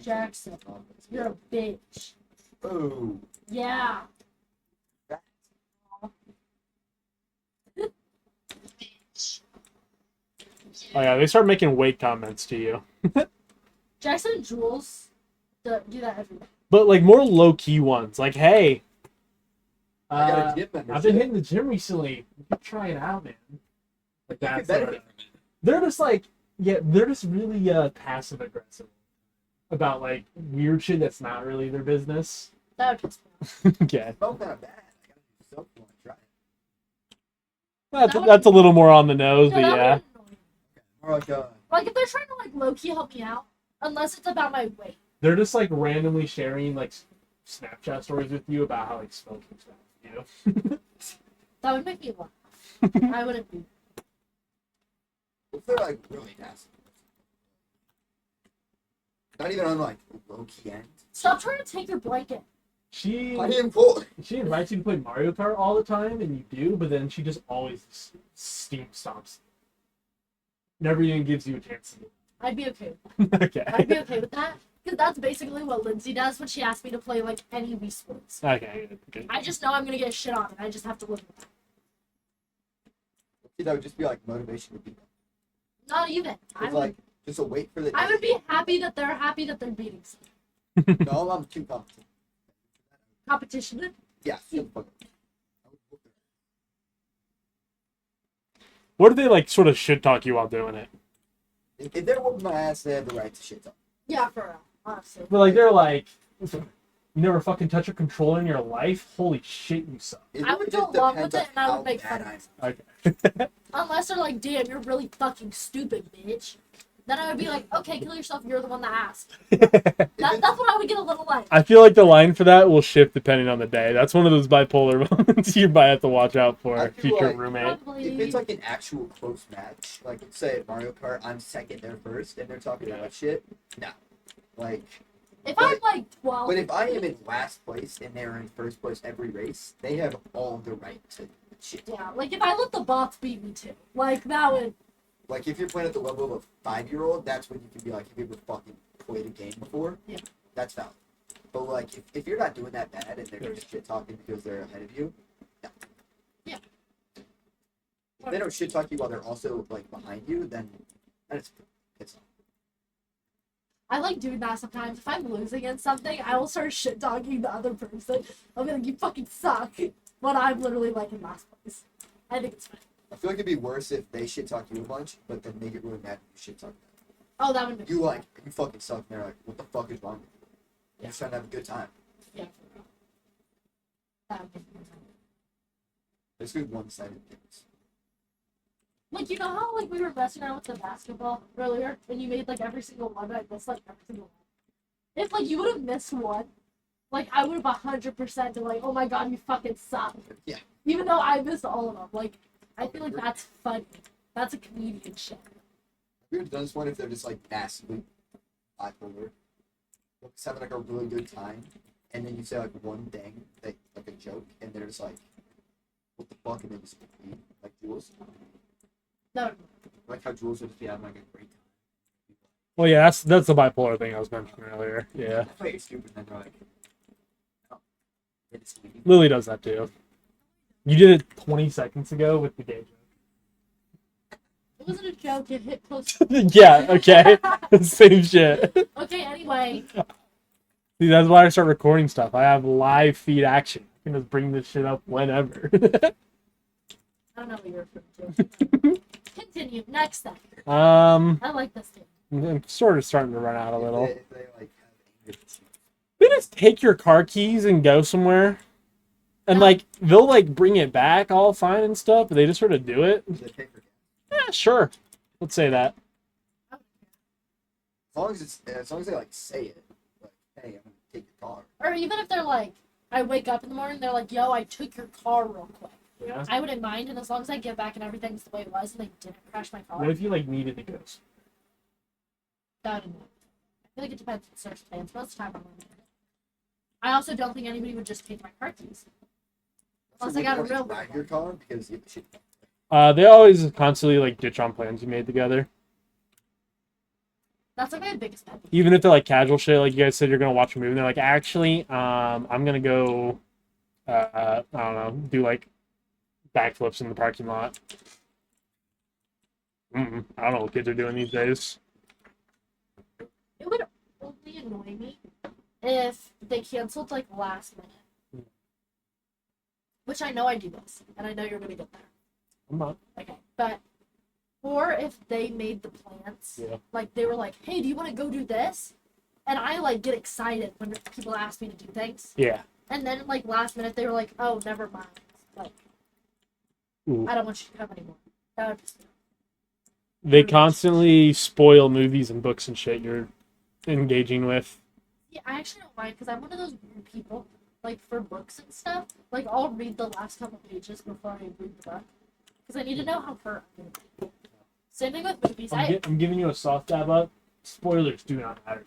Speaker 3: Jackson, you're a bitch.
Speaker 4: Oh,
Speaker 3: Yeah.
Speaker 2: Oh yeah, they start making weight comments to you,
Speaker 3: Jackson and Jules do that every day.
Speaker 2: but like more low key ones. Like, hey,
Speaker 4: I got a gym membership.
Speaker 2: I've been hitting the gym recently. You can try it out, man. Like
Speaker 4: You
Speaker 2: that's
Speaker 4: can benefit
Speaker 2: sort of-
Speaker 4: from it.
Speaker 2: they're just like, yeah, they're just really passive aggressive about like weird shit that's not really their business.
Speaker 3: That would piss me off.
Speaker 2: Yeah,
Speaker 4: Smell's not bad. I gotta do something to try it.
Speaker 2: that's a little more on the nose,
Speaker 3: No,
Speaker 2: but
Speaker 3: that
Speaker 2: yeah.
Speaker 3: would annoy me.
Speaker 4: More like
Speaker 3: Like if they're trying to like low key help me out, unless it's about my weight.
Speaker 2: They're just like randomly sharing like Snapchat stories with you about how like smoking stuff, you know?
Speaker 3: That would make me laugh. I wouldn't be.
Speaker 4: if they're like really nasty. Not even on like low key end.
Speaker 3: Stop trying to take your blanket.
Speaker 2: She
Speaker 4: I am cool.
Speaker 2: she invites you to play Mario Kart all the time, and you do, but then she just always steam stomps. Never even gives you a chance to do
Speaker 3: I'd be okay.
Speaker 2: it. Okay.
Speaker 3: I'd be okay with that. Because that's basically what Lindsay does when she asks me to play like any Wii Sports.
Speaker 2: Okay, good.
Speaker 3: I just know I'm gonna get shit on and I just have to live with that.
Speaker 4: That would just be like motivation to be.
Speaker 3: Not even. I
Speaker 4: It's
Speaker 3: would,
Speaker 4: like just a wait for the.
Speaker 3: I would be happy that they're beating someone.
Speaker 4: No, I'm too confident.
Speaker 3: Competition.
Speaker 4: Yeah. shut the fuck up. I would whoop their
Speaker 2: What do they like sort of shit talk you while doing it?
Speaker 4: If they're whooping my ass, they have the right to shit talk.
Speaker 3: Yeah, for real. Honestly.
Speaker 2: But like they're like, you never fucking touch a controller in your life? Holy shit, you suck.
Speaker 4: It
Speaker 3: I would
Speaker 4: really
Speaker 3: go
Speaker 4: just
Speaker 3: along
Speaker 4: depends
Speaker 3: with it
Speaker 4: on
Speaker 3: and I would
Speaker 4: how
Speaker 3: make
Speaker 4: bad
Speaker 3: fun
Speaker 4: I
Speaker 3: of
Speaker 4: am.
Speaker 2: Okay.
Speaker 3: Unless they're like, damn, you're really fucking stupid, bitch. Then I would be like, okay, kill yourself. You're the one that asked. That's what I would get a little like.
Speaker 2: I feel like the line for that will shift depending on the day. That's one of those bipolar moments you might have to watch out
Speaker 4: I
Speaker 2: for.
Speaker 4: feel
Speaker 2: Future
Speaker 4: like-
Speaker 2: roommate.
Speaker 4: If
Speaker 3: Probably.
Speaker 4: it's like an actual close match, like let's say at Mario Kart, I'm second, they're first, and they're talking
Speaker 2: Yeah.
Speaker 4: about shit. No, like,
Speaker 3: If I'm like 12.
Speaker 4: but if I am in last place and they're in first place every race, they have all the right to shit.
Speaker 3: Yeah, like if I let the bots beat me too. Like that would.
Speaker 4: Like if you're playing at the level of a 5-year-old, that's when you can be like, have you ever fucking played a game before?
Speaker 3: Yeah.
Speaker 4: That's valid. But like if you're not doing that bad and they're just shit talking because they're ahead of you, no.
Speaker 3: Yeah.
Speaker 4: If they don't shit talk you while they're also like behind you, then it's
Speaker 3: I like doing that sometimes. If I'm losing in something, I will start shit talking the other person. I'll be like, you fucking suck. When I'm literally like in last place. I think it's fine.
Speaker 4: I feel like it'd be worse if they shit talk you a bunch, but then they get really mad when you shit talk them.
Speaker 3: Oh, that would be.
Speaker 4: You like, you fucking suck, and they're like, what the fuck is wrong with you?
Speaker 3: Yeah.
Speaker 4: You're just trying to have a good time.
Speaker 3: Yeah, for real. That would be.
Speaker 4: Basically one-sided things.
Speaker 3: Like, you know how, like, we were messing around with the basketball earlier, and you made, like, every single one, and I missed, like, every single one? If, like, you would have missed one, like, I would have 100% been like, oh my god, you fucking suck.
Speaker 4: Yeah.
Speaker 3: Even though I missed all of them. Like, I feel like that's funny. That's a comedian shit.
Speaker 4: Have you ever done this one if they're just like massively bipolar? Like, just having like a really good time, and then you say like one thing, like a joke, and they're just like, what the fuck, and then just leave. Like Jules.
Speaker 3: No,
Speaker 4: Like how Jules would just be having like a great time.
Speaker 2: Well, yeah, that's the bipolar thing I was mentioning earlier. Yeah,
Speaker 4: I feel like it's stupid, and then they're like, oh, they just leave.
Speaker 2: Lily does that too. You did it 20 seconds ago with the gay
Speaker 3: it wasn't a joke. It hit close.
Speaker 2: joke. Yeah, okay. Same shit.
Speaker 3: Okay, anyway.
Speaker 2: See, that's why I start recording stuff. I have live feed action. I can just bring this shit up whenever.
Speaker 3: I don't know what you're referring to. Continue. Next thing. I like this thing.
Speaker 2: I'm sort of starting to run out a little.
Speaker 4: If they like have anger issues.
Speaker 2: They just take your car keys and go somewhere. And,
Speaker 3: No.
Speaker 2: like, they'll, like, bring it back all fine and stuff, but they just sort of do it.
Speaker 4: Do they pay for gas?
Speaker 2: Yeah, sure. Let's say that.
Speaker 4: As long as they like say it, like, hey, I'm gonna take your car.
Speaker 3: Or even if they're like, I wake up in the morning, they're like, yo, I took your car real quick.
Speaker 2: Yeah.
Speaker 3: I wouldn't mind, and as long as I get back and everything's the way it was and they didn't crash my car,
Speaker 2: What if you, like, needed to go?
Speaker 3: that would I feel like it depends on circumstance. Most of the time, I'm gonna. I also don't think anybody would just take my car keys. Unless I got a real
Speaker 4: drive your car because you should.
Speaker 2: They always constantly, like, ditch on plans you made together.
Speaker 3: That's like my biggest pet peeve.
Speaker 2: Even if they're, like, casual shit, like, you guys said you're gonna watch a movie, and they're like, actually, I'm gonna go, I don't know, do, like, backflips in the parking lot. I don't know what kids are doing these days.
Speaker 3: It would only annoy me if they canceled like last minute. Which I know I do this, and I know you're gonna get there.
Speaker 2: I'm not.
Speaker 3: Okay, but or if they made the plans,
Speaker 2: Yeah.
Speaker 3: like they were like, "Hey, do you want to go do this?" And I like get excited when people ask me to do things,
Speaker 2: Yeah.
Speaker 3: and then like last minute they were like, "Oh, never mind." Like,
Speaker 2: Ooh.
Speaker 3: I don't want you to come anymore. That would just
Speaker 2: They constantly spoil movies and books and shit you're engaging with.
Speaker 3: yeah. I actually don't mind because I'm one of those weird people. Like for books and stuff, like I'll read the last couple pages before I read the book because I need to know how hurt I'm gonna be. Same thing with movies.
Speaker 2: I'm giving you a soft dab up. Spoilers do not matter.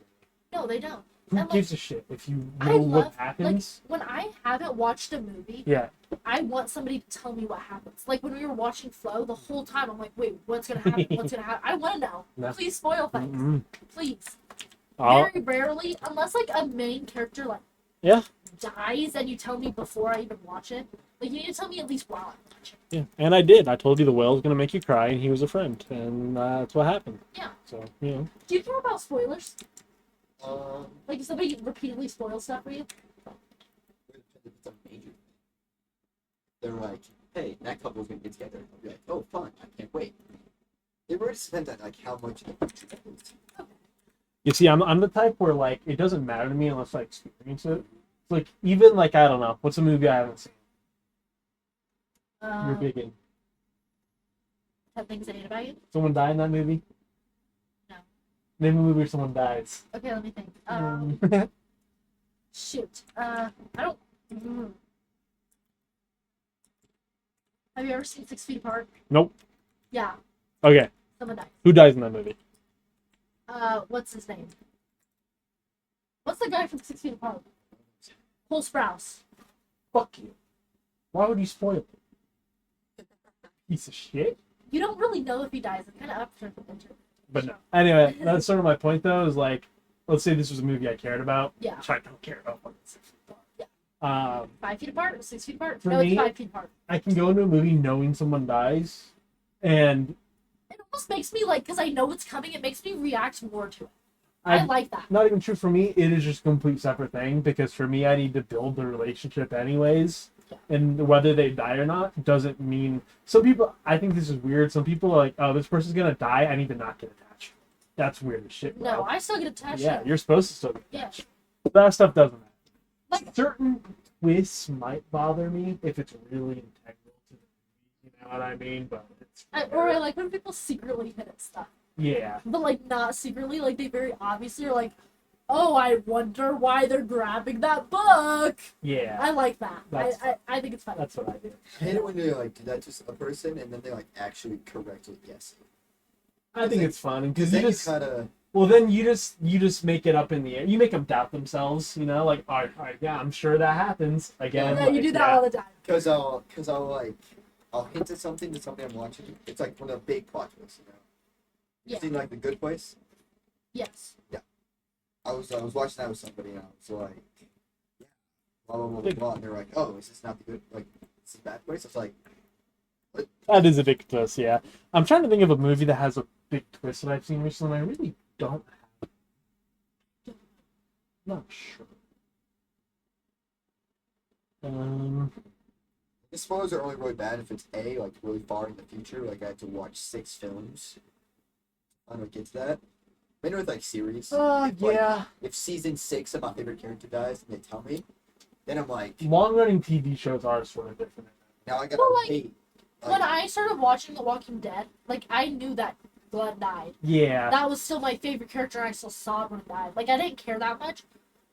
Speaker 3: No, they don't.
Speaker 2: Who
Speaker 3: And, like,
Speaker 2: gives a shit if you
Speaker 3: I
Speaker 2: know
Speaker 3: love-
Speaker 2: what happens?
Speaker 3: When I haven't watched a movie,
Speaker 2: Yeah.
Speaker 3: I want somebody to tell me what happens. Like when we were watching Flow, the whole time I'm like, wait, what's gonna happen? What's gonna happen? I want to know.
Speaker 2: No.
Speaker 3: Please spoil things.
Speaker 2: Mm-mm.
Speaker 3: Please.
Speaker 2: I'll-
Speaker 3: Very rarely, unless like a main character like
Speaker 2: Yeah.
Speaker 3: dies and you tell me before I even watch it. Like you need to tell me at least while I'm watching.
Speaker 2: Yeah, and I did. I told you the whale was gonna make you cry, and he was a friend, and that's what happened.
Speaker 3: Yeah.
Speaker 2: So you know.
Speaker 3: Do you care about spoilers?
Speaker 4: Um,
Speaker 3: Like if somebody repeatedly spoils stuff for you?
Speaker 4: it's a major thing. They're like, hey, that couple's gonna get together. I'll be like, oh, fun! I can't wait. They've already spent on like how much in the future that is.
Speaker 2: You see, I'm the type where like it doesn't matter to me unless I experience it. It's like even like I don't know what's a movie I haven't seen. You're big in.
Speaker 3: 10 things I hate about you?
Speaker 2: Someone died in that movie.
Speaker 3: No.
Speaker 2: Name a movie where someone dies.
Speaker 3: Okay, let me think.
Speaker 2: Mm.
Speaker 3: Shoot. I don't. Mm. Have you ever seen 6 Feet Apart?
Speaker 2: Nope.
Speaker 3: Yeah,
Speaker 2: Okay,
Speaker 3: someone dies.
Speaker 2: who dies in that movie?
Speaker 3: What's his name? What's the guy from 6 Feet Apart? Cole Sprouse.
Speaker 2: Fuck you. Why would you spoil it? Piece of shit.
Speaker 3: You don't really know if he dies. It's kind of up for the winter.
Speaker 2: But no. Anyway, that's sort of my point though. Is like, let's say this was a movie I cared about.
Speaker 3: Yeah.
Speaker 2: Which I don't care about. Fucking 6 Feet
Speaker 3: Yeah.
Speaker 2: Apart.
Speaker 3: 5 feet apart or 6 feet apart?
Speaker 2: For
Speaker 3: No,
Speaker 2: me-
Speaker 3: it's 5 feet apart.
Speaker 2: I can go into a movie knowing someone dies, and
Speaker 3: It almost makes me like, because I know it's coming, it makes me react more to it. I
Speaker 2: I
Speaker 3: like that.
Speaker 2: not even true for me. It is just a complete separate thing because for me, I need to build the relationship anyways. And whether they die or not doesn't mean. Some people, I think this is weird. Some people are like, "Oh, this person's gonna die. I need to not get attached." That's weird as shit. Bro.
Speaker 3: No, I still get attached.
Speaker 2: Yeah,
Speaker 3: to it.
Speaker 2: you're supposed to still get
Speaker 3: Yeah.
Speaker 2: attached. But that stuff doesn't matter.
Speaker 3: Like-
Speaker 2: Certain twists might bother me if it's really integral to the know what I mean? But it's
Speaker 3: Or I like when people secretly hit at stuff.
Speaker 2: yeah,
Speaker 3: But like not secretly, like they very obviously are like, oh, I wonder why they're grabbing that book.
Speaker 2: yeah.
Speaker 3: I like that.
Speaker 2: That's
Speaker 3: I think it's fun.
Speaker 2: That's what I do.
Speaker 4: I hate it when they like do that to a person and then they like actually correctly guess it.
Speaker 2: I think it's fun because
Speaker 4: Because
Speaker 2: you
Speaker 4: then
Speaker 2: just
Speaker 4: you kind of
Speaker 2: well then you just make it up in the air. You make them doubt themselves. You know, like all right, yeah, I'm sure that happens again.
Speaker 3: Yeah, you
Speaker 2: like,
Speaker 3: do that all the time.
Speaker 4: because I'll hint at something to something I'm watching. It's like one of the big plot twists, you know.
Speaker 3: Yeah.
Speaker 4: Seen like The Good Place.
Speaker 3: Yes.
Speaker 4: I was watching that with somebody and I was like, yeah, blah blah blah blah,
Speaker 2: Big-
Speaker 4: blah. And they're like, oh, is this not the good like this is Bad Place? I was like,
Speaker 2: That is a big twist. Yeah, I'm trying to think of a movie that has a big twist that I've seen recently. I really don't have. Not sure.
Speaker 4: the spoilers are only really bad if it's like really far in the future. Like I had to watch 6 films. I don't get to that. Maybe with like series. If, like,
Speaker 2: Yeah.
Speaker 4: if season 6 of my favorite character dies and they tell me, then I'm like,
Speaker 2: Long-running TV shows are sort of different.
Speaker 4: now I gotta
Speaker 3: Well, like,
Speaker 4: wait.
Speaker 3: When I started watching The Walking Dead, like I knew that Glenn died.
Speaker 2: Yeah.
Speaker 3: That was still my favorite character. I still saw when he died. Like I didn't care that much.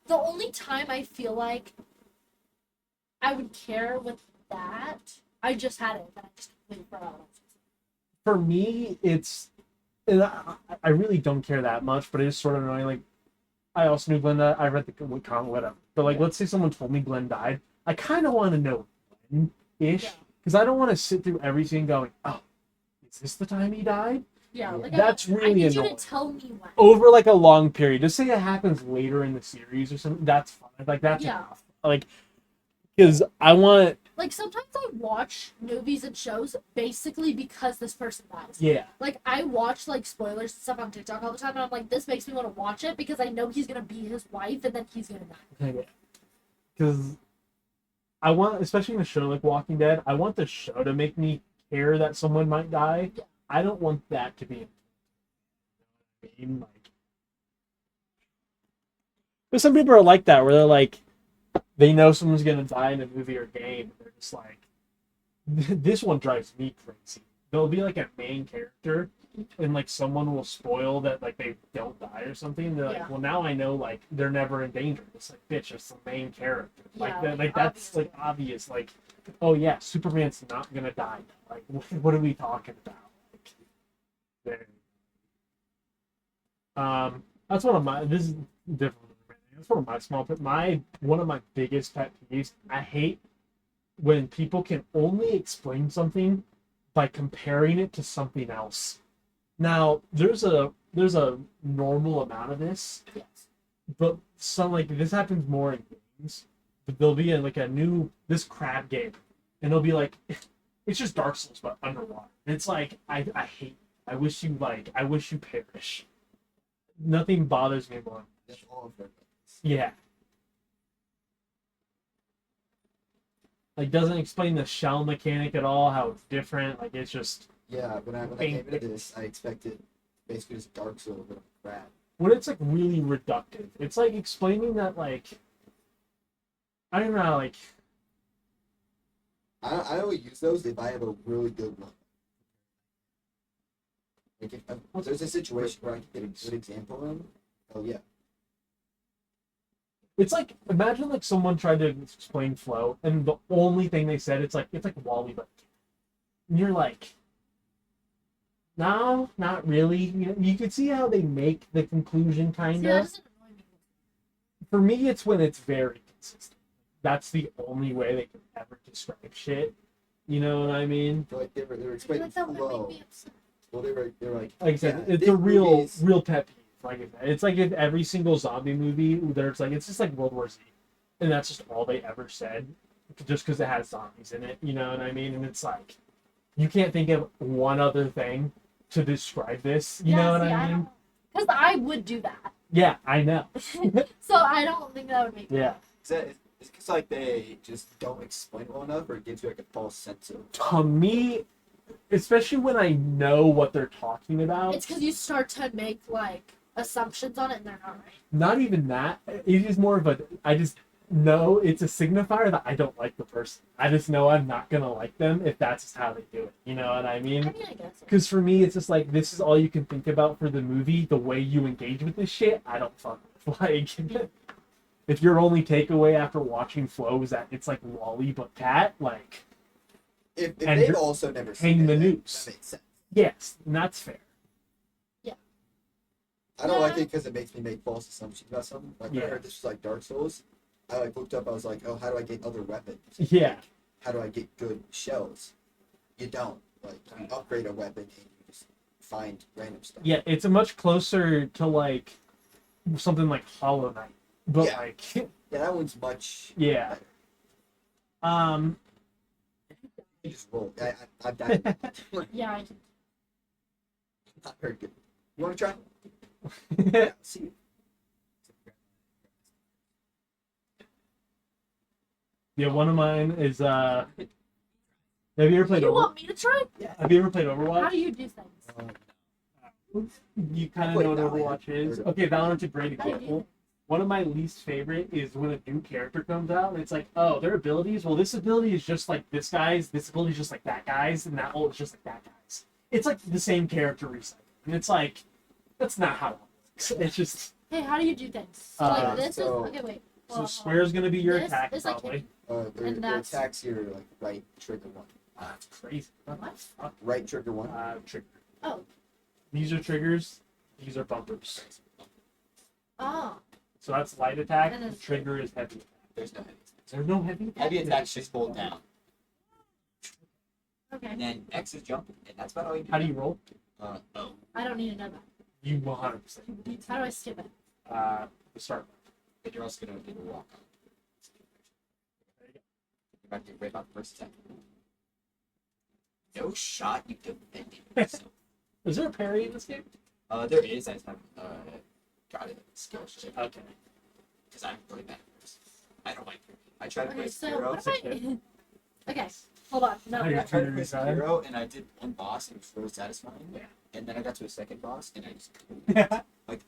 Speaker 3: The only time I feel like I would care with that, I just had it, and I just completely forgot.
Speaker 2: For me, it's. And I really don't care that much, but it is sort of annoying. Like, I also knew Glenn died. I read the comic, whatever. But like, let's say someone told me Glenn died. I kind of want to know when-ish.
Speaker 3: Yeah.
Speaker 2: Because I don't want to sit through everything going, oh, is this the time he died?
Speaker 3: Yeah, like
Speaker 2: That's
Speaker 3: I
Speaker 2: really
Speaker 3: need you
Speaker 2: annoying.
Speaker 3: to tell me when.
Speaker 2: Over like a long period. Just say it happens later in the series or something. That's fine. Like that's
Speaker 3: Yeah.
Speaker 2: enough. Like, because I want,
Speaker 3: Like sometimes I watch movies and shows basically because this person dies.
Speaker 2: yeah,
Speaker 3: Like I watch like spoilers and stuff on TikTok all the time, and I'm like, this makes me want to watch it because I know he's gonna be his wife, and then he's gonna die.
Speaker 2: because I want, especially in a show like Walking Dead, I want the show to make me care that someone might die.
Speaker 3: Yeah.
Speaker 2: I don't want that to be. I mean, like, but some people are like that, where they're like, they know someone's gonna die in a movie or game, and they're just like, this one drives me crazy. There'll be like a main character, and like someone will spoil that like they don't die or something. They're like,
Speaker 3: Yeah.
Speaker 2: well, now I know like they're never in danger. It's like, bitch, it's the main character. Like
Speaker 3: Yeah,
Speaker 2: that,
Speaker 3: like,
Speaker 2: like that's
Speaker 3: obviously.
Speaker 2: like obvious. Like, oh yeah, Superman's not gonna die. Like, what are we talking about? Like, there. That's one of my. This is different. That's one of my small. One of my biggest pet peeves. I hate when people can only explain something by comparing it to something else. Now, there's a normal amount of this,
Speaker 3: Yes.
Speaker 2: but some like this happens more in games. But there'll be like a new this crab game, and they'll be like, it's just Dark Souls but underwater. And it's like I hate. I wish you perish. Nothing bothers me more.
Speaker 4: That's all of them.
Speaker 2: Yeah. Like doesn't explain the shell mechanic at all, how it's different. Like it's just
Speaker 4: Yeah, when I came into this, I expected basically just Dark Souls but a crap.
Speaker 2: when it's like really reductive. It's like explaining that like I don't know, like
Speaker 4: I only use those if I have a really good one. Like if there's a situation where I can get a good example in, oh yeah.
Speaker 2: it's like imagine like someone tried to explain flow and the only thing they said it's like Wally but and you're like no, not really. You could see how they make the conclusion kind
Speaker 3: See, that
Speaker 2: of.
Speaker 3: doesn't annoy me.
Speaker 2: For me, it's when it's very consistent. That's the only way they can ever describe shit. You know what I mean?
Speaker 4: I feel like they were
Speaker 3: I feel
Speaker 4: explaining
Speaker 3: like that would
Speaker 4: flow.
Speaker 3: make me upset.
Speaker 4: Well, they were like
Speaker 2: Like I said,
Speaker 4: yeah,
Speaker 2: it's
Speaker 4: this
Speaker 2: a real
Speaker 4: movie's-
Speaker 2: real pet peeve. Like I said, it's like if every single zombie movie, there's like it's just like World War Z, and that's just all they ever said, just because it has zombies in it. You know what I mean? And it's like you can't think of one other thing to describe this. You know what I mean?
Speaker 3: Because I would do that.
Speaker 2: Yeah, I know.
Speaker 3: So I don't think that would make me
Speaker 2: Yeah.
Speaker 4: It's because like they just don't explain it well enough, or it gives you like a false sense of.
Speaker 2: To me, especially when I know what they're talking about,
Speaker 3: It's because you start to make like assumptions on it and they're not right.
Speaker 2: not even that. It is more of a. I just No, it's a signifier that I don't like the person. I just know I'm not gonna like them if that's just how they do it. You know what I
Speaker 3: I
Speaker 2: mean?
Speaker 3: mean, I guess.
Speaker 2: Because for me, it's just like this is all you can think about for the movie. The way you engage with this shit, I don't fuck with. Like, if your only takeaway after watching Flow is that it's like Wally but cat, like,
Speaker 4: If
Speaker 2: And
Speaker 4: they've
Speaker 2: you're
Speaker 4: also never
Speaker 2: hang
Speaker 4: seen
Speaker 2: the
Speaker 4: it,
Speaker 2: noose.
Speaker 4: that makes sense.
Speaker 2: yes, and that's fair.
Speaker 4: I don't like
Speaker 3: Yeah.
Speaker 4: it because it makes me make false assumptions about something. Like when
Speaker 2: Yeah.
Speaker 4: I heard this was like Dark Souls, I like looked up. I was like, oh, how do I get other weapons?
Speaker 2: Yeah,
Speaker 4: How do I get good shells? You don't. Like you upgrade a weapon and you just find random stuff.
Speaker 2: yeah, it's a much closer to like something like Hollow Knight, but
Speaker 4: Yeah.
Speaker 2: like,
Speaker 4: Yeah, that one's much
Speaker 2: yeah.
Speaker 4: better.
Speaker 2: Um,
Speaker 4: You just roll. I've died.
Speaker 3: Yeah, I can.
Speaker 4: Not very good. You want to try? Yeah. See.
Speaker 2: yeah, one of mine is have you ever played
Speaker 3: You want me to try?
Speaker 2: Have you ever played
Speaker 3: How
Speaker 2: Overwatch?
Speaker 3: do you do things?
Speaker 2: You kind of
Speaker 4: played
Speaker 2: know what
Speaker 4: Valorant.
Speaker 2: Overwatch is. Okay, Valorant's a great
Speaker 3: How do you do
Speaker 2: example.
Speaker 3: things?
Speaker 2: One of my least favorite is when a new character comes out and it's like, oh, their abilities. Well, this ability is just like this guy's. This ability is just like that guy's, and that ult is just like that guy's. It's like the same character recycled, and it's like that's not how it works. It's just
Speaker 3: Hey, how do you do things? So,
Speaker 2: Uh,
Speaker 3: like, this
Speaker 4: so-
Speaker 3: is. Okay, wait.
Speaker 2: so
Speaker 3: Hold on,
Speaker 2: square's gonna be your
Speaker 3: This
Speaker 2: attack
Speaker 3: is like
Speaker 2: probably.
Speaker 4: Their
Speaker 3: And that's-
Speaker 4: attacks your like right trigger one.
Speaker 2: That's crazy.
Speaker 3: What?
Speaker 2: Fuck.
Speaker 4: Right trigger one.
Speaker 2: Trigger.
Speaker 3: Oh.
Speaker 2: These are triggers. These are bumpers.
Speaker 3: Oh.
Speaker 2: So that's light attack.
Speaker 3: And then-
Speaker 2: Trigger is heavy attack.
Speaker 6: There's no heavy attacks.
Speaker 2: There's no heavy attack.
Speaker 6: Heavy attacks just hold down.
Speaker 3: Okay.
Speaker 6: And then X is jump, and that's about all you do.
Speaker 2: How do you roll?
Speaker 6: Oh.
Speaker 3: I don't need to know that.
Speaker 2: You 100%.
Speaker 3: How do I skip it?
Speaker 2: The start.
Speaker 6: But you're also gonna do the walk. You're about to rip out the first attack. No shot, you defended yourself.
Speaker 2: Is there a parry in this game?
Speaker 6: There is, I just haven't got it skill shit.
Speaker 2: Okay.
Speaker 6: Because I'm really bad at this. I don't like it. I tried to
Speaker 3: Okay,
Speaker 6: play
Speaker 3: so
Speaker 6: Hero.
Speaker 3: what if I? Okay, hold on. No.
Speaker 2: How do you-
Speaker 6: I tried to play
Speaker 2: Sorry.
Speaker 6: Hero, and I did one boss, and it was really satisfying.
Speaker 2: Yeah.
Speaker 6: And then I got to a second boss, and I just couldn't.
Speaker 2: yeah.
Speaker 6: Like,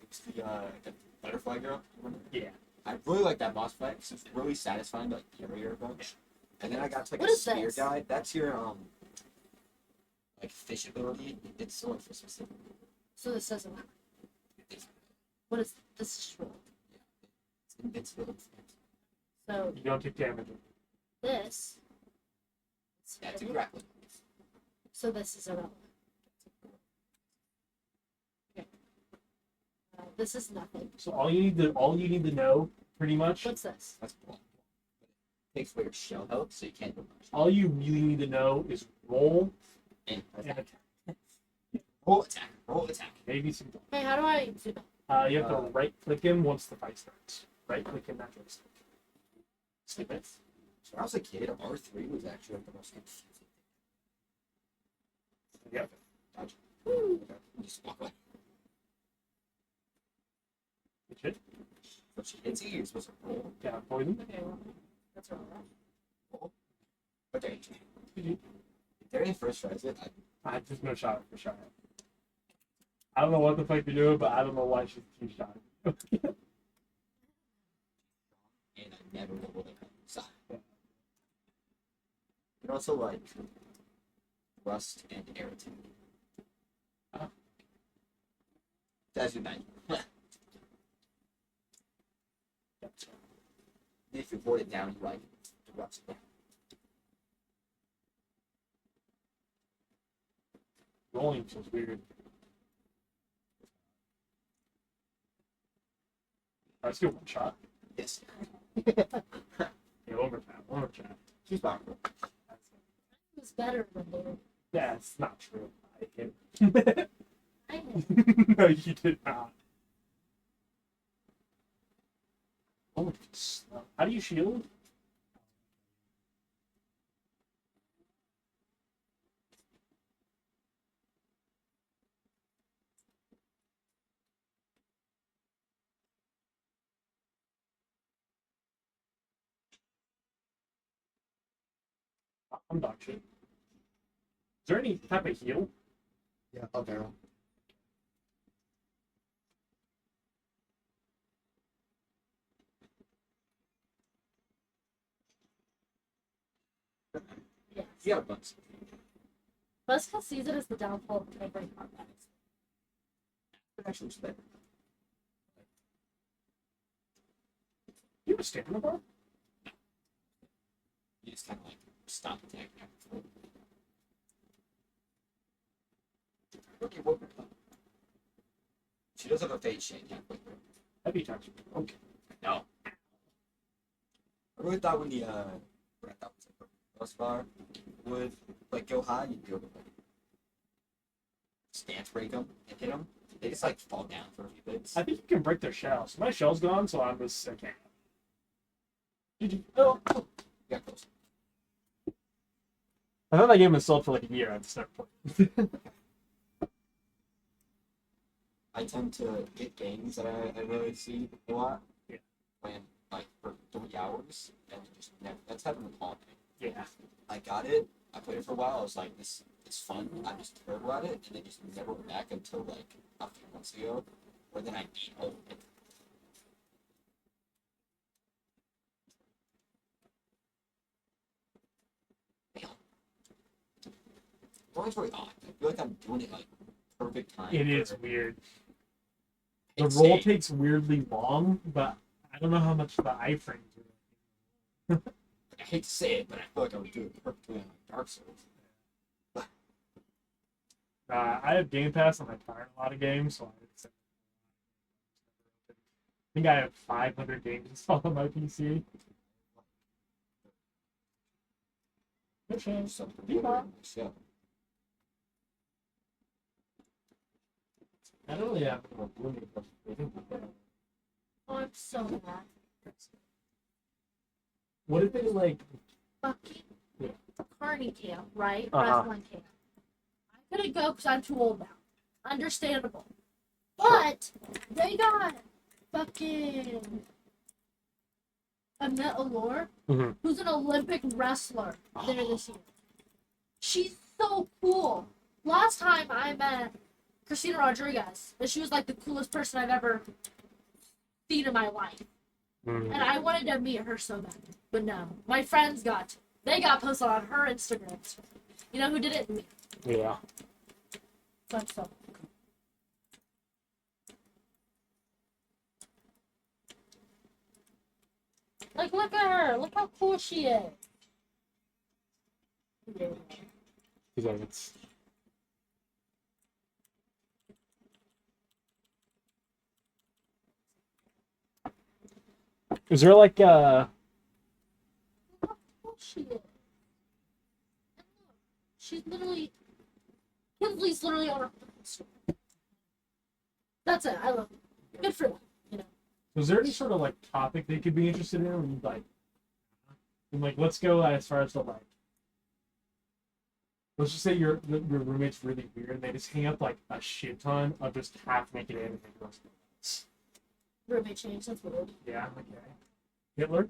Speaker 6: it was the butterfly girl. Remember?
Speaker 2: Yeah.
Speaker 6: I really like that boss fight because it's really satisfying to like carry her a bunch. And then I got to like
Speaker 3: What
Speaker 6: a
Speaker 3: is
Speaker 6: spear
Speaker 3: this?
Speaker 6: guy. That's your like fish ability. It's so for specific.
Speaker 3: So this doesn't work. What is this? Is roll.
Speaker 6: It's invincible.
Speaker 3: So
Speaker 2: You don't take damage.
Speaker 3: this.
Speaker 6: Yeah, it's a grappling.
Speaker 3: So this is irrelevant. Okay. This is nothing.
Speaker 2: So all you need to know, pretty much,
Speaker 3: What's this?
Speaker 6: That's cool. It takes away your shell health, so you can't do much.
Speaker 2: all you really need to know is roll
Speaker 6: And
Speaker 2: and
Speaker 6: attack.
Speaker 2: attack.
Speaker 6: Roll attack. Roll attack.
Speaker 2: Maybe some.
Speaker 3: Hey, how do I do that?
Speaker 2: You have to right click him once the fight starts. Right click him, that joystick. Skip it.
Speaker 6: So when I was a kid, R3 was actually like the most confusing thing.
Speaker 2: Yep.
Speaker 6: Dodge.
Speaker 3: Woo.
Speaker 6: Okay. Just walk away.
Speaker 2: Good shit.
Speaker 6: So she hits you, you're supposed to roll.
Speaker 2: Yeah, poison.
Speaker 3: Okay, well, that's all
Speaker 6: But there you go.
Speaker 2: GG.
Speaker 6: If there any first tries it,
Speaker 2: There's no shot for shot. I don't know what the fuck you're doing, but I don't know why she's keep shot.
Speaker 6: and I never know what they come. So. You can also like rust and irritate. That's your nine. If you board it down, you like the rust.
Speaker 2: Rolling feels weird. I still one shot.
Speaker 6: Yes.
Speaker 2: Yeah, overtime.
Speaker 6: She's powerful.
Speaker 3: It was better than the.
Speaker 2: That's not true. I hit.
Speaker 3: I know.
Speaker 2: No, you did not. Oh, how do you shield? I'm dog shit. Is there any type of heal?
Speaker 4: Yeah, a barrel.
Speaker 6: You got a bunch.
Speaker 3: Buzzkill sees it as the downfall of every combat.
Speaker 6: It actually was better.
Speaker 1: You have a stamina bar?
Speaker 6: You just kind of like stop attacking. Okay, what? She does have a fade shade. Yeah, quick.
Speaker 1: Heavy touch. Okay.
Speaker 6: No. I really thought when the what I thought was like a crossbar would like go high, you'd be able to like stance break them and hit them. They just like fall down for a few bits.
Speaker 1: I think you can break their shells. My shell's gone, so I'm just I can't. Did you? Oh.
Speaker 6: Yeah, close.
Speaker 1: I thought that game was sold for like a year. I just never played.
Speaker 6: I tend to get games that I really see a lot.
Speaker 1: Yeah.
Speaker 6: Playing like for 3 hours and just never. That's happened with Haunt.
Speaker 1: Yeah.
Speaker 6: I got it. I played it for a while. I was like, this is fun. I'm just terrible at it, and then just never went back until like a few months ago, where then I beat all of it. Damn. It's really odd. I feel like I'm doing it like perfect time.
Speaker 1: It is
Speaker 6: for-
Speaker 1: weird. The
Speaker 6: It's
Speaker 1: roll
Speaker 6: a-
Speaker 1: takes weirdly long, but I don't know how much the iframes are.
Speaker 6: I hate to say it, but I feel like I would do it perfectly on like Dark Souls.
Speaker 1: I have Game Pass and I fire a lot of games, so I think I have 500 games installed on my PC. Good chance.
Speaker 6: Something
Speaker 1: Yeah.
Speaker 6: really nice, yeah.
Speaker 1: I don't really have a blooming question.
Speaker 3: Oh, I'm so mad.
Speaker 1: What if they like?
Speaker 3: Fucking
Speaker 1: Yeah.
Speaker 3: Carney camp, right?
Speaker 1: Uh-huh.
Speaker 3: Wrestling camp. I couldn't go because I'm too old now. Understandable. But they got fucking Annette Allure,
Speaker 1: Mhm.
Speaker 3: who's an Olympic wrestler there this year. She's so cool. Last time I met Christina Rodriguez, and she was like the coolest person I've ever seen in my life.
Speaker 1: Mm.
Speaker 3: And I wanted to meet her so bad. But no. My friends they got posted on her Instagram. You know who did it? Me.
Speaker 1: Yeah.
Speaker 3: So I'm so like, look at her. Look how cool she is. Yeah.
Speaker 1: He's like, it's Is there like
Speaker 3: Look how cool she is. And look, she's literally. Kinsley's literally on her Instagram. That's it. I love it. Good for them. You know.
Speaker 1: Was there any sort of like topic they could be interested in? And like, and like, let's go as far as the like. Let's just say your roommate's really weird, and they just hang up like a shit ton of just half naked anime girls.
Speaker 3: Roommate change. That's weird.
Speaker 1: Yeah. Okay. Hitler.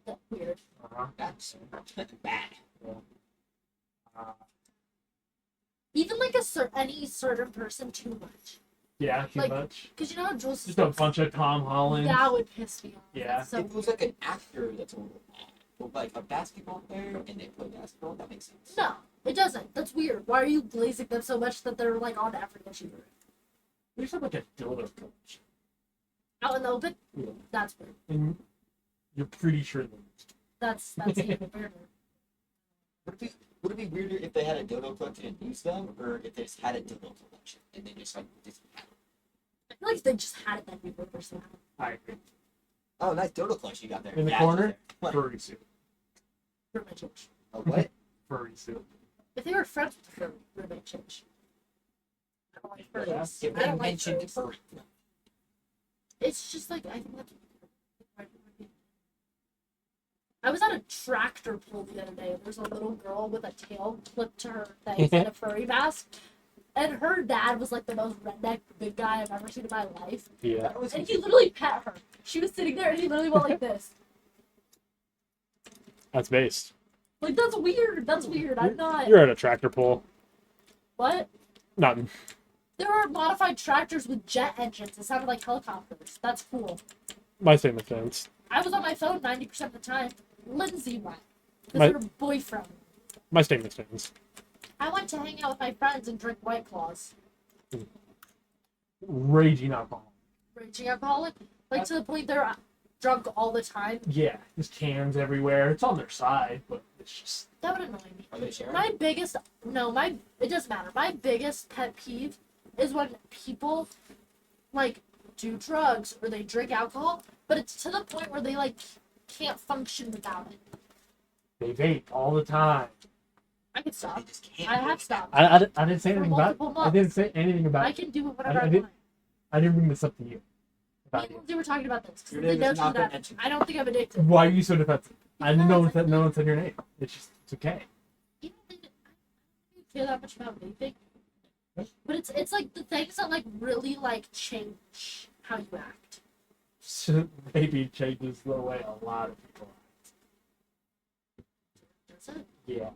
Speaker 3: That's weird.
Speaker 1: Uh-huh.
Speaker 6: That's bad.
Speaker 1: Uh,
Speaker 3: Even like any certain person too much.
Speaker 1: yeah. Too
Speaker 3: Like,
Speaker 1: much.
Speaker 3: Cause you know how Jules
Speaker 1: Just a bunch of Tom Holland.
Speaker 3: that would piss me off.
Speaker 1: Yeah.
Speaker 3: That's so
Speaker 6: If it was like an actor that's a little bad, but like a basketball player and they play basketball, that makes sense.
Speaker 3: no, it doesn't. That's weird. Why are you glazing them so much that they're like on every issue?
Speaker 1: We just have like a dildo coach,
Speaker 3: Out in the open?
Speaker 1: Yeah.
Speaker 3: That's weird.
Speaker 1: and you're pretty sure that.
Speaker 3: That's even weirder.
Speaker 6: Would it be weirder if they had a dildo collection and used them, or if they just had a dildo collection and they just like just had it?
Speaker 3: I feel like if they just had it, that'd be weird somehow.
Speaker 1: I agree.
Speaker 6: Oh, nice dildo collection you got there.
Speaker 1: In the
Speaker 6: Yeah,
Speaker 1: corner?
Speaker 6: What?
Speaker 1: Furry suit.
Speaker 3: Roommate change.
Speaker 6: A what?
Speaker 1: Furry suit.
Speaker 3: If they were friends with the roommate change. I don't like furries.
Speaker 6: If
Speaker 3: I
Speaker 6: they
Speaker 3: don't like
Speaker 6: mentioned
Speaker 3: furries.
Speaker 6: furry.
Speaker 3: It's just like I think that's. I was at a tractor pull the other day. And there's a little girl with a tail clipped to her face and a furry mask, and her dad was like the most redneck big guy I've ever seen in my life.
Speaker 1: Yeah.
Speaker 6: That was
Speaker 3: And he literally pet her. She was sitting there, and he literally went like this.
Speaker 1: That's based.
Speaker 3: Like that's weird. That's weird. I'm not.
Speaker 1: You're at a tractor pull.
Speaker 3: What?
Speaker 1: Nothing.
Speaker 3: There are modified tractors with jet engines. It sounded like helicopters. That's cool.
Speaker 1: My same offense.
Speaker 3: I was on my phone 90% of the time. Lindsay went.
Speaker 1: My-
Speaker 3: Because her boyfriend.
Speaker 2: My statement stands.
Speaker 3: I went to hang out with my friends and drink White Claws.
Speaker 2: Raging alcohol.
Speaker 3: Raging alcoholic, like to the point they're drunk all the time.
Speaker 2: Yeah, there's cans everywhere. It's on their side, but it's just
Speaker 3: That would annoy me.
Speaker 6: Are they sharing?
Speaker 3: My biggest it doesn't matter. My biggest pet peeve is when people like do drugs or they drink alcohol, but it's to the point where they like can't function without it.
Speaker 2: they vape all the time.
Speaker 3: I can
Speaker 6: They
Speaker 3: stop.
Speaker 6: just can't.
Speaker 3: I have stopped.
Speaker 2: I didn't say
Speaker 3: For
Speaker 2: anything about it.
Speaker 3: multiple
Speaker 2: I didn't
Speaker 3: months.
Speaker 2: say anything about
Speaker 3: I
Speaker 2: it.
Speaker 3: can do it whenever
Speaker 2: I
Speaker 3: I
Speaker 2: did-
Speaker 3: want.
Speaker 2: I didn't bring this up to you.
Speaker 3: Me
Speaker 2: About
Speaker 3: and
Speaker 2: you.
Speaker 3: Lindsay were talking about this. 'Cause
Speaker 6: Your
Speaker 3: Lindsay
Speaker 6: name has
Speaker 3: knows
Speaker 6: not been
Speaker 3: that
Speaker 6: mentioned.
Speaker 3: I don't think I'm addicted.
Speaker 2: Why are you so defensive? I
Speaker 3: Because
Speaker 2: know that no one said your name. It's just it's okay.
Speaker 3: You don't think I don't care that much about vaping. But it's like the things that like really like change how you act.
Speaker 2: Maybe changes the way a lot of people act.
Speaker 3: Does it?
Speaker 2: Yeah.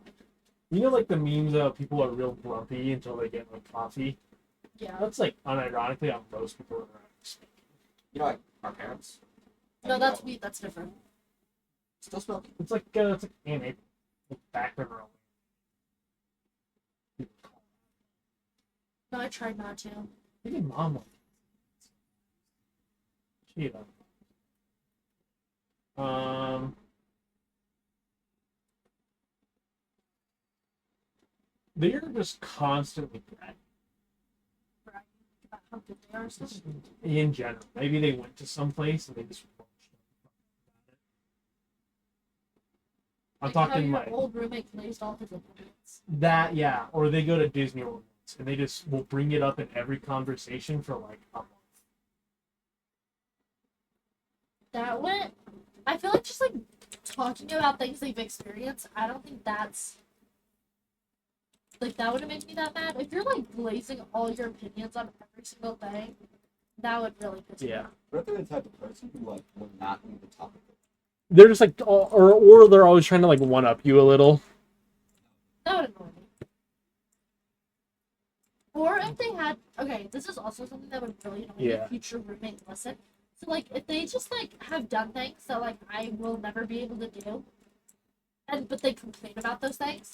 Speaker 2: You know, like the memes of people are real grumpy until they get like coffee.
Speaker 3: Yeah.
Speaker 2: That's like unironically how most people are speaking.
Speaker 6: You know, like our parents.
Speaker 3: No, that's weed. That's different.
Speaker 6: Still smoking.
Speaker 2: It's like Aunt April, like back when we're
Speaker 3: No, I tried not to.
Speaker 2: even mom like it. They're just constantly bragging.
Speaker 3: Bragging about how good they are. or something.
Speaker 2: In general, maybe they went to some place and they just. I'm
Speaker 3: Like how
Speaker 2: talking
Speaker 3: your
Speaker 2: like
Speaker 3: old roommate glazed all his opinions.
Speaker 2: that, yeah. Or they go to Disney World and they just will bring it up in every conversation for like a month.
Speaker 3: That went. I feel like just like talking about things they've experienced. I don't think that's like that would make me that mad. If you're like glazing all your opinions on every single thing, that would really piss me
Speaker 2: Yeah.
Speaker 3: off.
Speaker 6: What if they're the type of person who like will not leave the topic?
Speaker 2: They're just like, or they're always trying to like one up you a little.
Speaker 3: That would annoy me. Or if they had, okay, this is also something that would really annoy
Speaker 2: Yeah.
Speaker 3: a future roommate. Listen, so like if they just like have done things that like I will never be able to do, and but they complain about those things,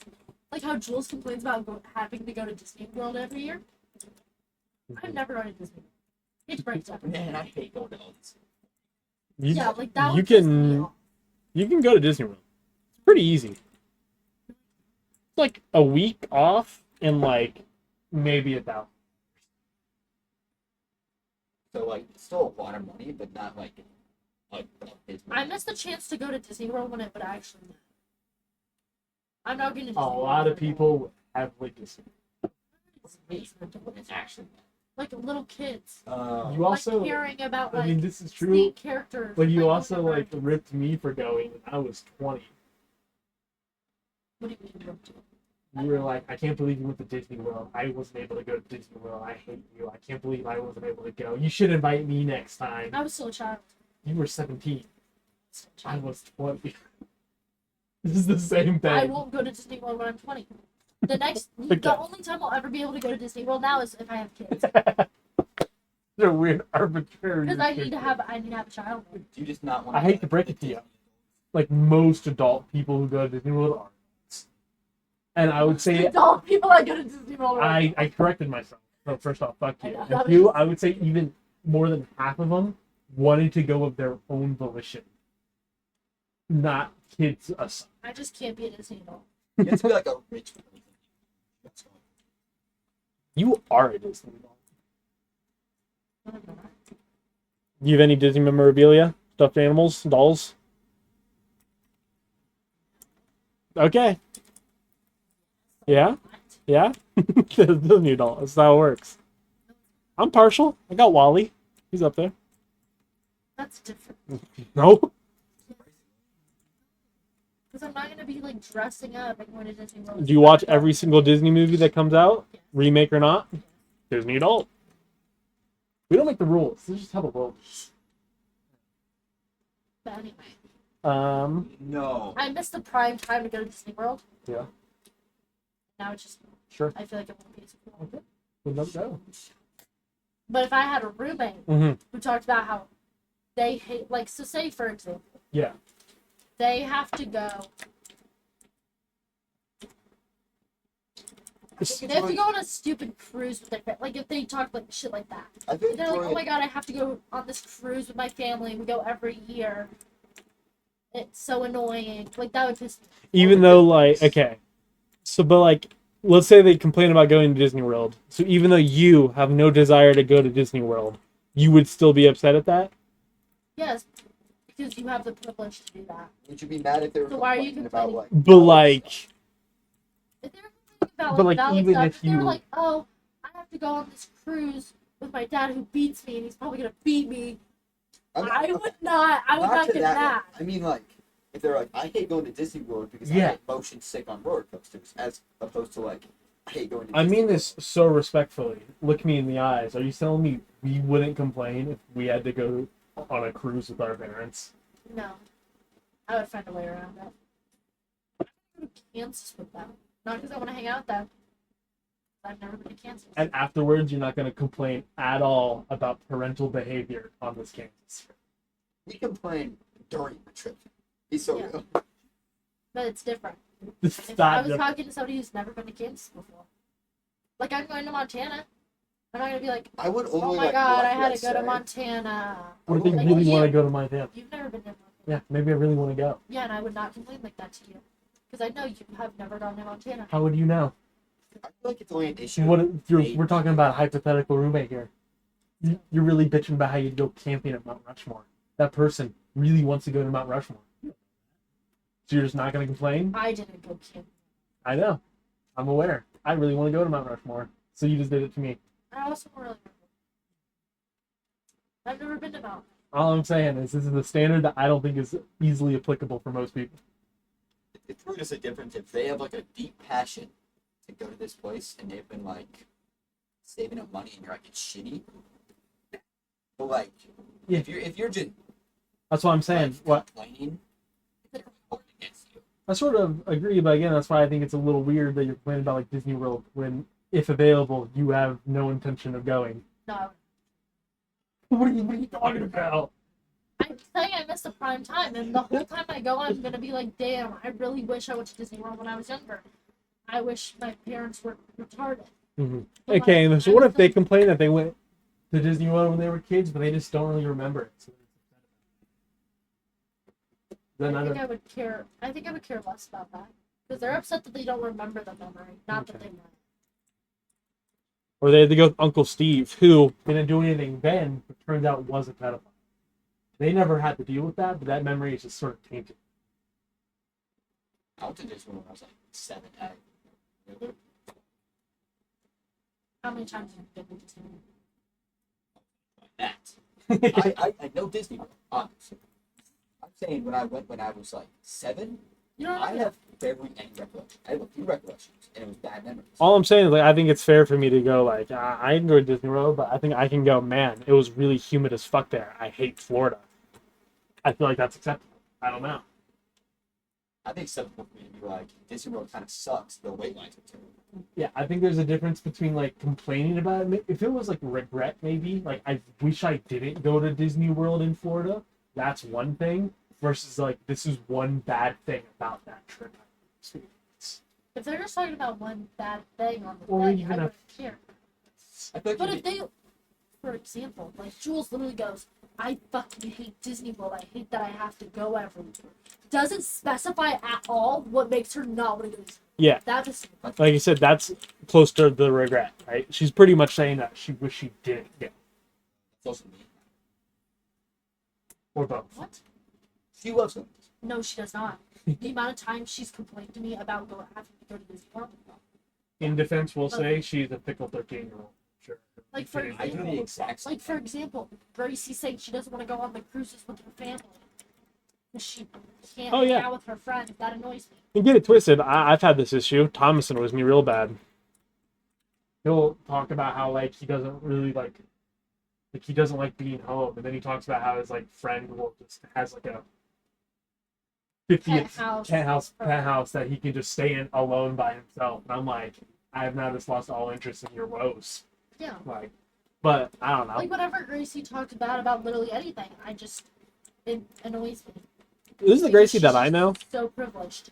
Speaker 3: like how Jules complains about having to go to Disney World every year. I've never gone to Disney. It breaks up.
Speaker 6: Man, I hate going to all these.
Speaker 2: You,
Speaker 3: Yeah, like that
Speaker 2: you
Speaker 3: would piss me
Speaker 2: can
Speaker 3: off.
Speaker 2: you can go to Disney World. It's pretty easy. It's like a week off and like maybe $1,000.
Speaker 6: So like, still a lot of money, but not like his
Speaker 3: I missed the chance to go to Disney World when it would actually matter. I'm not going to
Speaker 2: A lot of people have like this.
Speaker 6: It's actually.
Speaker 3: like little kids.
Speaker 2: You also,
Speaker 3: like caring about
Speaker 2: I
Speaker 3: like
Speaker 2: mean, this is true.
Speaker 3: snake characters.
Speaker 2: But you
Speaker 3: like,
Speaker 2: also
Speaker 3: whatever.
Speaker 2: like ripped me for going when I was 20.
Speaker 3: What do you mean?
Speaker 2: You were like, I can't believe you went to Disney World. I wasn't able to go to Disney World. I hate you. I can't believe I wasn't able to go. You should invite me next time.
Speaker 3: I was still a child.
Speaker 2: You were 17.
Speaker 3: Still a
Speaker 2: I
Speaker 3: child.
Speaker 2: was 20. This is the same
Speaker 3: I
Speaker 2: thing.
Speaker 3: won't go to Disney World when I'm 20. The
Speaker 2: Okay.
Speaker 3: only time I'll ever be able to go to Disney World now is if I have kids.
Speaker 2: They're weird, arbitrary.
Speaker 3: Because I need to
Speaker 2: restrictions.
Speaker 3: have a child.
Speaker 6: Do you just not want?
Speaker 2: I hate to break it to you. Like most adult people who go to Disney World are. And I would say
Speaker 3: Adult people that go to Disney World.
Speaker 2: I corrected myself. So first off, fuck
Speaker 3: I
Speaker 2: you.
Speaker 3: know,
Speaker 2: And
Speaker 3: that
Speaker 2: two,
Speaker 3: was-
Speaker 2: I would say even more than half of them wanted to go of their own volition, not kids aside.
Speaker 3: I just can't be a Disney adult.
Speaker 6: You have to be like a rich person. That's all.
Speaker 2: You are a Disney adult.
Speaker 3: I don't know.
Speaker 2: Do you have any Disney memorabilia? Stuffed animals? Dolls? Okay. Yeah? Yeah? Disney adult. That's how it works. I'm partial. I got Wally. He's up there.
Speaker 3: That's different.
Speaker 2: No?
Speaker 3: Because I'm not going to be like dressing up and going to Disney World.
Speaker 2: Do you watch every single Disney movie that comes out? Remake or not? Disney adult. We don't make the rules. This is just how the world is.
Speaker 3: But anyway,
Speaker 6: No.
Speaker 3: I missed the prime time to go to Disney World.
Speaker 2: Yeah.
Speaker 3: Now it's just,
Speaker 2: Sure.
Speaker 3: I feel like it won't be as cool.
Speaker 2: Okay. We'd love to go.
Speaker 3: But if I had a roommate
Speaker 2: Mm-hmm.
Speaker 3: who talked about how they hate, like, so say for example,
Speaker 2: Yeah.
Speaker 3: they have to go
Speaker 4: think
Speaker 3: They have to
Speaker 4: really-
Speaker 3: go on a stupid cruise with their family. Like, if they talk like shit like that.
Speaker 4: I think
Speaker 3: They're like,
Speaker 4: really-
Speaker 3: oh my god, I have to go on this cruise with my family. We go every year. It's so annoying. Like, that would piss me.
Speaker 2: Even though, like, okay, so but like, let's say they complain about going to Disney World. So even though you have no desire to go to Disney World, you would still be upset at that.
Speaker 3: Yes, because you have the privilege to do that.
Speaker 4: Would you be mad if they were
Speaker 3: So why are you
Speaker 4: complaining about
Speaker 3: complaining?
Speaker 4: like?
Speaker 2: But like,
Speaker 3: If they were complaining about
Speaker 2: But,
Speaker 3: like,
Speaker 2: like,
Speaker 3: valid
Speaker 2: even
Speaker 3: stuff,
Speaker 2: if
Speaker 3: if they were
Speaker 2: you-
Speaker 3: like, oh, I have to go on this cruise with my dad who beats me and he's probably gonna beat me. I would not
Speaker 4: not to
Speaker 3: get
Speaker 4: that
Speaker 3: mad.
Speaker 4: level. I mean, like, if they're like, I hate going to Disney World because I
Speaker 2: Yeah.
Speaker 4: get motion sick on roller coasters, as opposed to like, I hate going to.
Speaker 2: I
Speaker 4: Disney
Speaker 2: mean
Speaker 4: World.
Speaker 2: this so respectfully. Look me in the eyes. Are you telling me we wouldn't complain if we had to go on a cruise with our parents?
Speaker 3: No. I would find a way around it. I go to Kansas with them. Not because I want to hang out with them. I've never been to Kansas.
Speaker 2: And afterwards, you're not going to complain at all about parental behavior on this Kansas trip.
Speaker 4: We complain during the trip. He's so
Speaker 3: Yeah.
Speaker 4: real.
Speaker 3: But it's different.
Speaker 2: It's
Speaker 3: If I
Speaker 2: not
Speaker 3: was
Speaker 2: different.
Speaker 3: talking to somebody who's never been to Kansas before. Like, I'm going to Montana. I'm not going to be like,
Speaker 4: I would
Speaker 3: oh
Speaker 4: only
Speaker 3: my
Speaker 4: like.
Speaker 3: god,
Speaker 4: what
Speaker 3: I had
Speaker 4: do
Speaker 3: to go to
Speaker 4: say?
Speaker 3: Montana.
Speaker 2: What if they
Speaker 3: Like,
Speaker 2: really
Speaker 3: you-
Speaker 2: want to go to Montana?
Speaker 3: You've never been to Montana.
Speaker 2: Yeah, maybe I really want to go.
Speaker 3: Yeah, and I would not complain like that to you. Because I know you have never gone to Montana.
Speaker 2: How would you know?
Speaker 4: I feel like it's only an issue.
Speaker 2: What you're,
Speaker 4: Maybe.
Speaker 2: we're talking about a hypothetical roommate here. You're really bitching about how you'd go camping at Mount Rushmore. That person really wants to go to Mount Rushmore. So you're just not going to complain?
Speaker 3: I didn't go camping.
Speaker 2: I know. I'm aware. I really want to go to Mount Rushmore. So you just did it to me.
Speaker 3: I also don't really remember. I've never been to Mountain.
Speaker 2: All I'm saying is this is a standard that I don't think is easily applicable for most people.
Speaker 4: It's really just a difference if they have like a deep passion to go to this place and they've been like saving up money and you're like it's shitty. But like,
Speaker 2: Yeah.
Speaker 4: if you're just
Speaker 2: That's what I'm saying.
Speaker 4: like,
Speaker 2: What
Speaker 4: complaining, they're holding against you.
Speaker 2: I sort of agree, but again, that's why I think it's a little weird that you're complaining about like Disney World when, if available, you have no intention of going.
Speaker 3: No, I
Speaker 2: What are you talking about?
Speaker 3: I'm saying I missed the prime time, and the whole time I go, I'm gonna be like, damn, I really wish I went to Disney World when I was younger. I wish my parents were retarded.
Speaker 2: Mhm.
Speaker 3: But,
Speaker 2: Okay,
Speaker 3: like,
Speaker 2: so
Speaker 3: I
Speaker 2: what
Speaker 3: was
Speaker 2: if they
Speaker 3: like-
Speaker 2: complain that they went to Disney World when they were kids, but they just don't really remember it? So then I
Speaker 3: I think
Speaker 2: don't.
Speaker 3: I would care. I think I would care less about that because they're upset that they don't remember the memory, not that
Speaker 2: Okay.
Speaker 3: they might.
Speaker 2: Or they had to go with Uncle Steve, who didn't do anything then, but turns out was a pedophile. They never had to deal with that, but that memory is just sort of tainted.
Speaker 6: I went to Disney when I was like 7.
Speaker 3: How many times have you been to Disney?
Speaker 6: That. I know Disney World, honestly. I'm saying when I went when I was like 7,
Speaker 3: You don't
Speaker 6: I
Speaker 3: know.
Speaker 6: have barely any recollection. I have a few recollections, and it was bad memories.
Speaker 2: All I'm saying is, like, I think it's fair for me to go, like, I enjoyed Disney World, but I think I can go, man, it was really humid as fuck there. I hate Florida. I feel like that's acceptable. I don't know.
Speaker 6: I think some people may be like, Disney World kind of sucks. The wait lines are terrible.
Speaker 2: Yeah, I think there's a difference between, like, complaining about it. If it was, like, regret, maybe, like, I wish I didn't go to Disney World in Florida, that's one thing, versus, like, this is one bad thing about that trip.
Speaker 3: If they're just talking about one bad thing on the
Speaker 2: Or
Speaker 3: thing,
Speaker 2: even
Speaker 3: I
Speaker 2: a-
Speaker 3: wouldn't care.
Speaker 6: I feel like
Speaker 3: But
Speaker 6: you
Speaker 3: if they, for example, like Jules literally goes, I fucking hate Disney World. I hate that I have to go everywhere. Doesn't specify at all what makes her not want to go. To Disney World.
Speaker 2: Yeah,
Speaker 3: That is
Speaker 2: like you said, that's close to the regret, right? She's pretty much saying that she wish she didn't go.
Speaker 6: it's also me.
Speaker 2: Or both.
Speaker 3: what?
Speaker 6: She loves them.
Speaker 3: No, she does not. The amount of times she's complained to me about having to go to Disney World.
Speaker 2: In defense, we'll say she's a fickle 13-year-old. Sure.
Speaker 3: Like for
Speaker 6: I do the
Speaker 3: example,
Speaker 6: exact same.
Speaker 3: like for example, Gracie saying she doesn't want to go on the cruises with her family. 'Cause she can't
Speaker 2: Oh,
Speaker 3: hang
Speaker 2: yeah.
Speaker 3: out with her friends. That annoys me.
Speaker 2: And get it twisted, I've had this issue. Thomas annoys me real bad. He'll talk about how, like, he doesn't really like he doesn't like being home, and then he talks about how his, like, friend will just has, like, a 50th penthouse that he can just stay in alone by himself. And I'm like, I have now just lost all interest in your woes.
Speaker 3: Yeah.
Speaker 2: Like, but I don't know.
Speaker 3: Like whenever Gracie talked about literally anything, it annoys me.
Speaker 2: This is the Gracie that I know.
Speaker 3: So privileged.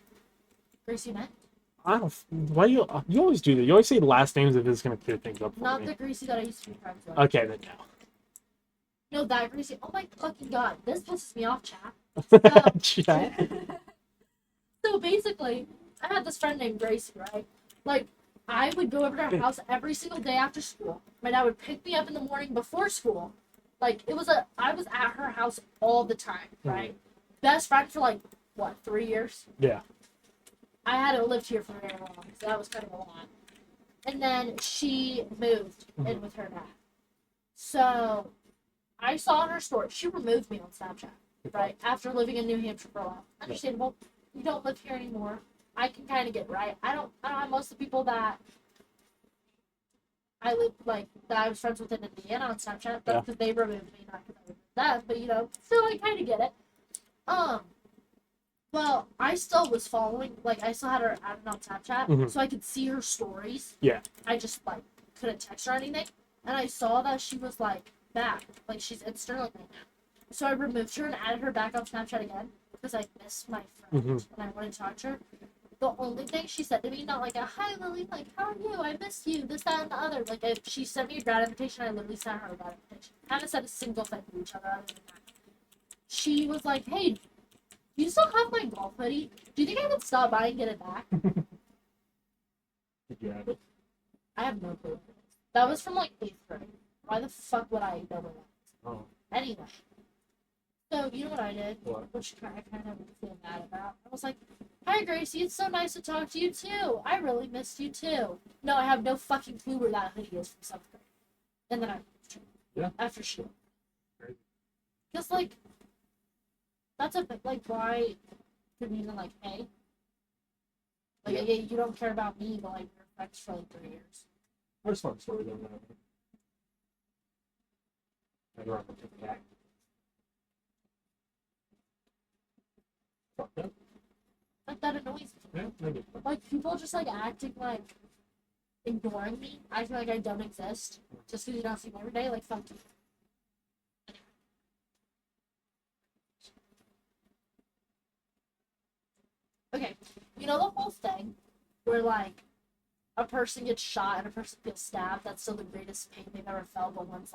Speaker 3: Gracie met?
Speaker 2: I don't. Why you always do that? You always say last names if it's gonna clear things up for
Speaker 3: Not
Speaker 2: me.
Speaker 3: the Greasy that I used to be friends with.
Speaker 2: Okay, then no.
Speaker 3: No, that Greasy. Oh my fucking god, this pisses me off, chat.
Speaker 2: Chat.
Speaker 3: So basically, I had this friend named Gracie, right? Like, I would go over to her house every single day after school. My dad would pick me up in the morning before school. Like, I was at her house all the time, right? Best friend for like, what, 3 years?
Speaker 2: Yeah.
Speaker 3: I hadn't lived here for very long, so that was kind of a lot. And then she moved in with her dad. So, I saw in her story, she removed me on Snapchat, right? After living in New Hampshire for a while. Understandable. You don't live here anymore. I can kind of get right. I don't have most of the people that I live that I was friends with in Indiana on Snapchat. That's because they removed me, not because I removed them. But still I kind of get it. Well, I still was following. I still had her added on Snapchat, so I could see her stories.
Speaker 2: Yeah.
Speaker 3: I just couldn't text her or anything, and I saw that she was back, she's in Sterling right now. So I removed her and added her back on Snapchat again because I missed my friend and I wanted to talk to her. The only thing she said to me, not a hi Lily, how are you? I missed you, this, that, and the other. If she sent me a grad invitation, I literally sent her a grad invitation. Haven't said a single thing to each other other than that. She was like, hey, do you still have my golf hoodie? Do you think I could stop by and get it back?
Speaker 2: Yeah.
Speaker 3: I have no clue. That was from 8th grade. Why the fuck would I know that?
Speaker 2: Oh.
Speaker 3: Anyway. So, you know what I did?
Speaker 2: What?
Speaker 3: Which I kind of feel bad about. I was like, hi Gracie, it's so nice to talk to you too. I really missed you too. No, I have no fucking clue where that hoodie is from 7th grade. And then I moved her.
Speaker 2: Yeah.
Speaker 3: After school.
Speaker 2: Great.
Speaker 3: Because, that's a bit, why could you even, hey? Yeah, you don't care about me, but, you're friends for, 3 years.
Speaker 2: There's fun stories on that. I run with the cat. Fuck that.
Speaker 3: That annoys me.
Speaker 2: Yeah, maybe.
Speaker 3: People just, acting ignoring me. I feel like I don't exist. Just because you don't see me every day, fuck you. Okay, the whole thing where a person gets shot and a person gets stabbed, that's still the greatest pain they've ever felt, but one's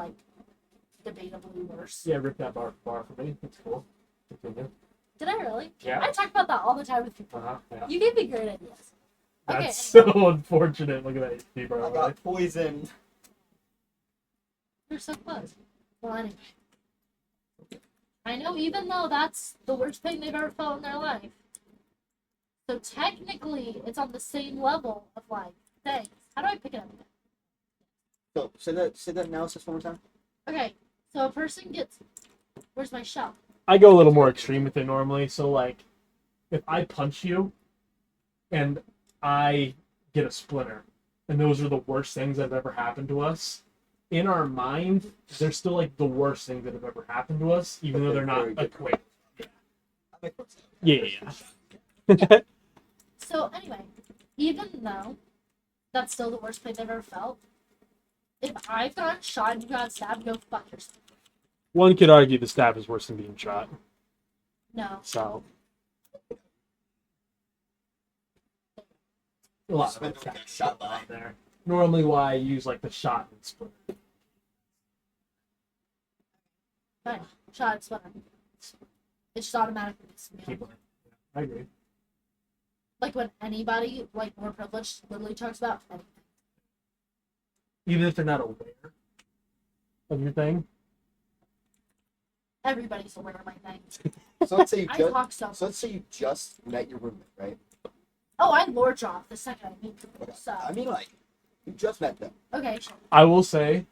Speaker 3: debatably worse.
Speaker 2: Yeah, rip that bar for me. That's cool. Continue.
Speaker 3: Did I really?
Speaker 2: Yeah.
Speaker 3: I talk about that all the time with people.
Speaker 2: Yeah.
Speaker 3: You gave me great ideas.
Speaker 2: That's
Speaker 3: Okay,
Speaker 2: so unfortunate. Look at that HP, bro.
Speaker 6: I got poisoned.
Speaker 3: you're so close. Well, anyway. I know, even though that's the worst pain they've ever felt in their life. So technically, it's on the same level of things. How do I pick it up again?
Speaker 4: So say that analysis one more time.
Speaker 3: Okay, so a person gets. Where's my shell?
Speaker 2: I go a little more extreme with it normally. So if I punch you, and I get a splinter, and those are the worst things that have ever happened to us. In our mind, they're still the worst things that have ever happened to us, even though they're not equated. Yeah.
Speaker 3: So anyway, even though that's still the worst pain they've ever felt, if I've gotten shot and you got stabbed, go fuck yourself.
Speaker 2: One could argue the stab is worse than being shot.
Speaker 3: No.
Speaker 2: So. A lot
Speaker 6: Splinter
Speaker 2: of
Speaker 6: got
Speaker 2: facts
Speaker 6: shot
Speaker 2: going
Speaker 6: by.
Speaker 2: on there. Normally, why I use the shot and splinter.
Speaker 3: Fine. Shot and splinter. It's just automatically
Speaker 2: Keep it. I agree.
Speaker 3: when anybody more privileged literally talks about anything.
Speaker 2: Even if they're not aware of your thing.
Speaker 3: Everybody's aware of my thing.
Speaker 4: So let's say you
Speaker 3: I
Speaker 4: just
Speaker 3: talk so.
Speaker 4: so let's say you just met your roommate, right?
Speaker 3: Oh, I lore drop the second I meet people.
Speaker 4: Okay.
Speaker 3: So
Speaker 4: I mean, you just met them.
Speaker 3: okay, sure.
Speaker 2: I will say,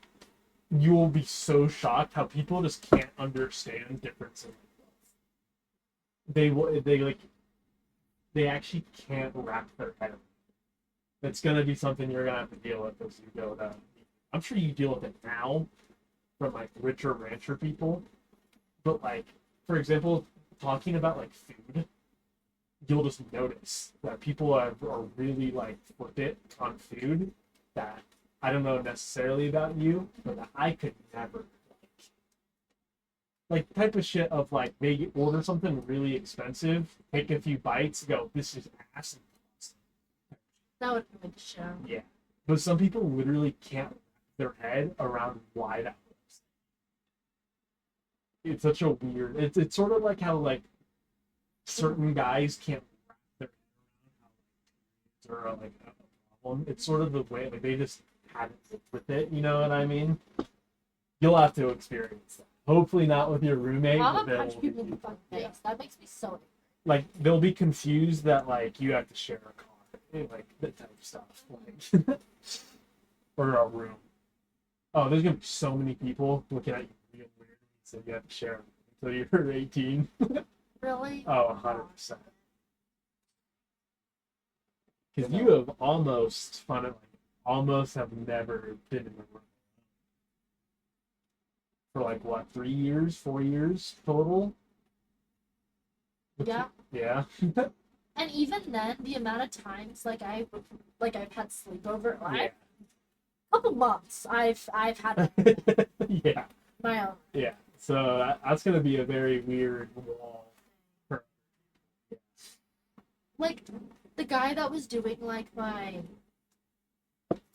Speaker 2: you will be so shocked how people just can't understand differences. They actually can't wrap their head around it. It's gonna be something you're gonna have to deal with as you go down. I'm sure you deal with it now from richer rancher people, but for example, talking about food, you'll just notice that people are really flippant on food that I don't know necessarily about you, but that I could never type of shit of they order something really expensive, take a few bites, go, this is ass.
Speaker 3: That would be the show.
Speaker 1: Yeah. But some people literally can't wrap their head around why that works. It's such a weird. It's sort of like how like certain guys can't wrap their head around how like a problem. It's sort of the way like they just haven't lived with it. You know what I mean? You'll have to experience that. Hopefully not with your roommate.
Speaker 3: I'll
Speaker 1: but they'll-
Speaker 3: punch people in the fucking face. That makes me so angry.
Speaker 1: like they'll be confused that like you have to share a car, like that type of stuff, like or a room. Oh, there's gonna be so many people looking at you real weird, so you have to share them until you're 18.
Speaker 3: Really?
Speaker 1: Oh, 100%. Because you have almost almost have never been in the room for like what 3 years, 4 years total.
Speaker 3: Yeah.
Speaker 1: Yeah.
Speaker 3: And even then, the amount of times like I've had sleepover,
Speaker 1: Yeah.
Speaker 3: a couple months I've had
Speaker 1: Yeah.
Speaker 3: my own.
Speaker 1: Yeah. So that's gonna be a very weird wall. For...
Speaker 3: Like the guy that was doing like my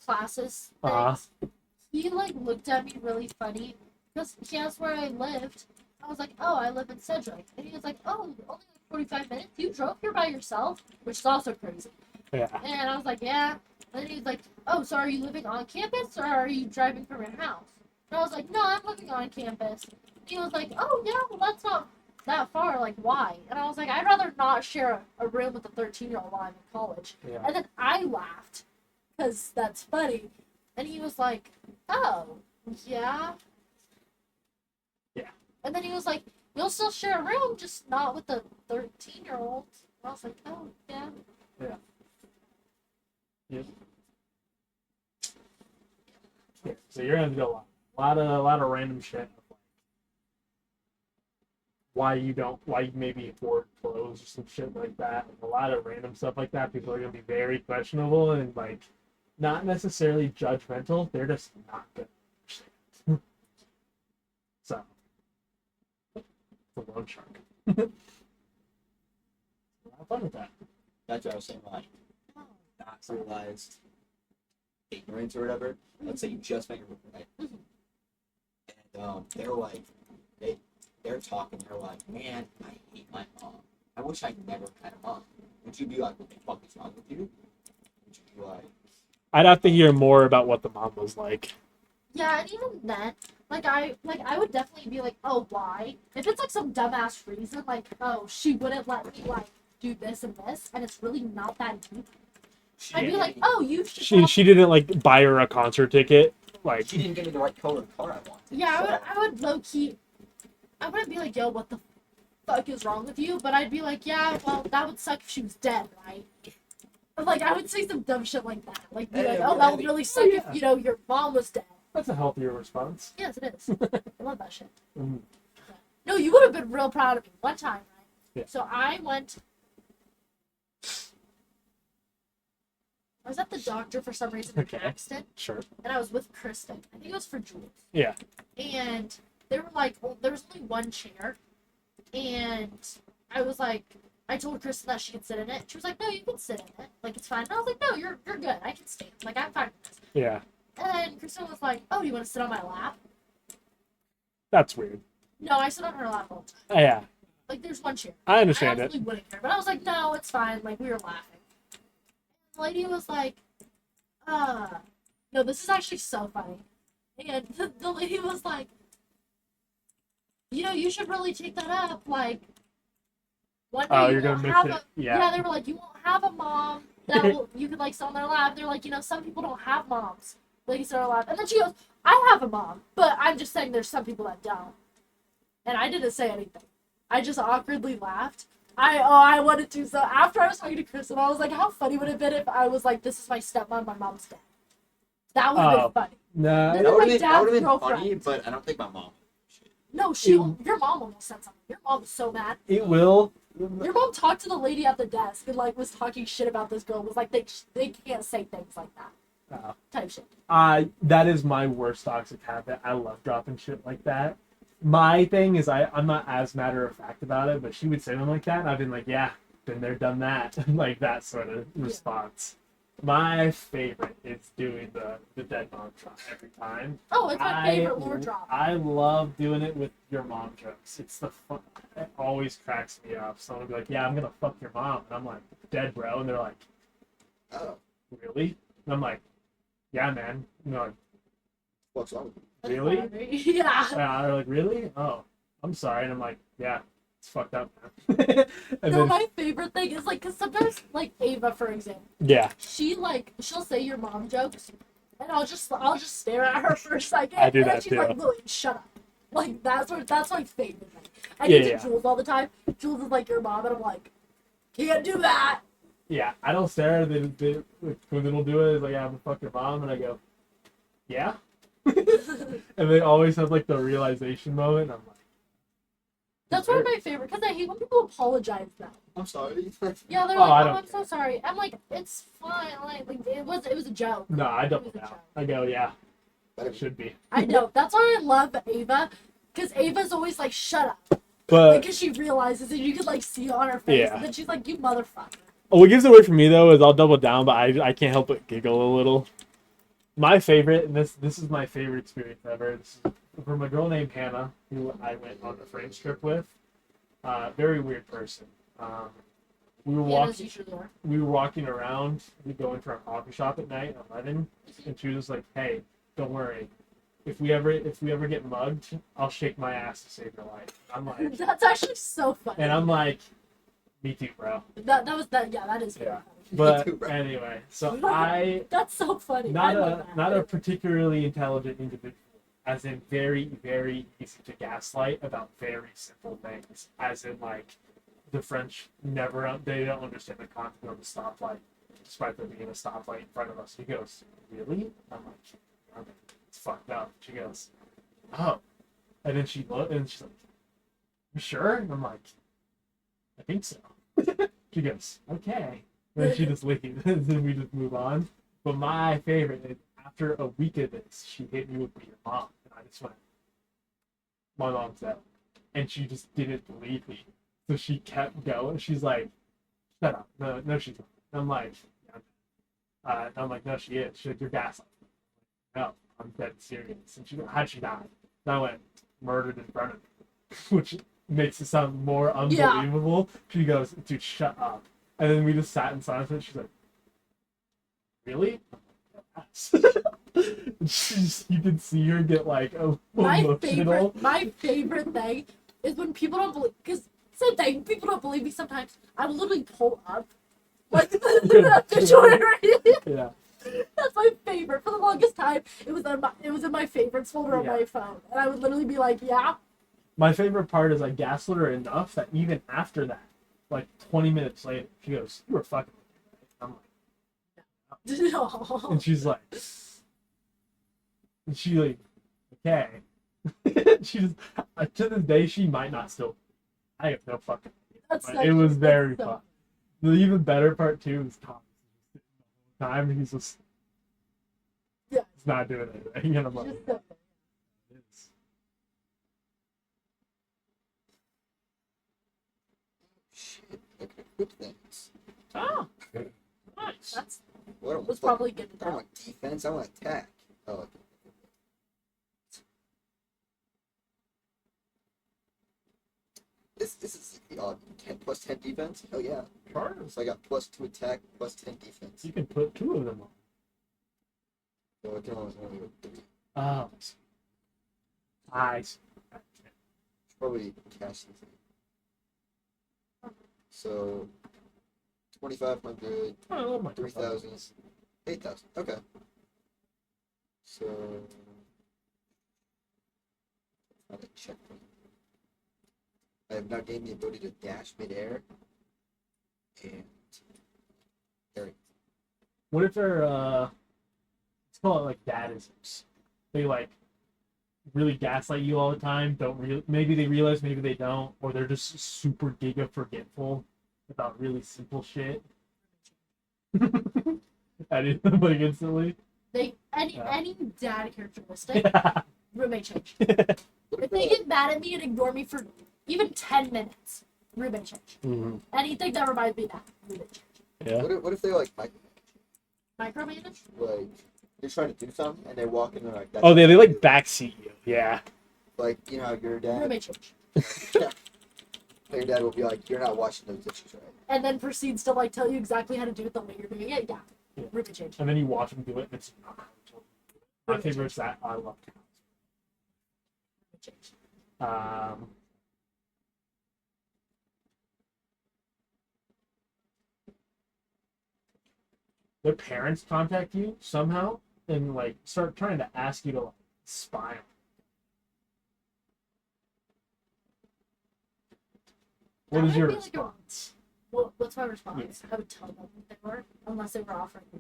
Speaker 3: classes
Speaker 1: Uh-huh.
Speaker 3: things, he like looked at me really funny because he asked where I lived. I was like, oh, I live in Cedric, and he was like, oh, only like 45 minutes. You drove here by yourself, which is also crazy.
Speaker 1: Yeah.
Speaker 3: And I was like, yeah. And then he was like, oh, so are you living on campus or are you driving from your house? And I was like, no, I'm living on campus. And he was like, oh, yeah, well, that's not that far. Like, why? And I was like, I'd rather not share a room with a 13-year-old while I'm in college.
Speaker 1: Yeah.
Speaker 3: And then I laughed because that's funny. And he was like, oh, yeah.
Speaker 1: Yeah.
Speaker 3: And then he was like, you'll still share a room, just not with the 13-year-old. And I was like, oh, yeah.
Speaker 1: Yep. Yeah. So you're gonna do a lot of random shit. Why you maybe hoard clothes or some shit like that. A lot of random stuff like that. People are gonna be very questionable and like not necessarily judgmental. They're just not gonna understand. So the loan shark. Have fun with that.
Speaker 6: That's what I was saying, like, not realized ignorance or whatever. Let's say you just met your roommate, right? And they're like, they're talking. They're like, man, I hate my mom. I wish I never had a mom. Would you be like, what the fuck is wrong with you? Would you be like,
Speaker 2: I'd have to hear more about what the mom was like.
Speaker 3: Yeah, and even then, I would definitely be like, oh, why? If it's like some dumbass reason, like, oh, she wouldn't let me like do this and this, and it's really not that deep. I'd be
Speaker 1: Yeah.
Speaker 3: like, oh, you should.
Speaker 2: She didn't like buy her a concert ticket. Like
Speaker 6: she didn't give me the right color car I wanted.
Speaker 3: Yeah, I would low key. I wouldn't be like, yo, what the fuck is wrong with you? But I'd be like, yeah, well, that would suck if she was dead, right? Like, I would say some dumb shit like that. Like, be like, oh, that would really suck
Speaker 1: yeah.
Speaker 3: if, your mom was dead.
Speaker 1: That's a healthier response.
Speaker 3: Yes, it is. I love that shit.
Speaker 1: Mhm.
Speaker 3: No, you would have been real proud of me one time, right?
Speaker 1: Yeah.
Speaker 3: So I was at the doctor for some reason in
Speaker 1: Okay.
Speaker 3: Paxton,
Speaker 1: Sure.
Speaker 3: and I was with Kristen. I think it was for Jules.
Speaker 2: Yeah.
Speaker 3: And they were like, well, there was only one chair, and I was like, I told Kristen that she could sit in it. She was like, no, you can sit in it. Like, it's fine. And I was like, no, you're good. I can stand. Like, I'm fine with this.
Speaker 2: Yeah.
Speaker 3: And then Kristen was like, oh, you want to sit on my lap?
Speaker 2: That's weird.
Speaker 3: No, I sit on her lap all the time.
Speaker 2: Yeah.
Speaker 3: Like, there's one chair.
Speaker 2: I
Speaker 3: I
Speaker 2: understand it.
Speaker 3: absolutely wouldn't care. But I was like, no, it's fine. Like, we were laughing. The lady was like, no, this is actually so funny. And the lady was like, you should really take that up. Like, one day
Speaker 2: Oh,
Speaker 3: you
Speaker 2: you're gonna
Speaker 3: won't
Speaker 2: miss
Speaker 3: have
Speaker 2: it.
Speaker 3: Yeah, they were like, you won't have a mom that you could, like, sit on their lap. They're like, some people don't have moms. They can sit on their lap. And then she goes, I have a mom, but I'm just saying there's some people that don't. And I didn't say anything. I just awkwardly laughed. I wanted to. So after I was talking to Kristen, I was like, how funny would it have been if I was like, this is my stepmom, my mom's dead. That would have
Speaker 2: Oh.
Speaker 3: been funny.
Speaker 2: Nah.
Speaker 3: This
Speaker 6: That
Speaker 3: is
Speaker 6: would
Speaker 3: my
Speaker 6: have
Speaker 3: dad's
Speaker 6: been
Speaker 3: girlfriend.
Speaker 6: funny, but I don't think my mom.
Speaker 3: No, your mom almost said something. Your mom was so mad.
Speaker 2: It will.
Speaker 3: Your mom talked to the lady at the desk and like was talking shit about this girl. Was like, they can't say things like that.
Speaker 2: Oh.
Speaker 3: Type shit.
Speaker 1: That is my worst toxic habit. I love dropping shit like that. My thing is I'm not as matter of fact about it, but she would say them like that, and I've been like, yeah, been there, done that, like that sort of response. My favorite is doing the dead mom drop every time.
Speaker 3: Oh, it's my favorite lore drop.
Speaker 1: I love doing it with your mom jokes. It's the fun. It always cracks me up. Someone will be like, "Yeah, I'm gonna fuck your mom," and I'm like, "Dead, bro," and they're like,
Speaker 6: Oh,
Speaker 1: "Really?" And I'm like, "Yeah, man." And they're like,
Speaker 6: what's wrong with you?
Speaker 1: "Really?"
Speaker 3: Yeah.
Speaker 1: They're like, "Really?" Oh, I'm sorry. And I'm like, "Yeah, it's fucked up, man." And
Speaker 3: No,
Speaker 1: then,
Speaker 3: my favorite thing is like, cause sometimes like Ava, for example,
Speaker 2: Yeah,
Speaker 3: she'll say your mom jokes, and I'll just stare at her for a second,
Speaker 2: I do
Speaker 3: and then
Speaker 2: that
Speaker 3: she's
Speaker 2: too.
Speaker 3: like, Lillian, shut up. Like that's my favorite thing. I
Speaker 2: Yeah,
Speaker 3: do
Speaker 2: yeah.
Speaker 3: to Jules all the time. Jules is like your mom, and I'm like, can't do that.
Speaker 1: yeah, I don't stare. When they'll do it, it's like, "Yeah, I'm gonna fuck your mom," and I go, "Yeah." And they always have like the realization moment. And I'm like,
Speaker 3: That's one of my favorite, cause I hate when people apologize now.
Speaker 6: I'm sorry.
Speaker 3: Yeah, they're
Speaker 1: Oh, I
Speaker 3: like,
Speaker 1: don't
Speaker 3: I'm so sorry. I'm like, it's fine. Like it was a joke.
Speaker 1: "No, I
Speaker 3: It
Speaker 1: double
Speaker 3: was a
Speaker 1: down."
Speaker 3: joke.
Speaker 1: I go, "Yeah,
Speaker 6: Better
Speaker 1: it should be."
Speaker 3: I know. That's why I love Ava, because Ava's always like, shut up.
Speaker 2: but
Speaker 3: Because she realizes it, you can like see it on her face,
Speaker 2: Yeah.
Speaker 3: and then she's like, "You motherfucker."
Speaker 2: what gives it away for me though is I'll double down, but I can't help but giggle a little.
Speaker 1: My favorite, and this is my favorite experience ever. This is from a girl named Hannah, who I went on a French trip with. Very weird person. We were
Speaker 3: Yeah, as
Speaker 1: walking.
Speaker 3: you should are.
Speaker 1: We were walking around. We go into our coffee shop at night at 11, and she was like, "Hey, don't worry. If we ever get mugged, I'll shake my ass to save your life." I'm like,
Speaker 3: That's actually so funny.
Speaker 1: and I'm like, "Me too, bro."
Speaker 3: that was that. Yeah, that is very
Speaker 1: Yeah.
Speaker 3: funny.
Speaker 1: But
Speaker 6: too, bro.
Speaker 1: anyway, so I
Speaker 3: That's so funny. I
Speaker 1: not
Speaker 3: love
Speaker 1: a
Speaker 3: that.
Speaker 1: not a particularly intelligent individual, as in very very easy to gaslight about very simple things, as in like the French they don't understand the concept of a stoplight, despite there being a stoplight in front of us. He goes, "Really?" I'm like, "Yeah, man, it's fucked up." She goes, "Oh," and then she looked and she's like, "You sure?" And I'm like, "I think so." She goes, "Okay." And then she just leaves, and then we just move on. But my favorite is after a week of this, she hit me with your mom, and I just went, "My mom's dead," and she just didn't believe me. So she kept going. She's like, "Shut up! No, no, she's not." And I'm like, "Yeah." And I'm like, "No, she is." She's like, "You're gaslighting." No, I'm dead serious. And she goes, "How'd she die?" And I went, "Murdered in front of me," which makes it sound more
Speaker 3: Yeah.
Speaker 1: unbelievable. She goes, "Dude, shut up." And then we just sat in silence. And she's like, "Really?" Yes. You can see her get like emotional.
Speaker 3: My favorite thing is when people don't believe. Because same thing, people don't believe me sometimes. I will literally pull up like the obituary.
Speaker 1: Yeah.
Speaker 3: That's my favorite. For the longest time, it was in my favorites folder on
Speaker 1: Yeah.
Speaker 3: my phone, and I would literally be like, "Yeah."
Speaker 1: My favorite part is I gaslit her enough that even after that, like 20 minutes later, she goes, "You were fucking with me, right?" I'm like,
Speaker 3: No.
Speaker 1: and she's like, and she like, "Okay." She just, to this day, she might not still. I have no fucking.
Speaker 3: That's
Speaker 1: But
Speaker 3: such-
Speaker 1: it was
Speaker 3: that's
Speaker 1: very
Speaker 3: so-
Speaker 1: fun. The even better part too is Tom. The whole time he's just,
Speaker 3: Yeah.
Speaker 1: he's not doing anything, and I'm like,
Speaker 3: Just so-
Speaker 1: "It's-
Speaker 6: Shit, I can equip things.
Speaker 1: oh, nice."
Speaker 3: That's
Speaker 6: What
Speaker 3: was probably good
Speaker 6: I don't
Speaker 3: enough.
Speaker 6: want defense, I want attack. Oh, okay. This is the odd 10 plus 10 defense? Oh yeah.
Speaker 1: Sure.
Speaker 6: So I got plus 2 attack, plus 10 defense.
Speaker 1: You can put two of them on.
Speaker 6: So I can only go 3.
Speaker 1: Oh, nice.
Speaker 6: Should probably cash these. So 2,500,
Speaker 1: Oh my
Speaker 6: 3,000, 8,000. Okay. So not a checkpoint. I have now gained the ability to dash midair. And there.
Speaker 1: What if they're let's call it like dadisms. They like really gaslight you all the time. Maybe they realize, maybe they don't, or they're just super giga forgetful about really simple shit. I did like instantly.
Speaker 3: Any dad characteristic
Speaker 1: Yeah.
Speaker 3: roommate change.
Speaker 6: What
Speaker 3: If they get mad at me and ignore me for even 10 minutes, roommate change.
Speaker 2: Mhm.
Speaker 3: Anything that reminds me of that, roommate change.
Speaker 2: Yeah.
Speaker 6: what if they like micromanage?
Speaker 3: Micromanage?
Speaker 6: Like you're trying to do something and they walk in and they're like, That's
Speaker 2: Oh,
Speaker 6: not
Speaker 2: they
Speaker 6: what
Speaker 2: like
Speaker 6: you do."
Speaker 2: backseat you. Yeah.
Speaker 6: Like you know how your dad,
Speaker 3: Roommate change.
Speaker 6: your dad will be like, "You're not washing those dishes right."
Speaker 3: And then proceeds to like tell you exactly how to do it the way you're doing it. Yeah.
Speaker 1: Yeah.
Speaker 3: Roommate change.
Speaker 1: And then you watch them do it, and it's not how they told you. My favorite is that I love
Speaker 3: Roommate change.
Speaker 1: their parents contact you somehow and like start trying to ask you to like spy on them. What
Speaker 3: That
Speaker 1: is
Speaker 3: would
Speaker 1: your
Speaker 3: be like a-
Speaker 1: response?
Speaker 3: What's my response? I would tell them what they were, unless they were offering me.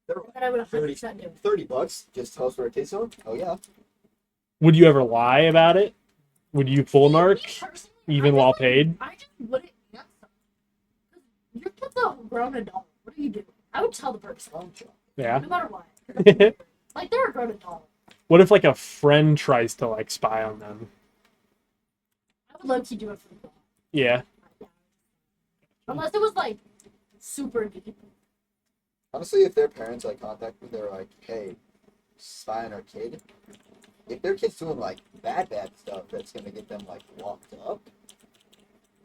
Speaker 6: They're
Speaker 3: And I would
Speaker 6: 30.
Speaker 3: 100% do it.
Speaker 6: $30. Just tell us where our kids are. Oh yeah.
Speaker 2: Would you ever lie about it? Would you full
Speaker 3: Me
Speaker 2: narc
Speaker 3: personally,
Speaker 2: even
Speaker 3: I
Speaker 2: while
Speaker 3: just,
Speaker 2: paid?
Speaker 3: I just wouldn't answer. 'Cause your kid's a grown adult. What are you doing? I would tell the person,
Speaker 2: Yeah.
Speaker 3: no matter what.
Speaker 2: What
Speaker 3: Like, they're a grown adult.
Speaker 2: if like a friend tries to like spy on them?
Speaker 3: I would low-key do it for the
Speaker 2: Yeah.
Speaker 3: Unless it was, like, super deep.
Speaker 6: Honestly, if their parents like contact me, they're like, "Hey, spy on our kid." If their kid's doing like bad stuff that's gonna get them like locked up,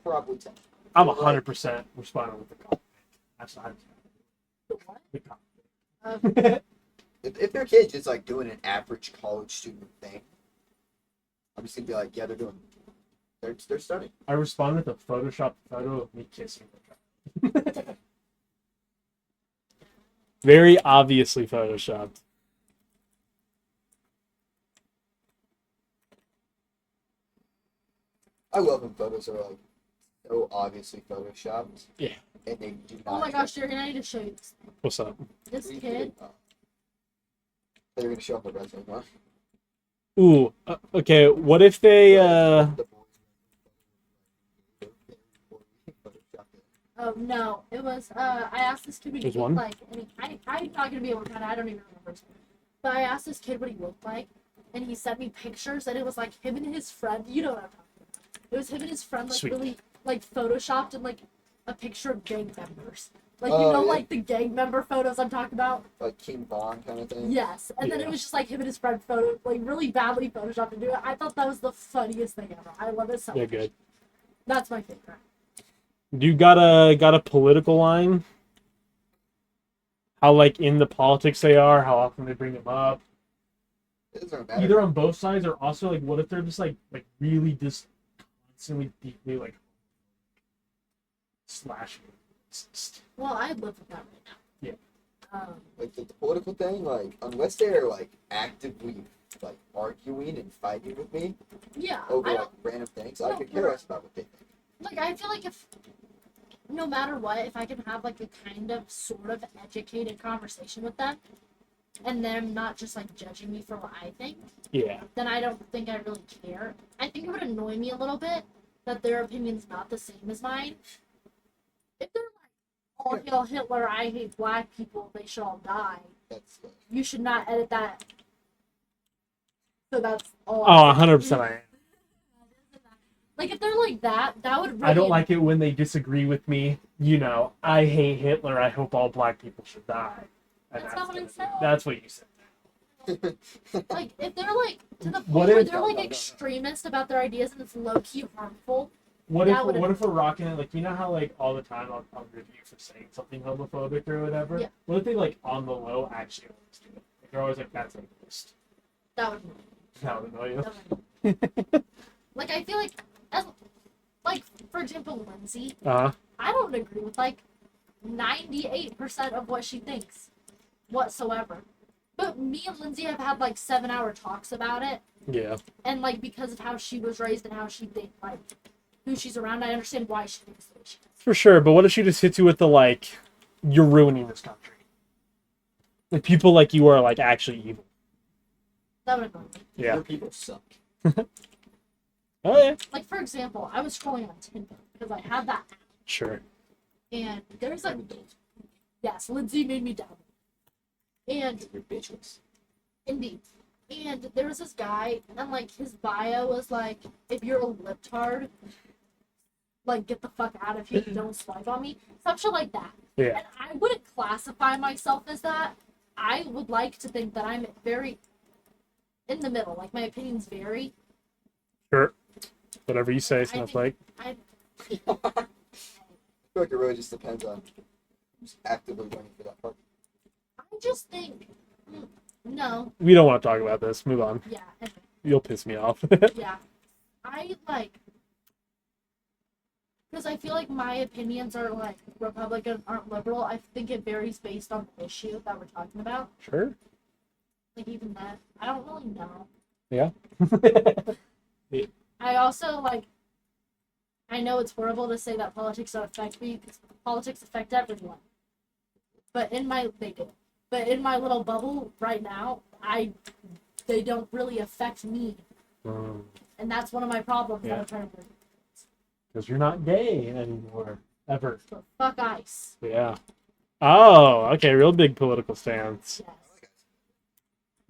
Speaker 6: probably tell.
Speaker 1: I'm 100% responding with the cop. That's not
Speaker 3: The what?
Speaker 1: the cop.
Speaker 6: If their kid's just like doing an average college student thing, I'm just gonna be like, "Yeah, they're studying."
Speaker 1: I responded with a Photoshop photo of me kissing the cop.
Speaker 2: Very obviously photoshopped.
Speaker 6: I love when photos are like so obviously photoshopped.
Speaker 2: Yeah.
Speaker 6: And they do not.
Speaker 3: Oh my gosh, Jurgen, I need to show you this.
Speaker 2: What's up?
Speaker 3: This kid.
Speaker 6: They're gonna show up the resume, huh?
Speaker 2: Ooh. Okay. What if they?
Speaker 6: The
Speaker 3: Oh no, it was. I asked this kid what he
Speaker 2: There's
Speaker 3: looked
Speaker 2: one?
Speaker 3: like, and I'm not gonna be able to find it. I don't even remember his name. But I asked this kid what he looked like, and he sent me pictures, and it was like him and his friend. You know what I'm talking about? It was him and his friend, like
Speaker 2: Sweet.
Speaker 3: really like photoshopped and like a picture of gang members. Like
Speaker 6: Oh,
Speaker 3: you know,
Speaker 6: yeah.
Speaker 3: like the gang member photos I'm talking about.
Speaker 6: like King Von kind of thing.
Speaker 3: Yes, and then
Speaker 2: Yeah.
Speaker 3: it was just like him and his friend photo, like really badly photoshopped to do it. I thought that was the funniest thing ever. I love it so
Speaker 2: Yeah.
Speaker 3: much.
Speaker 2: Good.
Speaker 3: That's my favorite.
Speaker 2: Do you got a political line? How like in the politics they are? How often they bring them up?
Speaker 6: It doesn't matter.
Speaker 1: Either on both sides or also like what if they're just like really just constantly deeply like slashing.
Speaker 3: Well, I live with that right now.
Speaker 1: Yeah.
Speaker 6: Like the political thing, like unless they're like actively like arguing and fighting with me
Speaker 3: Yeah,
Speaker 6: over
Speaker 3: I
Speaker 6: like
Speaker 3: don't
Speaker 6: random things, I
Speaker 3: No,
Speaker 6: could care less about what they think.
Speaker 3: like. I feel like if no matter what, if I can have like a kind of sort of educated conversation with them, and them not just like judging me for what I think,
Speaker 2: Yeah.
Speaker 3: then I don't think I really care. I think it would annoy me a little bit that their opinion's not the same as mine. If they're like, "Oh, hail Hitler, I hate black people, they should all die,"
Speaker 6: That's
Speaker 3: you should not edit that. So that's all.
Speaker 2: Oh,
Speaker 3: I'm saying.
Speaker 2: 100% I am.
Speaker 3: Like if they're like that, that would really.
Speaker 1: I don't like it when they disagree with me. You know, I hate Hitler. I hope all black people should die. And
Speaker 3: That's not what I said.
Speaker 1: That's what you said.
Speaker 3: Like if they're like to the point
Speaker 1: What
Speaker 3: where
Speaker 1: if-
Speaker 3: they're like
Speaker 6: No.
Speaker 3: extremist about their ideas and it's low key harmful.
Speaker 1: What
Speaker 3: That
Speaker 1: if
Speaker 3: would've-
Speaker 1: what if we're rocking it like you know how like all the time I'll review for saying something homophobic or whatever?
Speaker 3: Yeah.
Speaker 1: What if they like on the low actually always do it? Like, they're always like that's racist.
Speaker 3: That would.
Speaker 1: That would annoy you.
Speaker 3: That would like I feel like as like for example Lindsay, I don't agree with like 98% of what she thinks whatsoever. But me and Lindsay have had like 7-hour talks about it.
Speaker 2: Yeah.
Speaker 3: And like because of how she was raised and how she thinks, like who she's around, I understand why she thinks the way she does.
Speaker 2: For sure. But what if she just hits you with the like, you're ruining this country? Like people like you are like actually evil.
Speaker 3: That would annoy me.
Speaker 2: Yeah.
Speaker 6: Other people suck.
Speaker 2: Oh yeah.
Speaker 3: Like for example, I was scrolling on Tinder because I had that app,
Speaker 2: Sure.
Speaker 3: and there's like yes, Lindsay made me download. And
Speaker 6: You're bitchless.
Speaker 3: indeed. And there was this guy, and like his bio was like, if you're a libtard, like get the fuck out of here, don't swipe on me. Some shit like that.
Speaker 2: Yeah.
Speaker 3: And I wouldn't classify myself as that. I would like to think that I'm very in the middle. Like, my opinions vary.
Speaker 2: Sure. Whatever you say,
Speaker 3: I
Speaker 2: Snowflake.
Speaker 3: I
Speaker 6: I feel like it really just depends on who's actively running for that part.
Speaker 3: just think, no,
Speaker 2: We don't want to talk about this. Move on.
Speaker 3: yeah, anyway,
Speaker 2: You'll piss me off.
Speaker 3: yeah. I like, because I feel like my opinions are like Republican, aren't liberal. I think it varies based on the issue that we're talking about.
Speaker 2: Sure.
Speaker 3: Like, even that, I don't really know.
Speaker 2: Yeah.
Speaker 3: I also like. I know it's horrible to say that politics don't affect me, because politics affect everyone. But in my my little bubble right now, they don't really affect me, and that's one of my problems that I'm trying to.
Speaker 2: Because you're not gay anymore. Ever.
Speaker 3: But fuck ICE.
Speaker 2: Yeah. Oh, okay. Real big political stance.
Speaker 3: Yes.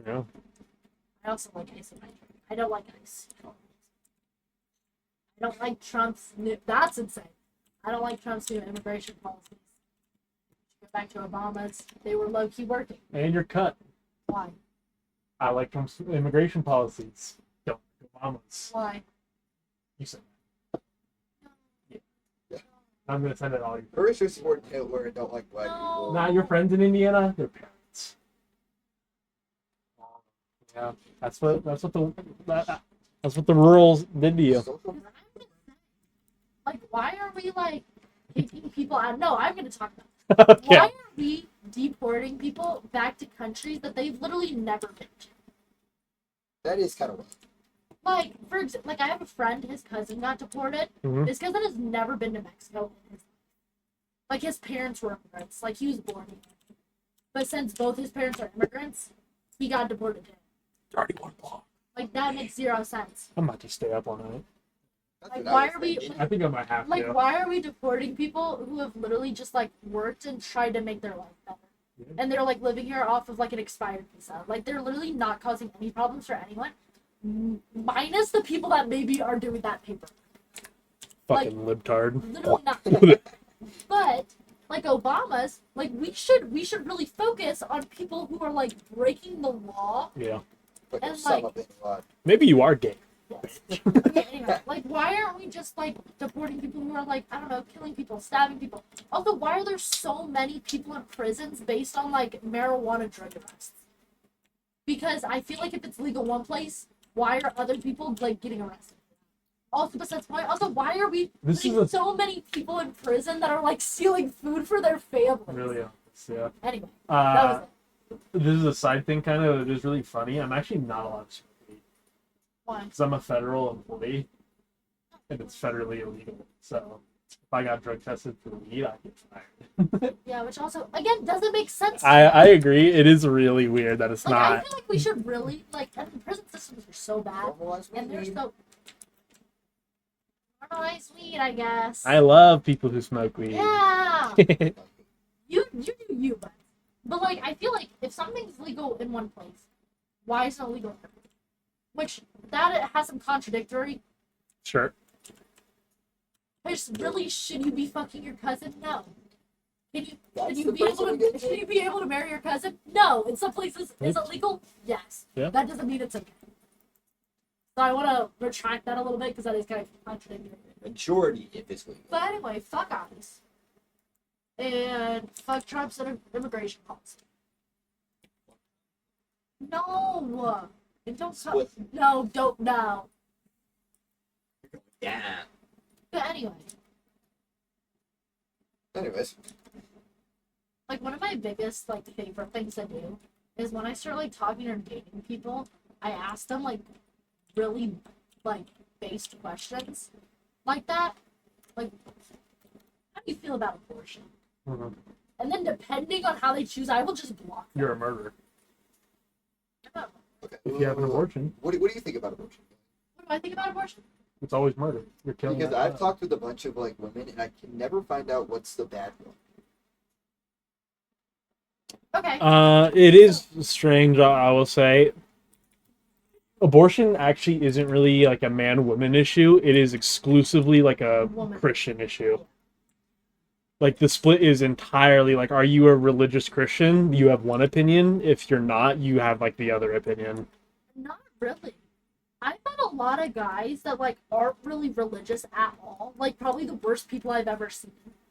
Speaker 2: Yeah.
Speaker 3: I also like ICE in my drink. I don't like ICE. I don't like Trump's new. That's insane. I don't like Trump's new immigration policies. Go back to Obama's. They were low key working.
Speaker 2: And you're cut.
Speaker 3: Why?
Speaker 2: I like Trump's immigration policies. Don't like Obama's.
Speaker 3: Why?
Speaker 2: You said that. I'm going to send it all you.
Speaker 6: British who support Hitler and don't like black
Speaker 3: No.
Speaker 6: people.
Speaker 2: Not your friends in Indiana, their parents. Yeah, that's what the rurals did to you.
Speaker 6: Social-
Speaker 3: Like, why are we like kicking people out? No, I'm going to talk about. Why
Speaker 2: Yeah.
Speaker 3: are we deporting people back to countries that they've literally never been to?
Speaker 6: That is kind of rough.
Speaker 3: Like, for example, like I have a friend, his cousin got deported.
Speaker 2: Mhm.
Speaker 3: His cousin has never been to Mexico in his life. Like, his parents were immigrants. Like, he was born here. But since both his parents are immigrants, he got deported here.
Speaker 2: Already 1 block.
Speaker 3: Like, that makes zero sense.
Speaker 2: I'm about to stay up all night.
Speaker 6: That's
Speaker 3: Like,
Speaker 6: what I
Speaker 3: why
Speaker 6: was
Speaker 3: are we-
Speaker 6: thinking.
Speaker 2: I think I might have
Speaker 3: Like,
Speaker 2: to.
Speaker 3: why are we deporting people who have literally just, like, worked and tried to make their life better?
Speaker 2: Yeah.
Speaker 3: And they're, like, living here off of, like, an expired visa. Like, they're literally not causing any problems for anyone. Minus the people that maybe are doing that paper.
Speaker 2: Fucking libtard.
Speaker 3: Literally not. But like Obama's, like we should really focus on people who are like breaking the law.
Speaker 2: Yeah.
Speaker 6: But
Speaker 3: and,
Speaker 6: some
Speaker 3: like-
Speaker 6: of it a lot.
Speaker 2: Maybe you are gay.
Speaker 3: Yes. Okay, anyway, like why aren't we just like deporting people who are like, I don't know, killing people, stabbing people? Also, why are there so many people in prisons based on like marijuana drug arrests? Because I feel like if it's legal one place, why are other people like getting arrested? Also, besides why? Also, why are we
Speaker 2: This
Speaker 3: putting
Speaker 2: is a-
Speaker 3: so many people in prison that are like stealing food for their families?
Speaker 2: Really? Yeah.
Speaker 3: Anyway, that was it.
Speaker 2: This is a side thing, kind of. It is really funny. I'm actually not allowed to smoke weed
Speaker 3: Why?
Speaker 2: because I'm a federal employee, and it's federally illegal. So if I got drug tested for weed, I get fired.
Speaker 3: Yeah, which also again doesn't make sense.
Speaker 2: I agree. It is really weird that it's
Speaker 3: like I
Speaker 2: not.
Speaker 3: feel like we should really like, and the prison systems are so bad,
Speaker 6: Normalize
Speaker 3: and they're
Speaker 6: weed.
Speaker 3: so normalize weed, I guess.
Speaker 2: I love people who smoke weed.
Speaker 3: Yeah. You do you, but like I feel like if something's legal in one place, why is it illegal everywhere? Which that it has some contradictory.
Speaker 2: Sure.
Speaker 3: Which really, should you be fucking your cousin? No. Can you
Speaker 6: That's
Speaker 3: can you
Speaker 6: the
Speaker 3: be able
Speaker 6: person
Speaker 3: to
Speaker 6: we get
Speaker 3: can you be able to marry your cousin? No. In some places, is it legal? Yes.
Speaker 2: Yeah.
Speaker 3: That doesn't mean it's okay. So I want to retract that a little bit because that is kind of contradictory.
Speaker 6: Majority if it's legal.
Speaker 3: But anyway, fuck ICE. And fuck Trump's immigration policy. No. And don't
Speaker 6: Split.
Speaker 3: no, don't no.
Speaker 6: Yeah.
Speaker 3: But anyway,
Speaker 6: Anyways,
Speaker 3: like one of my biggest like favorite things to do is when I start like talking or dating people, I ask them like really like based questions like that. Like, how do you feel about abortion?
Speaker 2: Mhm.
Speaker 3: And then depending on how they choose, I will just block them.
Speaker 2: You're a murderer
Speaker 6: okay.
Speaker 2: if you have an abortion.
Speaker 6: What do you think about abortion?
Speaker 3: What do I think about abortion?
Speaker 2: It's always murder. You're killing.
Speaker 6: Because
Speaker 2: that
Speaker 6: I've
Speaker 2: child.
Speaker 6: talked with a bunch of like women and I can never find out what's the bad one.
Speaker 3: Okay.
Speaker 2: It is strange, I will say. Abortion actually isn't really like a man-woman issue. It is exclusively like a
Speaker 3: Woman.
Speaker 2: Christian issue. Like the split is entirely like, are you a religious Christian? You have one opinion. If you're not, you have like the other opinion.
Speaker 3: Not really. I've met a lot of guys that like aren't really religious at all. Like probably the worst people I've ever seen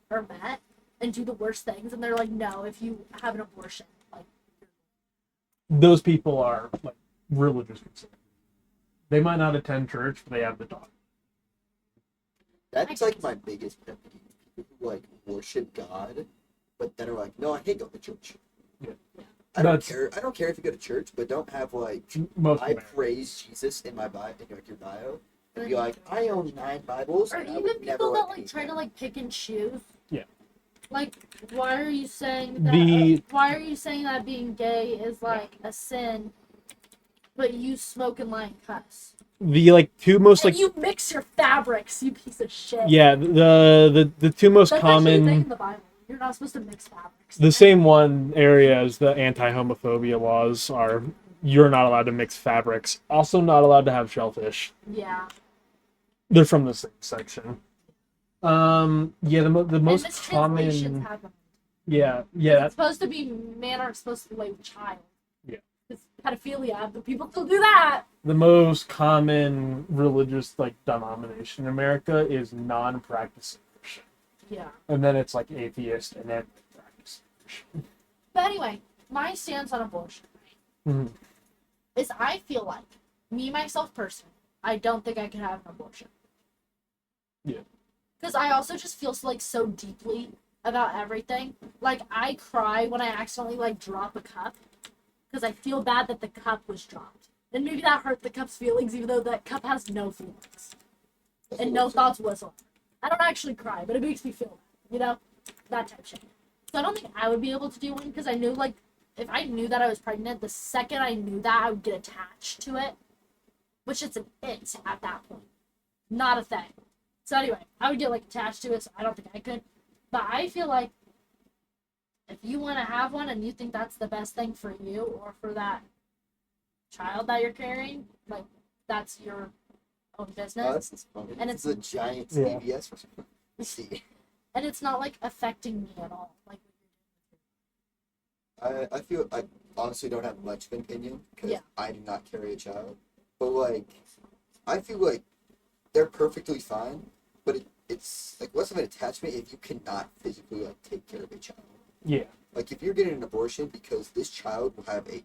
Speaker 3: or met, and do the worst things. And they're like, no, if you have an abortion, like
Speaker 2: Those people are like religious. They might not attend church, but they have the dog.
Speaker 6: That's like my biggest pet peeve. People who like worship God, but then are like, no, I hate going to church.
Speaker 2: Yeah.
Speaker 6: I don't
Speaker 2: That's-
Speaker 6: care. I don't care if you go to church, but don't have like
Speaker 2: Most
Speaker 6: I
Speaker 2: Americans.
Speaker 6: praise Jesus in my bio, in like your bio, and be like, I own 9 Bibles,
Speaker 3: or
Speaker 6: and I
Speaker 3: even
Speaker 6: would never
Speaker 3: people that
Speaker 6: let
Speaker 3: like
Speaker 6: anyone-
Speaker 3: try to like pick and choose.
Speaker 2: Yeah.
Speaker 3: Like, why are you saying that?
Speaker 2: The-
Speaker 3: Why are you saying that being gay is like a sin, but you smoke and lie and cuss?
Speaker 2: The like two most
Speaker 3: And
Speaker 2: like
Speaker 3: you mix your fabrics, you piece of shit.
Speaker 2: yeah the two most
Speaker 3: That's actually a thing
Speaker 2: common
Speaker 3: in the Bible. You're not supposed to mix fabrics.
Speaker 2: the same one area as the anti-homophobia laws are. You're not allowed to mix fabrics. Also, not allowed to have shellfish.
Speaker 3: Yeah.
Speaker 2: They're from the same section. Yeah, the
Speaker 3: And
Speaker 2: most
Speaker 3: mistranslations
Speaker 2: common.
Speaker 3: happen.
Speaker 2: Yeah.
Speaker 3: It's supposed to be man aren't supposed to lay with child.
Speaker 2: Yeah.
Speaker 3: It's pedophilia, but people still do that.
Speaker 2: The most common religious like denomination in America is non-practicing Christian,
Speaker 3: Yeah.
Speaker 2: and then it's like atheist and then practicing Christian.
Speaker 3: But anyway, my stance on abortion
Speaker 2: Mhm.
Speaker 3: is I feel like, me, myself personally, I don't think I could have an abortion.
Speaker 2: Yeah.
Speaker 3: Because I also just feel so deeply about everything. Like, I cry when I accidentally, drop a cup. Because I feel bad that the cup was dropped. And maybe that hurt the cup's feelings, even though that cup has no feelings.
Speaker 6: That's
Speaker 3: And
Speaker 6: what
Speaker 3: no
Speaker 6: I'm saying.
Speaker 3: thoughts whatsoever. I don't actually cry, but it makes me feel bad, that type of shit. So I don't think I would be able to do one because I knew, if I knew that I was pregnant, the second I knew that, I would get attached to it, which it's an it at that point, not a thing. So anyway, I would get attached to it. So I don't think I could, but I feel like if you want to have one and you think that's the best thing for you or for that child that you're carrying, that's your own business.
Speaker 6: Oh, that's funny.
Speaker 3: And
Speaker 6: It's a giant
Speaker 2: Yeah.
Speaker 6: CVS for some. See,
Speaker 3: And it's not affecting me at all.
Speaker 6: I feel I honestly don't have much of an opinion because
Speaker 3: Yeah.
Speaker 6: I do not carry a child, but I feel like they're perfectly fine, but it's less of an attachment if you cannot physically take care of a child.
Speaker 2: Yeah.
Speaker 6: If you're getting an abortion because this child will have a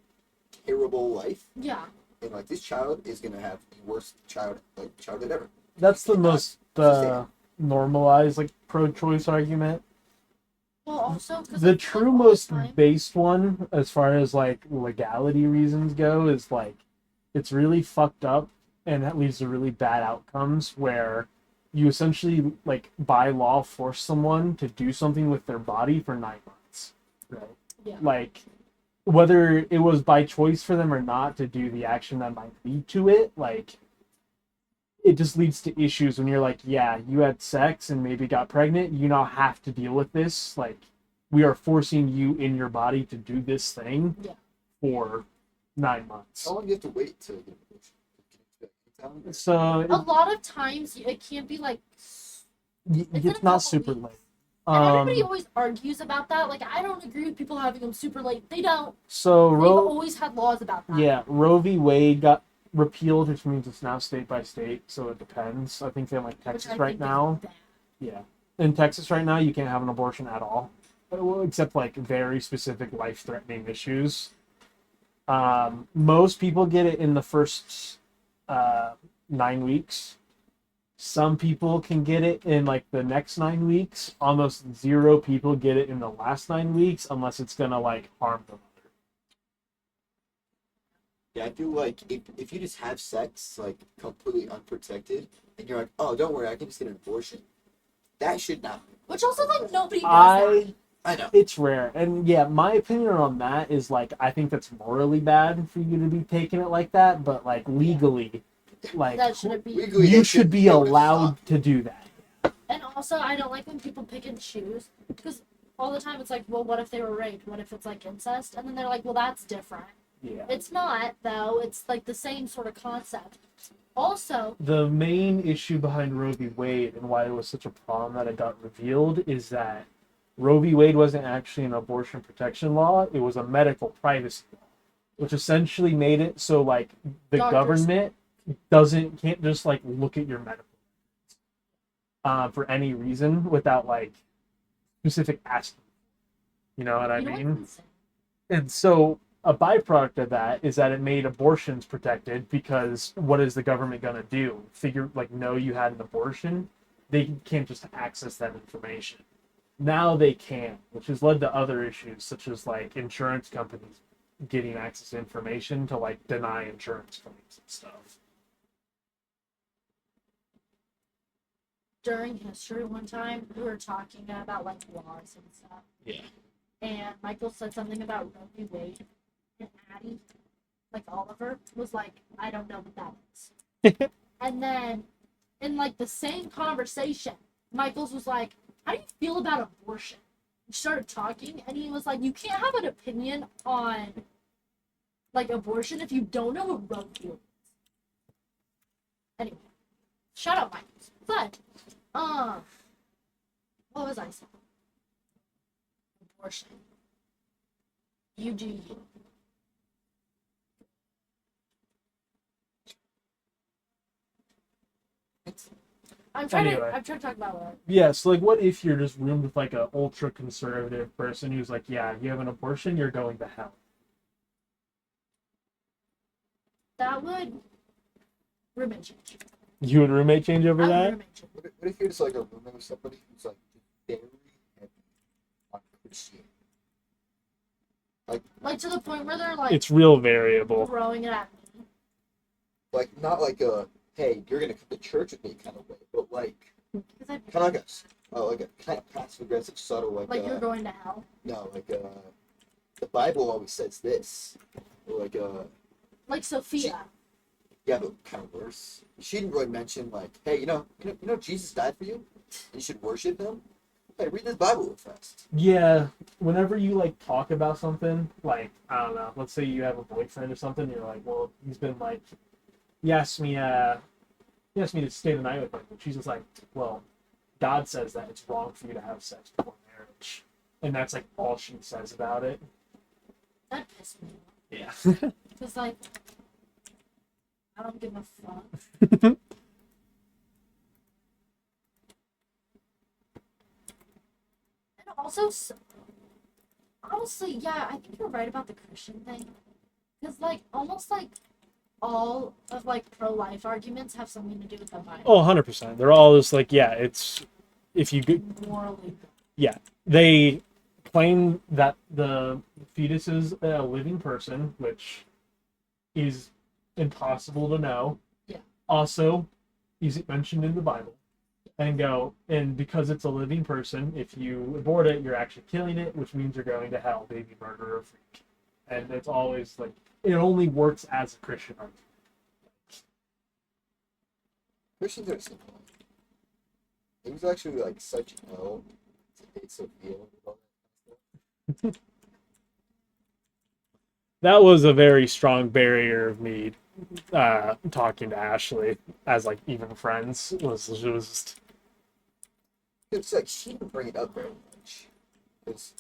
Speaker 6: terrible life,
Speaker 3: Yeah.
Speaker 6: and this child is gonna have the worst childhood ever.
Speaker 2: That's the
Speaker 6: Cannot
Speaker 2: most
Speaker 6: sustain.
Speaker 2: normalized pro-choice argument.
Speaker 3: Well, also because
Speaker 2: The true most based one, as far as legality reasons go, is it's really fucked up and that leads to really bad outcomes where you essentially by law force someone to do something with their body for 9 months, right?
Speaker 3: Yeah.
Speaker 2: Whether it was by choice for them or not to do the action that might lead to it, it just leads to issues when you're yeah, you had sex and maybe got pregnant, you now have to deal with this. We are forcing you in your body to do this thing
Speaker 3: Yeah.
Speaker 2: for 9 months.
Speaker 6: How long do you have to wait to get an abortion? Can you tell me?
Speaker 2: So
Speaker 3: A lot of times it can't be
Speaker 2: it's
Speaker 3: in a
Speaker 2: not
Speaker 3: couple
Speaker 2: super
Speaker 3: weeks.
Speaker 2: late.
Speaker 3: and everybody always argues about that. I don't agree with people having them super late. They don't.
Speaker 2: So
Speaker 3: They've
Speaker 2: Roe,
Speaker 3: always had laws about that.
Speaker 2: yeah, Roe v. Wade got repealed, which means it's now state by state. So it depends. I think they're in
Speaker 3: Which
Speaker 2: Texas
Speaker 3: I
Speaker 2: right
Speaker 3: think is
Speaker 2: now.
Speaker 3: bad.
Speaker 2: Yeah, in Texas right now, you can't have an abortion at all, well, except very specific life-threatening issues. Most people get it in the first 9 weeks. Some people can get it in the next 9 weeks. Almost 0 people get it in the last 9 weeks, unless it's gonna harm the mother.
Speaker 6: Yeah, I feel if you just have sex completely unprotected and you're oh, don't worry, I can just get an abortion. That should not.
Speaker 3: Which also nobody does that.
Speaker 6: I know.
Speaker 2: It's rare, and yeah, my opinion on that is I think that's morally bad for you to be taking it like that, but legally,
Speaker 3: That shouldn't be.
Speaker 6: Legally,
Speaker 2: you
Speaker 6: they
Speaker 2: should be
Speaker 6: go to
Speaker 2: allowed
Speaker 6: stop.
Speaker 2: to do that.
Speaker 3: And also, I don't like when people pick and choose because all the time it's well, what if they were raped? What if it's incest? And then they're well, that's different.
Speaker 2: Yeah.
Speaker 3: It's not though. It's the same sort of concept. Also,
Speaker 2: The main issue behind Roe v. Wade and why it was such a problem that it got revealed is that Roe v. Wade wasn't actually an abortion protection law; it was a medical privacy law, which essentially made it so like the
Speaker 3: Doctors.
Speaker 2: government can't just like look at your medical for any reason without like specific asking. You know what I
Speaker 3: You know
Speaker 2: mean?
Speaker 3: what's insane?
Speaker 2: And so a byproduct of that is that it made abortions protected because what is the government going to do? Know you had an abortion? They can't just access that information. Now they can, which has led to other issues such as like insurance companies getting access to information to like deny insurance claims and stuff.
Speaker 3: During history one time, we were talking about like laws and stuff.
Speaker 2: Yeah.
Speaker 3: And Michael said something about Roe v. Wade, and Addie, like Oliver, was like, I don't know what that is. And then, in like the same conversation, Michael's was like, how do you feel about abortion? We started talking, and he was like, you can't have an opinion on like abortion if you don't know what Roe v. Wade is. Anyway, shut up, Michael. But, what was I saying? Abortion. You do you. I'm trying
Speaker 2: Anyway.
Speaker 3: to talk about what.
Speaker 2: Yeah, so like what if you're just roomed with like a ultra conservative person who's like, yeah, you have an abortion, you're going to hell.
Speaker 3: That would roommate change.
Speaker 2: You would roommate change over
Speaker 3: I would
Speaker 2: that?
Speaker 3: roommate change.
Speaker 6: What if you're just like a roommate with somebody who's like very heavy on Christianity?
Speaker 3: Like to the point where they're like
Speaker 2: It's real variable.
Speaker 3: throwing it at me.
Speaker 6: Like not like a hey, you're gonna come to church with me kind of way, but like
Speaker 3: Because I
Speaker 6: kind of like like a kind of passive aggressive, subtle
Speaker 3: like you're going to hell.
Speaker 6: no, like the Bible always says this, or
Speaker 3: Like Sophia.
Speaker 6: yeah, but kind of worse. She didn't really mention like, hey, you know, Jesus died for you. You should worship him. Hey, read this Bible real fast.
Speaker 2: Yeah, whenever you like talk about something, like I don't know, let's say you have a boyfriend or something, you're like, well, he's been like, he asked me to stay the night with him. And she's just like, well, God says that it's wrong for you to have sex before marriage, and that's like all she says about it.
Speaker 3: That pissed me off.
Speaker 2: Yeah.
Speaker 3: Because like I don't give a fuck. And also, honestly, yeah, I think you're right about the Christian thing. Because, like, almost like all of like pro-life arguments have something to do with the Bible.
Speaker 2: Oh, 100%. They're all just like, yeah, it's if you go,
Speaker 3: Morally.
Speaker 2: they claim that the fetus is a living person, which is impossible to know.
Speaker 3: Yeah.
Speaker 2: Also, is it mentioned in the Bible? And because it's a living person, if you abort it, you're actually killing it, which means you're going to hell, baby murderer freak. And it's always like, it only works as a Christian argument.
Speaker 6: Christians are simple. It was actually like such hell to date Sophia and all that kind of stuff.
Speaker 2: That was a very strong barrier of me talking to Ashley as like even friends. It was just
Speaker 6: It's like she didn't bring it up very much because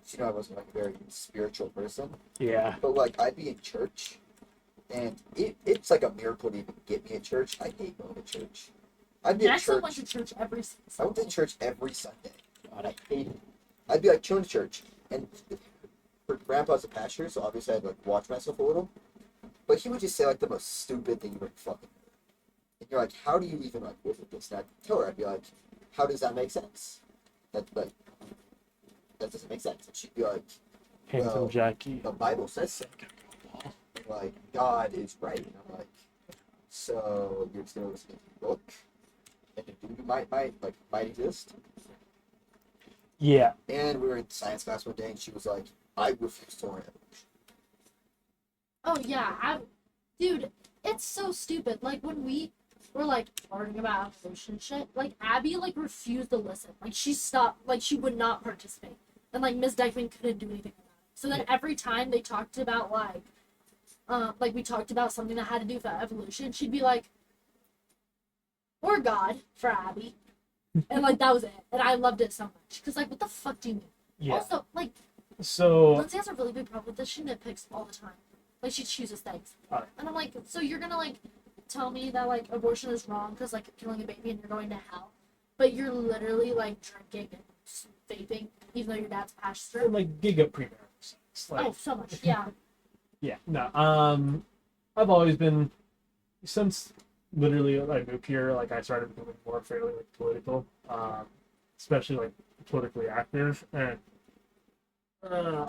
Speaker 6: she knew I wasn't like a very spiritual person.
Speaker 2: yeah.
Speaker 6: But like I'd be in church, and it's like a miracle to even get me at church. I hate going to church. I'd be at
Speaker 3: Jackson
Speaker 6: church.
Speaker 3: went to church every
Speaker 6: I went to church every Sunday. God, I hated it. I'd be like chilling to church, and her grandpa's a pastor, so obviously I'd like watch myself a little. But he would just say like the most stupid thing you've ever fucking heard. And you're like, how do you even like live with this? And I'd tell her, I'd be like, how does that make sense? That doesn't make sense. And she'd be like,
Speaker 2: Handsome
Speaker 6: Well,
Speaker 2: Jackie.
Speaker 6: the Bible says so. Like God is right, and I'm like, so you're just gonna listen to the book, and the dude might exist.
Speaker 2: Yeah.
Speaker 6: And we were in science class one day, and she was like, I refuse to learn evolution.
Speaker 3: Oh yeah, dude, it's so stupid. Like when we were like learning about evolution shit, like Abby like refused to listen. Like she stopped. Like she would not participate, and like Miss Dykeman couldn't do anything about it. So then every time they talked about like we talked about something that had to do with evolution, she'd be like, or God for Abby, and like that was it. And I loved it so much because like, what the fuck do you mean?
Speaker 2: Yeah.
Speaker 3: Also, like,
Speaker 2: So
Speaker 3: Lindsay has a really big problem with this. She nitpicks all the time. Like, she chooses things.
Speaker 2: Alright.
Speaker 3: And I'm like, so you're gonna, like, tell me that, like, abortion is wrong because, like, you're killing a baby and you're going to hell. But you're literally, like, drinking and vaping, even though your dad's pastor.
Speaker 2: like giga premarital sex. Like,
Speaker 3: Oh, so much. Yeah.
Speaker 2: yeah, no. I've always been since literally I moved here. Like I started becoming more fairly like political, especially like politically active, and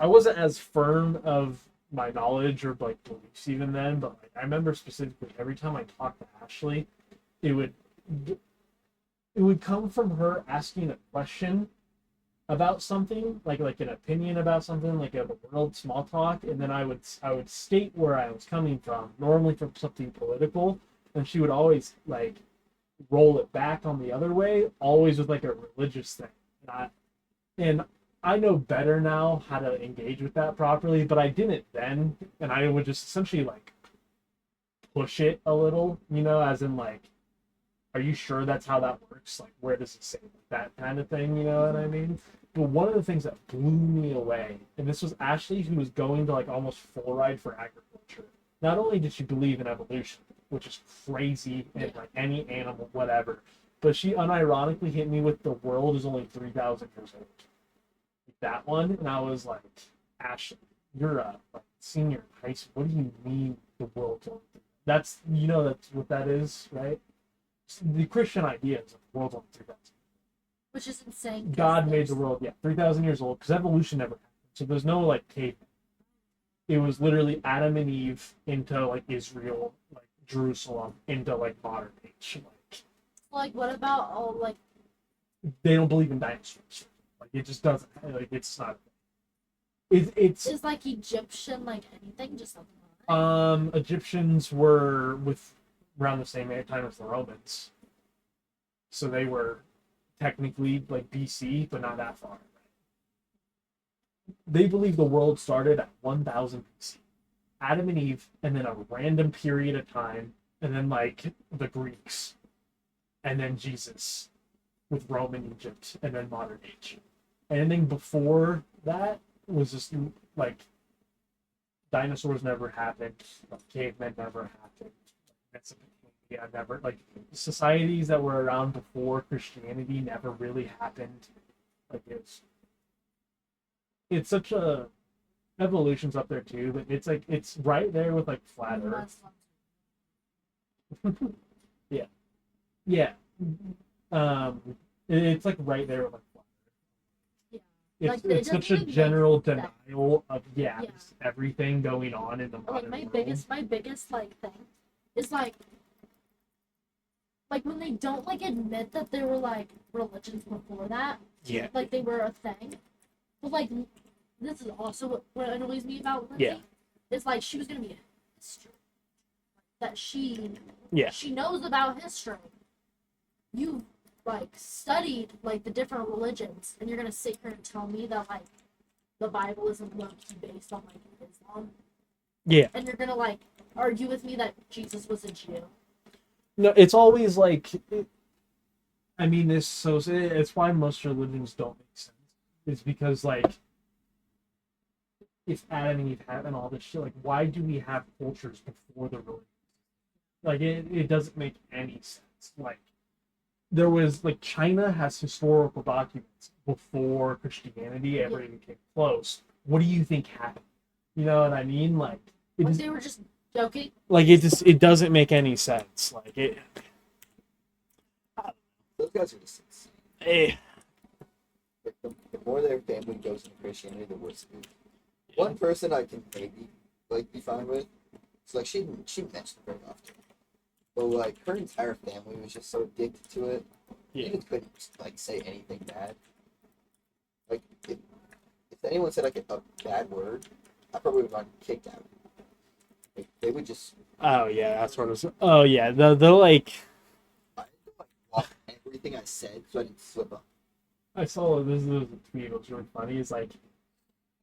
Speaker 2: I wasn't as firm of my knowledge or like beliefs even then. But like I remember specifically every time I talked to Ashley, it would come from her asking a question about something, like an opinion about something, like a world small talk, and then I would state where I was coming from, normally from something political, and she would always like roll it back on the other way, always with like a religious thing. And I know better now how to engage with that properly, but I didn't then, and I would just essentially like push it a little, as in like, are you sure that's how that works? Like, where does it say that kind of thing? You know what I mean? But one of the things that blew me away, and this was Ashley, who was going to like almost full ride for agriculture. Not only did she believe in evolution, which is crazy, and like any animal, whatever, but she unironically hit me with the world is only 3,000 years old. That one, and I was like, Ashley, you're a like senior in high school. What do you mean the world's only? That's that's what that is, right? The Christian idea is that the world's only 3,000.
Speaker 3: Which is insane. 'cause
Speaker 2: God made
Speaker 3: there's-
Speaker 2: the world, 3,000 years old, because evolution never happened. So there's no like cave. It was literally Adam and Eve into like Israel, like Jerusalem, into like modern age.
Speaker 3: Like, what about all, like,
Speaker 2: They don't believe in dinosaurs. Like it just doesn't. Like it's not. It's
Speaker 3: is, like, Egyptian, like, anything? Just something like that?
Speaker 2: Egyptians were around the same time as the Romans, so they were technically like BC, but not that far. They believe the world started at 1000 BC. Adam and Eve, and then a random period of time, and then like the Greeks, and then Jesus with Roman Egypt, and then modern age. Anything before that was just like dinosaurs never happened, like, cavemen never happened, Mesopotamia never, like societies that were around before Christianity never really happened. Like it's such a evolution's up there too, but it's like it's right there with like flat Earth.
Speaker 3: Muslims.
Speaker 2: Yeah. It's like right there with like flat Earth.
Speaker 3: Yeah.
Speaker 2: It's,
Speaker 3: Like, it
Speaker 2: it's such
Speaker 3: doesn't
Speaker 2: a
Speaker 3: even make
Speaker 2: general
Speaker 3: sense.
Speaker 2: denial of
Speaker 3: Yeah.
Speaker 2: just everything going on in the
Speaker 3: Like,
Speaker 2: modern
Speaker 3: my
Speaker 2: world.
Speaker 3: biggest like thing is like when they don't like admit that there were like religions before that,
Speaker 2: Yeah.
Speaker 3: like they were a thing. But like, this is also what annoys me about Lindsay.
Speaker 2: Yeah.
Speaker 3: Is like she was gonna be a history. That she
Speaker 2: Yeah.
Speaker 3: she knows about history. You like studied like the different religions, and you're gonna sit here and tell me that like the Bible isn't low-key based on like Islam.
Speaker 2: Yeah.
Speaker 3: And you're gonna like argue with me that Jesus was a Jew.
Speaker 2: No, it's always like, I mean, it's why most religions don't make sense. It's because like, if Adam and Eve had and all this shit, like, why do we have cultures before the religion? Like, it doesn't make any sense. Like, there was like China has historical documents before Christianity ever even came close. What do you think happened? You know what I mean? Like, it
Speaker 3: Like
Speaker 2: just,
Speaker 3: they were just joking.
Speaker 2: like it doesn't make any sense. Like it.
Speaker 6: Those guys are just insane.
Speaker 2: Eh.
Speaker 6: Like, the more their family goes into Christianity, the worse it is. One person I can maybe like be fine with. It's like she mentioned it very often, but like her entire family was just so addicted to it.
Speaker 2: Yeah.
Speaker 6: They just couldn't like say anything bad. Like if anyone said like a bad word, I probably would have gotten kicked out. Like, they would just
Speaker 2: Oh yeah, that's what it was. Oh yeah, the like.
Speaker 6: I had to, like walk everything I said so I didn't slip up.
Speaker 2: I saw this is a tweet. It was really funny. Is like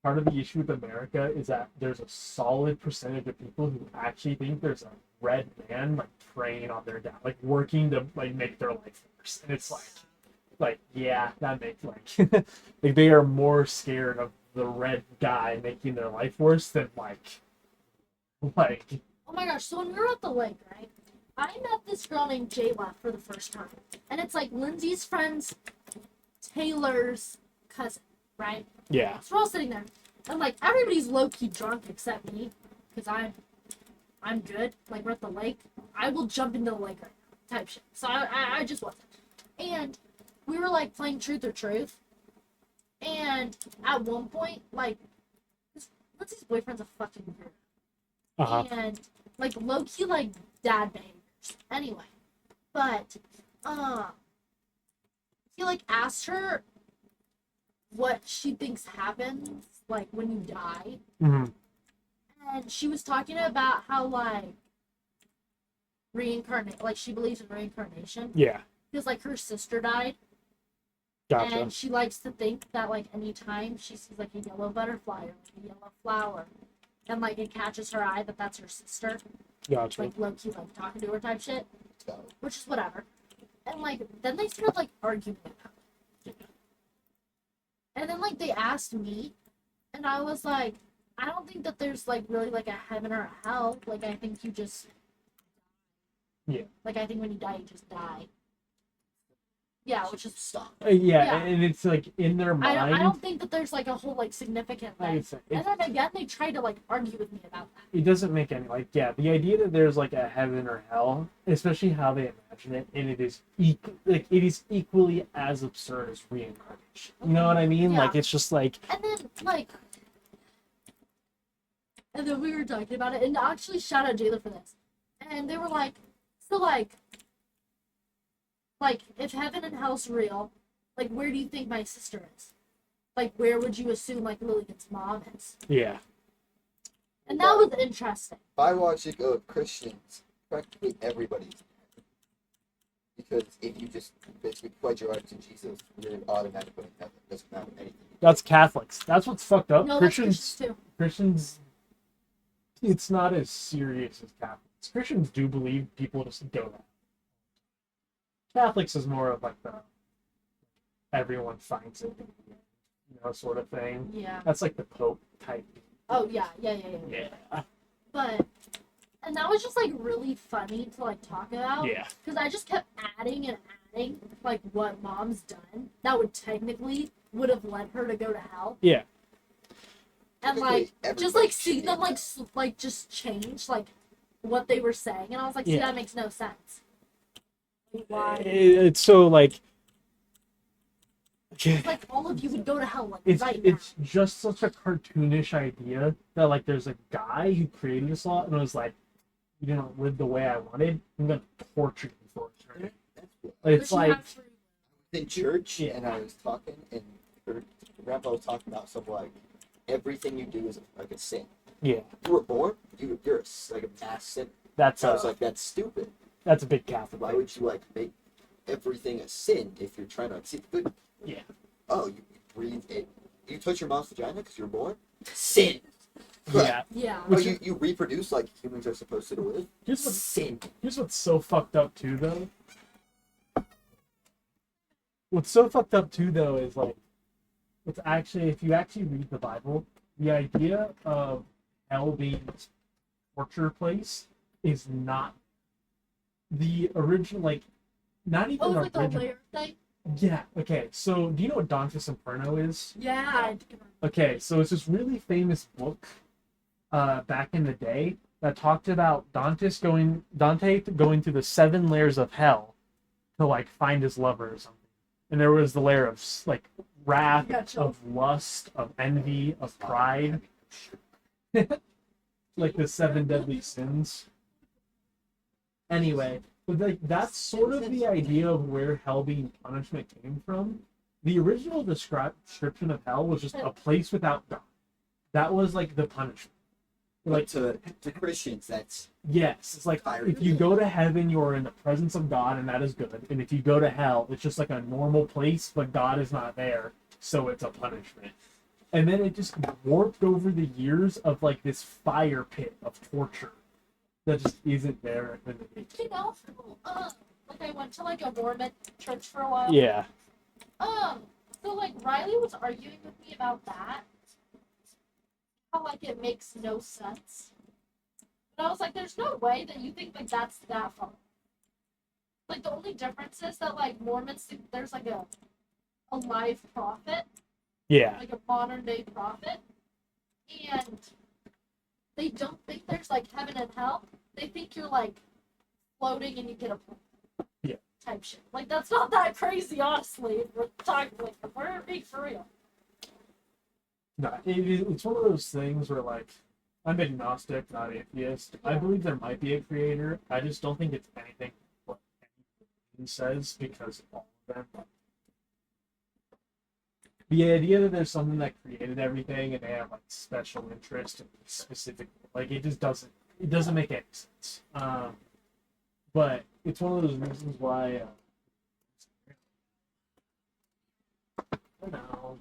Speaker 2: part of the issue with America is that there's a solid percentage of people who actually think there's a red man like preying on their dad, like working to like make their life worse. And it's like
Speaker 1: like, yeah, that makes like, like they are more scared of the red guy making their life worse than like.
Speaker 3: Oh my gosh, so when we were at the lake, right? I met this girl named Jayla for the first time. And it's like Lindsay's friend's Taylor's cousin, right?
Speaker 2: Yeah.
Speaker 3: So we're all sitting there. And like everybody's low key drunk except me. Because I'm good. Like we're at the lake. I will jump into the lake right now. Type shit. So I just wasn't. And we were like playing truth or truth. And at one point, like Lindsay's boyfriend's a fucking weirdo. And like low key like dad behaviors. Anyway, but he like asked her what she thinks happens like when you die,
Speaker 2: Mm-hmm.
Speaker 3: and she was talking about how like reincarnate, like she believes in reincarnation
Speaker 2: Yeah.
Speaker 3: because like her sister died,
Speaker 2: Gotcha.
Speaker 3: and she likes to think that like anytime she sees like a yellow butterfly or like a yellow flower, and like it catches her eye that that's her sister.
Speaker 2: Gotcha.
Speaker 3: Like low key like talking to her type shit,
Speaker 6: So,
Speaker 3: which is whatever. And like then they started like arguing about it. And then like they asked me, and I was like, I don't think that there's like really like a heaven or a hell. Like I think you just
Speaker 2: Yeah.
Speaker 3: Like I think when you die you just die. Yeah, which is
Speaker 6: stop.
Speaker 1: Yeah,
Speaker 3: Yeah.
Speaker 1: and it's like in their mind.
Speaker 3: I don't think that there's like a whole like significant
Speaker 1: like,
Speaker 3: thing.
Speaker 1: it's,
Speaker 3: And then again they tried to like argue with me about that.
Speaker 1: it doesn't make any like yeah the idea that there's like a heaven or hell, especially how they imagine it, and it is like it is equally as absurd as reincarnation. You know what I mean?
Speaker 3: Yeah.
Speaker 1: Like it's just like
Speaker 3: And then like and then we were talking about it, and actually shout out Jayla for this. And they were like, so like if heaven and hell's real, like where do you think my sister is? Like where would you assume like Lillian's mom is?
Speaker 2: Yeah.
Speaker 3: And that was interesting.
Speaker 6: By logic of Christians, practically everybody's in heaven. Because if you just basically pledge your life to Jesus, you're automatically in heaven. It doesn't matter anything.
Speaker 1: that's Catholics. That's what's fucked up.
Speaker 3: No, that's
Speaker 1: Christians,
Speaker 3: Christians too.
Speaker 1: Christians, it's not as serious as Catholics. Christians do believe people just go there. Catholics is more of like the everyone finds it, sort of thing.
Speaker 3: Yeah.
Speaker 1: That's like the Pope type.
Speaker 3: Oh yeah.
Speaker 1: Yeah.
Speaker 3: But and that was just like really funny to like talk about.
Speaker 2: Yeah.
Speaker 3: Because I just kept adding and adding like what mom's done that would have led her to go to hell.
Speaker 2: Yeah.
Speaker 3: And
Speaker 6: Technically,
Speaker 3: like just
Speaker 6: everybody
Speaker 3: like seeing them like like just change like what they were saying, and I was like, see,
Speaker 2: Yeah.
Speaker 3: that makes no sense. Like, why?
Speaker 2: It's so like.
Speaker 3: It's like all of you would go to hell like
Speaker 1: It's
Speaker 3: right now.
Speaker 1: it's just such a cartoonish idea that like there's a guy who created this law and was like, you didn't live the way I wanted, I'm gonna torture you for eternity.
Speaker 6: That's cool.
Speaker 1: It's
Speaker 3: But you
Speaker 1: like
Speaker 3: have free will.
Speaker 6: In church,
Speaker 1: Yeah.
Speaker 6: and I was talking, and her grandpa was talking about something like everything you do is like a sin.
Speaker 2: Yeah.
Speaker 6: You were born, you're like a mass sin.
Speaker 1: that's
Speaker 6: So I was
Speaker 1: a
Speaker 6: like, that's stupid.
Speaker 1: that's a big Catholic.
Speaker 6: Why
Speaker 1: thing.
Speaker 6: would you like make everything a sin if you're trying to like, see the good?
Speaker 1: Yeah.
Speaker 6: Oh, you breathe in. You touch your mom's vagina because you're born. Sin.
Speaker 1: Yeah.
Speaker 3: Yeah.
Speaker 6: Oh, you reproduce like humans are supposed to live.
Speaker 1: Here's what's
Speaker 6: Sin.
Speaker 1: Here's what's so fucked up too, though. What's so fucked up too, though, is like, it's actually if you actually read the Bible, the idea of hell being this torture place is not the original. Like, not even
Speaker 3: Oh,
Speaker 1: the
Speaker 3: like the
Speaker 1: original.
Speaker 3: layer thing.
Speaker 1: Yeah. Okay. So, do you know what Dante's Inferno is?
Speaker 3: Yeah. I do.
Speaker 1: Okay, so it's this really famous book back in the day that talked about Dante going through the 7 layers of hell to like find his lover or something. And there was the layer of like wrath,
Speaker 3: Gotcha.
Speaker 1: of lust, of envy, of pride, like the 7 deadly sins. Anyway, but like that's sort of the idea of where hell being punishment came from. The original description of hell was just a place without God. That was like the punishment.
Speaker 6: Like to Christians, that's
Speaker 1: Yes, it's like if you go to heaven, you're in the presence of God, and that is good. And if you go to hell, it's just like a normal place, but God is not there, so it's a punishment. And then it just warped over the years of like this fire pit of torture that just isn't there in the beginning.
Speaker 3: You know, like I went to like a Mormon church for a while.
Speaker 2: Yeah.
Speaker 3: So like Riley was arguing with me about that. How like it makes no sense. But I was like, there's no way that you think like that's that far. Like the only difference is that like Mormons think there's like a live prophet,
Speaker 2: Yeah.
Speaker 3: like a modern day prophet, and they don't think there's like heaven and hell. They think you're like floating and you get a
Speaker 2: Yeah.
Speaker 3: type shit. Like that's not that crazy, honestly. If we're talking like if we're being for real.
Speaker 1: No, it's one of those things where, like, I'm agnostic, not atheist. I
Speaker 3: Yeah.
Speaker 1: believe there might be a creator. I just don't think it's anything what anyone says because all of them. The idea that there's something that created everything and they have like special interest in specific, like it just doesn't make any sense. But it's one of those reasons why. I don't know.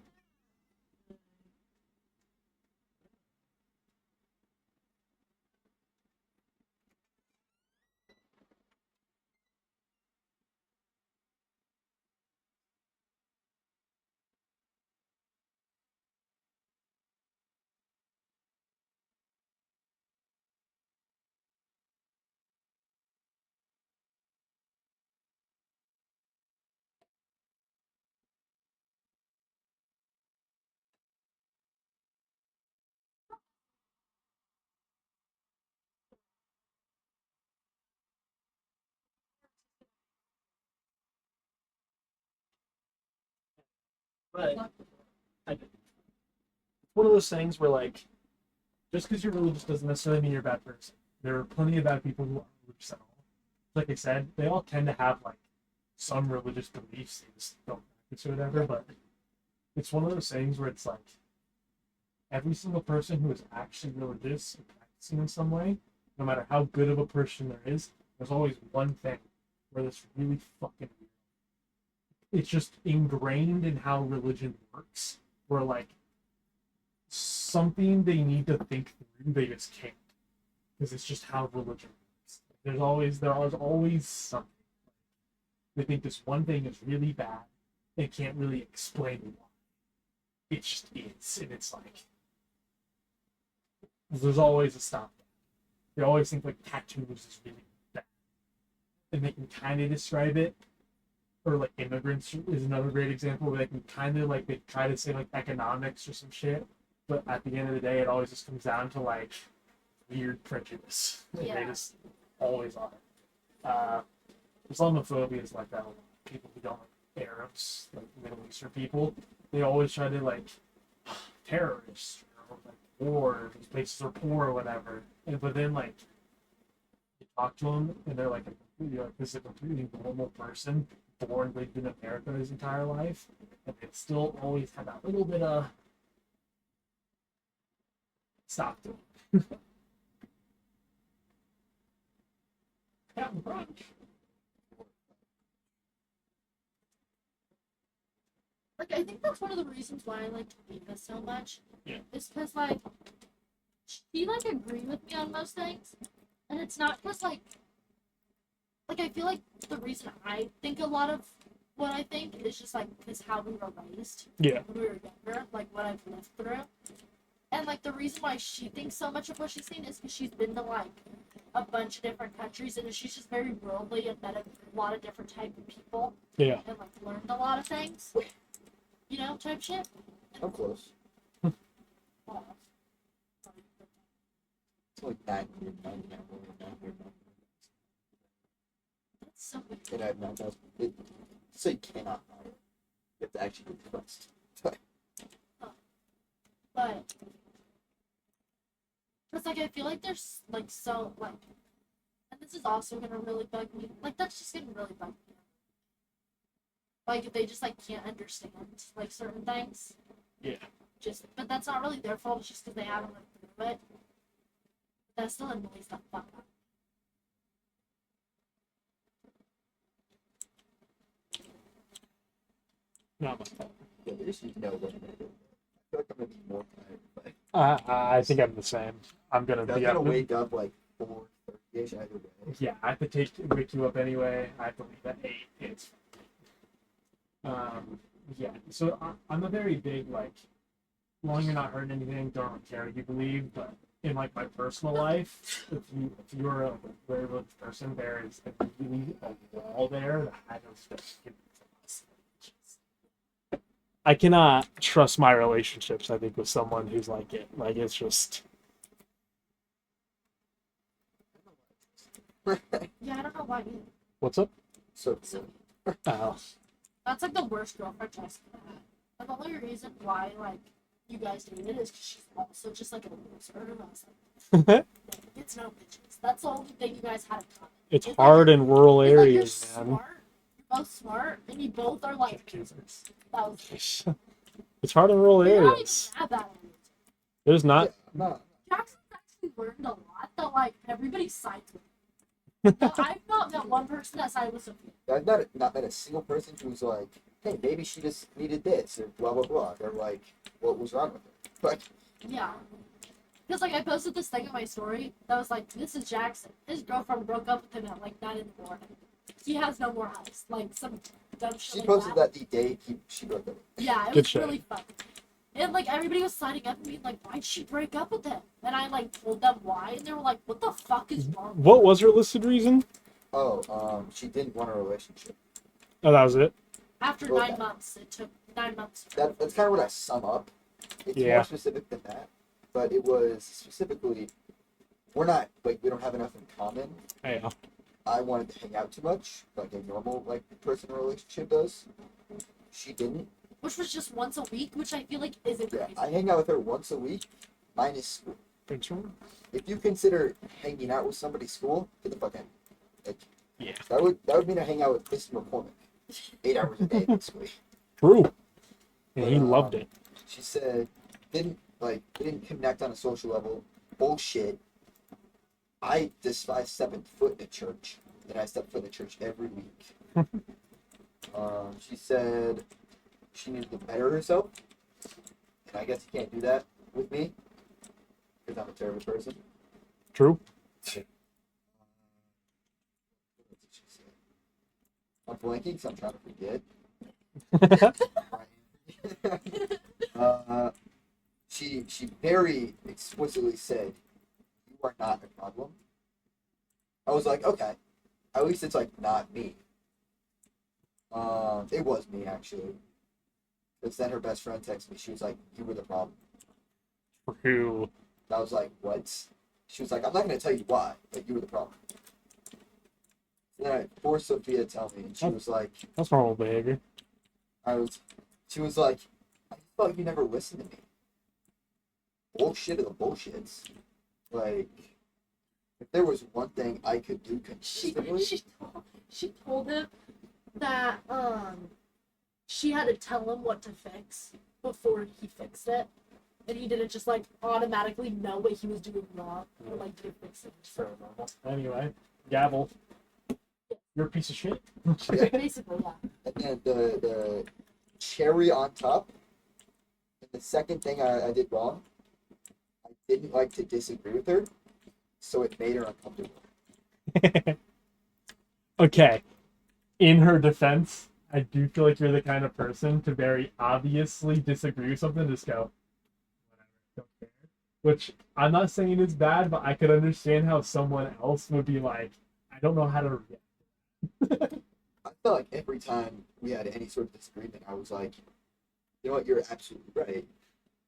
Speaker 1: But it's one of those things where, like, just because you're religious doesn't necessarily mean you're a bad person. There are plenty of bad people who aren't religious at all. Like I said, they all tend to have like some religious beliefs. They just don't practice or whatever. But it's one of those things where it's like every single person who is actually religious and practicing in some way, no matter how good of a person there is, there's always one thing where it's really fucking weird. It's just ingrained in how religion works, where like something they need to think through, they just can't, because it's just how religion works. There's always something. They think this one thing is really bad, they can't really explain why. It just is, and it's like there's always a stop. They always think like tattoos is really bad, and they can kind of describe it. Or like immigrants is another great example where they can kind of like they try to say like economics or some shit, but at the end of the day, it always just comes down to like weird prejudice. And
Speaker 3: Yeah.
Speaker 1: they just always are. Islamophobia is like that. People who don't like Arabs, like Middle Eastern people, they always try to like terrorists or like war. These places are poor or whatever. But then like you talk to them and they're like, this is a completely normal person, born lived in America his entire life, and they still always have that little bit of stop to it. Captain Crunch.
Speaker 3: Like I think that's one of the reasons why I like Eva so much.
Speaker 1: Yeah.
Speaker 3: Is because like she like agree with me on most things, and it's not because like I feel like the reason I think a lot of what I think is just like because how we were raised.
Speaker 2: Yeah.
Speaker 3: When we were younger, like what I've lived through, and like the reason why she thinks so much of what she's seen is because she's been to like a bunch of different countries, and she's just very worldly and met a lot of different type of people.
Speaker 2: Yeah.
Speaker 3: And like learned a lot of things. You know, type shit.
Speaker 6: I'm close.
Speaker 3: Oh.
Speaker 6: It's like 999 more.
Speaker 3: That's so weird.
Speaker 6: And I have 9,000. So you cannot matter. You have to actually do the quest.
Speaker 3: But it's like I feel like there's like so like, and this is also gonna really bug me. Like that's just gonna really bug me. Like they just like can't understand like certain things.
Speaker 1: Yeah.
Speaker 3: But that's not really their fault. It's just because they haven't lived through it. That still annoys the fuck out.
Speaker 2: Not my fault.
Speaker 6: Yeah, they just need to know what to do. I feel like I'm gonna be more tired. But
Speaker 2: I think I'm the same. I'm gonna
Speaker 6: I'm
Speaker 2: be
Speaker 6: gonna
Speaker 2: up.
Speaker 6: wake up like 4:30ish either way.
Speaker 1: Yeah, I have to wake you up anyway. I have to leave at 8. It's Yeah, so I'm a very big like, long you're not hurting anything, don't really care what you believe. But in like my personal life, if you're a very religious person, there is really a wall there that I don't expect to I cannot trust my relationships. I think with someone who's like it, like it's just
Speaker 3: Yeah, I don't know why you.
Speaker 1: what's up.
Speaker 4: So
Speaker 3: So
Speaker 1: Oh,
Speaker 3: that's like the worst girlfriend Jessica had. And the only reason why like you guys dated is because she's also just like a loser. And I was like, it's no bitches. That's the only thing you guys had in common.
Speaker 1: it's
Speaker 3: It's
Speaker 1: hard
Speaker 3: like,
Speaker 1: in rural
Speaker 3: it's like you're
Speaker 1: areas, man.
Speaker 3: smart. You're both smart, and you both are like
Speaker 1: Jesus.
Speaker 3: that was.
Speaker 1: It's hard in rural
Speaker 3: You're not even
Speaker 1: areas.
Speaker 3: that bad.
Speaker 1: There's
Speaker 4: yeah,
Speaker 1: not.
Speaker 4: no.
Speaker 3: Jackson's actually learned a lot that like everybody sides with. But I've not met one person that sided with Sophia.
Speaker 4: I've not met a single person who's like, hey, maybe she just needed this or blah blah blah. They're like, what was wrong with her? Like,
Speaker 3: Yeah. Because like I posted this thing in my story that was like, this is Jackson. His girlfriend broke up with him at like 9 in the morning. He has no more house. Like some dumb shit
Speaker 4: she
Speaker 3: like
Speaker 4: posted
Speaker 3: that.
Speaker 4: that the day she broke up.
Speaker 3: Yeah, it
Speaker 1: Good
Speaker 3: was
Speaker 1: shit.
Speaker 3: really fun. And like everybody was signing up and being like, why'd she break up with him? And I like told them why, and they were like, what the fuck is wrong? with
Speaker 1: What
Speaker 3: her?"
Speaker 1: was her listed reason?
Speaker 4: Oh, she didn't want a relationship.
Speaker 1: Oh, that was it.
Speaker 3: After
Speaker 4: Well,
Speaker 3: 9 months, it took 9 months.
Speaker 4: That's kind of what I sum up. It's
Speaker 1: Yeah.
Speaker 4: more specific than that, but it was specifically, we don't have enough in common.
Speaker 1: Yeah.
Speaker 4: I wanted to hang out too much, like a normal like personal relationship does. She didn't.
Speaker 3: Which was just once a week, which I feel like isn't
Speaker 4: Yeah,
Speaker 3: crazy.
Speaker 4: I hang out with her once a week, minus school. If you consider hanging out with somebody's school, get the fuck out. Like,
Speaker 1: Yeah.
Speaker 4: that would mean I hang out with Mr. McCormick 8 hours a day, basically.
Speaker 1: True. And he loved it.
Speaker 4: She said didn't connect on a social level. Bullshit. I despise stepping foot in a church, and I step foot in a church every week. She said she needed to better herself, and I guess you can't do that with me because I'm a terrible person.
Speaker 1: True.
Speaker 4: What did she say? I'm blanking because I'm trying to forget. She very explicitly said, "You are not a problem." I was like, okay, at least it's like not me. It was me actually. Because then her best friend texted me. She was like, "You were the problem."
Speaker 1: True.
Speaker 4: And I was like, "What?" She was like, "I'm not gonna tell you why, but you were the problem." And then I forced Sophia to tell me, and she was like,
Speaker 1: That's normal behavior.
Speaker 4: She was like, "I thought you never listened to me." Bullshit of the bullshits. Like, if there was one thing I could do consistently,
Speaker 3: She told him that she had to tell him what to fix before he fixed it, and he didn't just like automatically know what he was doing wrong or like didn't fix it.
Speaker 1: So normal. Anyway, gavel. You're a piece of shit.
Speaker 3: Basically, yeah.
Speaker 4: and then the cherry on top, and the second thing I did wrong, I didn't like to disagree with her, so it made her uncomfortable.
Speaker 1: Okay. In her defense, I do feel like you're the kind of person to very obviously disagree with something, just go, whatever, don't care. Which I'm not saying is bad, but I could understand how someone else would be like, I don't know how to react.
Speaker 4: I felt like every time we had any sort of disagreement, I was like, you know what, you're absolutely right.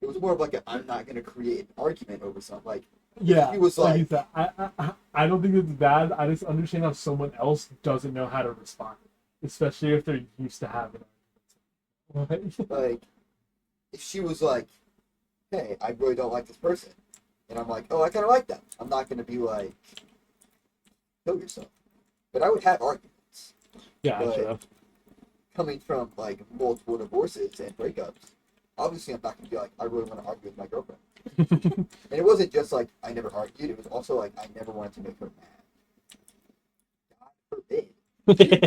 Speaker 4: It was more of like I'm not going to create an argument over something. Like,
Speaker 1: Yeah,
Speaker 4: he was
Speaker 1: like
Speaker 4: like,
Speaker 1: you said, I don't think it's bad. I just understand how someone else doesn't know how to respond, especially if they're used to having arguments.
Speaker 4: like, if she was like, hey, I really don't like this person, and I'm like, oh, I kind of like them, I'm not going to be like, kill yourself. But I would have arguments.
Speaker 1: Yeah,
Speaker 4: But
Speaker 1: true.
Speaker 4: coming from like multiple divorces and breakups, obviously I'm not going to be like, I really want to argue with my girlfriend. And it wasn't just like I never argued, it was also like I never wanted to make her mad. God forbid.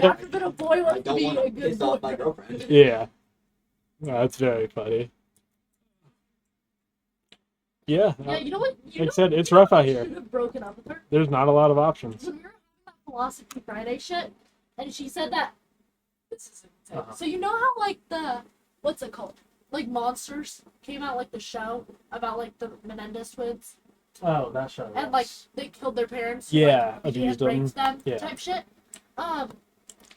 Speaker 3: God forbid a boy
Speaker 6: I
Speaker 3: wants to
Speaker 6: don't
Speaker 3: be
Speaker 6: want
Speaker 3: a
Speaker 6: to
Speaker 3: good
Speaker 6: piss off
Speaker 3: boy.
Speaker 6: my girlfriend.
Speaker 1: Yeah. That's very funny. Yeah,
Speaker 3: Yeah, you know what? You
Speaker 1: like I
Speaker 3: know
Speaker 1: said, it's
Speaker 3: you know
Speaker 1: rough
Speaker 3: what
Speaker 1: out
Speaker 3: I
Speaker 1: here.
Speaker 3: should have broken up with her.
Speaker 1: There's not a lot of options.
Speaker 3: When we were having that Philosophy Friday shit, and she said that. This is insane.
Speaker 1: Uh-huh.
Speaker 3: So you know how like the what's it called? Like Monsters came out, like the show about like the Menendez twins,
Speaker 2: Oh, that show.
Speaker 3: and like
Speaker 2: yes.
Speaker 3: they killed their parents.
Speaker 2: Yeah,
Speaker 3: like, he had
Speaker 2: abused them.
Speaker 3: raped them,
Speaker 2: Yeah.
Speaker 3: type shit.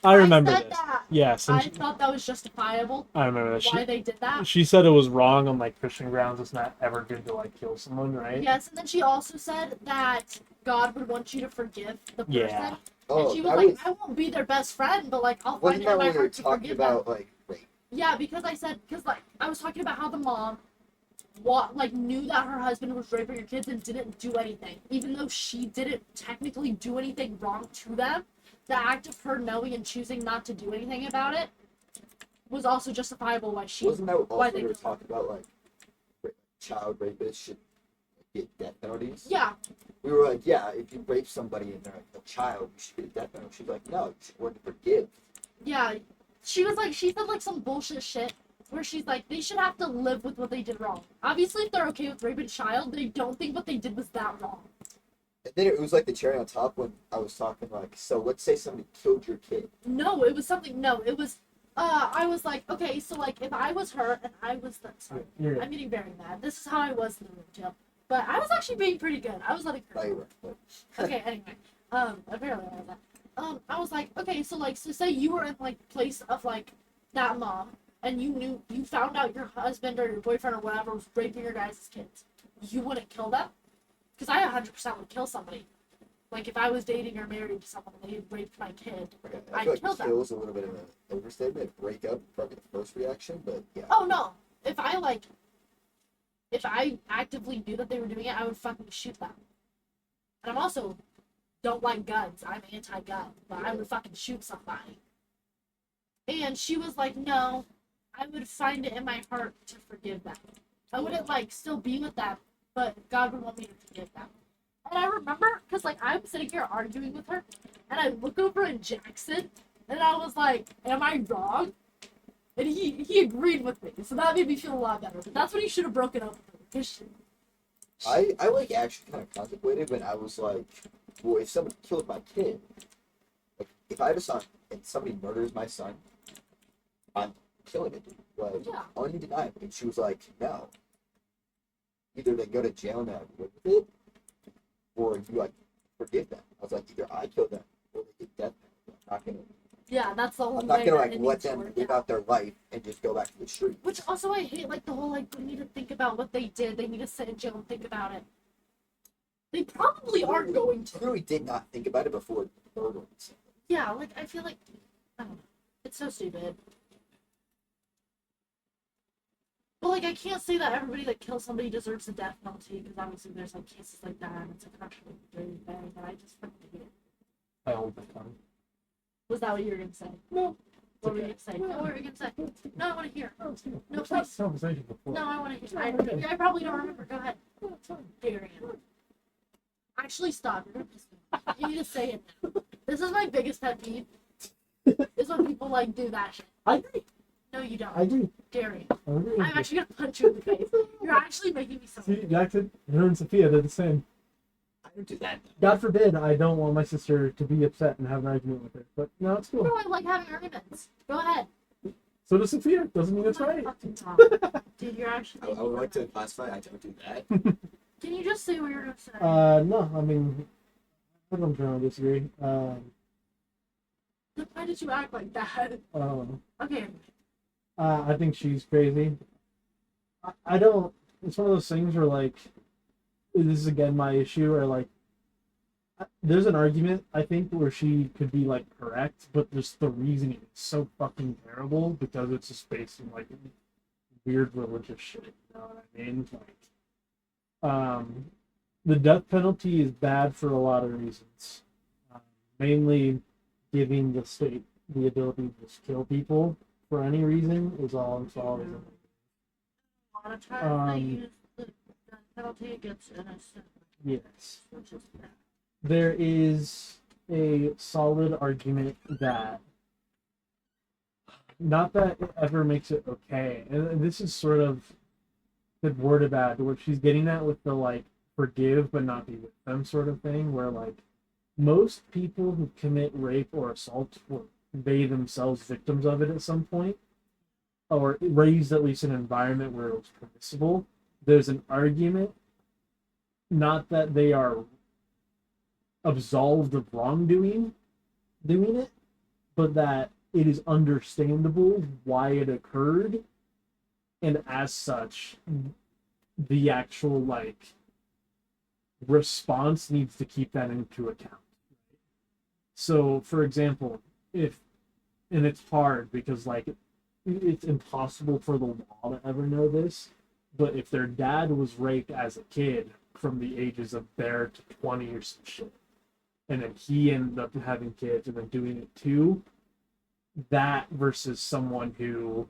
Speaker 2: I remember
Speaker 3: said
Speaker 2: this.
Speaker 3: that.
Speaker 2: Yes, and
Speaker 3: I thought that was justifiable.
Speaker 2: I remember that.
Speaker 3: Why they did that?
Speaker 2: She said it was wrong on like Christian grounds. It's not ever good to like kill someone, right?
Speaker 3: Yes, and then she also said that God would want you to forgive the person.
Speaker 2: Yeah.
Speaker 6: Oh,
Speaker 3: And she was
Speaker 6: that
Speaker 3: like, I won't be their best friend, but like I'll find
Speaker 6: wasn't
Speaker 3: it
Speaker 6: that
Speaker 3: in my
Speaker 6: when we were
Speaker 3: heart to
Speaker 6: talking
Speaker 3: forgive them.
Speaker 6: about like rape?
Speaker 3: Yeah, because like I was talking about how the mom knew that her husband was raping her kids and didn't do anything, even though she didn't technically do anything wrong to them. The act of her knowing and choosing not to do anything about it was also justifiable why she.
Speaker 6: Wasn't that
Speaker 3: why
Speaker 6: also
Speaker 3: they
Speaker 6: we were
Speaker 3: killed her.
Speaker 6: talking about like child rapists should get death penalties?
Speaker 3: Yeah,
Speaker 6: We were like, yeah, if you rape somebody and they're like a child, you should get a death penalty. She's like, no, you should learn to forgive.
Speaker 3: yeah. She said like some bullshit shit where she's like, they should have to live with what they did wrong. Obviously, if they're okay with raping a child, they don't think what they did was that wrong.
Speaker 6: And then it was like the cherry on top when I was talking like, so let's say somebody killed your kid.
Speaker 3: No, it was something. No, it was. I was like, okay, so like if I was her and I was the sorry,
Speaker 2: You're
Speaker 3: I'm getting very mad. This is how I was in the room, Jill. But I was actually being pretty good. I was letting
Speaker 6: No,
Speaker 3: her.
Speaker 6: you weren't, but
Speaker 3: Okay, anyway. Apparently I was that. I was like, okay, so like, so say you were in like place of like that mom, and you found out your husband or your boyfriend or whatever was raping your guys' kids. You wouldn't kill them, because I 100% would kill somebody. Like if I was dating or married to someone and they had raped my kid.
Speaker 6: okay.
Speaker 3: I
Speaker 6: I feel like
Speaker 3: killed them.
Speaker 6: kill is a little bit of an overstatement. Break up, probably the first reaction, but yeah.
Speaker 3: Oh no! If I actively knew that they were doing it, I would fucking shoot them. And I'm also don't like guns. I'm anti-gun, but I would fucking shoot somebody. And she was like, no, I would find it in my heart to forgive them. I wouldn't like still be with them, but God would want me to forgive them. And I remember, because like I'm sitting here arguing with her, and I look over at Jackson, and I was like, am I wrong? And he agreed with me, so that made me feel a lot better. But that's when he should have broken up with her. Because
Speaker 6: I like actually kind of contemplated when I was like, well, if somebody killed my kid, like if I have a son and somebody murders my son, I'm killing it. Like
Speaker 3: Yeah.
Speaker 6: undeniably. And she was like, no. Either they go to jail and I live with it, or you like forgive them. I was like, either I kill them or they get death penalty. I'm not gonna
Speaker 3: yeah, that's the whole
Speaker 6: I'm not
Speaker 3: way
Speaker 6: gonna
Speaker 3: that
Speaker 6: like
Speaker 3: it
Speaker 6: let
Speaker 3: needs to
Speaker 6: them
Speaker 3: work
Speaker 6: live
Speaker 3: out.
Speaker 6: out their life and just go back to the street.
Speaker 3: Which also I hate, like the whole like we need to think about what they did. They need to sit in jail and think about it. They probably aren't going to.
Speaker 6: Clearly did not think about it before murdering somebody.
Speaker 3: Yeah, like I feel like I don't know. It's so stupid. But like I can't say that everybody that kills somebody deserves the death penalty because obviously there's like cases like that and it's like actually very bad and I just fucking hate it.
Speaker 2: I hold the tongue.
Speaker 3: Was that what you were gonna say?
Speaker 2: No.
Speaker 3: What were you gonna say? No, what were you gonna say? No, I want to hear. No,
Speaker 2: We've had
Speaker 3: please.
Speaker 2: this conversation before.
Speaker 3: No, I want to hear.
Speaker 2: Okay.
Speaker 3: I probably don't remember. Go ahead. Darian. Actually, stop. You're gonna piss me off. You need to say it now. This is my biggest pet peeve. Is when people like do that shit.
Speaker 2: I agree.
Speaker 3: No, you don't.
Speaker 2: I do.
Speaker 3: Darian.
Speaker 2: I agree.
Speaker 3: I'm actually gonna punch you in the face. You're actually making me so.
Speaker 2: See, Jackson, her and Sophia did the same.
Speaker 6: I don't do that.
Speaker 2: God forbid I don't want my sister to be upset and have an argument with her. But no, it's cool.
Speaker 3: No, I like having arguments. Go ahead.
Speaker 2: So does Sophia. Doesn't mean it's right.
Speaker 3: Fucking talk. Dude, you're actually.
Speaker 6: I would like to classify. I don't do that.
Speaker 3: Can you just say what you're gonna say?
Speaker 2: No, I mean, I don't trying to disagree.
Speaker 3: Why did you act like that? Okay.
Speaker 2: I think she's crazy. I don't. It's one of those things where like, this is again my issue. Or like, there's an argument I think where she could be like correct, but just the reasoning is so fucking terrible because it's just based on like weird religious shit. You know what I mean? Like, the death penalty is bad for a lot of reasons. Mainly, giving the state the ability to just kill people for any reason is always
Speaker 3: A lot of times they use the death penalty against innocent,
Speaker 2: yes.
Speaker 3: which is bad.
Speaker 2: There is a solid argument that not that it ever makes it okay, and this is sort of good worded bad what she's getting at with the like forgive but not be with them sort of thing, where like most people who commit rape or assault were they themselves victims of it at some point. or raised at least in an environment where it was permissible, there's an argument, not that they are absolved of wrongdoing doing it, but that it is understandable why it occurred, and as such, the actual like response needs to keep that into account. So, for example, if and it's hard because like it's impossible for the law to ever know this, but if their dad was raped as a kid from the ages of there to 20 or some shit, and then he ended up having kids and then doing it too, that versus someone who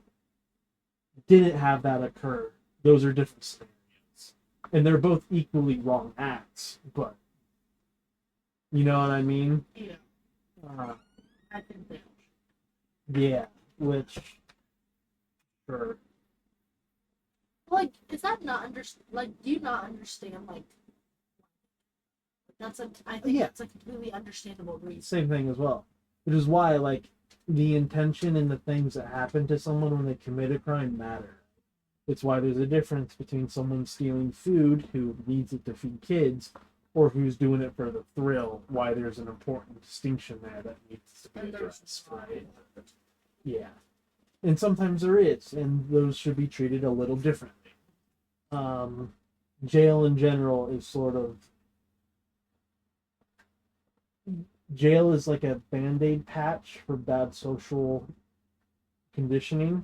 Speaker 2: didn't have that occur, those are different scenarios. And they're both equally wrong acts, but you know what I mean?
Speaker 3: Yeah.
Speaker 2: Uh,
Speaker 3: I think they.
Speaker 2: yeah, which, sure.
Speaker 3: Like, is that not like, do you not understand, like, that's a, I think
Speaker 2: Yeah.
Speaker 3: that's a completely understandable reason.
Speaker 2: Same thing as well. Which is why, like, the intention and the things that happen to someone when they commit a crime matter. It's why there's a difference between someone stealing food who needs it to feed kids or who's doing it for the thrill. Why there's an important distinction there that needs to be
Speaker 3: And there's
Speaker 2: addressed, right? Yeah. And sometimes there is, and those should be treated a little differently. Jail in general is sort of jail is like a band-aid patch for bad social conditioning,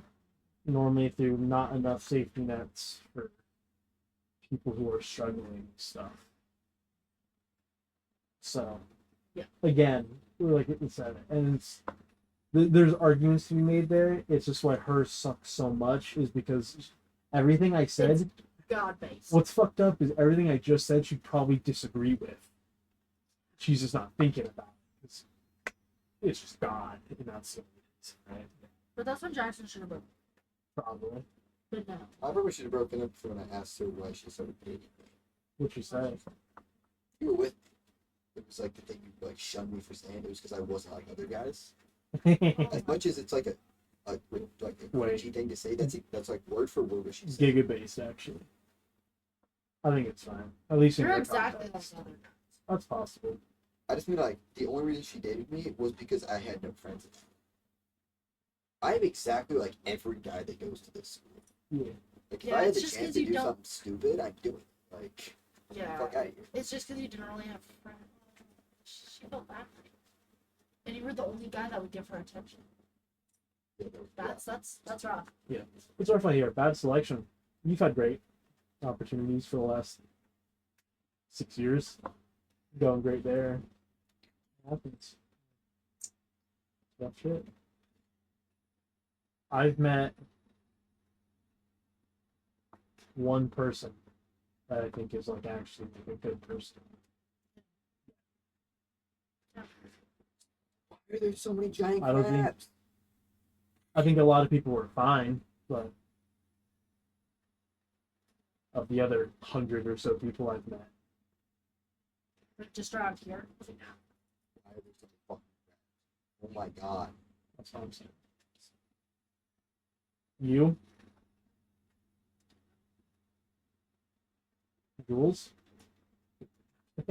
Speaker 2: normally through not enough safety nets for people who are struggling and stuff. So,
Speaker 3: Yeah.
Speaker 2: again, like it said, and there's arguments to be made there. It's just why hers sucks so much is because everything I said.
Speaker 3: God based.
Speaker 2: What's fucked up is everything I just said she'd probably disagree with. She's just not thinking about it. It's just God, and that's what it is, right?
Speaker 3: But that's when Jackson should have been.
Speaker 2: Probably.
Speaker 3: But no.
Speaker 6: I probably should have broken up for when I asked her why she started dating me.
Speaker 2: What you say?
Speaker 6: You were with me. It was like the thing you like shunned me for saying. It was because I wasn't like other guys. As much as it's like a cringy thing to say, that's like word for word what she said.
Speaker 2: Gigabase, actually. I think it's fine. At least in
Speaker 3: You're
Speaker 2: your
Speaker 3: exactly like
Speaker 2: context.
Speaker 3: the other guys.
Speaker 2: That's possible.
Speaker 6: I just mean like the only reason she dated me was because I had no friends at the time. I'm exactly like every guy that goes to this school.
Speaker 2: Yeah.
Speaker 6: Like if
Speaker 3: Yeah,
Speaker 6: I had
Speaker 3: it's
Speaker 6: the
Speaker 3: just
Speaker 6: chance
Speaker 3: 'cause
Speaker 6: to
Speaker 3: you
Speaker 6: do
Speaker 3: don't-
Speaker 6: something stupid, I'd do it. Like
Speaker 3: Yeah.
Speaker 6: fuck out of here.
Speaker 3: It's just because you didn't really have friends. She felt bad for you. And you were the only guy that would give her attention.
Speaker 6: Yeah,
Speaker 3: That's rough.
Speaker 2: It's rough out here. Bad selection. You've had great opportunities for the last 6 years. Going great there. It happens. Rough shit. I've met one person that I think is like actually like a good person.
Speaker 6: Why are there so many giant
Speaker 2: I don't think-
Speaker 6: crabs?
Speaker 2: I think a lot of people were fine, but of the other 100 or so people I've met,
Speaker 3: But just around here.
Speaker 6: Why are there so many fucking crabs? Oh my god.
Speaker 2: that's what I'm saying. You? Jules?
Speaker 3: I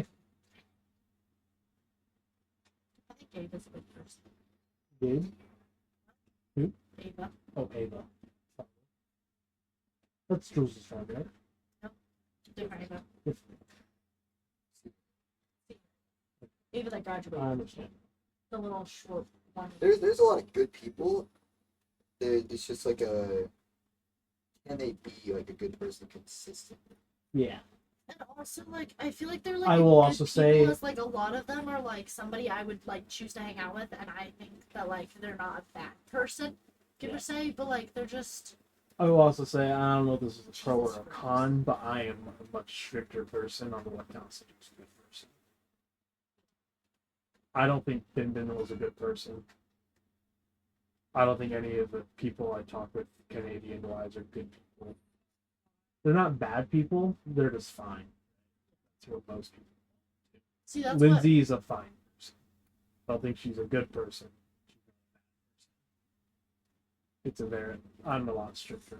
Speaker 3: think Gabe is a good person.
Speaker 2: Gabe?
Speaker 3: Ava.
Speaker 2: Oh, Ava. That's Jules' friend, right?
Speaker 3: Different Ava.
Speaker 2: If-
Speaker 3: Ava that graduated.
Speaker 2: I understand.
Speaker 3: The little short one.
Speaker 6: There's a lot of good people. It's just like can they be like a good person consistently?
Speaker 2: Yeah.
Speaker 3: And also, like, I feel like they're like.
Speaker 2: I will
Speaker 3: good
Speaker 2: also
Speaker 3: people
Speaker 2: say-
Speaker 3: as, like, a lot of them are like somebody I would like choose to hang out with, and I think that like they're not a bad person, give or say, but like they're just.
Speaker 2: I will also say, I don't know if this is a pro or a con, but I am a much stricter person on what constitutes a good person. I don't think Bin Bin was a good person. I don't think any of the people I talk with Canadian-wise are good people. They're not bad people, they're just fine. That's what most people.
Speaker 3: See, that's
Speaker 2: Lindsay is a fine person. I don't think she's a good person. She's not a bad person. I'm a lot stricter.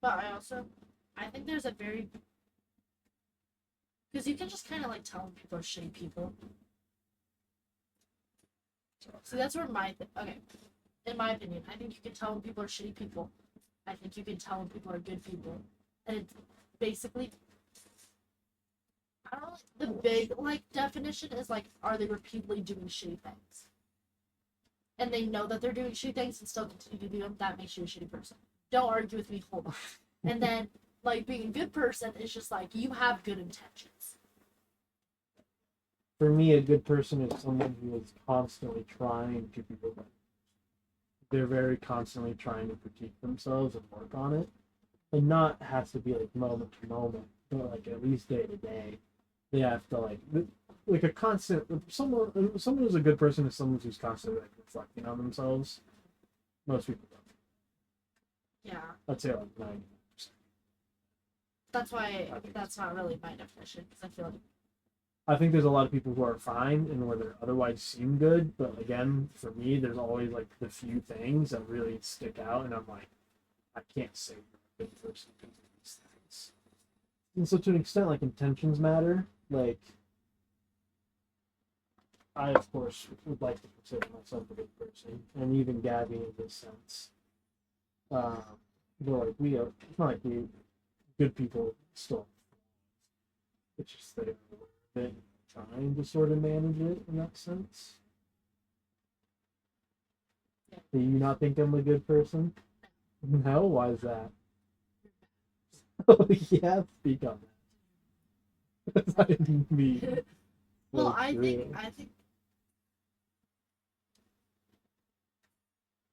Speaker 3: But I think there's a very, because you can just kind of like tell when people are shitty people. So that's where okay, in my opinion, I think you can tell when people are shitty people. I think you can tell when people are good people, and it's basically, I don't know, the big like definition is like, are they repeatedly doing shitty things? And they know that they're doing shitty things and still continue to do them. That makes you a shitty person. Don't argue with me. Hold on. And then, like, being a good person is just like you have good intentions.
Speaker 2: For me, a good person is someone who is constantly trying to be the better. They're very constantly trying to critique themselves and work on it. And not has to be like moment to moment, but like at least day to day. They have to like a constant someone who's a good person is someone who's constantly like reflecting on themselves. Most people don't.
Speaker 3: Yeah.
Speaker 2: I'd say like 90%.
Speaker 3: That's why that's not really my definition, because I feel like
Speaker 2: I think there's a lot of people who are fine and where they're otherwise seem good, but again, for me, there's always like the few things that really stick out, and I'm like, I can't say you're a good person because of these things. And so, to an extent, like intentions matter. Like, I of course would like to consider myself a good person, and even Gabby in this sense. But like it's not like we good people still. It's just that they're trying to sort of manage it in that sense.
Speaker 3: Yeah.
Speaker 2: Do you not think I'm a good person? No, why is that? Oh yeah, speak on that. I didn't mean.
Speaker 3: well,
Speaker 2: That's
Speaker 3: I
Speaker 2: true.
Speaker 3: think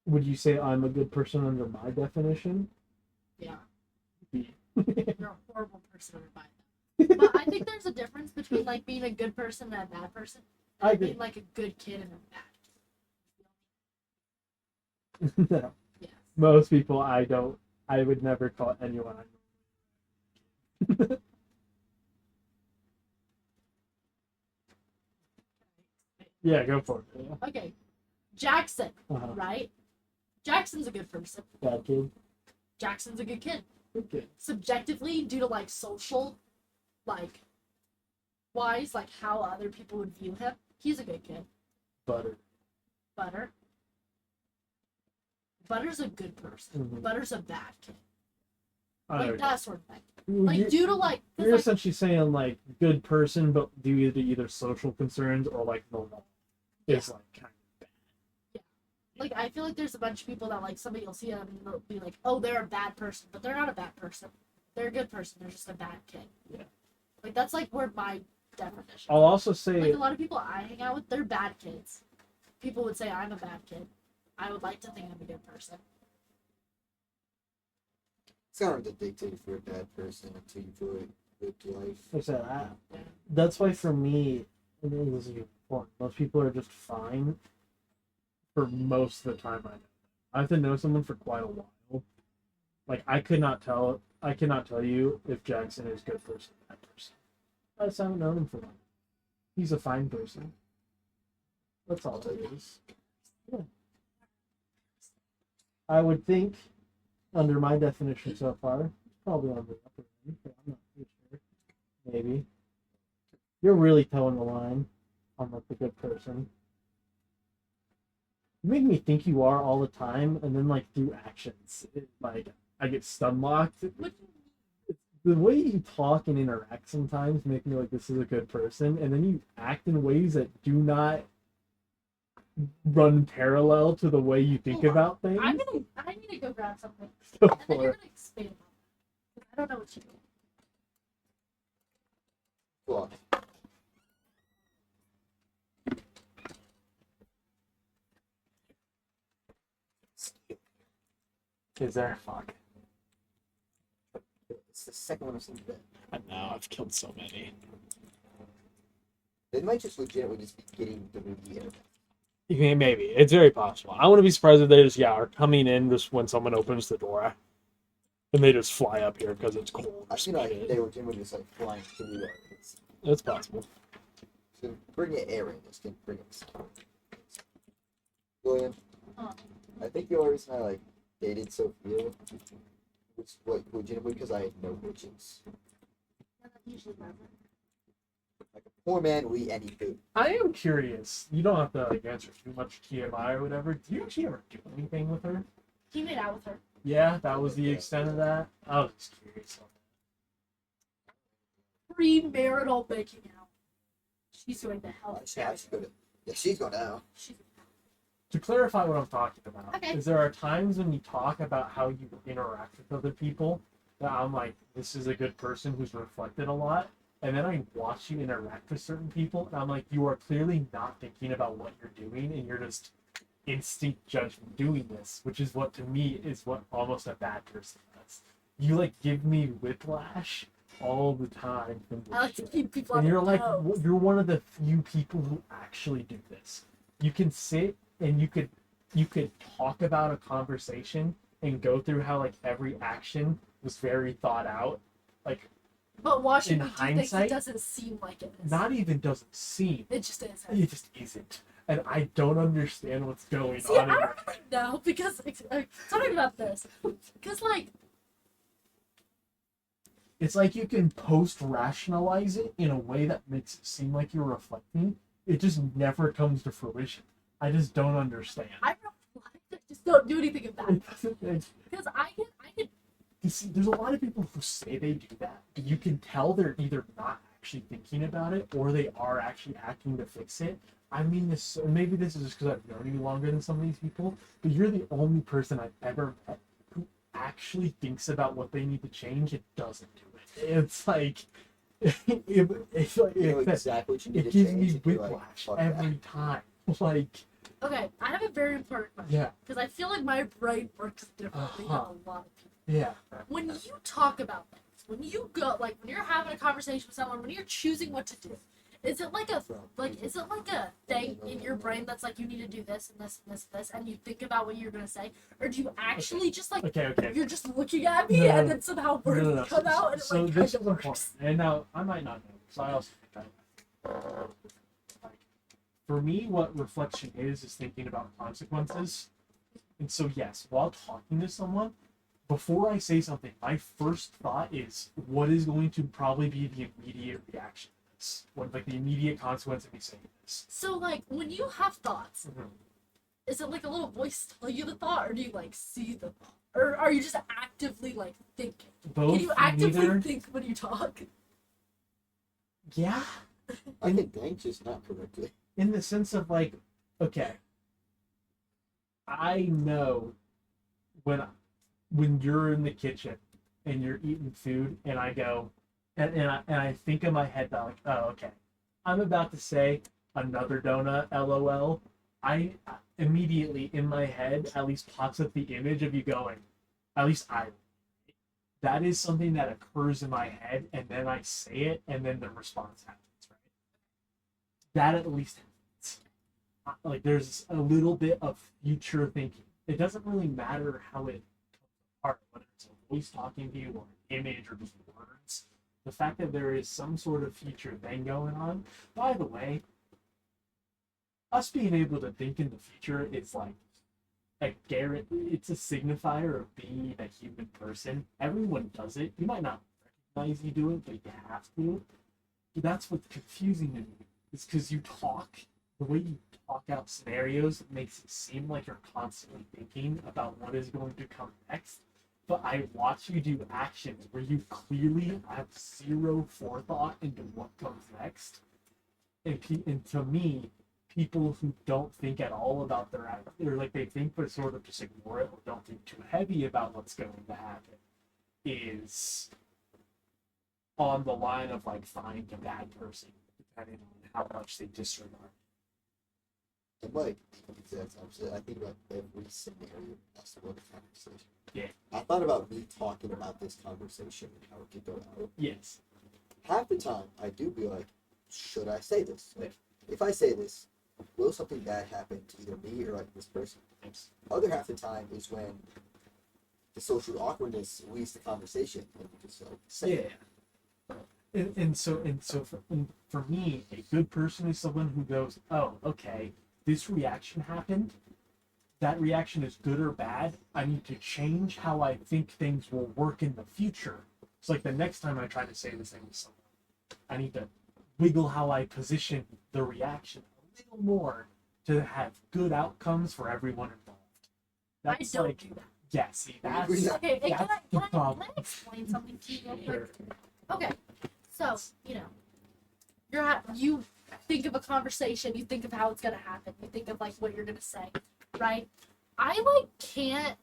Speaker 2: Would you say I'm a good person under my definition?
Speaker 3: yeah,
Speaker 2: Be.
Speaker 3: you're a horrible person to buy that. But I think there's a difference between like being a good person and a bad person.
Speaker 2: I
Speaker 3: And
Speaker 2: agree.
Speaker 3: being like a good kid and a bad kid.
Speaker 2: No.
Speaker 3: Yes.
Speaker 2: Most people I would never call anyone. Yeah, go for it. Yeah.
Speaker 3: Okay. Jackson,
Speaker 2: Uh-huh.
Speaker 3: right? Jackson's a good person.
Speaker 2: Bad kid.
Speaker 3: Jackson's a good kid.
Speaker 2: Okay.
Speaker 3: Subjectively, due to like social, like, wise, like how other people would view him, he's a good kid.
Speaker 2: Butter.
Speaker 3: Butter's a good person.
Speaker 2: Mhm.
Speaker 3: Butter's a bad kid.
Speaker 2: I
Speaker 3: Like
Speaker 2: agree.
Speaker 3: that sort of thing. Like
Speaker 2: You're-
Speaker 3: due to like, 'cause,
Speaker 2: You're
Speaker 3: like
Speaker 2: essentially saying like good person, but due to either social concerns or like the law is like kind of bad.
Speaker 3: like I feel like there's a bunch of people that like somebody will see them and they'll be like, oh, they're a bad person, but they're not a bad person. They're a good person. They're just a bad kid.
Speaker 2: Yeah.
Speaker 3: Like that's like where my definition.
Speaker 2: I'll also say
Speaker 3: Like a lot of people I hang out with, they're bad kids. People would say I'm a bad kid. I would like to think I'm a good person.
Speaker 6: It's kind of addictive for a bad person until you feel like good life.
Speaker 2: like I said, that's why for me, and this is important. Most people are just fine for most of the time I know. I have to know someone for quite a while. Like I cannot tell you if Jackson is a good person or bad person. I just haven't known him for long. He's a fine person. That's all it is. Yeah. I would think, under my definition so far, probably on the upper end, but I'm not too sure. Maybe. You're really towing the line on like the good person. You make me think you are all the time, and then like through actions, like I get stun locked.
Speaker 3: What
Speaker 2: The way you talk and interact sometimes make me like this is a good person, and then you act in ways that do not run parallel to the way you think
Speaker 3: Hold on.
Speaker 2: about things.
Speaker 3: I need to go grab something.
Speaker 2: Go
Speaker 3: And then
Speaker 2: for
Speaker 3: you're
Speaker 2: it.
Speaker 3: gonna expand on that. 'Cause I don't know what you mean.
Speaker 6: Well,
Speaker 2: Is there? Fuck.
Speaker 6: it's the second one I've seen today.
Speaker 2: I know, I've killed so many.
Speaker 6: They might just legitimately just be getting the movie in.
Speaker 2: Maybe. It's very possible. I wouldn't be surprised if they just, are coming in just when someone opens the door. And they just fly up here because it's cold.
Speaker 6: I feel like they were genuinely just like flying through our it's,
Speaker 2: It's possible.
Speaker 6: so bring it air in this can bring it. William,
Speaker 3: Huh.
Speaker 6: I think the only reason I like dated Sophia was legitimately because I had no bitches.
Speaker 3: That usually doesn't.
Speaker 6: Like a poor man will eat any food.
Speaker 2: I am curious. You don't have to like answer too much TMI or whatever. Do you actually ever do anything with her?
Speaker 3: He made out with her.
Speaker 2: Yeah, that was the extent of that. I was just curious.
Speaker 3: Premarital making out. She's going to hell.
Speaker 6: I should go to. Yeah, she's going down.
Speaker 3: She's
Speaker 2: To clarify what I'm talking about,
Speaker 3: Okay.
Speaker 2: is there are times when you talk about how you interact with other people that I'm like, this is a good person who's reflected a lot. And then I watch you interact with certain people, and I'm like, you are clearly not thinking about what you're doing, and you're just instinct judgment doing this, which is what to me is what almost a bad person does. You like give me whiplash all the time from this
Speaker 3: I like to
Speaker 2: shit.
Speaker 3: keep people on
Speaker 2: And
Speaker 3: their
Speaker 2: you're like,
Speaker 3: toes.
Speaker 2: you're one of the few people who actually do this. You can sit and you could talk about a conversation and go through how like every action was very thought out. Like
Speaker 3: But watching
Speaker 2: in
Speaker 3: me do things,
Speaker 2: hindsight,
Speaker 3: it doesn't seem like it is.
Speaker 2: not even doesn't seem.
Speaker 3: It just is.
Speaker 2: It just isn't. And I don't understand what's going
Speaker 3: See, I
Speaker 2: on.
Speaker 3: don't really know because talking about this, because like
Speaker 2: It's like you can post rationalize it in a way that makes it seem like you're reflecting. It just never comes to fruition. I just don't understand.
Speaker 3: I reflect, I just don't do anything about it
Speaker 2: It doesn't.
Speaker 3: because I can.
Speaker 2: You see, there's a lot of people who say they do that, but you can tell they're either not actually thinking about it or they are actually acting to fix it. I mean, this maybe this is just because I've known you longer than some of these people, but you're the only person I've ever met who actually thinks about what they need to change and doesn't do it. It's like, it's like
Speaker 6: You know
Speaker 2: it,
Speaker 6: exactly what you need
Speaker 2: it
Speaker 6: to
Speaker 2: gives
Speaker 6: change.
Speaker 2: me
Speaker 6: and you're
Speaker 2: whiplash
Speaker 6: like, fuck that.
Speaker 2: every time. Like,
Speaker 3: Okay, I have a very important question
Speaker 2: yeah,
Speaker 3: because I feel like my brain works differently than
Speaker 2: Uh-huh.
Speaker 3: a lot of people.
Speaker 2: yeah.
Speaker 3: When you talk about things, when you go like when you're having a conversation with someone, when you're choosing what to do, is it like a thing in your brain that's like you need to do this and this and this and this, and you think about what you're gonna say, or do you actually just like
Speaker 2: Okay.
Speaker 3: you're just looking at me
Speaker 2: No,
Speaker 3: and then somehow words
Speaker 2: No.
Speaker 3: come out and
Speaker 2: So
Speaker 3: it like
Speaker 2: this
Speaker 3: kind
Speaker 2: is
Speaker 3: of
Speaker 2: important.
Speaker 3: works?
Speaker 2: And now I might not know, so I also think like, for me, what reflection is thinking about consequences. And so yes, while talking to someone, before I say something, my first thought is what is going to probably be the immediate reaction to this, what like the immediate consequence of me saying this.
Speaker 3: So like when you have thoughts,
Speaker 2: Mhm.
Speaker 3: is it like a little voice tell you the thought, or do you like see the thought, or are you just actively like thinking?
Speaker 2: Both,
Speaker 3: Can you actively
Speaker 2: neither,
Speaker 3: think when you talk?
Speaker 2: yeah,
Speaker 6: I can think, just not correctly.
Speaker 2: in the sense of like, okay, I know when you're in the kitchen and you're eating food and I go and I think in my head that like, oh okay, I'm about to say another donut, lol. I immediately in my head at least pops up the image of you going, at least I that is something that occurs in my head and then I say it and then the response happens, right? That at least happens. Like there's a little bit of future thinking. It doesn't really matter how it comes apart, whether it's a voice talking to you or an image or just words. The fact that there is some sort of future thing going on. By the way, us being able to think in the future is like it's a signifier of being a human person. Everyone does it. You might not recognize you do it, but you have to. That's what's confusing to me. Is because you talk the way you talk out scenarios makes it seem like you're constantly thinking about what is going to come next. But I watch you do actions where you clearly have zero forethought into what comes next. And to me, people who don't think at all about their act, or like they think but sort of just ignore it or don't think too heavy about what's going to happen, is on the line of like find a bad person, depending on how much they disregard.
Speaker 6: I'm like, I think about every scenario as to what the conversation.
Speaker 2: Yeah.
Speaker 6: I thought about me talking about this conversation and how it could go out.
Speaker 2: Yes.
Speaker 6: Half the time, I do be like, should I say this? Like, if I say this, will something bad happen to either me or like this person?
Speaker 2: Yes.
Speaker 6: Other half the time is when the social awkwardness leads to conversation and you just like say it.
Speaker 2: Yeah. And so for me, a good person is someone who goes, oh, okay, this reaction happened.
Speaker 1: that reaction is good or bad, I need to change how I think things will work in the future. It's like the next time I try to say this thing to someone, I need to wiggle how I position the reaction a little more to have good outcomes for everyone involved. That's
Speaker 3: I don't
Speaker 1: like,
Speaker 3: do that.
Speaker 1: yeah, see, that's
Speaker 3: Okay, and
Speaker 1: that's
Speaker 3: can
Speaker 1: the
Speaker 3: I
Speaker 1: problem.
Speaker 3: explain something to you real quick?
Speaker 1: Sure.
Speaker 3: Okay, so you think of a conversation, you think of how it's gonna happen, you think of like what you're gonna say, right? I like can't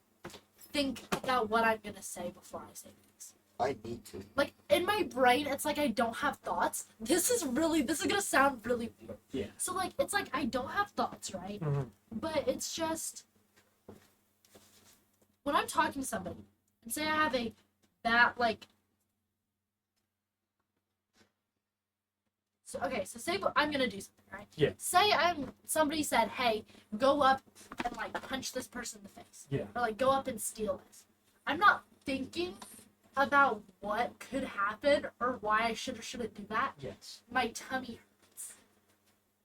Speaker 3: think about what I'm gonna say before I say things.
Speaker 4: I need to.
Speaker 3: Like in my brain, it's like I don't have thoughts. This is gonna sound really weird.
Speaker 1: Yeah.
Speaker 3: So like it's like I don't have thoughts, right?
Speaker 1: Mhm.
Speaker 3: But it's just when I'm talking to somebody and say I have so say I'm gonna do something, right?
Speaker 1: Yeah.
Speaker 3: Say somebody said, hey, go up and like punch this person in the face.
Speaker 1: Yeah.
Speaker 3: Or like go up and steal this. I'm not thinking about what could happen or why I should or shouldn't do that.
Speaker 1: Yes.
Speaker 3: My tummy hurts.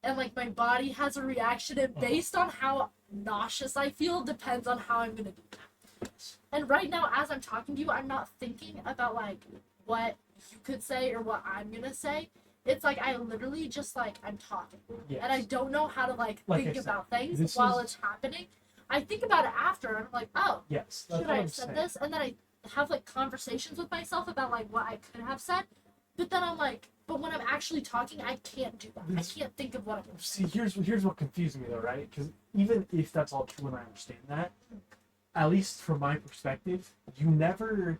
Speaker 3: And like my body has a reaction, and based on how nauseous I feel depends on how I'm gonna do that. And right now, as I'm talking to you, I'm not thinking about like what you could say or what I'm gonna say. It's like I literally just like I'm talking,
Speaker 1: Yes.
Speaker 3: and I don't know how to like
Speaker 1: Like I
Speaker 3: think
Speaker 1: said,
Speaker 3: about things
Speaker 1: this
Speaker 3: while
Speaker 1: is-
Speaker 3: it's happening. I think about it after, and I'm like, oh,
Speaker 1: Yes. That's
Speaker 3: should
Speaker 1: what
Speaker 3: I
Speaker 1: I'm
Speaker 3: have said
Speaker 1: saying.
Speaker 3: this? And then I have like conversations with myself about like what I could have said. But then I'm like, but when I'm actually talking, I can't do that. I
Speaker 1: This-
Speaker 3: can't think of what I'm gonna say.
Speaker 1: See, here's what confuses me though, right? Because even if that's all true and I understand that, at least from my perspective, you never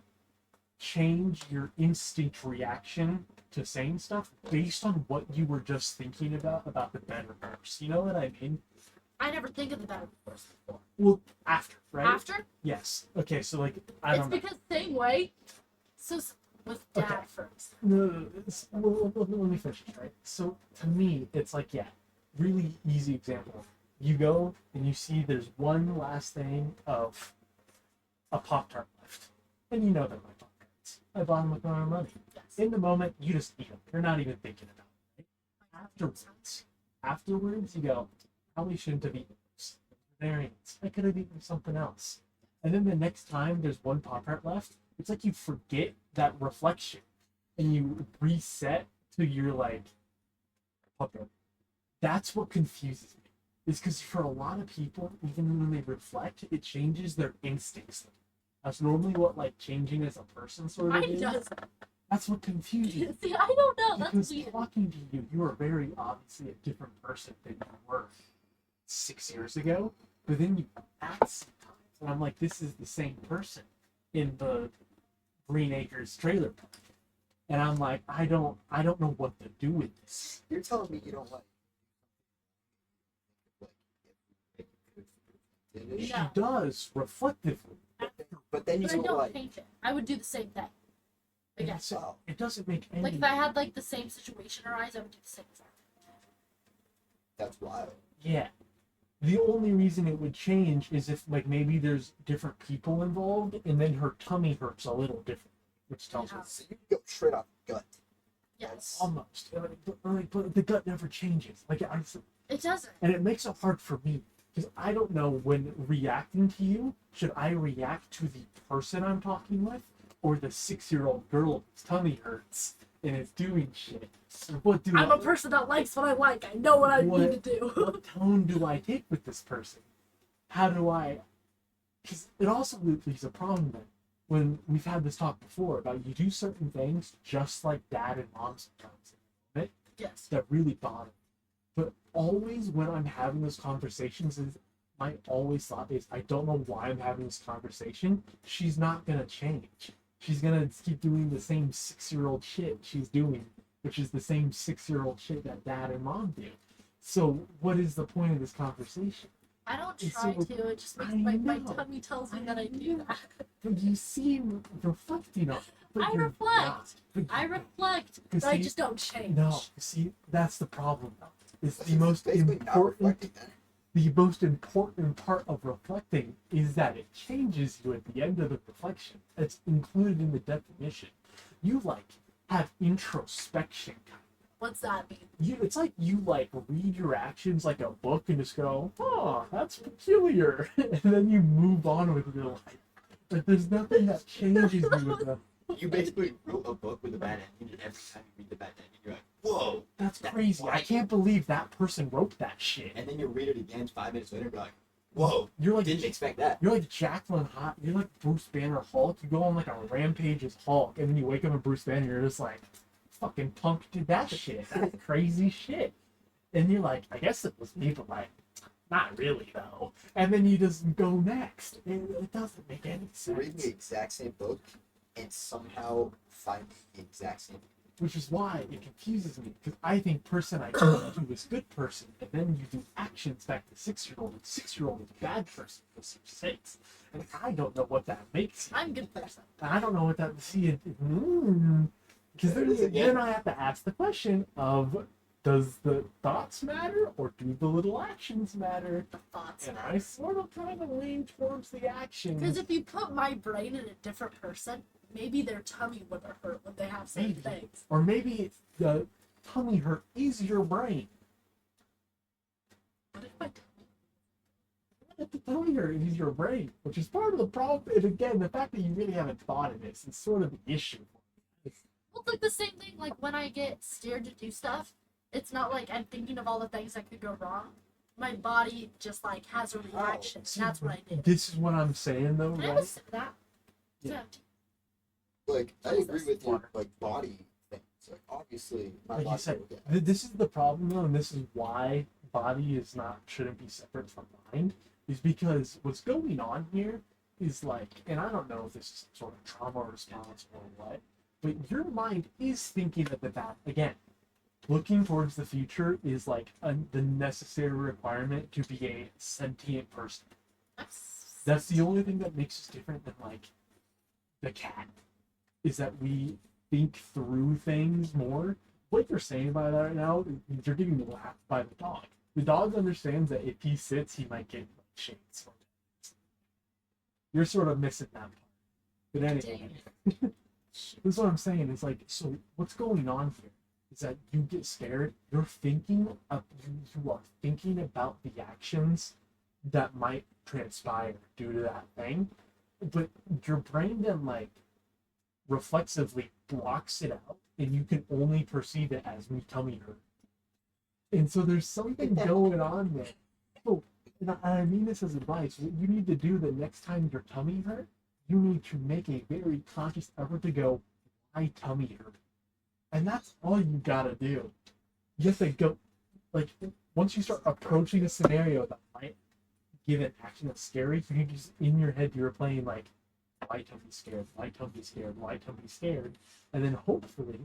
Speaker 1: change your instinct reaction to saying stuff based on what you were just thinking about the better verse. You know what I mean?
Speaker 3: I never think of the better person before.
Speaker 1: Well, after, right?
Speaker 3: After,
Speaker 1: Yes. Okay, so like I
Speaker 3: it's
Speaker 1: don't know.
Speaker 3: because same way. So with dad
Speaker 1: Okay.
Speaker 3: first.
Speaker 1: No, let me finish this, right? So to me, it's like, yeah, really easy example. You go and you see there's one last thing of a Pop-Tart left. And you know they're my Pop-Tarts. I bought them with my own money.
Speaker 3: Yes.
Speaker 1: In the moment, you just eat them. You're not even thinking about it. Right? Afterwards, you go, probably shouldn't have eaten those. Variants. I could have eaten something else. And then the next time there's one Pop-Tart left, it's like you forget that reflection and you reset to your like Pop-Tart. That's what confuses me. Is because for a lot of people, even when they reflect, it changes their instincts. That's normally what like changing as a person sort of
Speaker 3: Mine
Speaker 1: is.
Speaker 3: does.
Speaker 1: That's what confuses me.
Speaker 3: See, I don't know. That's
Speaker 1: Because
Speaker 3: weird.
Speaker 1: talking to you, you are very obviously a different person than you were 6 years ago. But then you act sometimes, and I'm like, this is the same person in the Green Acres trailer park. And I'm like, I don't know what to do with this.
Speaker 4: You're telling me you don't like.
Speaker 3: No.
Speaker 1: She does reflectively.
Speaker 4: But then you
Speaker 3: But I
Speaker 4: don't
Speaker 3: don't
Speaker 4: like.
Speaker 3: change it. I would do the same thing. Again.
Speaker 4: Oh,
Speaker 1: It doesn't make any.
Speaker 3: Like if I had like the same situation arise, I would do the same exact thing.
Speaker 4: that's wild.
Speaker 1: Yeah. The only reason it would change is if like maybe there's different people involved, and then her tummy hurts a little different, which tells
Speaker 3: Yeah.
Speaker 1: me
Speaker 4: So you go straight off gut.
Speaker 3: Yes.
Speaker 1: almost. But the gut never changes. Like
Speaker 3: It doesn't.
Speaker 1: and it makes it hard for me because I don't know when reacting to you. Should I react to the person I'm talking with, or the 6-year-old girl whose tummy hurts and is doing shit? What do
Speaker 3: I'm
Speaker 1: I,
Speaker 3: a person that likes what I like. I know what I need to do.
Speaker 1: what tone do I take with this person? How do I? Because it also leaves a problem then. When we've had this talk before about you do certain things just like dad and mom sometimes, right?
Speaker 3: Yes.
Speaker 1: That really bother me. But always when I'm having those conversations, my always thought is, I don't know why I'm having this conversation. She's not gonna change. She's gonna keep doing the same 6-year-old shit she's doing, which is the same 6-year-old shit that dad and mom do. So what is the point of this conversation?
Speaker 3: I don't
Speaker 1: It's
Speaker 3: try
Speaker 1: so-
Speaker 3: to. It just makes
Speaker 1: I
Speaker 3: my
Speaker 1: know.
Speaker 3: tummy tells me that I
Speaker 1: I
Speaker 3: do
Speaker 1: know.
Speaker 3: that.
Speaker 1: But you seem reflecting on it. But
Speaker 3: I
Speaker 1: you're
Speaker 3: reflect.
Speaker 1: not. But
Speaker 3: I
Speaker 1: you-
Speaker 3: reflect,
Speaker 1: Because
Speaker 3: but I
Speaker 1: see-
Speaker 3: just don't change.
Speaker 1: No, see, that's the problem though. It's the most
Speaker 4: Basically not
Speaker 1: important
Speaker 4: reflecting then.
Speaker 1: the most important part of reflecting is that it changes you at the end of the reflection. It's included in the definition. You like have introspection kind of.
Speaker 3: What's that mean?
Speaker 2: It's like you like read your actions like a book and just go, oh, that's peculiar, and then you move on with your life. Like there's nothing that changes you with them.
Speaker 6: You basically wrote a book with a bad ending, and every time you read the bad ending, you're like, whoa.
Speaker 2: That's
Speaker 6: That's
Speaker 2: crazy. I
Speaker 6: right.
Speaker 2: can't believe that person wrote that shit.
Speaker 6: And then you read it again 5 minutes later, and you're like, whoa.
Speaker 2: You're like
Speaker 6: Didn't expect that.
Speaker 2: You're like Jacqueline Hot. You're like Bruce Banner Hulk. You go on like a rampage as Hulk, and then you wake up in Bruce Banner. You're just like, fucking punk did that shit. That's crazy shit. And you're like, I guess it was me, but like, not really though. And then you just go next. And it doesn't make any
Speaker 6: You're reading the
Speaker 2: sense.
Speaker 6: exact same book, and somehow finding the exact same.
Speaker 2: Which is why it confuses me because I think person I turn to is good person, and then you do actions back to 6-year-old, and 6-year-old is bad person because you're 6, and I don't know what that makes you.
Speaker 3: I'm a good person.
Speaker 2: And I don't know what that see. Because then I have to ask the question of, does the thoughts matter or do the little actions matter?
Speaker 3: The thoughts.
Speaker 2: And I sort of kind of lean towards the
Speaker 3: Because
Speaker 2: actions.
Speaker 3: if you put my brain in a different person, maybe their tummy would hurt when they have same
Speaker 2: Maybe.
Speaker 3: things.
Speaker 2: Or maybe it's the tummy hurt is your brain.
Speaker 3: What if my
Speaker 2: What the tummy hurt is your brain, which is part of the problem. And again, the fact that you really haven't thought of this is sort of the issue.
Speaker 3: Well, it's like the same thing. Like when I get scared to do stuff, it's not like I'm thinking of all the things that could go wrong. My body just like has a reaction.
Speaker 2: See,
Speaker 3: That's what I did.
Speaker 2: This is what I'm saying, though,
Speaker 3: Can I have a
Speaker 2: right?
Speaker 3: sip of that?
Speaker 2: Yeah.
Speaker 6: Like, I
Speaker 3: What is
Speaker 6: agree
Speaker 3: this?
Speaker 6: with your like body things. Like, obviously, my
Speaker 2: Like you
Speaker 6: body
Speaker 2: said,
Speaker 6: will get.
Speaker 2: this is the problem though, and this is why body is not shouldn't be separate from mind, is because what's going on here is like, and I don't know if this is some sort of trauma response or what, but your mind is thinking of that again. Looking towards the future is like the necessary requirement to be a sentient person. That's the only thing that makes us different than like the cat, is that we think through things more. What you're saying by that right now, you're getting laughed by the dog. The dog understands that if he sits, he might get like, shades from it. You're sort of missing that part. But anyway, this is what I'm saying. Is like, so what's going on here is that you get scared. You're thinking of you are thinking about the actions that might transpire due to that thing, but your brain then like reflexively blocks it out, and you can only perceive it as me tummy hurt. And so there's something going on there. Oh, and I mean this as advice. What you need to do the next time your tummy hurt, you need to make a very conscious effort to go, my tummy hurt. And that's all you gotta do. You have to go, like, once you start approaching a scenario that might give an action that's scary, you can just, in your head, you're playing, like, my tummy's scared, my tummy's scared, my tummy's scared. And then hopefully,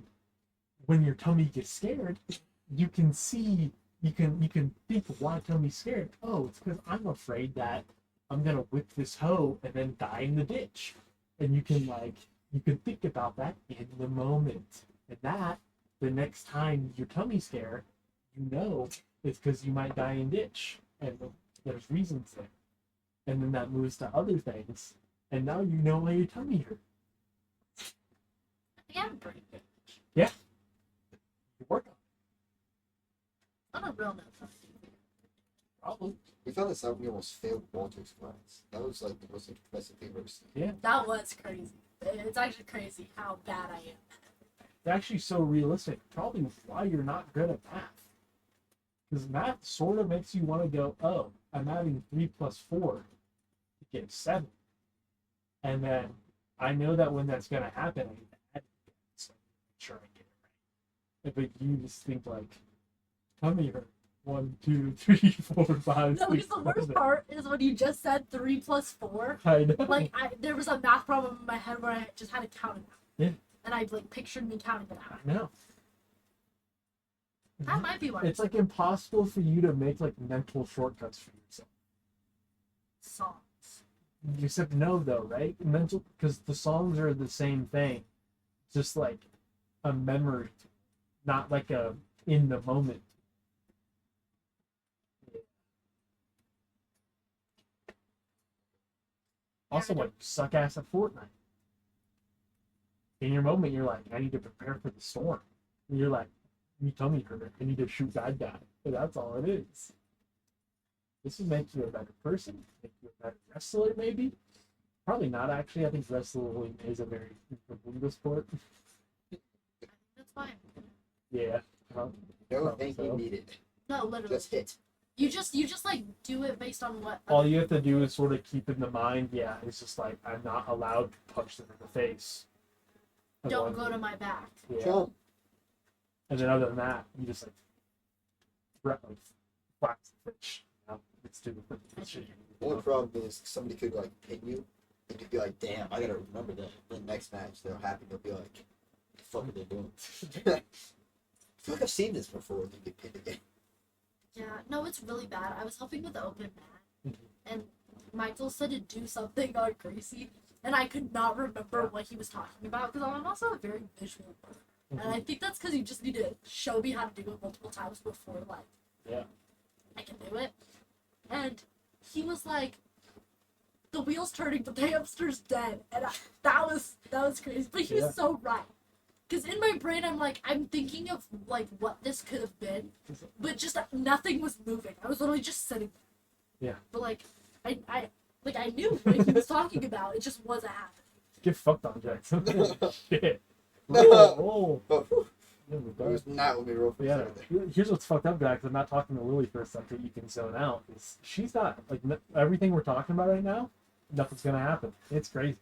Speaker 2: when your tummy gets scared, you can see, you can think, why tummy's scared? Oh, it's because I'm afraid that I'm gonna whip this hoe and then die in the ditch. And you can, like, you can think about that in the moment. And that, the next time your tummy's scared, you know it's because you might die in ditch. And there's reasons there. And then that moves to other things. And now you know why your tummy hurt.
Speaker 3: Yeah, I'm pretty good.
Speaker 2: You work on it.
Speaker 3: On a real note,
Speaker 2: Probably.
Speaker 6: We found this out. We almost failed Walter's class. That was like the most impressive thing I've ever seen.
Speaker 3: that was crazy. It's actually crazy how bad I am.
Speaker 2: It's actually so realistic. Probably why you're not good at math. Because math sort of makes you want to go, oh, I'm adding 3 plus 4 to get 7. And then I know that when that's going to happen, I need to add it. So make sure I get it right. But you just think like, tummy hurt. 1, 2, 3, 4, 5,
Speaker 3: No,
Speaker 2: 6,
Speaker 3: because the worst
Speaker 2: 7.
Speaker 3: part is when you just said 3 plus 4.
Speaker 2: I know.
Speaker 3: Like, there was a math problem in my head where I just had to count it out.
Speaker 2: Yeah.
Speaker 3: And I like pictured me counting it out.
Speaker 2: I know.
Speaker 3: That might be one.
Speaker 2: It's like impossible for you to make like mental shortcuts for yourself.
Speaker 3: Songs.
Speaker 2: You just have to know though, right? Mental, because the songs are the same thing, just like a memory, not like a in the moment. Also, like suck ass at Fortnite. In your moment, you're like, I need to prepare for the storm. And you're like,
Speaker 1: You tummy hurt. I need to shoot bad guy. And that's all it is. This will make you a better person, make you a better wrestler, maybe. Probably not actually. I think wrestling is a very Bundesliga sport.
Speaker 3: That's fine.
Speaker 1: Yeah.
Speaker 4: No
Speaker 1: Probably
Speaker 4: thinking
Speaker 1: so.
Speaker 4: needed.
Speaker 3: No, literally.
Speaker 4: Just hit.
Speaker 3: You just like do it based on what.
Speaker 1: All you have to do is sort of keep in the mind, yeah, it's just like I'm not allowed to punch them in the face.
Speaker 3: Don't go to my back.
Speaker 1: Yeah.
Speaker 4: Jump.
Speaker 1: And then other than that, you just like flax the fish. You know? It's stupid. It's shit.
Speaker 4: The only problem is somebody could like pin you, and you'd be like, "Damn, I gotta remember that." The next match, they're happy. They'll be like, "What the fuck are they doing?" I feel like I've seen this before. You get pinned again.
Speaker 3: Yeah, no, it's really bad. I was helping with the open mat,
Speaker 1: Mhm.
Speaker 3: and Michael said to do something on Gracie, and I could not remember what he was talking about because I'm also a very visual person. And I think that's because you just need to show me how to do it multiple times before, like,
Speaker 1: Yeah.
Speaker 3: I can do it. And he was like, the wheel's turning, but the hamster's dead. And that was crazy. But he
Speaker 1: Yeah.
Speaker 3: was so right. Because in my brain, I'm thinking of, like, what this could have been. But just nothing was moving. I was literally just sitting there.
Speaker 1: Yeah.
Speaker 3: But, like, I knew what he was talking about. It just wasn't happening.
Speaker 1: Get fucked on, Jackson. Shit.
Speaker 4: No.
Speaker 1: Oh,
Speaker 4: Oh, whew.
Speaker 1: yeah, we're
Speaker 4: It
Speaker 1: done.
Speaker 4: was not what we wrote for
Speaker 1: Yeah,
Speaker 4: Saturday.
Speaker 1: here's what's fucked up, guys. I'm not talking to Lily for a second. You can zone out. She's not like everything we're talking about right now. Nothing's gonna happen. It's crazy.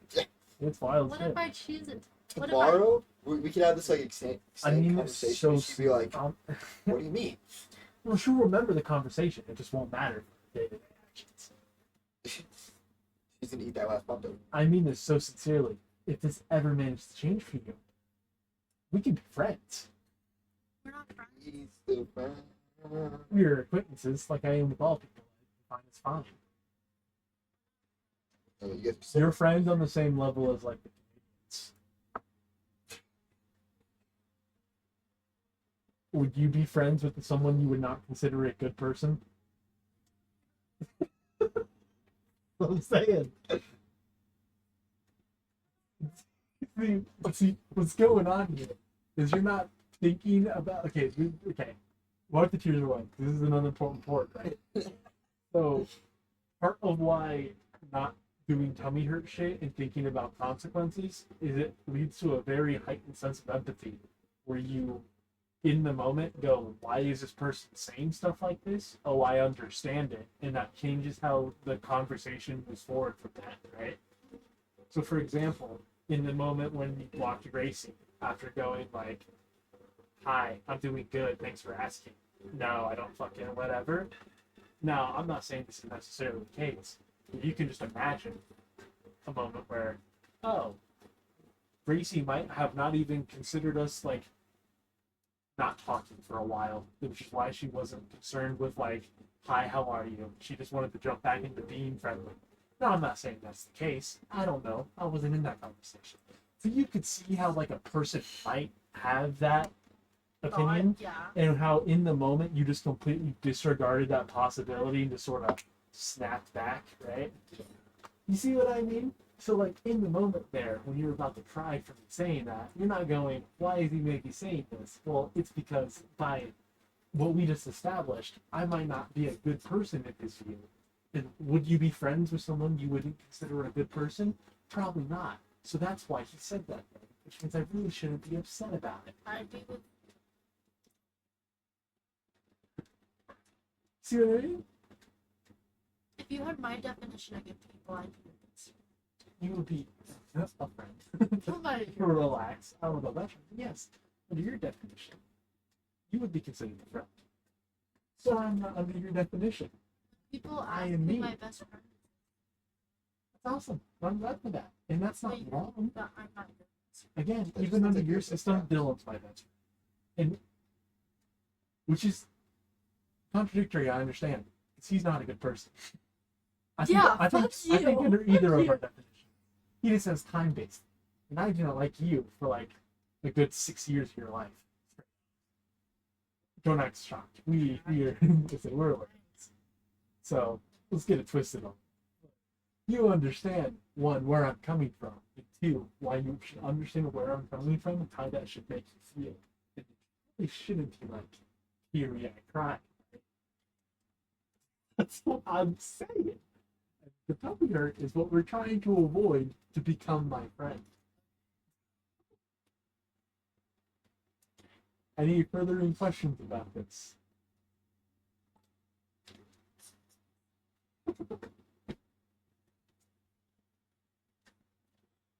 Speaker 1: It's wild
Speaker 3: What
Speaker 1: shit.
Speaker 3: if I choose it? What
Speaker 4: Tomorrow, we could have this like same
Speaker 1: I mean, it's
Speaker 4: conversation.
Speaker 1: so.
Speaker 4: She'd be like,
Speaker 1: um,
Speaker 4: "What do you mean?"
Speaker 1: well, she'll remember the conversation. It just won't matter for day-to-day actions.
Speaker 4: She's gonna eat that last pop though.
Speaker 1: I mean this so sincerely. If this ever managed to change for you, we can be friends.
Speaker 3: We're not friends.
Speaker 4: He's the friend.
Speaker 1: We're acquaintances, like I am with all people. Fine, it's fine.
Speaker 4: Oh, you guys are
Speaker 1: You're friends on the same level as like the Canadians. Would you be friends with someone you would not consider a good person? What I'm saying. See, what's going on here is you're not thinking about. Okay. What if the tears are wet? This is another important part, right? So, part of why not doing tummy hurt shit and thinking about consequences is it leads to a very heightened sense of empathy where you in the moment go, why is this person saying stuff like this? Oh, I understand it. And that changes how the conversation moves forward from that, right? So for example, in the moment when you walked Gracie after going like, hi, I'm doing good, thanks for asking. No, I don't fucking whatever. Now, I'm not saying this is necessarily the case. You can just imagine a moment where, oh, Gracie might have not even considered us like not talking for a while, which is why she wasn't concerned with like, hi, how are you? She just wanted to jump back into being friendly. No, I'm not saying that's the case. I don't know. I wasn't in that conversation. So you could see how like a person might have that opinion,
Speaker 3: Yeah.
Speaker 1: and how in the moment you just completely disregarded that possibility and just sort of snapped back, right? You see what I mean? So like in the moment there, when you're about to cry from saying that, you're not going, why is he maybe saying this? Well, it's because by what we just established, I might not be a good person in his view. And would you be friends with someone you wouldn't consider a good person? Probably not. So that's why he said that thing, which means I really shouldn't be upset about it.
Speaker 3: I'd be with.
Speaker 1: See what I mean?
Speaker 3: If you had my definition of good people, I'd be with this.
Speaker 1: You would be a friend.
Speaker 3: Somebody.
Speaker 1: Relax. I would go, that's yes. Under your definition, you would be considered a friend. So I'm not under your definition.
Speaker 3: People
Speaker 1: I
Speaker 3: ask
Speaker 1: am
Speaker 3: me
Speaker 1: me.
Speaker 3: my best friend.
Speaker 1: That's awesome. I'm glad for that. And that's not
Speaker 3: Wait,
Speaker 1: wrong.
Speaker 3: but I'm not good.
Speaker 1: Again,
Speaker 4: That's
Speaker 1: even
Speaker 4: just
Speaker 1: under
Speaker 4: like
Speaker 1: your
Speaker 4: your
Speaker 1: system,
Speaker 4: friend.
Speaker 1: Dylan's my best friend. And which is contradictory, I understand. Because he's not a good person.
Speaker 3: Yeah,
Speaker 1: I think
Speaker 3: fuck you.
Speaker 1: under either
Speaker 3: Fuck
Speaker 1: of our
Speaker 3: you.
Speaker 1: definitions. He just says time based. And I do not like you for like a good 6 years of your life. Don't act shocked. We're listen, we're allies. So let's get it twisted on. You understand one, where I'm coming from, and two, why you should understand where I'm coming from and how that should make you feel. It shouldn't be like teary eyed crying. That's what I'm saying. The puppy hurt is what we're trying to avoid to become my friend. Any further questions about this?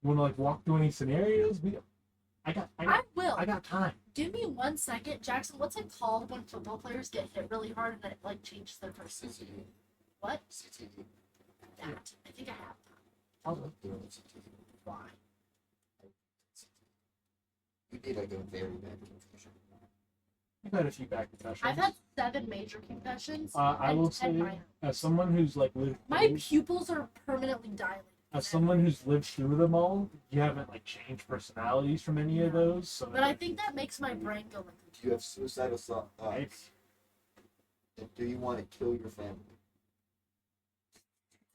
Speaker 1: You want to like walk through any scenarios?
Speaker 3: I will.
Speaker 1: I got time.
Speaker 3: Give me 1 second, Jackson. What's it called when football players get hit really hard and it like changes their personality?
Speaker 6: CTE.
Speaker 3: What?
Speaker 6: CTE.
Speaker 3: That. I think I have.
Speaker 6: I'll look through it.
Speaker 3: Why?
Speaker 6: You need like a very bad concussion.
Speaker 1: I've had a few back concussions.
Speaker 3: I've had 7 major concussions.
Speaker 1: I
Speaker 3: and
Speaker 1: will
Speaker 3: 10
Speaker 1: say,
Speaker 3: minor.
Speaker 1: as someone who's like lived,
Speaker 3: My
Speaker 1: through,
Speaker 3: pupils are permanently dilated.
Speaker 1: as someone who's lived through them all, you haven't like changed personalities from any of those. So
Speaker 3: But I think that makes my brain go like.
Speaker 6: Do you have suicidal thoughts?
Speaker 1: Right.
Speaker 6: And do you want to kill your family?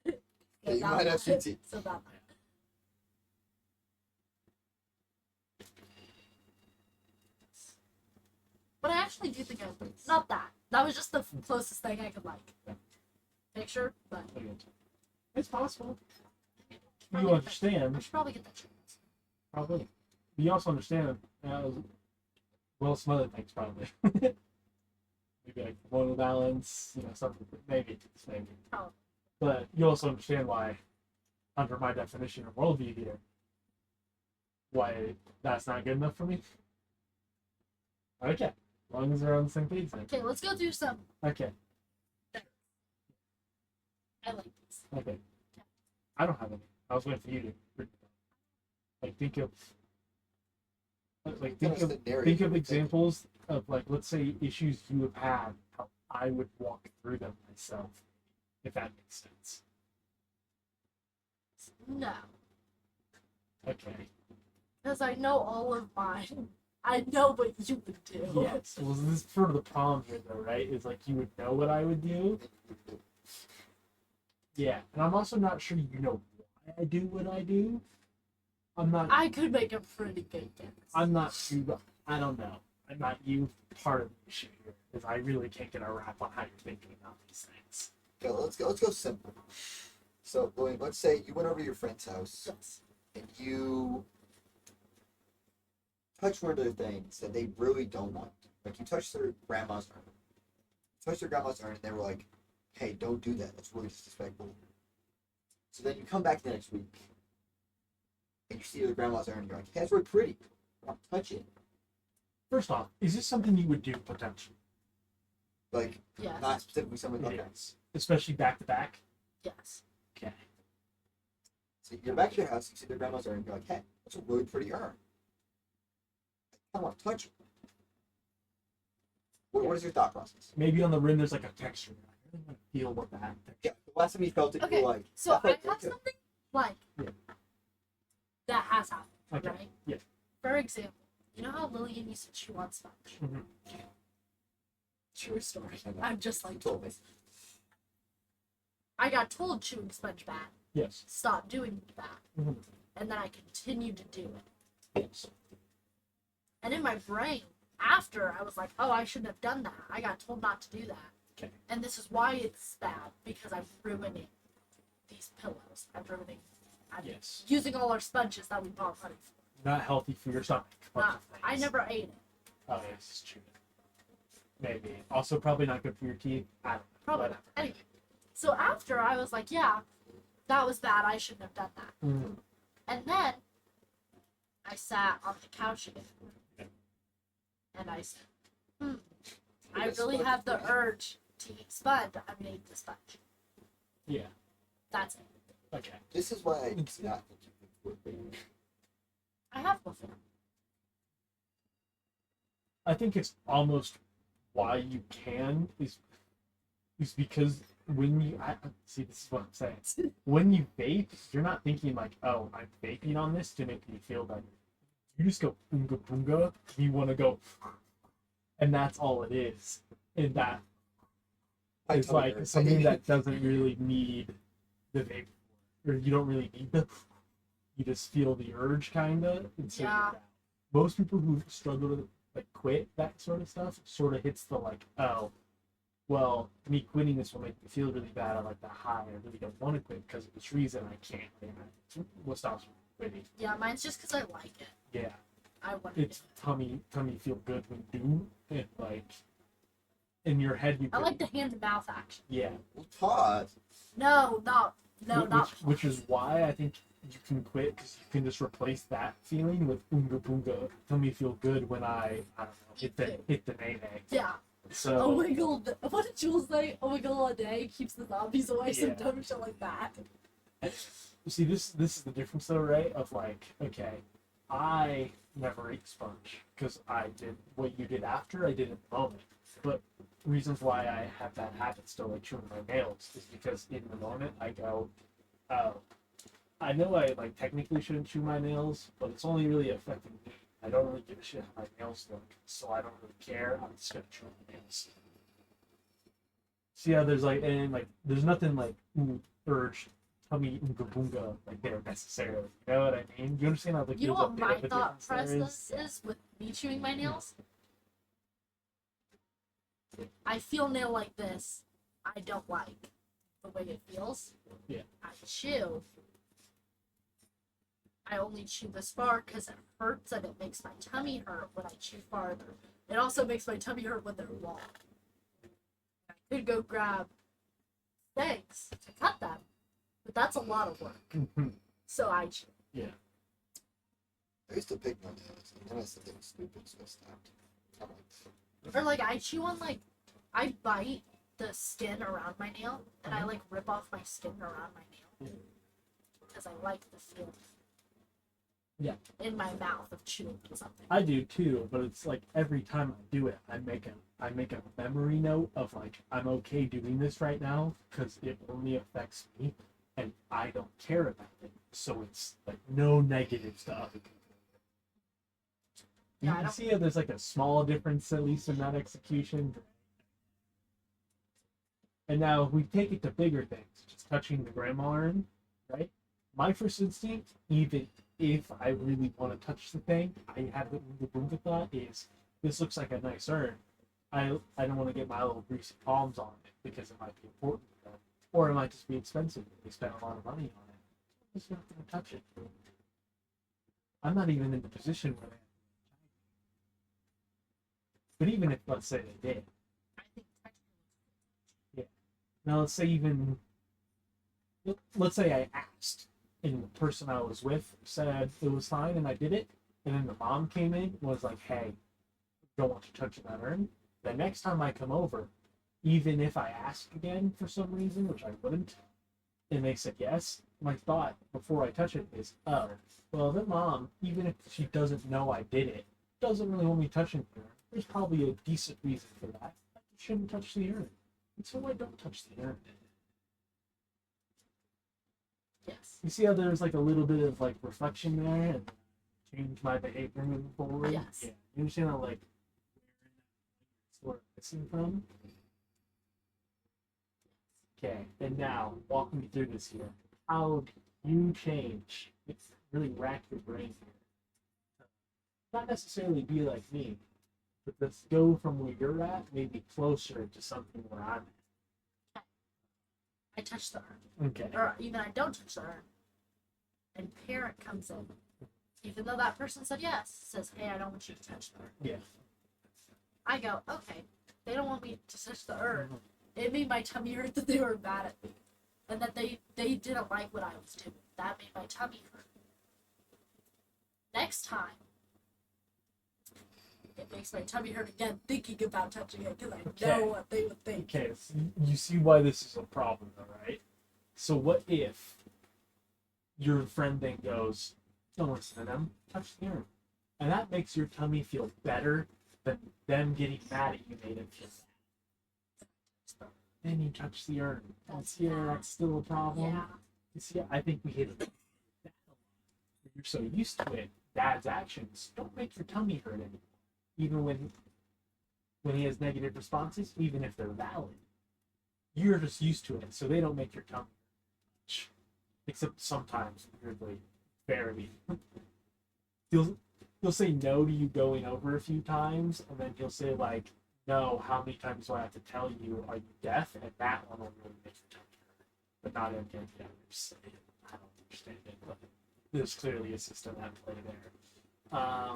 Speaker 3: Yeah,
Speaker 6: you
Speaker 3: that
Speaker 6: might have
Speaker 3: one.
Speaker 6: CT.
Speaker 3: So that. But I actually do think I would. Not that. That was just the closest thing I could like picture. But
Speaker 1: it's possible.
Speaker 3: Probably
Speaker 1: You
Speaker 3: get that- I
Speaker 1: understand,
Speaker 3: should probably get that checked.
Speaker 1: probably. You also understand, well, some other things probably. Maybe like hormonal balance, something. Maybe.
Speaker 3: Probably.
Speaker 1: But you also understand why, under my definition of worldview here, why that's not good enough for me. Okay, as long as we're on the same page then.
Speaker 3: Okay, let's go through some.
Speaker 1: Okay,
Speaker 3: I like these.
Speaker 1: okay. I don't have any. I was waiting for you to like think of think of examples of like, let's say, issues you have had, how I would walk through them myself, if that makes sense.
Speaker 3: No,
Speaker 1: Okay.
Speaker 3: because I know all of mine. I know what you would do.
Speaker 1: Yes. Well, this is sort of the problem here, though, right? Is like you would know what I would do. Yeah, and I'm also not sure you know why I do what I do. I'm not.
Speaker 3: I could make a pretty good guess.
Speaker 1: I'm not you. I don't know. I'm not you. Part of the issue here is I really can't get a wrap on how you're thinking about these things.
Speaker 6: Okay, let's go simple. So, William, let's say you went over to your friend's house
Speaker 3: Yes.
Speaker 6: and you touch one of the things that they really don't want. Like you touched their grandma's urn. Touched their grandma's urn and they were like, hey, don't do that. That's really disrespectful. So then you come back the next week and you see their grandma's urn and you're like, hey, that's really pretty. Don't touch it.
Speaker 1: First off, is this something you would do potentially?
Speaker 6: Like,
Speaker 3: Yes.
Speaker 6: not specifically something like that.
Speaker 1: Yes. Especially back to back.
Speaker 3: Yes.
Speaker 1: Okay.
Speaker 6: So you're back to your house, you see their grandma's urn, and you're like, hey, that's a really pretty urn. I want to touch it. What is your thought process?
Speaker 1: Maybe on the rim there's like a texture. I really want to feel what that texture.
Speaker 6: Yeah, the last time you felt it,
Speaker 3: Okay,
Speaker 6: you were like,
Speaker 3: So I
Speaker 6: felt
Speaker 3: have
Speaker 6: good.
Speaker 3: something like
Speaker 1: Yeah.
Speaker 3: that has happened,
Speaker 1: Okay.
Speaker 3: right?
Speaker 1: Yeah.
Speaker 3: For example, you know how Lillian used to chew on sponge?
Speaker 1: Mhm.
Speaker 3: True story.
Speaker 6: I know.
Speaker 3: I'm just
Speaker 6: You
Speaker 3: like
Speaker 6: told me.
Speaker 3: I got told chewing sponge bad.
Speaker 1: Yes.
Speaker 3: Stop doing that.
Speaker 1: Mhm.
Speaker 3: And then I continued to do it.
Speaker 1: Yes.
Speaker 3: And in my brain, after I was like, oh, I shouldn't have done that. I got told not to do that.
Speaker 1: Okay.
Speaker 3: And this is why it's bad, because I'm ruining these pillows. I'm
Speaker 1: Yes.
Speaker 3: using all our sponges that we bought money for.
Speaker 1: Not healthy for your stomach.
Speaker 3: Not, I never ate it.
Speaker 1: Oh, yes, it's true. Maybe. Also, probably not good for your teeth. I don't know.
Speaker 3: Probably
Speaker 1: Whatever.
Speaker 3: not. Anyway, so after I was like, yeah, that was bad. I shouldn't have done that.
Speaker 1: Mhm.
Speaker 3: And then I sat on the couch again. And I said, I really have the urge to eat sponge. I'm going to eat the sponge.
Speaker 1: Yeah.
Speaker 3: That's it.
Speaker 1: Okay.
Speaker 6: This is why I do not think you would be.
Speaker 3: I have before.
Speaker 1: I think it's almost why you can is because when you see, this is what I'm saying. When you vape, you're not thinking like, oh, I'm vaping on this to make me feel better. You just go boonga boonga. You want to go, and that's all it is. And that
Speaker 6: I
Speaker 1: is
Speaker 6: totally
Speaker 1: like
Speaker 6: agree.
Speaker 1: something that doesn't really need the vape, or you don't really need the. You just feel the urge, kinda. And so
Speaker 3: Yeah.
Speaker 1: most people who struggle like quit that sort of stuff, sort of hits the like, oh, well, me quitting this will make me feel really bad. I like the high. I really don't want to quit because of this reason. I can't. What stops me from quitting?
Speaker 3: Yeah, mine's just because I like it.
Speaker 1: Yeah,
Speaker 3: I want to do
Speaker 1: it's tummy feel good when you do it. Like in your head, you.
Speaker 3: it. I like the hand to mouth action.
Speaker 1: Yeah,
Speaker 6: Well, pause.
Speaker 3: No, not.
Speaker 1: which is why I think you can quit because you can just replace that feeling with oonga boonga. Tummy feel good when I don't know hit the nay.
Speaker 3: Yeah.
Speaker 1: So
Speaker 3: Oh my god, what did Jules say? Oh my god, a day keeps the zombies away, some
Speaker 1: Yeah.
Speaker 3: dumb shit like that.
Speaker 1: you see, this is the difference though, right? Of like, okay, I never ate sponge because I did what you did after. I did in the moment, but reasons why I have that habit still, like chewing my nails, is because in the moment I go, oh, I know I like technically shouldn't chew my nails, but it's only really affecting me. I don't really give a shit how my nails look, so I don't really care. I'm just gonna chew my nails. See how there's like, and like, there's nothing like urge, tummy oonga boonga like there necessarily. You know what I mean? You understand how like
Speaker 3: You know
Speaker 1: there's a
Speaker 3: what
Speaker 1: bit
Speaker 3: my
Speaker 1: of a
Speaker 3: thought
Speaker 1: difference there
Speaker 3: process is with me chewing my nails? I feel nail like this. I don't like the way it feels.
Speaker 1: Yeah.
Speaker 3: I chew. I only chew this far because it hurts and it makes my tummy hurt when I chew farther. It also makes my tummy hurt when they're long. I could go grab steaks to cut them, but that's a lot of work.
Speaker 1: Mhm.
Speaker 3: So I chew.
Speaker 6: I used to pick my nails, and then I said they were stupid, so I stopped. I'm like,
Speaker 3: Or like I chew on like I bite the skin around my nail and I like rip off my skin around my nail because I like the feel.
Speaker 1: Yeah.
Speaker 3: In my mouth of chewing on something.
Speaker 1: I do too, but it's like every time I do it, I make a memory note of like I'm okay doing this right now because it only affects me and I don't care about it. So it's like no negatives to other people.
Speaker 3: Yeah,
Speaker 1: You
Speaker 3: I
Speaker 1: can
Speaker 3: don't-
Speaker 1: see how there's like a small difference at least in that execution. And now if we take it to bigger things, just touching the grandma urn, right? My first instinct, even if I really want to touch the thing, I have the boomba thought is this looks like a nice urn. I don't want to get my little greasy palms on it because it might be important to them. Or it might just be expensive. They spend a lot of money on it. I'm just not gonna touch it. I'm not even in the position where they but even if let's say they did.
Speaker 3: I think technically
Speaker 1: Now let's say even let's say I asked and the person I was with said it was fine and I did it, and then the mom came in was like, hey, don't want to touch that urn. The next time I come over, even if I ask again for some reason, which I wouldn't, and they said yes, my thought before I touch it is, oh, well the mom, even if she doesn't know I did it, doesn't really want me touching her. There's probably a decent reason for that. I shouldn't touch the urn. And so I don't touch the urn.
Speaker 3: yes.
Speaker 1: You see how there's like a little bit of like reflection there and change my behavior moving forward?
Speaker 3: Yes.
Speaker 1: Yeah. You understand how like where it's missing from? Okay, and now walk me through this here. How do you change? It's really rack your brain here. Not necessarily be like me, but let's go from where you're at, maybe closer to something where I'm
Speaker 3: I touch the urn.
Speaker 1: at. Okay.
Speaker 3: Or even I don't touch the urn. And parent comes in. Even though that person said yes, says, hey, I don't want you to touch the urn.
Speaker 1: Yeah.
Speaker 3: I go, okay, they don't want me to touch the urn. It made my tummy hurt that they were mad at me. And that they didn't like what I was doing. That made my tummy hurt. Next time, it makes my tummy hurt again thinking about touching it because I know
Speaker 1: Okay.
Speaker 3: what they would think.
Speaker 1: Okay, so you see why this is a problem, though, right? So what if your friend then goes, "Don't listen to them, touch the urn," and that makes your tummy feel better than them getting mad at you made it feel bad. Then you touch the urn.
Speaker 3: That's
Speaker 1: That's
Speaker 3: bad.
Speaker 1: that's still a problem.
Speaker 3: Yeah.
Speaker 1: You see, I think we hit that a lot. You're so used to it. Dad's actions don't make your tummy hurt anymore, even when he has negative responses, even if they're valid. You're just used to it, so they don't make your tummy hurt. Except sometimes, weirdly, barely. Feels he'll say no to you going over a few times, and then he'll say like, no, how many times do I have to tell you? Are you deaf? And that one will really make your tummy hurt, but not any of the others. I don't understand it, but there's clearly a system at play there.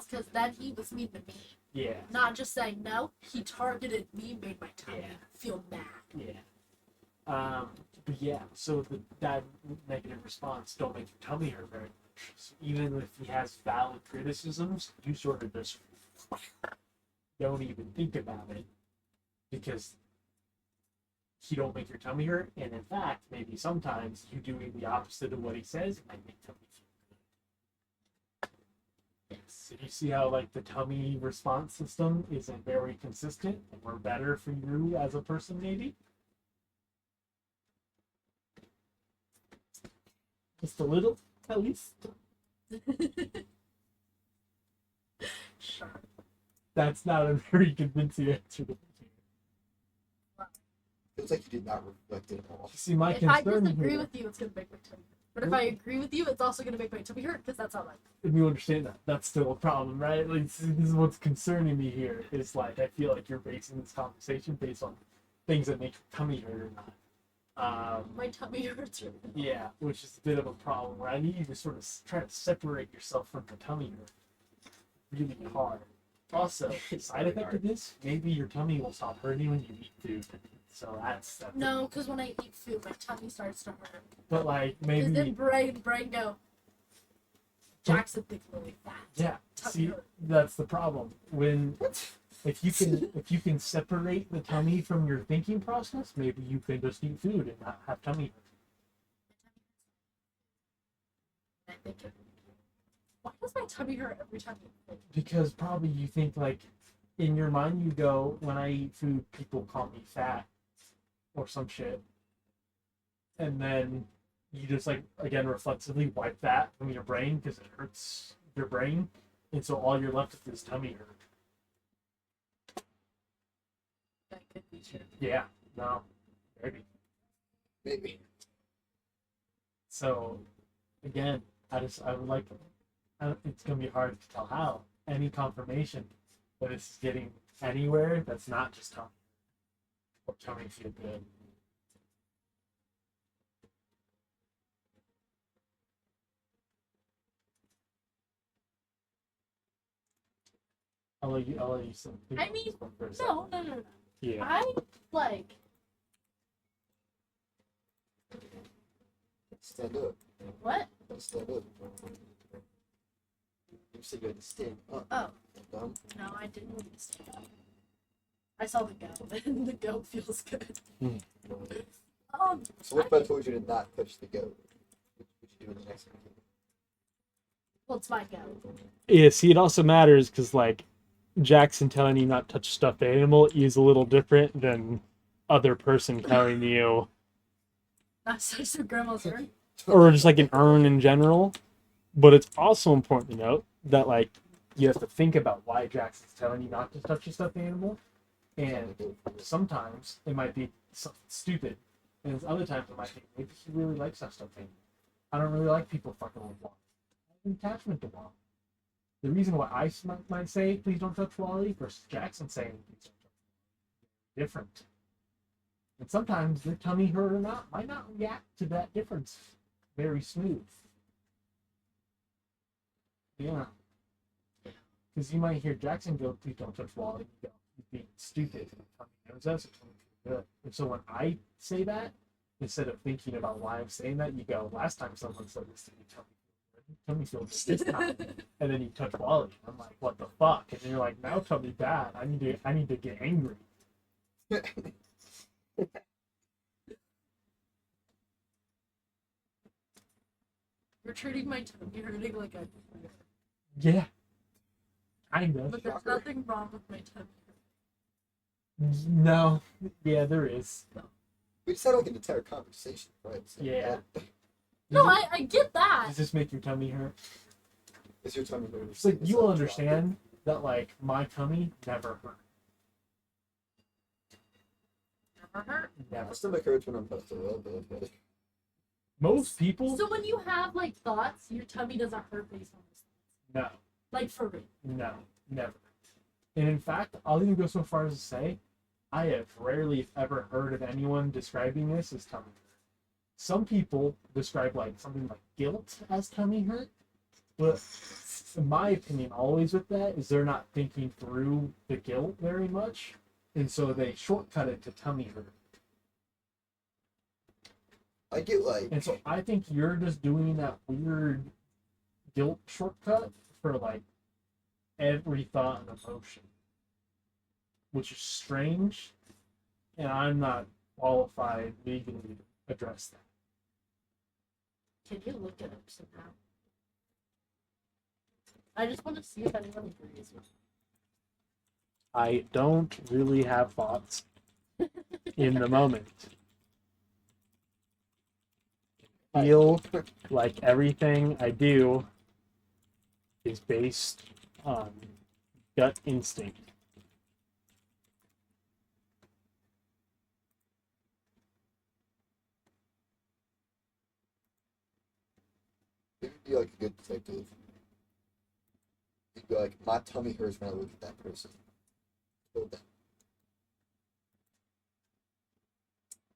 Speaker 3: Because then he was mean to me.
Speaker 1: Yeah,
Speaker 3: Not just saying no, he targeted me, made my tummy
Speaker 1: Yeah.
Speaker 3: feel mad.
Speaker 1: yeah. But yeah, so that negative response don't make your tummy hurt very much. So even if he has valid criticisms, you sort of just don't even think about it because he don't make your tummy hurt, and in fact, maybe sometimes you doing the opposite of what he says might make tummy feel good. Yes, you see how like the tummy response system isn't very consistent, and we're better for you as a person, maybe. Just a little, at least.
Speaker 3: Sure.
Speaker 1: That's not a very convincing answer.
Speaker 6: Feels like you did not reflect it at all.
Speaker 1: See, my
Speaker 3: If I
Speaker 1: concern
Speaker 3: disagree
Speaker 1: here,
Speaker 3: with you, it's gonna make my tummy hurt. But if I agree with you, it's also gonna make my tummy hurt because that's how I.
Speaker 1: if you understand that, that's still a problem, right? Like, this is what's concerning me here. Is like I feel like you're basing this conversation based on things that make your tummy hurt or not.
Speaker 3: My tummy hurts. Really.
Speaker 1: Yeah, which is a bit of a problem. Where I need you to sort of try to separate yourself from the tummy hurt really hard. Also, side effect of this, maybe your tummy will stop hurting when you eat food. So that's
Speaker 3: No, because when I eat food, my tummy starts to hurt.
Speaker 1: But like
Speaker 3: Because then
Speaker 1: maybe
Speaker 3: brain go. Jackson thinks really fat.
Speaker 1: yeah.
Speaker 3: Tummy
Speaker 1: See,
Speaker 3: hurt.
Speaker 1: that's the problem. When if you can separate the tummy from your thinking process, maybe you can just eat food and not have tummy hurt.
Speaker 3: I think it. Why does my tummy hurt every time I eat food?
Speaker 1: Because probably you think like in your mind you go, when I eat food, people call me fat or some shit, and then you just like again reflexively wipe that from your brain because it hurts your brain, and so all you're left with is tummy hurt.
Speaker 3: That could be true.
Speaker 1: Yeah, no, maybe.
Speaker 6: Maybe.
Speaker 1: So again, I would like. It's gonna be hard to tell how any confirmation that it's getting anywhere that's not just tummy or tummy feel good. I'll let you some.
Speaker 3: I mean,
Speaker 1: for a second.
Speaker 3: No.
Speaker 1: Yeah.
Speaker 3: I like.
Speaker 6: Stand up.
Speaker 3: What?
Speaker 6: Stand up. You said you had to stand up.
Speaker 3: Oh.
Speaker 6: Dumb.
Speaker 3: No, I didn't need to stand up. I saw the goat, and the goat feels good.
Speaker 6: So what if I told you to not touch the goat? What would you do in the next one?
Speaker 3: Well, it's my goat.
Speaker 2: Yeah, see, it also matters because, like, Jackson telling you not to touch a stuffed animal is a little different than other person telling you,
Speaker 3: Not such a grandma's urn.
Speaker 2: or just like an urn in general. But it's also important to note that, like, you have to think about why Jackson's telling you not to touch a stuffed animal. And sometimes it might be something stupid, and other times it might be maybe he really likes that stuffed animal. I don't really like people fucking with Wally. I have an attachment to Wally. The reason why I might say please don't touch Wally versus Jackson saying please don't touch Wally is different. And sometimes your tummy hurt or not might not react to that difference very smooth. Yeah. Because you might hear Jackson go, please don't touch Wally. You go, he's being stupid. And tummy knows that, so tummy feels good. And so when I say that, instead of thinking about why I'm saying that, you go, last time someone said this to me, tummy feels good this time. And then you touch Wally. I'm like, what the fuck? And you're like, now tummy bad. I need to get angry.
Speaker 3: You're treating my tummy hurting like a.
Speaker 1: Yeah. Kind of.
Speaker 3: But there's nothing wrong with my tummy.
Speaker 1: No. Yeah, there is.
Speaker 6: We just had like an entire conversation, right? So,
Speaker 1: Yeah.
Speaker 3: No, I get that.
Speaker 1: Does this make your tummy hurt?
Speaker 6: Is your tummy hurt?
Speaker 1: It's like you will understand that like my tummy never hurt.
Speaker 3: Never hurt.
Speaker 1: Never.
Speaker 6: My stomach hurts when I'm about to rub it, but
Speaker 1: Most people
Speaker 3: So when you have like thoughts, your tummy doesn't hurt based on this.
Speaker 1: no.
Speaker 3: Like for real.
Speaker 1: No, never. And in fact, I'll even go so far as to say, I have rarely, if ever, heard of anyone describing this as tummy hurt. Some people describe like something like guilt as tummy hurt, but in my opinion, always with that is they're not thinking through the guilt very much, and so they shortcut it to tummy hurt.
Speaker 6: I get like
Speaker 1: And so I think you're just doing that weird guilt shortcut for like every thought and emotion, which is strange, and I'm not qualified legally to address that.
Speaker 3: Can you look it up somehow? I just want to see if anyone agrees with me.
Speaker 2: I don't really have thoughts in the moment. Feel like everything I do is based on gut instinct.
Speaker 6: you'd be like a good detective. You'd be like, my tummy hurts when I look at that person. Kill them.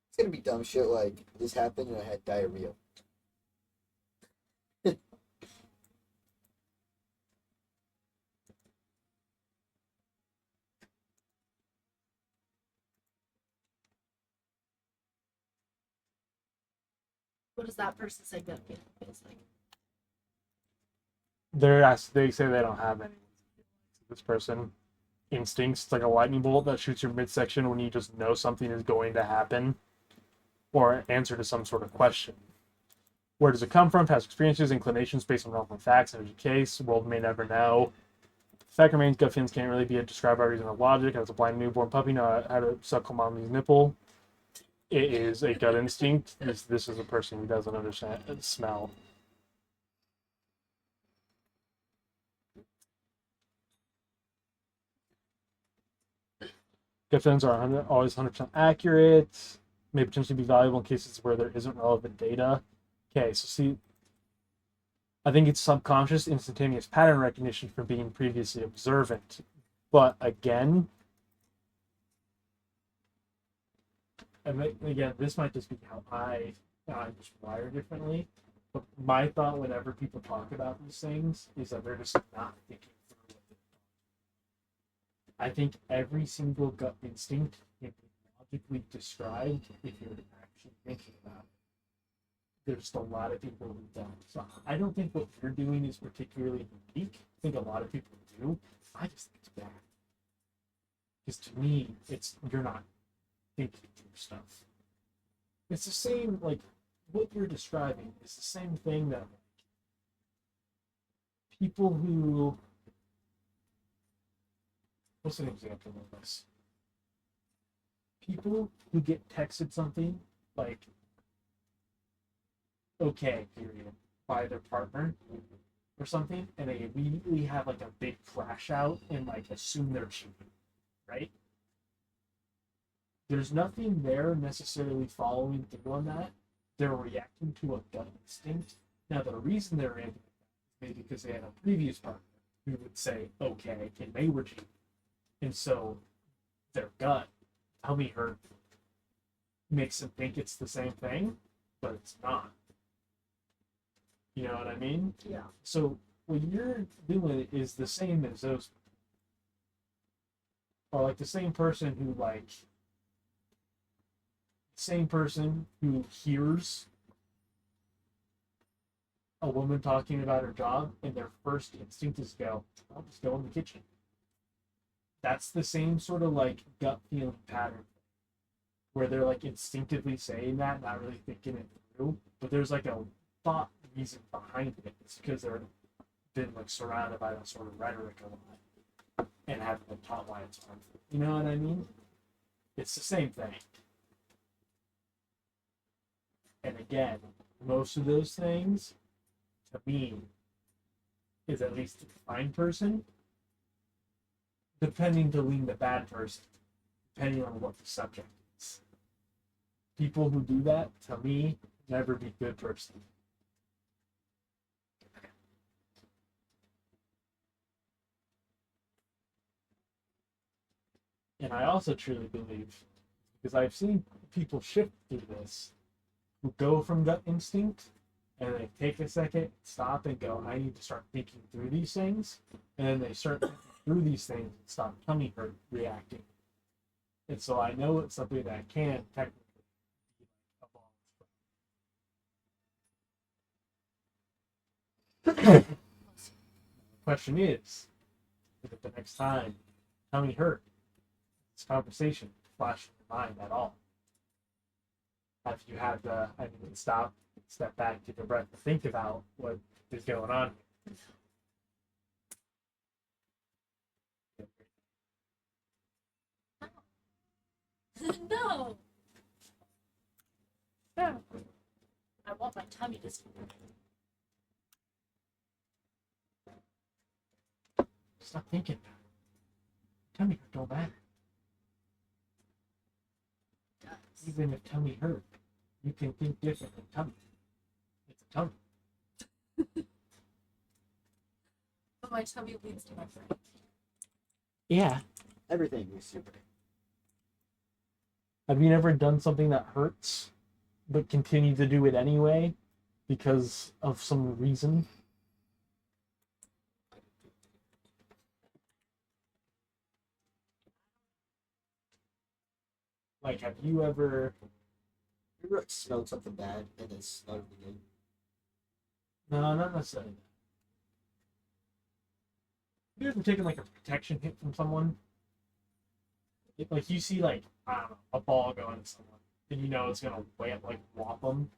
Speaker 6: It's gonna be dumb shit like this happened and I had diarrhea.
Speaker 3: What does that person say gut feeling feels like?
Speaker 2: They say they don't have any. This person instincts it's like a lightning bolt that shoots your midsection when you just know something is going to happen or answer to some sort of question. Where does it come from? Past experiences, inclinations based on relevant facts in every case. The world may never know. The fact remains, gut feelings can't really be described by reason of logic. As a blind newborn puppy know how to suckle mommy's nipple. It is a gut instinct. This is a person who doesn't understand smell. Gut feelings are always 100% accurate. May potentially be valuable in cases where there isn't relevant data. Okay, so see, I think it's subconscious instantaneous pattern recognition from being previously observant. But again, and again, this might just be how I'm just wired differently. But my thought whenever people talk about these things is that they're just not thinking through what they're talking. I think every single gut instinct can be logically described if you're actually thinking about it. There's just a lot of people who don't. So I don't think what you're doing is particularly unique. I think a lot of people do. I just think it's bad. Because to me, you're not thinking through stuff. It's the same, like, what you're describing is the same thing that like, people who, what's an example of this? People who get texted something like, okay, period, by their partner or something, and they immediately have like a big crash out and like assume they're cheating, right? There's nothing there necessarily following through on that. They're reacting to a gut instinct. Now, the reason they're reacting is maybe because they had a previous partner who would say, okay, and they were cheating. And so their gut, tummy hurt, makes them think it's the same thing, but it's not. You know what I mean?
Speaker 3: Yeah.
Speaker 1: So what you're doing is the same as those, or like the same person who hears a woman talking about her job and their first instinct is go, I'll just go in the kitchen. That's the same sort of like gut feeling pattern where they're like instinctively saying that, not really thinking it through, but there's like a thought reason behind it. It's because they're been like surrounded by that sort of rhetoric a lot and haven't been taught why it's harmful. You know what I mean? It's the same thing. And again, most of those things, to me, is at least a fine person, depending to lean the bad person, depending on what the subject is. People who do that, to me, never be good person. And I also truly believe, because I've seen people shift through this, who go from gut instinct and they take a second, stop, and go, I need to start thinking through these things. And then they start thinking through these things and stop tummy hurt reacting. And so I know it's something that can technically be evolved. The question is, if the next time tummy hurt, this conversation flash in your mind at all? Have you had the, I mean, stop, step back, take a breath, think about what is going on?
Speaker 3: No. No. I want my tummy to stop.
Speaker 1: Stop thinking about it. Tummy hurt don't matter.
Speaker 3: It does.
Speaker 1: Even if tummy hurt, you can think different than tummy. It's a tummy.
Speaker 3: But my tummy leads to my brain.
Speaker 2: Yeah.
Speaker 6: Everything is super.
Speaker 2: Have you never done something that hurts, but continue to do it anyway because of some reason?
Speaker 1: Like, have you ever?
Speaker 6: You ever like, smelled something bad and then smelled it again?
Speaker 1: No, not necessarily. Have you ever taken like a protection hit from someone? Like you see like, I don't know, a ball going at someone, and you know it's gonna whop them,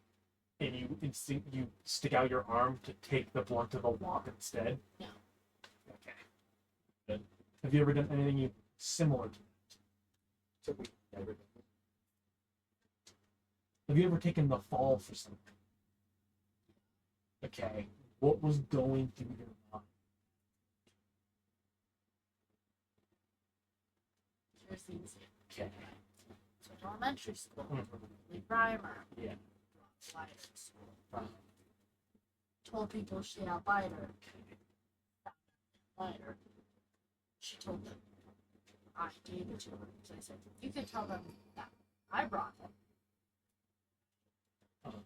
Speaker 1: and you stick out your arm to take the blunt of the whop instead.
Speaker 3: No.
Speaker 1: Okay. Good. Have you ever done anything similar to that?
Speaker 6: So we never.
Speaker 1: Have you ever taken the fall for something? Okay. What was going through your mind?
Speaker 3: Here's the easy.
Speaker 1: Okay.
Speaker 3: So in elementary school,
Speaker 1: Mhm.
Speaker 3: Lee Primer,
Speaker 1: Yeah.
Speaker 3: lied at school.
Speaker 1: Right.
Speaker 3: Told people she had lighter. Lighter. She told them I gave it to her. So I said, you can tell them that I brought it. And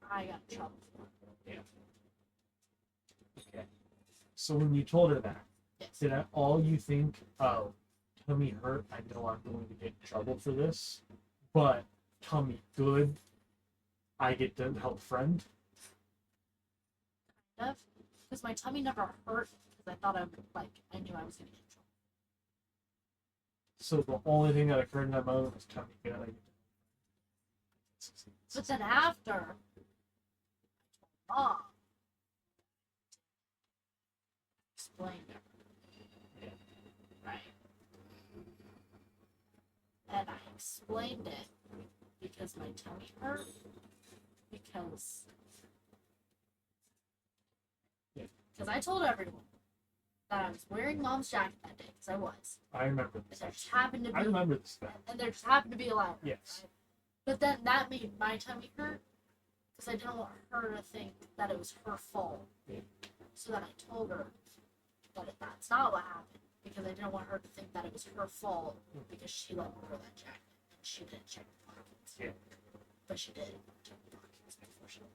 Speaker 3: I got in trouble for it.
Speaker 1: Yeah. Okay. So when you told her that,
Speaker 3: Yes.
Speaker 1: did that all you think, oh, tummy hurt, I know I'm going to get in trouble for this, but tummy good, I get to help a friend?
Speaker 3: Kind of. Because my tummy never hurt because I thought I would, I knew I was going to get in trouble.
Speaker 1: So the only thing that occurred in that moment was tummy good, I get to help a friend.
Speaker 3: But then after, I told Mom. Explained it. Right. And I explained it because my tummy hurt. Because I told everyone that I was wearing Mom's jacket that day, because I was.
Speaker 1: I remember
Speaker 3: And
Speaker 1: this.
Speaker 3: there just happened to be
Speaker 1: I remember this stuff.
Speaker 3: and there just happened to be a lighter.
Speaker 1: Yes.
Speaker 3: Right? But then that made my tummy hurt because I didn't want her to think that it was her fault.
Speaker 1: Yeah.
Speaker 3: So then I told her that that's not what happened because I didn't want her to think that it was her fault because she let me wear that jacket and she didn't check the pockets.
Speaker 1: Yeah.
Speaker 3: But she did check the pockets, unfortunately.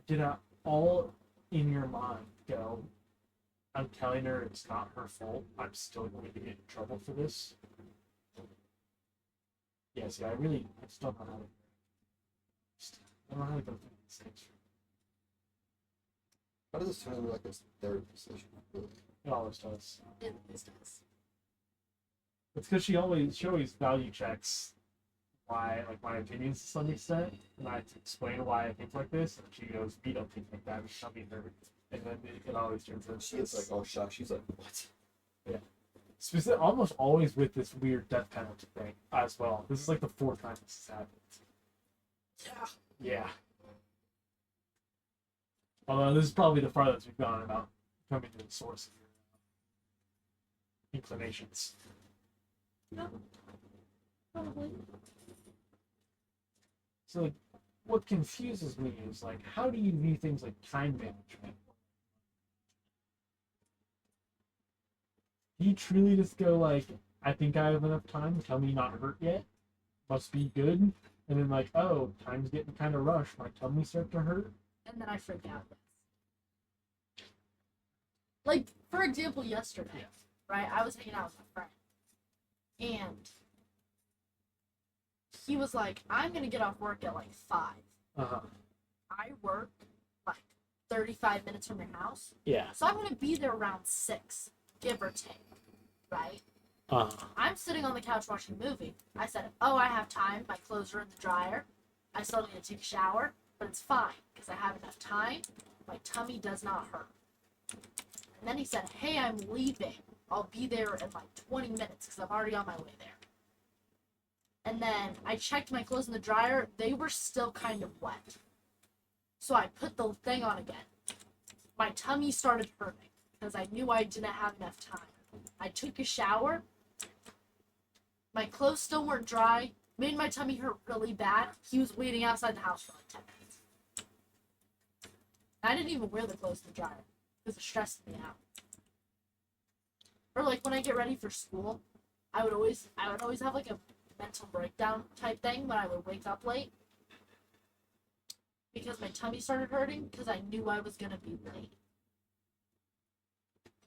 Speaker 1: Did it all in your mind go, I'm telling her it's not her fault, I'm still going to get in trouble for this? Yeah, see, I just don't know how to. I don't know how to go through these things.
Speaker 6: How does this turn into like a therapy session? Really?
Speaker 1: It always does.
Speaker 3: It always does.
Speaker 1: It's because she always value checks why, like, my opinions to some extent, and I explain why I think like this, and she goes, "You don't think like that, it's not me hurt," and then it always turns into
Speaker 6: She gets like all shocked. She's like, "What?"
Speaker 1: almost always with this weird death penalty thing as well. This is like the fourth time this has happened.
Speaker 3: Yeah.
Speaker 1: Yeah. Although this is probably the farthest we've gone about coming to the source of your inclinations.
Speaker 3: No. Probably.
Speaker 1: So, like, what confuses me is, like, how do you view things like time management? Do you truly just go, like, I think I have enough time. Tummy not hurt yet. Must be good. And then like, oh, time's getting kind of rushed. My tummy start to hurt.
Speaker 3: And then I freak out. Like, for example, yesterday, right? I was hanging out with my friend. And he was like, I'm going to get off work at like 5.
Speaker 1: Uh-huh.
Speaker 3: I work like 35 minutes from your house.
Speaker 2: Yeah.
Speaker 3: So I'm going to be there around 6, give or take, right? I'm sitting on the couch watching a movie. I said, oh, I have time. My clothes are in the dryer. I still need to take a shower, but it's fine because I have enough time. My tummy does not hurt. And then he said, hey, I'm leaving. I'll be there in like 20 minutes because I'm already on my way there. And then I checked my clothes in the dryer. They were still kind of wet. So I put the thing on again. My tummy started hurting because I knew I didn't have enough time. I took a shower. My clothes still weren't dry. Made my tummy hurt really bad. He was waiting outside the house for like 10 minutes. I didn't even wear the clothes in the dryer because it stressed me out. Or like when I get ready for school, I would always have like a mental breakdown type thing when I would wake up late because my tummy started hurting because I knew I was gonna be late.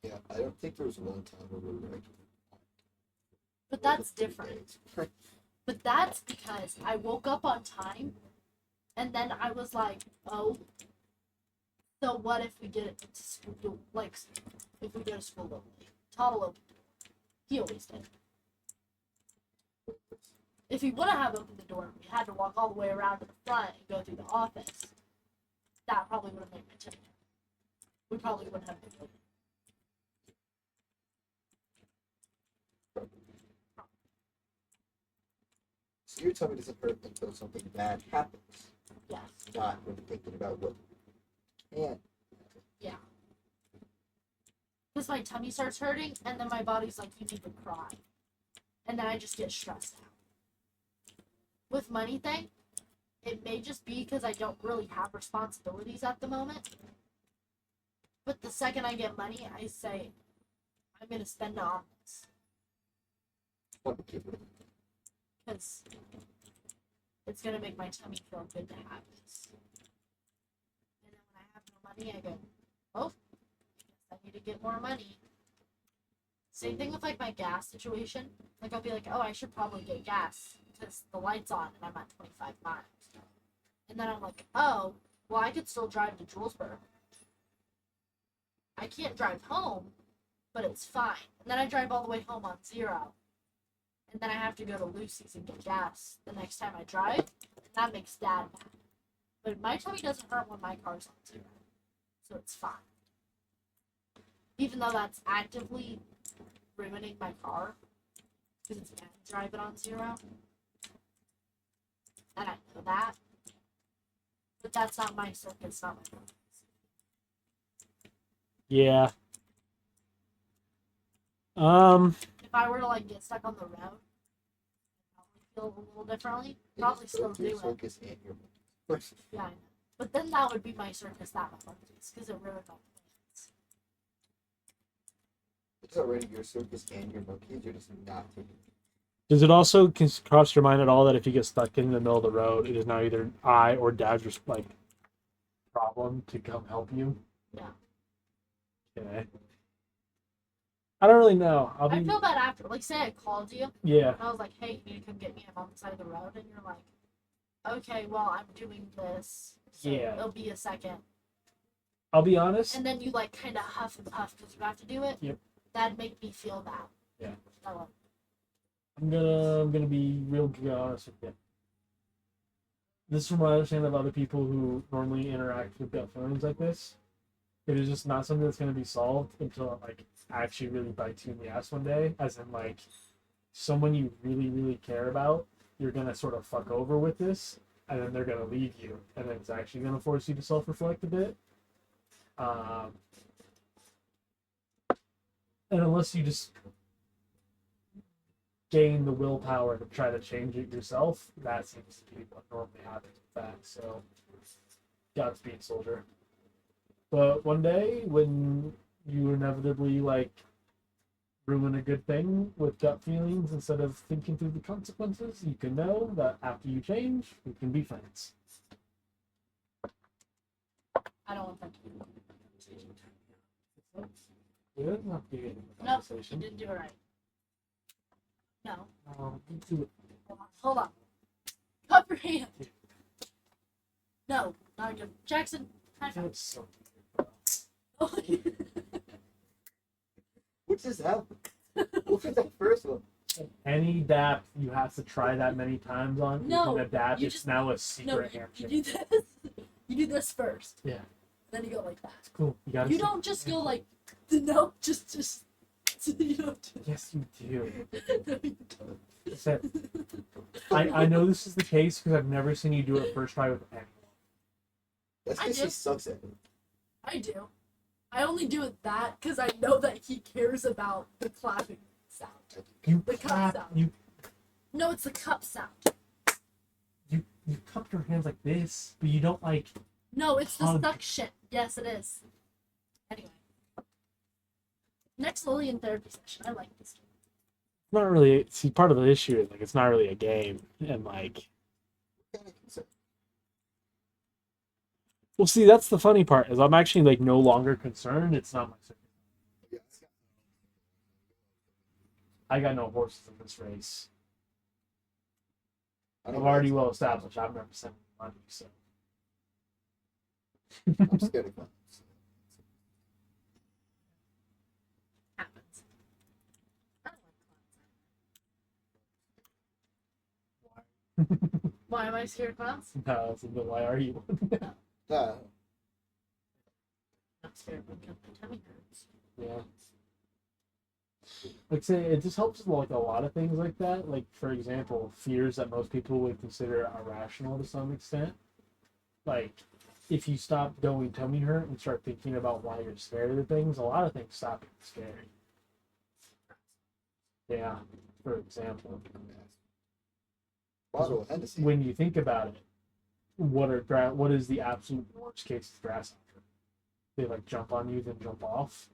Speaker 6: Yeah, I don't think there was one time where we were like.
Speaker 3: But that's different. But that's because I woke up on time, and then I was like, oh, so what if we get it to school, like, if we go to school late? Todd will open the door. He always did. If he wouldn't have opened the door, we had to walk all the way around to the front and go through the office. That probably would have made my tummy hurt. We probably wouldn't have been open.
Speaker 6: So your tummy doesn't hurt until something bad happens.
Speaker 3: Yes.
Speaker 6: Not when you're thinking about what can.
Speaker 3: Because my tummy starts hurting, and then my body's like, you need to cry. And then I just get stressed out. With money thing, it may just be because I don't really have responsibilities at the moment. But the second I get money, I say, I'm going to spend it on this. Because it's going to make my tummy feel good to have this. And then when I have no money, I go, oh, I guess I need to get more money. Same thing with like my gas situation. Like I'll be like, oh, I should probably get gas because the light's on and I'm at 25 miles. And then I'm like, oh, well, I could still drive to Julesburg. I can't drive home, but it's fine. And then I drive all the way home on 0. And then I have to go to Lucy's and get gas the next time I drive. And that makes Dad mad. But my tummy doesn't hurt when my car's on 0. So it's fine. Even though that's actively ruining my car. Because it's bad to drive it on 0. And I know that. But that's not my circus, not my focus.
Speaker 2: Yeah.
Speaker 3: If I were to like get stuck on the road, I'd probably feel a little differently. Probably still do it.
Speaker 6: Circus and your
Speaker 3: Yeah, I know. But then that would be my circus, not my monkeys, because it ruined my plans.
Speaker 6: It's already your circus and your monkeys. You're just not taking.
Speaker 2: Does it also cross your mind at all that if you get stuck in the middle of the road, it is now either I or Dad's like problem to come help you?
Speaker 3: Yeah.
Speaker 2: Okay. I don't really know.
Speaker 3: I feel bad after. Like, say I called you,
Speaker 2: Yeah.
Speaker 3: and I was like, hey, you need to come get me. I'm on the side of the road. And you're like, okay, well, I'm doing this. So
Speaker 2: Yeah.
Speaker 3: It'll be a second.
Speaker 2: I'll be honest.
Speaker 3: And then you, like, kind of huff and puff because you have to do it.
Speaker 2: Yep.
Speaker 3: That'd make me feel bad.
Speaker 2: Yeah.
Speaker 3: I love
Speaker 2: I'm gonna be real honest with you. This is from what I understand of other people who normally interact with gut feelings like this. It is just not something that's gonna be solved until it like actually really bites you in the ass one day. As in like someone you really, really care about, you're gonna sort of fuck over with this, and then they're gonna leave you, and then it's actually gonna force you to self-reflect a bit. And unless you just gain the willpower to try to change it yourself, that seems to be what normally happens with that. So, Godspeed, soldier. But one day, when you inevitably like ruin a good thing with gut feelings instead of thinking through the consequences, you can know that after you change, we can be friends.
Speaker 3: I don't want that to be a conversation.
Speaker 2: It doesn't have to be a
Speaker 3: You
Speaker 2: conversation.
Speaker 3: didn't do it right. No.
Speaker 2: You do it.
Speaker 3: Hold on. Cup your hand. No, not again. Jackson, high five.
Speaker 2: That's so
Speaker 6: What just happened? What was that first one?
Speaker 2: Any dap you have to try that many times on,
Speaker 3: No,
Speaker 2: you can adapt.
Speaker 3: you
Speaker 2: It's
Speaker 3: just-
Speaker 2: now a
Speaker 3: No,
Speaker 2: secret
Speaker 3: you
Speaker 2: handshake.
Speaker 3: do this. You do this first.
Speaker 2: Yeah.
Speaker 3: Then you go like that.
Speaker 2: It's cool. You gotta.
Speaker 3: You don't just go like, no, just. You don't.
Speaker 2: Yes, you do.
Speaker 3: No, you don't.
Speaker 2: Except, I know this is the case because I've never seen you do it first try with anyone.
Speaker 6: That's
Speaker 3: I
Speaker 6: because
Speaker 3: do.
Speaker 6: he sucks at it.
Speaker 3: I do. I only do it that because I know that he cares about the clapping sound.
Speaker 2: You
Speaker 3: The cup
Speaker 2: clap.
Speaker 3: sound.
Speaker 2: You
Speaker 3: No, it's the cup sound.
Speaker 2: you cup your hands like this, but you don't like.
Speaker 3: No, it's the
Speaker 2: Hug.
Speaker 3: suction. Yes, it is. Anyway. Next Lillian therapy session. I like this.
Speaker 2: Not really. See, part of the issue is like it's not really a game, and like. Well, see, that's the funny part is I'm actually like no longer concerned. It's not my circuit. I got no horses in this race.
Speaker 6: I
Speaker 2: I've
Speaker 6: don't
Speaker 2: already
Speaker 6: know.
Speaker 2: well established. I've never sent money, so.
Speaker 6: I'm scared of clowns.
Speaker 3: Happens. I don't like clowns. Why am I scared of clowns?
Speaker 2: No, so then why are you?
Speaker 6: Nah,
Speaker 3: Not scared when my tummy hurts.
Speaker 2: Yeah. Like say it just helps with like a lot of things like that. Like for example, fears that most people would consider irrational to some extent. Like if you stop going tummy hurt and start thinking about why you're scared of things, a lot of things stop being scary. Yeah, for example.
Speaker 6: bottle of Hennessy.
Speaker 2: When you think about it, what is the absolute worst case of grasshopper? They like jump on you, then jump off.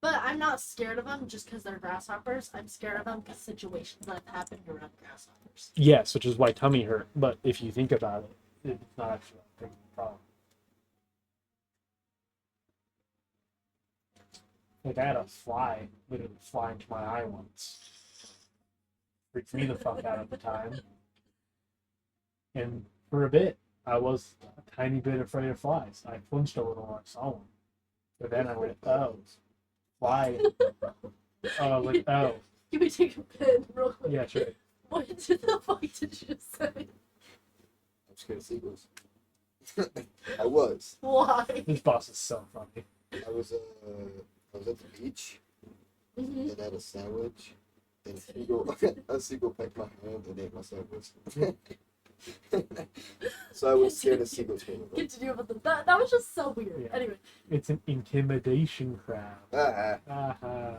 Speaker 3: But I'm not scared of them just because they're grasshoppers. I'm scared of them because situations that have happened around grasshoppers.
Speaker 2: Yes, which is why tummy hurt. But if you think about it, it's not actually a big problem. Like I had a fly literally fly into my eye once. Freaked me the fuck out at the time. And for a bit, I was a tiny bit afraid of flies. I flinched a little when I saw one. But then I went, oh, fly. Oh, like, oh,
Speaker 3: Can we take a pin real quick?
Speaker 2: yeah, sure.
Speaker 3: What the fuck did you just say?
Speaker 6: I'm scared of seagulls. I was.
Speaker 3: Why?
Speaker 2: This boss is so funny.
Speaker 6: I was at the beach
Speaker 3: Mhm.
Speaker 6: and had a sandwich. And a seagull pecked my hand and ate my sandwich. So I was scared of seagulls for a little bit.
Speaker 3: Continue about that was just so weird.
Speaker 2: Yeah.
Speaker 3: Anyway,
Speaker 2: It's an intimidation crab.
Speaker 6: Ah,
Speaker 2: Uh-huh.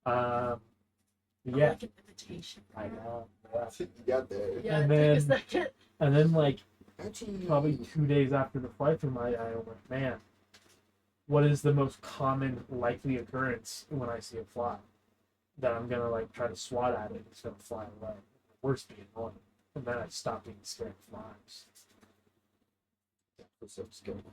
Speaker 3: I
Speaker 2: Yeah,
Speaker 3: like an invitation.
Speaker 2: I know. Yeah.
Speaker 6: you got there.
Speaker 3: Yeah,
Speaker 2: And
Speaker 3: take a
Speaker 2: then-
Speaker 3: second.
Speaker 2: And then, like,
Speaker 6: Actually,
Speaker 2: probably 2 days after the flight through my eye, I went, man, what is the most common likely occurrence when I see a fly? That I'm gonna, like, try to swat at it, it's gonna fly away. Worst being one. And then I stopped being scared of flies.
Speaker 6: I'm so scared.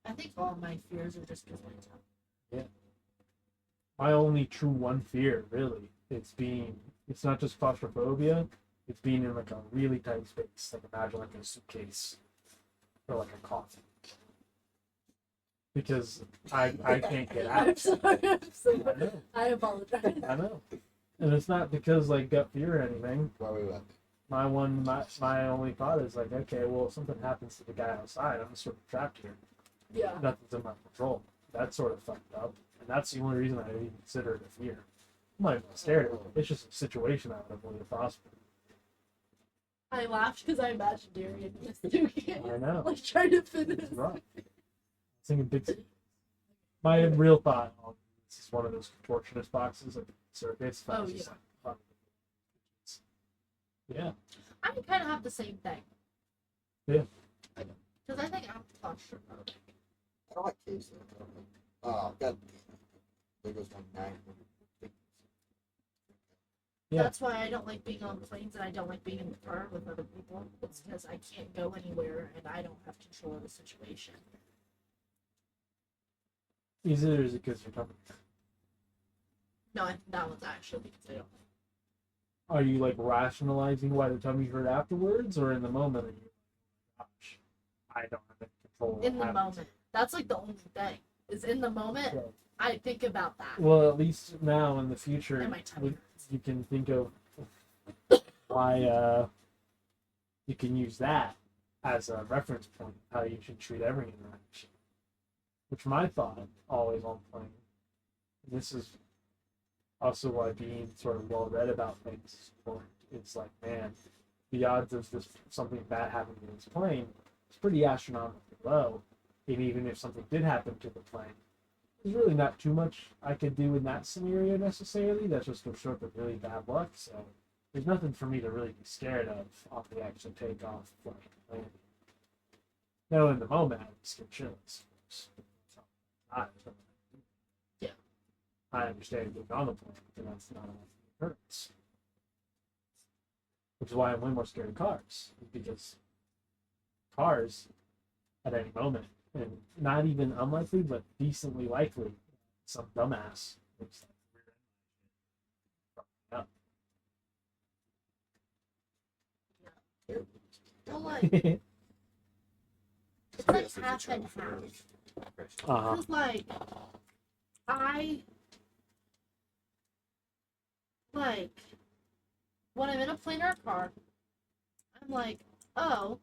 Speaker 3: I think all my fears are just because my tongue.
Speaker 2: My only true one fear, really, it's not just claustrophobia, it's being in, like, a really tight space. Like, imagine, like, a suitcase or, like, a coffin. Because I can't get
Speaker 3: I'm
Speaker 2: out.
Speaker 3: sorry. I'm so
Speaker 2: I know.
Speaker 3: I apologize.
Speaker 2: I know. And it's not because like gut fear or anything.
Speaker 6: Why we laughing?
Speaker 2: My only thought is like, okay, well if something happens to the guy outside, I'm sort of trapped here.
Speaker 3: Yeah.
Speaker 2: Nothing's in my control. That's sort of fucked up. And that's the only reason I even consider it a fear. I'm not even scared of it. It's just a situation I would avoid if possible.
Speaker 3: I laughed because I imagined Darian in this suitcase,
Speaker 2: I know.
Speaker 3: like trying to fit
Speaker 2: It's
Speaker 3: in.
Speaker 2: rough. Thinking big. My real thought, this is one of those contortionist boxes, like circuits.
Speaker 3: Oh,
Speaker 2: It's just
Speaker 3: yeah.
Speaker 2: like, yeah.
Speaker 3: I kind of have the same thing. Because I think I'm claustrophobic.
Speaker 6: I don't like caves though. Oh, God. There goes my 9.
Speaker 2: Yeah.
Speaker 3: That's why I don't like being on planes and I don't like being in the car with other people. It's because I can't go anywhere and I don't have control of the situation.
Speaker 2: Is it or is it because you're talking?
Speaker 3: No, that one's actually because I don't.
Speaker 2: Are you like rationalizing why the tummy hurt afterwards, or in the moment? Are you like, gosh, I don't have any control. of
Speaker 3: In
Speaker 2: what
Speaker 3: the
Speaker 2: happens?
Speaker 3: moment. That's like the only thing. Is in the moment,
Speaker 2: Yeah.
Speaker 3: I think about that.
Speaker 2: Well, at least now in the future,
Speaker 3: And my tummy hurts.
Speaker 2: you can think of why you can use that as a reference point how you should treat every interaction. Which my thought always on playing. And this is also why being sort of well read about things is important. It's like, man, the odds of this something bad happening to this plane is pretty astronomically low. And even if something did happen to the plane, there's really not too much I could do in that scenario necessarily. That's just a short of really bad luck. So there's nothing for me to really be scared of on the actual takeoff flight. Landing. No, in the moment, I'm scared shitless.
Speaker 3: Yeah.
Speaker 2: I understand being on the plane, but that's not enough hurts. Which is why I'm way more scared of cars. Because cars, at any moment, and not even unlikely, but decently likely, some dumbass makes that rear end
Speaker 3: Well, like,
Speaker 2: up.
Speaker 3: it's like half and half.
Speaker 2: Uh-huh.
Speaker 3: Because, like, when I'm in a plane or a car, I'm like, oh,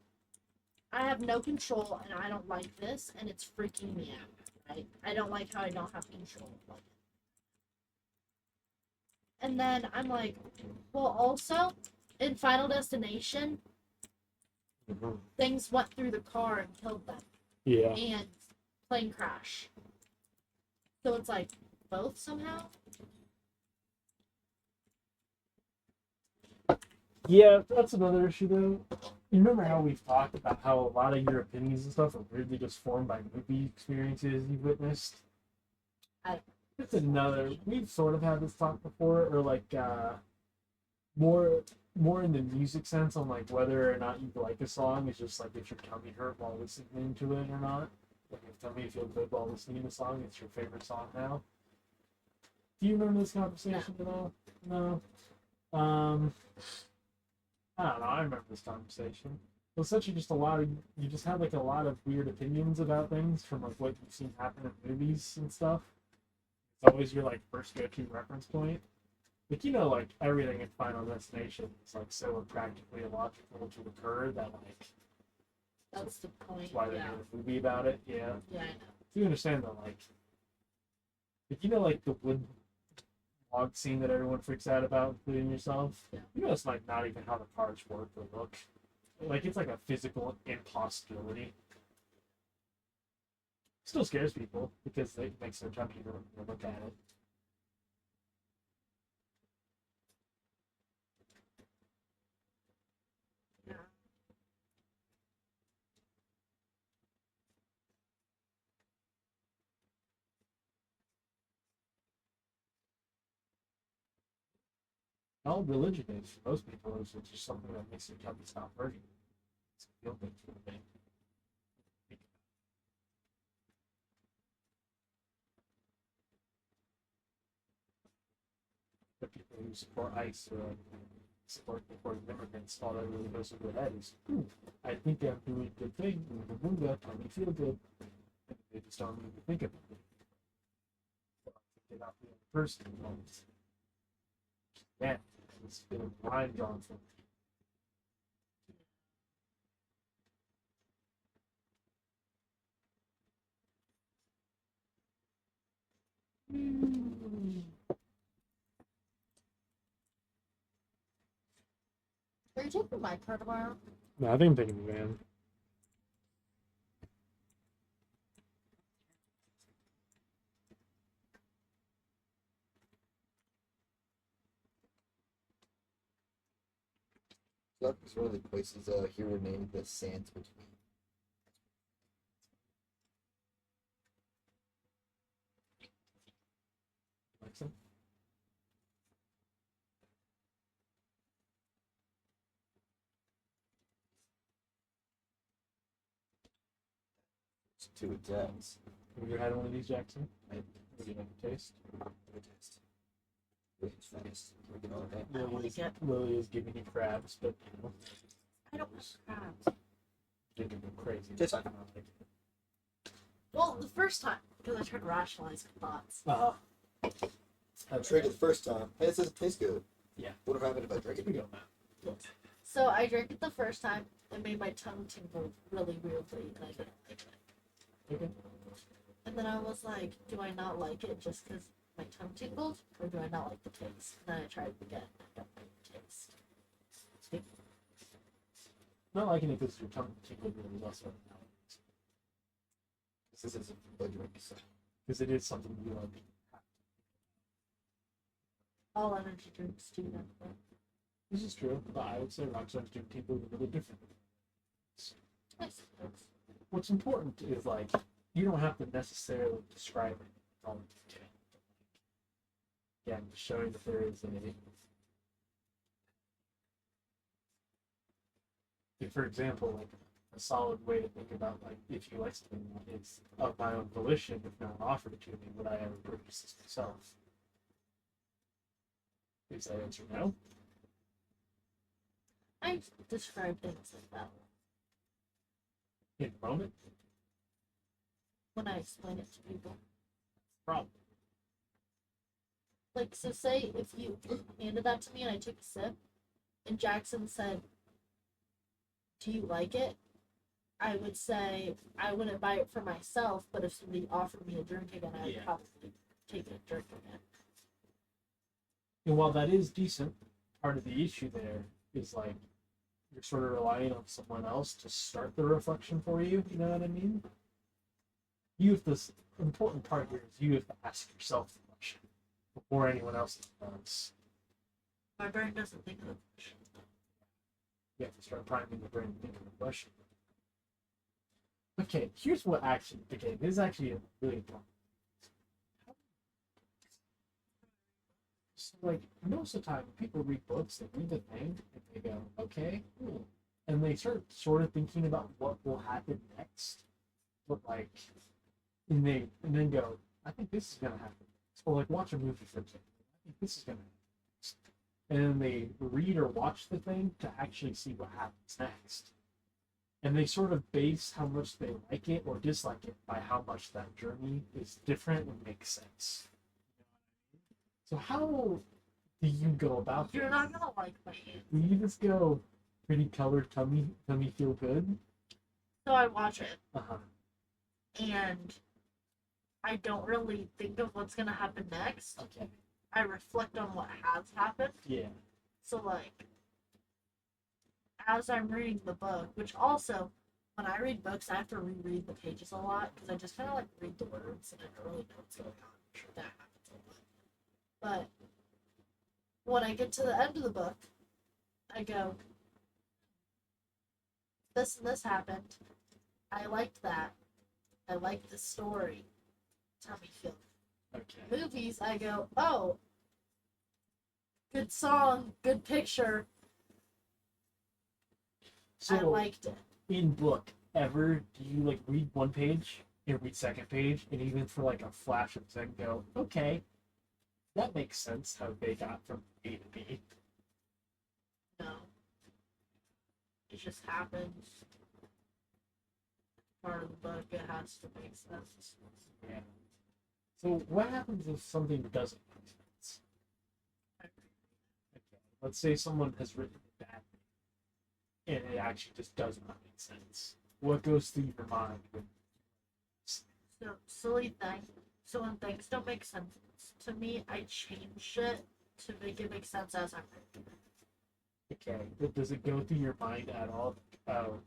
Speaker 3: I have no control and I don't like this and it's freaking me out, right? I don't like how I don't have control of it. And then I'm like, well, also, in Final Destination,
Speaker 2: Mhm.
Speaker 3: things went through the car and killed them.
Speaker 2: Yeah.
Speaker 3: And plane crash. So it's like, both somehow?
Speaker 2: Yeah, that's another issue though. You remember how we've talked about how a lot of your opinions and stuff are weirdly just formed by movie experiences you've witnessed? It's another. We've sort of had this talk before, or like more in the music sense on like whether or not you like a song is just like if your tummy hurt while listening to it or not. Like if tummy feel good while listening to a song, it's your favorite song now. Do you remember this conversation at all? No. I don't know. I remember this conversation. It was essentially just a lot of you just had like a lot of weird opinions about things from like what you've seen happen in movies and stuff. It's always your like first go-to reference point. Like like everything in Final Destination is like so impractically illogical to occur that like
Speaker 3: That's the point.
Speaker 2: that's why they
Speaker 3: Yeah.
Speaker 2: made a movie about it. Yeah.
Speaker 3: Yeah, I know.
Speaker 2: Do you understand that like like the wood log scene that everyone freaks out about, including yourself?
Speaker 3: Yeah.
Speaker 2: It's like not even how the parts work or look. Like it's like a physical impossibility. Still scares people because it makes their tummy hurt when they look at it.
Speaker 3: Yeah.
Speaker 2: All religion is for most people is it's just something that makes their tummy stop hurting. It's a feel good sort of thing. The people who support ICE or support deported immigrants, all that really goes through their head is, I think I'm doing a good thing, and the Buddha tell me feel good. And they just don't even think about it. Get out the other person. Yeah, it's been a line drawn from.
Speaker 3: Are you taking my car tomorrow?
Speaker 2: No, I think I'm taking the van.
Speaker 6: So that's one of the places here were named the Sands Between. to it does.
Speaker 2: Have you had one of these, Jackson?
Speaker 6: I
Speaker 2: What do you like the taste?
Speaker 6: Good taste. It's fast. We can all day.
Speaker 3: I like it.
Speaker 2: Lily is giving you crabs, but you know,
Speaker 3: I don't like crabs.
Speaker 2: thinking them crazy.
Speaker 6: Just like-
Speaker 3: Well, the first time, because I tried to rationalize my thoughts.
Speaker 6: I tried it the first time. Hey, this doesn't taste good.
Speaker 2: Yeah.
Speaker 6: What happened if I drink
Speaker 2: Here we
Speaker 6: it?
Speaker 2: go, Matt.
Speaker 3: So I drank it the first time. It made my tongue tingle really weirdly, and I didn't like it.
Speaker 2: Okay.
Speaker 3: And then I was like, do I not like it just because my tongue tingled, or do I not like the taste? And then I tried it again. I don't like the taste.
Speaker 2: Not liking it because your tongue tickled really also.
Speaker 6: This isn't a drink. So.
Speaker 2: Because it is something you like.
Speaker 3: All energy drinks do that. Though.
Speaker 2: This is true, but I would say Rockstar's do tingle a little different.
Speaker 3: I suppose.
Speaker 2: What's important is like you don't have to necessarily describe it in all detail. Again, just showing that there is for example, like a solid way to think about like if you like something is of my own volition, if no one offered it to me, would I ever purchase this myself? Is that answer no?
Speaker 3: I describe things like that
Speaker 2: In the moment,
Speaker 3: when I explain it to people.
Speaker 2: problem.
Speaker 3: Like, so say if you handed that to me and I took a sip, and Jackson said, do you like it? I would say I wouldn't buy it for myself, but if somebody offered me a drink again, I would
Speaker 2: Yeah.
Speaker 3: probably take a drink again.
Speaker 2: And while that is decent, part of the issue there is like you're sort of relying on someone else to start the reflection for you. You know what I mean? You have this important part here is you have to ask yourself the question before anyone else does.
Speaker 3: My brain doesn't think of the question.
Speaker 2: You have to start priming the brain to think of the question. Okay, here's what actually. Okay, this is actually a really important. So, like, most of the time, people read books, they read the thing, and they go, okay, cool. And they start sort of thinking about what will happen next. But, like, and then go, I think this is going to happen. Or, like, watch a movie, for example. I think this is going to happen next. And then they read or watch the thing to actually see what happens next. And they sort of base how much they like it or dislike it by how much that journey is different and makes sense. So how do you go about
Speaker 3: You're
Speaker 2: this?
Speaker 3: not gonna like my answer.
Speaker 2: Do you just go pretty colored tummy feel good?
Speaker 3: So I watch it,
Speaker 2: Uh-huh.
Speaker 3: and I don't really think of what's gonna happen next.
Speaker 2: Okay.
Speaker 3: I reflect on what has happened.
Speaker 2: Yeah.
Speaker 3: So, like, as I'm reading the book, which also, when I read books, I have to reread the pages a lot because I just kind of like read the words and I don't really know what's going on. I'm sure that happens a lot. But when I get to the end of the book, I go, this and this happened. I liked that. I liked the story. Tell me feel.
Speaker 2: Okay.
Speaker 3: Movies, I go, oh, good song, good picture. I
Speaker 2: So
Speaker 3: liked it.
Speaker 2: in book, ever do you like read one page and read second page and even for like a flash of a second go, okay, that makes sense how they got from A to B.
Speaker 3: No. It just happens. Part of the book, it has to make sense.
Speaker 2: Yeah. So what happens if something doesn't make sense? Okay. Let's say someone has written it badly and it actually just does not make sense. What goes through your mind when
Speaker 3: So, silly thing. So, when things don't make sense to me, I change it to make it make sense as I'm reading it.
Speaker 2: okay, but does it go through your mind at all? Oh,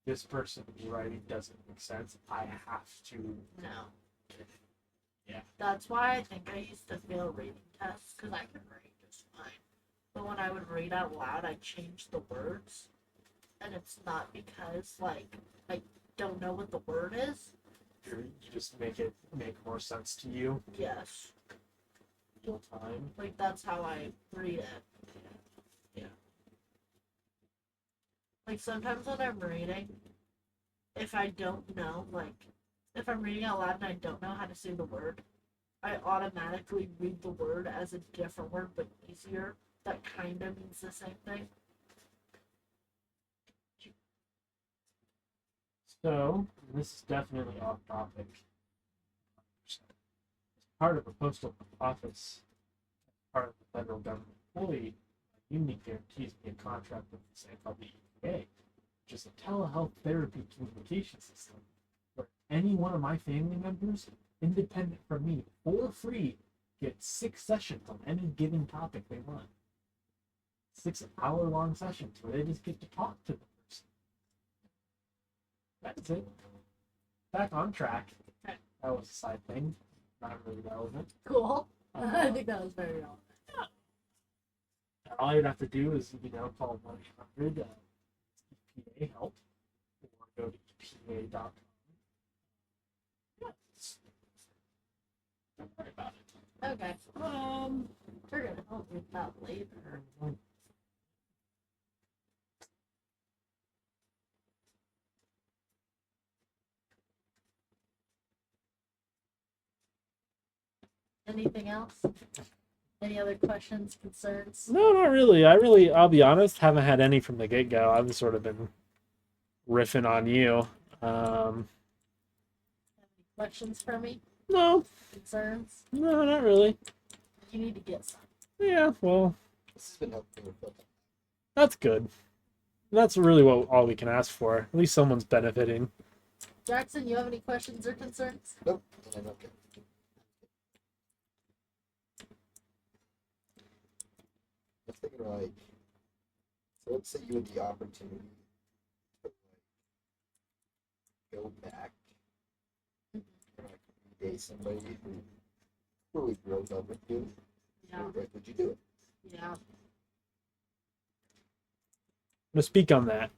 Speaker 2: this person's writing doesn't make sense. I have to.
Speaker 3: No.
Speaker 2: Yeah.
Speaker 3: That's why I think I used to fail reading tests, because I could read just fine. But when I would read out loud, I changed the words. And it's not because, like, I don't know what the word is.
Speaker 2: You just make it make more sense to you
Speaker 3: Yes.
Speaker 2: real time.
Speaker 3: Like, that's how I read it.
Speaker 2: Yeah.
Speaker 3: Like, sometimes when I'm reading, if I don't know, like, if I'm reading out loud and I don't know how to say the word, I automatically read the word as a different word but easier. That kind of means the same thing.
Speaker 1: So, this is definitely off topic. As part of a postal office, part of the federal government employee, union guarantees me a contract with the thing called the EPA, which is a telehealth therapy communication system, where any one of my family members, independent from me, for free, get 6 sessions on any given topic they want. 6-hour-long sessions where they just get to talk to the person. That's it. Back on track.
Speaker 3: Okay.
Speaker 1: That was a side thing. Not really relevant.
Speaker 3: Cool. I think that was very relevant.
Speaker 1: All you'd have to do is, call 1-800 EPA help, or go to EPA.com. Yeah, don't worry about it.
Speaker 3: Okay. We're gonna help with that later. Anything else? Any other questions, concerns?
Speaker 2: No, not really. I'll be honest, haven't had any from the get go. I've sort of been riffing on you.
Speaker 3: Any questions for me?
Speaker 2: No,
Speaker 3: Concerns?
Speaker 2: no, not really.
Speaker 3: You need to get some.
Speaker 2: Yeah, well,
Speaker 6: This has been helping with filter.
Speaker 2: that's good. That's really all we can ask for. At least someone's benefiting.
Speaker 3: Jackson, you have any questions or concerns?
Speaker 6: Nope. I'm okay. I was thinking like, so let's say you had the opportunity to like go back and like date somebody who really grows up with you.
Speaker 3: Yeah.
Speaker 6: Like, would you do it?
Speaker 3: Yeah.
Speaker 2: I'm gonna speak on that.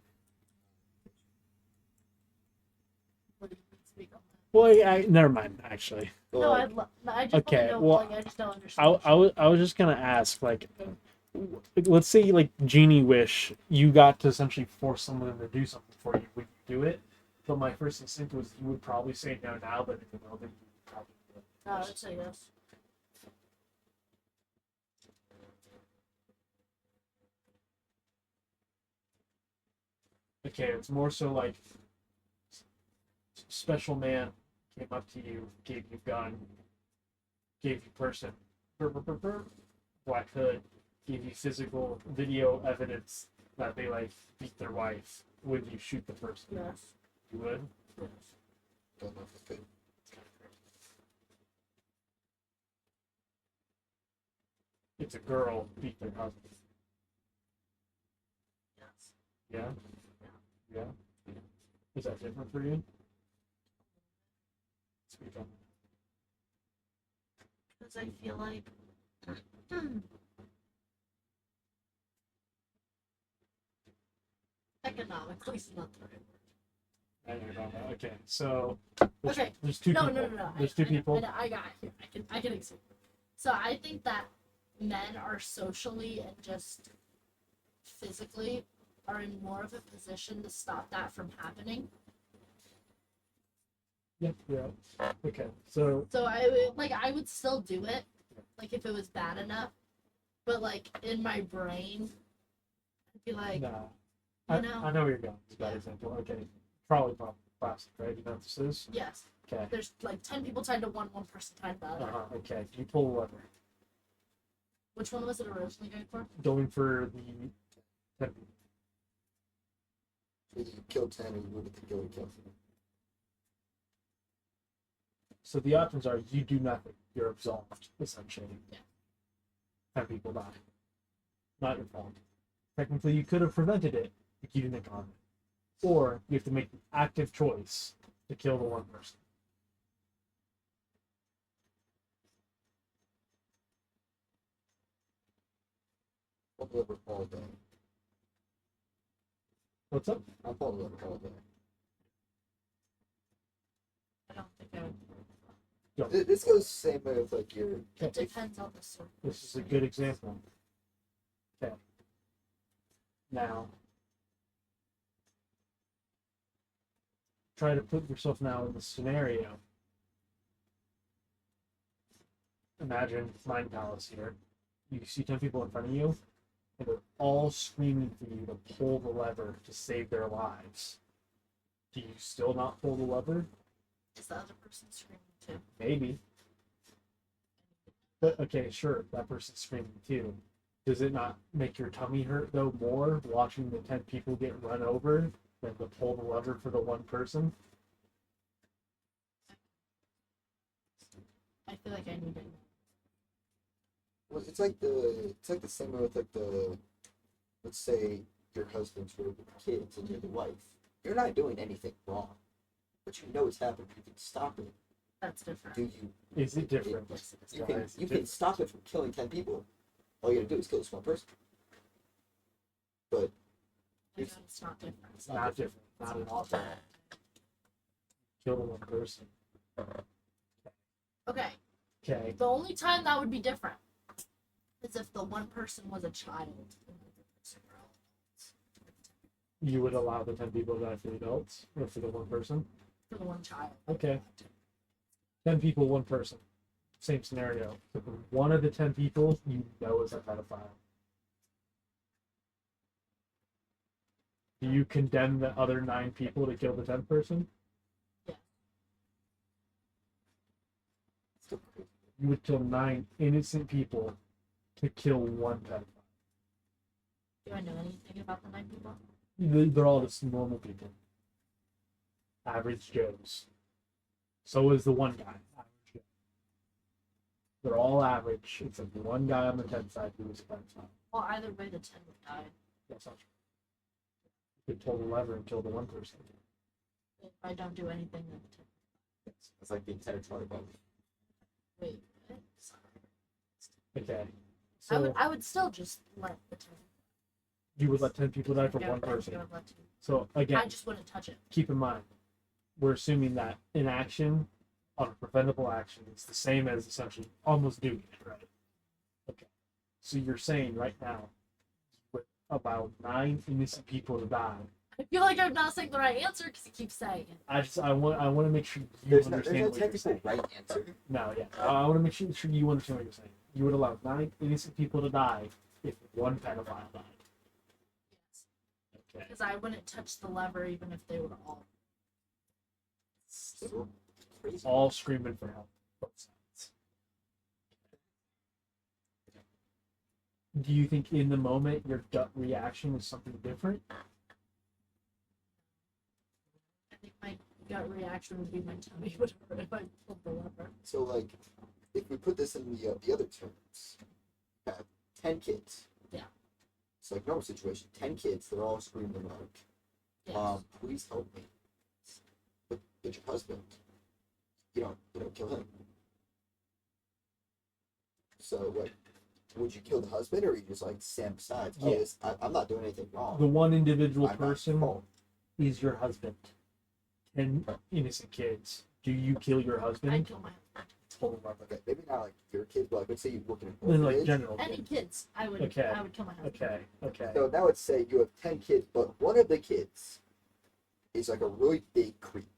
Speaker 3: What do you speak on that?
Speaker 2: Well, never mind. Actually,
Speaker 6: So,
Speaker 3: No,
Speaker 6: like,
Speaker 3: I just
Speaker 2: Okay,
Speaker 3: want to know,
Speaker 2: well,
Speaker 3: like, I just don't understand.
Speaker 2: I was just gonna ask, like, let's say like Genie Wish, you got to essentially force someone to do something for you. Would you do it? But my first instinct was you would probably say no now, but if you know that you would probably do it.
Speaker 3: No, I'd say yes.
Speaker 1: Okay, it's more so like special man came up to you, gave you gun, gave you person, black hood, gave you physical video evidence that they like beat their wife. Would you shoot the person?
Speaker 3: Yes.
Speaker 1: You would.
Speaker 3: Yes.
Speaker 6: don't know if it's good.
Speaker 1: It's a girl beat their husband.
Speaker 3: Yes.
Speaker 1: Yeah. Yeah. Is that different for you? Speak on.
Speaker 3: Because I feel like economically is not the right word.
Speaker 1: I don't know. Okay, so
Speaker 3: Okay.
Speaker 1: there's two
Speaker 3: No,
Speaker 1: people.
Speaker 3: no, no, no.
Speaker 1: There's two people.
Speaker 3: I got it here. I can explain. So I think that men are socially and just physically are in more of a position to stop that from happening.
Speaker 1: Yeah. Yeah. Okay. So
Speaker 3: So I would still do it, like if it was bad enough. But like in my brain, I'd be like,
Speaker 1: nah.
Speaker 3: you
Speaker 1: I
Speaker 3: know,
Speaker 1: know where you're going. It's a bad example. Okay. Probably plastic, right? You know what this is?
Speaker 3: yes,
Speaker 1: Okay.
Speaker 3: there's like 10 people tied to one person tied to the other.
Speaker 1: Okay. Can you pull a lever?
Speaker 3: Which one was it originally going for?
Speaker 1: Going for the 10 people.
Speaker 6: So you kill 10 or you would have to kill 10.
Speaker 1: So the options are you do nothing. You're absolved, essentially.
Speaker 3: Yeah.
Speaker 1: 10 people die. Not your fault. Technically, you could have prevented it, but you didn't act on it. Or you have to make the active choice to kill the one person.
Speaker 6: I'll deliver all day.
Speaker 1: What's up?
Speaker 6: I'll deliver all day.
Speaker 3: I don't think I would.
Speaker 6: This goes the same way with like your.
Speaker 3: It depends on the circumstance.
Speaker 1: This is a good example. Okay. Now,
Speaker 2: try to put yourself now in this scenario. Imagine Mind Palace here. You see 10 people in front of you, and they're all screaming for you to pull the lever to save their lives. Do you still not pull the lever?
Speaker 3: Is the other person screaming too?
Speaker 2: Maybe. But okay, sure, that person's screaming too. Does it not make your tummy hurt though more watching the 10 people get run over than to pull the lever for the one person?
Speaker 3: I feel like I need it.
Speaker 6: Well, it's like the same way with like the, let's say your husband's with kids and you're the wife. You're not doing anything wrong, but you know it's happening. You can stop it.
Speaker 3: That's different.
Speaker 6: Do you?
Speaker 2: Is it different?
Speaker 3: Yes, it is.
Speaker 6: You can
Speaker 2: Guys,
Speaker 6: you can stop it from killing 10 people. All you gotta do is kill this one person. But
Speaker 3: My God, it's not different.
Speaker 2: It's not different. Not at all. Kill the one person.
Speaker 3: Okay.
Speaker 2: Okay.
Speaker 3: The only time that would be different is if the one person was a child and the other person were adults.
Speaker 2: You would allow the 10 people to die for the adults or for the one person?
Speaker 3: For the one child.
Speaker 2: Okay. 10 people, one person. Same scenario. So for one of the 10 people you know is a pedophile. Do you condemn the other 9 people to kill the 10th person?
Speaker 6: still crazy.
Speaker 2: You would kill 9 innocent people to kill one pedophile.
Speaker 3: Do I know anything about the 9 people?
Speaker 2: They're all just normal people. Average Joes. So is the one guy. Average Joe. They're all average, except the one guy on the 10th side who was a pedophile.
Speaker 3: Well, either way, the 10 would die.
Speaker 2: That's not true. You could pull the lever and kill the one person.
Speaker 3: If I don't do anything, then the 10.
Speaker 6: It's like the entire Charlie Bubble.
Speaker 3: Wait, what? Sorry.
Speaker 2: Okay.
Speaker 3: I
Speaker 2: So
Speaker 3: would still just let the 10.
Speaker 2: you would let 10 people die for
Speaker 3: Yeah,
Speaker 2: one
Speaker 3: I
Speaker 2: person.
Speaker 3: would let 2.
Speaker 2: So
Speaker 3: I
Speaker 2: again,
Speaker 3: just wouldn't touch it.
Speaker 2: keep in mind, we're assuming that inaction on a preventable action is the same as essentially almost doing it, right? Okay. So you're saying right now, with about 9 innocent people to die,
Speaker 3: I feel like I'm not saying the right answer because you keep saying it.
Speaker 2: I want to make sure you
Speaker 6: There's no
Speaker 2: understand what you're
Speaker 6: technical
Speaker 2: saying.
Speaker 6: right answer.
Speaker 2: No, yeah, I want to make sure you understand what you're saying. You would allow 9 innocent people to die if one pedophile died.
Speaker 3: Yes.
Speaker 2: Okay.
Speaker 3: Because I wouldn't touch the lever even if they were all.
Speaker 6: Still crazy.
Speaker 2: All screaming for help. Both sides. Do you think in the moment your gut reaction is something different?
Speaker 3: I think my gut reaction would be my tummy would hurt if I pulled the lever.
Speaker 6: So like, if we put this in the other terms, you have 10 kids.
Speaker 3: Yeah.
Speaker 6: It's like normal situation. 10 kids. They're all screaming like,
Speaker 3: Yes.
Speaker 6: please help me. But your husband, you don't kill him. So what? Would you kill the husband, or you just like stand beside? Oh,
Speaker 2: Yeah.
Speaker 6: I'm not doing anything wrong.
Speaker 2: The one individual
Speaker 6: I'm not
Speaker 2: person
Speaker 6: fault.
Speaker 2: is your husband. And innocent kids. Do you kill your
Speaker 3: I
Speaker 2: husband?
Speaker 3: kill my husband.
Speaker 2: Hold on.
Speaker 6: Okay, maybe not like your kids, but like let's say you work in an
Speaker 2: Then like
Speaker 6: orphanage.
Speaker 2: general.
Speaker 3: Any
Speaker 2: kids.
Speaker 3: kids, I would.
Speaker 2: Okay.
Speaker 3: I would kill my husband.
Speaker 2: Okay. Okay.
Speaker 6: So now let's say you have 10 kids, but one of the kids is like a really big creep.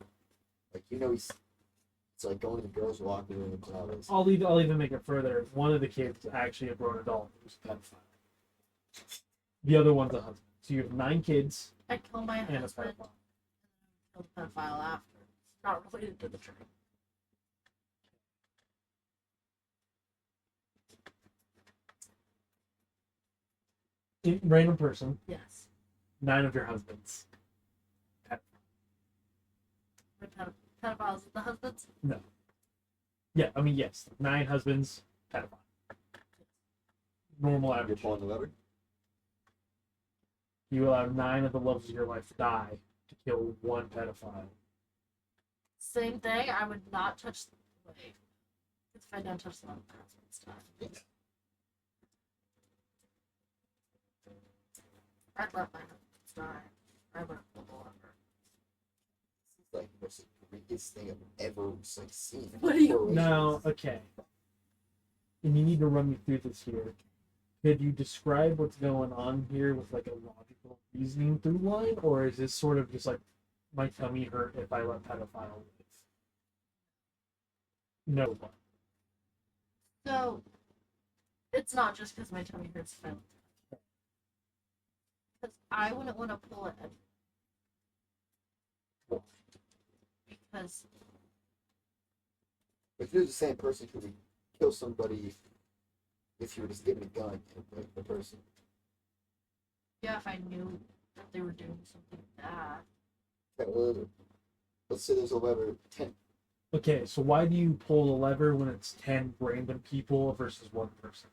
Speaker 6: Like it's like going to the girls' locker room and all this.
Speaker 2: I'll even make it further. One of the kids is actually a grown adult who's a pedophile. The other one's a husband. So you have 9 kids
Speaker 3: I kill my
Speaker 2: and a
Speaker 3: husband.
Speaker 2: pedophile.
Speaker 3: Kill the pedophile after. Not related to the tree.
Speaker 2: Random person,
Speaker 3: Yes.
Speaker 2: 9 of your husbands.
Speaker 3: My pedophiles with the husbands.
Speaker 2: Yeah, I mean yes, 9 husbands, pedophile. Normal
Speaker 6: You're
Speaker 2: average.
Speaker 6: pulling the lever.
Speaker 2: You allow 9 of the loves of your life to die to kill one pedophile.
Speaker 3: Same thing. I would not touch. Wait. If I don't touch the husband's die. I'd let my husband's die. I wouldn't pull the lever.
Speaker 6: It's like the most egregious thing I've ever like seen.
Speaker 3: What do you-
Speaker 6: For
Speaker 2: Now,
Speaker 6: relations.
Speaker 2: okay. And you need to run me through this here. Could you describe what's going on here with like a logical reasoning through line, or is this sort of just like my tummy hurt if I let pedophile live. No one.
Speaker 3: So it's not just because my tummy hurts if I look. Because I wouldn't want to pull it because
Speaker 6: If you're the same person who would kill somebody if you were just given a gun and the person.
Speaker 3: yeah, if I knew that they were doing something bad.
Speaker 6: Okay, well, let's say there's a lever 10.
Speaker 2: Okay, so why do you pull the lever when it's 10 random people versus one person?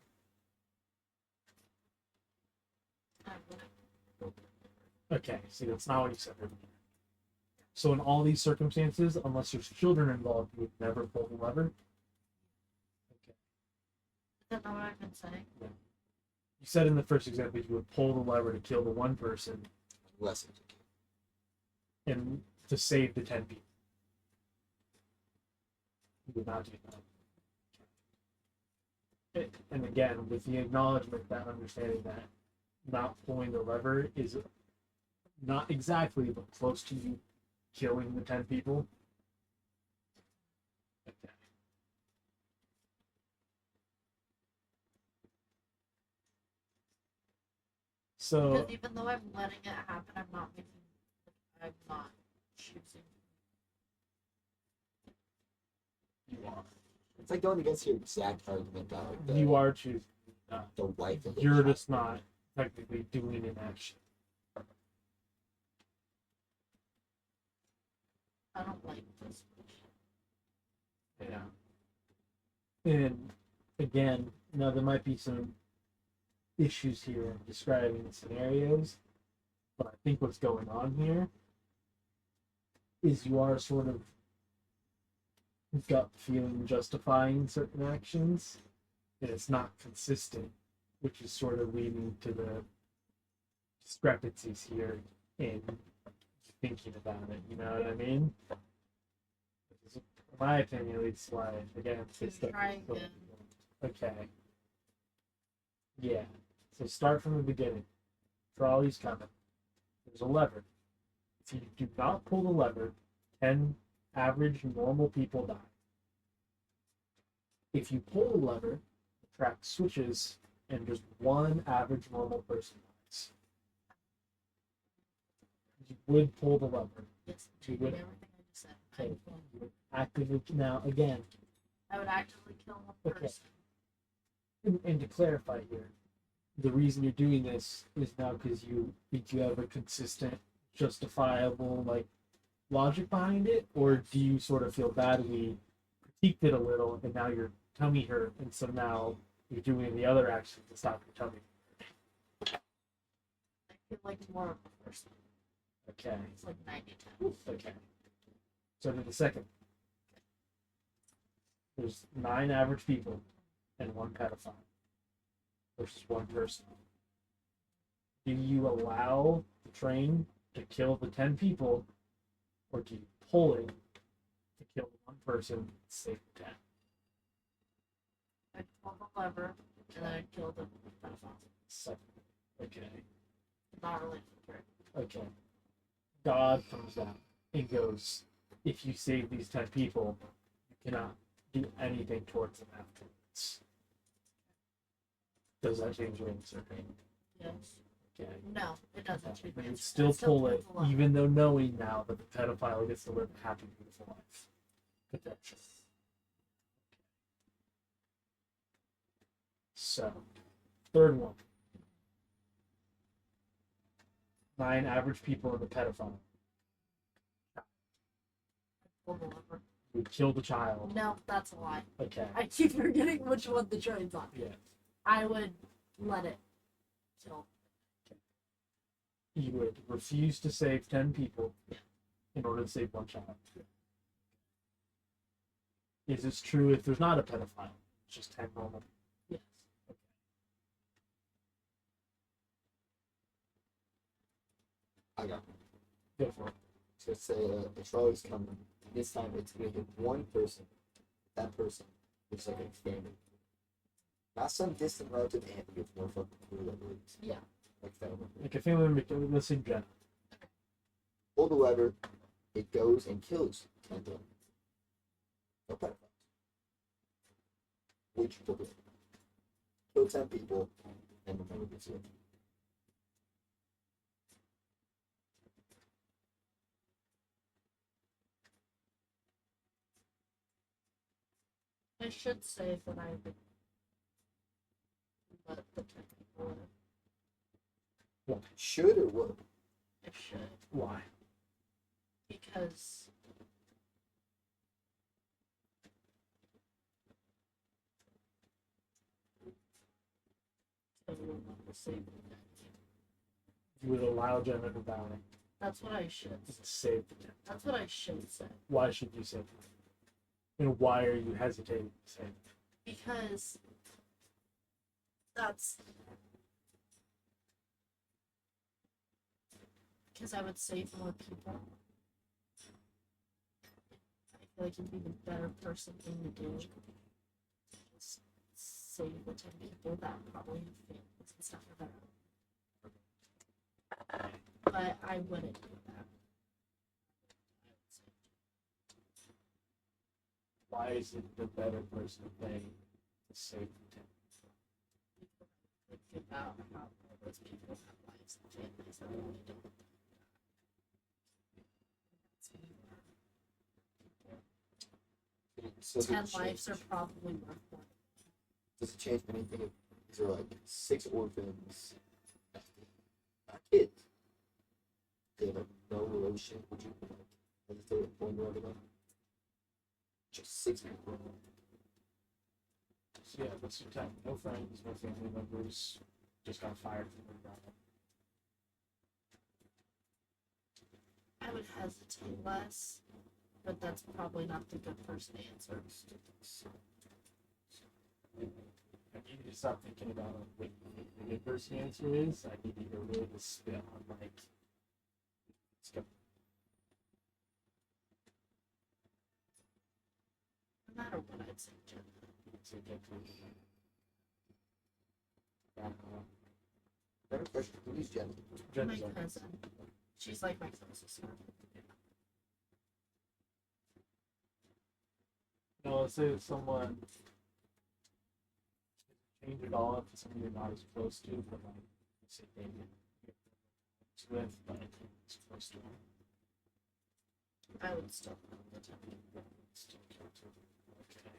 Speaker 3: I wouldn't.
Speaker 2: Okay, see, that's not what you said earlier. So in all these circumstances, unless there's children involved, you would never pull the lever. Okay.
Speaker 3: Is that not what I've been saying?
Speaker 2: You said in the first example you would pull the lever to kill the one person
Speaker 6: Less.
Speaker 2: and to save the 10 people. You would not do that. And again, with the acknowledgement, that understanding that not pulling the lever is not exactly, but close to you killing the 10 people. Okay. So,
Speaker 3: Because even though I'm letting it happen, I'm not making. I'm not choosing.
Speaker 2: you are.
Speaker 6: It's like going against your exact argument about like the,
Speaker 2: You are choosing.
Speaker 6: the wife of the
Speaker 2: You're
Speaker 6: child.
Speaker 2: just not technically doing an action.
Speaker 3: I don't like this.
Speaker 2: Yeah. And again, now there might be some issues here in describing the scenarios, but I think what's going on here is you are sort of gut feeling justifying certain actions, and it's not consistent, which is sort of leading to the discrepancies here in thinking about it. You know what I mean? Because in my opinion, at least, like again, it's the
Speaker 3: Try again.
Speaker 2: okay. Yeah. So start from the beginning. Trolley's coming. There's a lever. If you do not pull the lever, 10 average normal people die. If you pull the lever, the track switches and just one average normal person dies. You would pull the lever.
Speaker 3: Yes,
Speaker 2: You
Speaker 3: doing
Speaker 2: would-
Speaker 3: everything I just said.
Speaker 2: Okay. You would actively now again,
Speaker 3: I would actively kill one
Speaker 2: Okay.
Speaker 3: person.
Speaker 2: and to clarify here, the reason you're doing this is now because you think you have a consistent, justifiable like logic behind it, or do you sort of feel bad we critiqued it a little and now your tummy hurt, and so now you're doing the other actions to stop your tummy?
Speaker 3: I feel like more of a person.
Speaker 2: Okay,
Speaker 3: It's like 90-10.
Speaker 2: okay. So to the second, there's 9 average people and 1 pedophile versus 1 person. Do you allow the train to kill the 10 people, or do you pull it to kill the 1 person and save the 10?
Speaker 3: I'd pull the lever and then I'd kill the pedophile.
Speaker 2: Second. Okay.
Speaker 3: Not related to it.
Speaker 2: Okay. God comes down and goes, if you save these 10 people, you cannot do anything towards them afterwards. Does that change your answer?
Speaker 3: Yes.
Speaker 2: Okay.
Speaker 3: No, it doesn't change.
Speaker 2: But
Speaker 3: my
Speaker 2: you'd
Speaker 3: answer.
Speaker 2: still
Speaker 3: I'd
Speaker 2: pull it,
Speaker 3: the lever.
Speaker 2: even though knowing now that the pedophile gets to live a happy, beautiful life. Potentially. So, third one. 9 average people in the pedophile.
Speaker 3: Pull the lever.
Speaker 2: We killed a child.
Speaker 3: No, that's a lie.
Speaker 2: Okay.
Speaker 3: I keep forgetting which one the train's on.
Speaker 2: Yeah.
Speaker 3: I would let it kill.
Speaker 2: You would refuse to save 10 people in order to save 1 child. Is this true if there's not a pedophile? It's just 10 normal.
Speaker 3: Yes.
Speaker 6: I got
Speaker 2: Go for it.
Speaker 6: So let's say the trolley's coming. This time it's going to hit one person. That person looks like a family. Not some distant relative aunt who gets more fucking cool than it is.
Speaker 3: Yeah.
Speaker 6: Like family.
Speaker 2: Like a family member, let's say Jenna.
Speaker 6: Pull the lever. it goes and kills 10 people. No pedophiles. Would you prefer? Kill 10 people and never be seen.
Speaker 3: I should say that I would let the 10 people live.
Speaker 6: Should or would?
Speaker 3: I should.
Speaker 2: Why?
Speaker 3: Because everyone will save the 10.
Speaker 2: You would allow Jenna to die
Speaker 3: That's what I should
Speaker 2: and
Speaker 3: say.
Speaker 2: save the 10.
Speaker 3: That's what I should say.
Speaker 2: Why should you save them? And why are you hesitating to save them?
Speaker 3: Because that's because I would save more people. I feel like it'd be the better person thing to do. Just save the 10 people that probably have families and stuff like that. But I wouldn't do that.
Speaker 2: Why is it the better person thing to save the 10?
Speaker 3: Think about how all those people have lives and families that really don't.
Speaker 6: So does it
Speaker 3: 10
Speaker 6: change-
Speaker 3: lives are probably worth more.
Speaker 6: Does it change anything if these are like 6 orphans, not kids? They have like no relation. Would you like hesitate at pulling one of them? Just 6 people.
Speaker 2: So yeah, that's your time. No friends, no family members, just got fired from their job.
Speaker 3: I would hesitate less, but that's probably not the good person answer.
Speaker 2: I need you to stop thinking about what the good person answer is. I need you to really just spit on like skip.
Speaker 3: No matter what, I'd say Jen.
Speaker 2: So get to
Speaker 6: Better question. Who's Jen?
Speaker 3: My
Speaker 2: Jen's like,
Speaker 3: cousin. She's like my closest friend.
Speaker 2: no, let's say it's someone change it all if it's someone you're not as close to, but like say David it's with, but it's close to him.
Speaker 3: I would still know the 10 people.
Speaker 2: Still count to okay.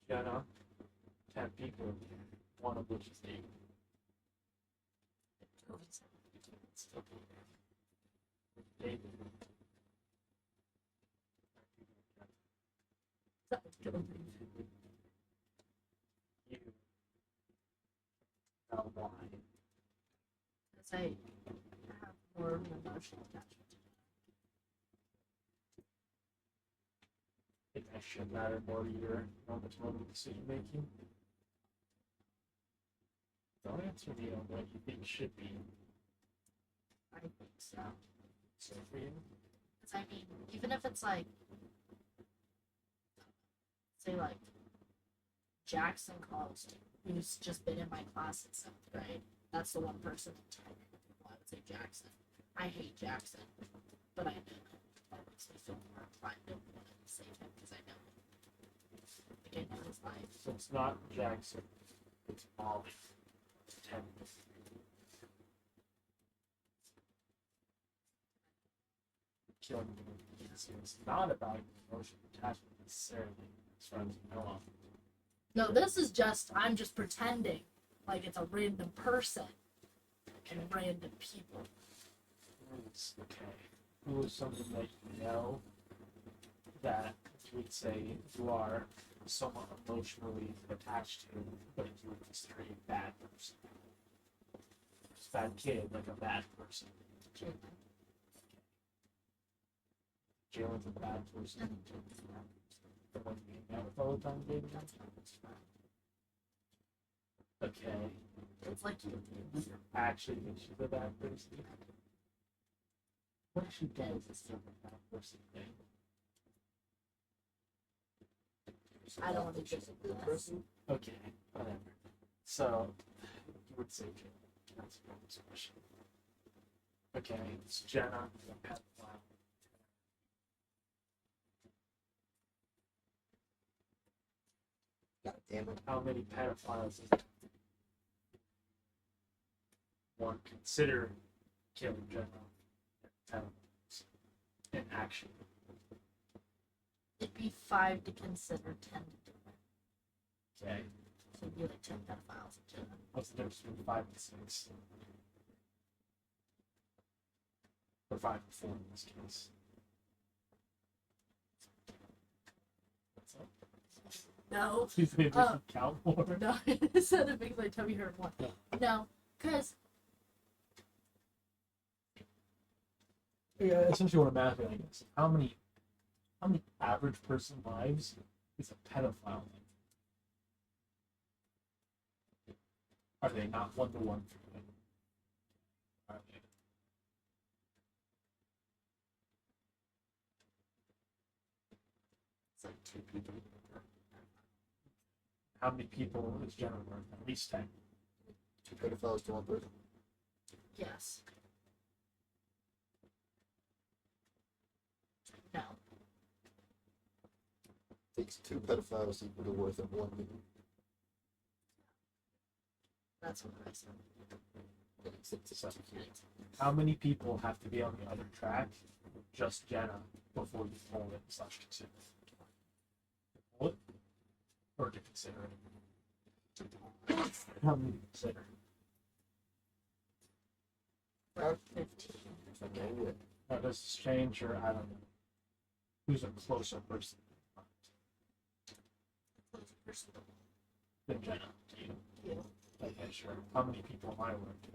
Speaker 2: Jenna, 10 people, one of which is David. Still be there. David. You know why?
Speaker 3: Because I have more of an emotional attachment to
Speaker 2: Think that should matter more to your moment decision making. Don't answer me on what you think should be
Speaker 3: I think so.
Speaker 2: so for you.
Speaker 3: Because I mean, even if it's like, say like Jackson Carlson, who's just been in my class in 7th grade, that's the one person in 10 people I would say Jackson. I hate Jackson, but I know him. That makes me feel more inclined to want to save him because I know him. Like I know his life.
Speaker 2: So it's not Jackson, it's Molly. 10. Killing me. So it's not about emotional attachment necessarily, as far as you know of.
Speaker 3: No, this is just, I'm just pretending like it's a random person and random people.
Speaker 2: It's okay. Who is something that you know that you would say you are somewhat emotionally attached to, but you would consider a bad person? Just bad kid, like a bad person. Jalen's a bad person. The one you hang out with all the time, David?
Speaker 3: That's my best friend.
Speaker 2: Okay.
Speaker 3: It's like you.
Speaker 2: I actually think she's a bad person. What if she does is still a bad person thing?
Speaker 3: I don't want to
Speaker 6: She's
Speaker 3: just
Speaker 6: a good person.
Speaker 2: Okay, whatever. So,
Speaker 1: would say Jenna. That's a good question. Okay, it's Jenna, a pedophile.
Speaker 6: God damn it.
Speaker 1: How many pedophiles is one consider killing Jenna pedophiles in action?
Speaker 3: It'd be 5 to consider, 10 to do it.
Speaker 1: Okay,
Speaker 3: So it'd be like 10 pedophiles in general.
Speaker 1: what's the difference between 5 and 6? Or 5 and 4 in this case. What's up?
Speaker 3: No.
Speaker 1: Please they
Speaker 3: Uh,
Speaker 1: count more.
Speaker 3: No, instead of things like Toby heard one.
Speaker 1: Yeah.
Speaker 3: No, because
Speaker 1: Yeah, essentially what I'm asking, I guess, how many average person lives is a pedophile? Are they not 1-to-1 for you? Are they?
Speaker 3: it's like 2 people.
Speaker 1: How many people is Jenna worth? At least 10.
Speaker 6: 2 pedophiles to 1 person.
Speaker 3: Yes. No.
Speaker 6: Takes 2 pedophiles equal the worth of 1 human.
Speaker 3: That's what I said.
Speaker 1: So, how many people have to be on the other track? Just Jenna before you pull it / consider it? Pull it? Or to consider it? How many to consider?
Speaker 3: About 15.
Speaker 6: Okay, yeah.
Speaker 1: Now, does this change, or I don't know? Who's a closer person than Jenna to you?
Speaker 3: Yeah.
Speaker 1: Okay, sure. How many people am I worth?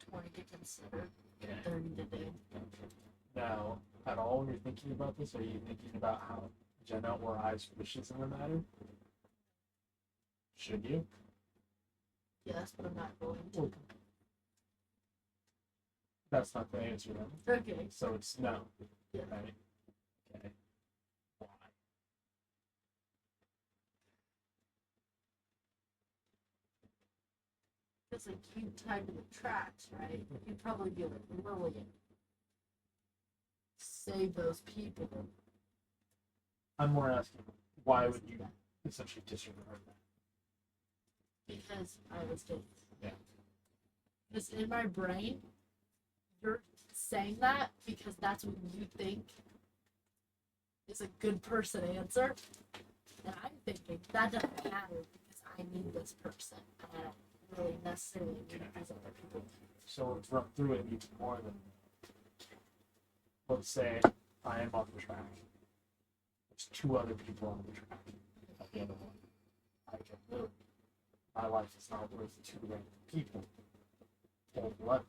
Speaker 3: 20 to consider,
Speaker 1: Okay.
Speaker 3: 30 to do.
Speaker 1: Now, at all when you're thinking about this, are you thinking about how Jenna or I's wishes in the matter? Should you?
Speaker 3: Yes, but I'm not going to.
Speaker 1: Well, that's not the answer then.
Speaker 3: Okay.
Speaker 1: So it's no.
Speaker 3: Yeah.
Speaker 1: Right? Okay. Why?
Speaker 3: Because like you tied to the tracks, right? You'd probably be like, Lillian, save those people.
Speaker 1: I'm more asking, why would you essentially disregard that?
Speaker 3: Because I was doing.
Speaker 1: Yeah.
Speaker 3: Because in my brain, you're saying that because that's what you think is a good person answer. And I'm thinking that doesn't matter because I need this person. And I don't really necessarily need these other people.
Speaker 1: So let's run through it even more than, let's say I am on the track. There's 2 other people on the track. At the other one, I can live. My life is not worth 2 random people. Pull the lever.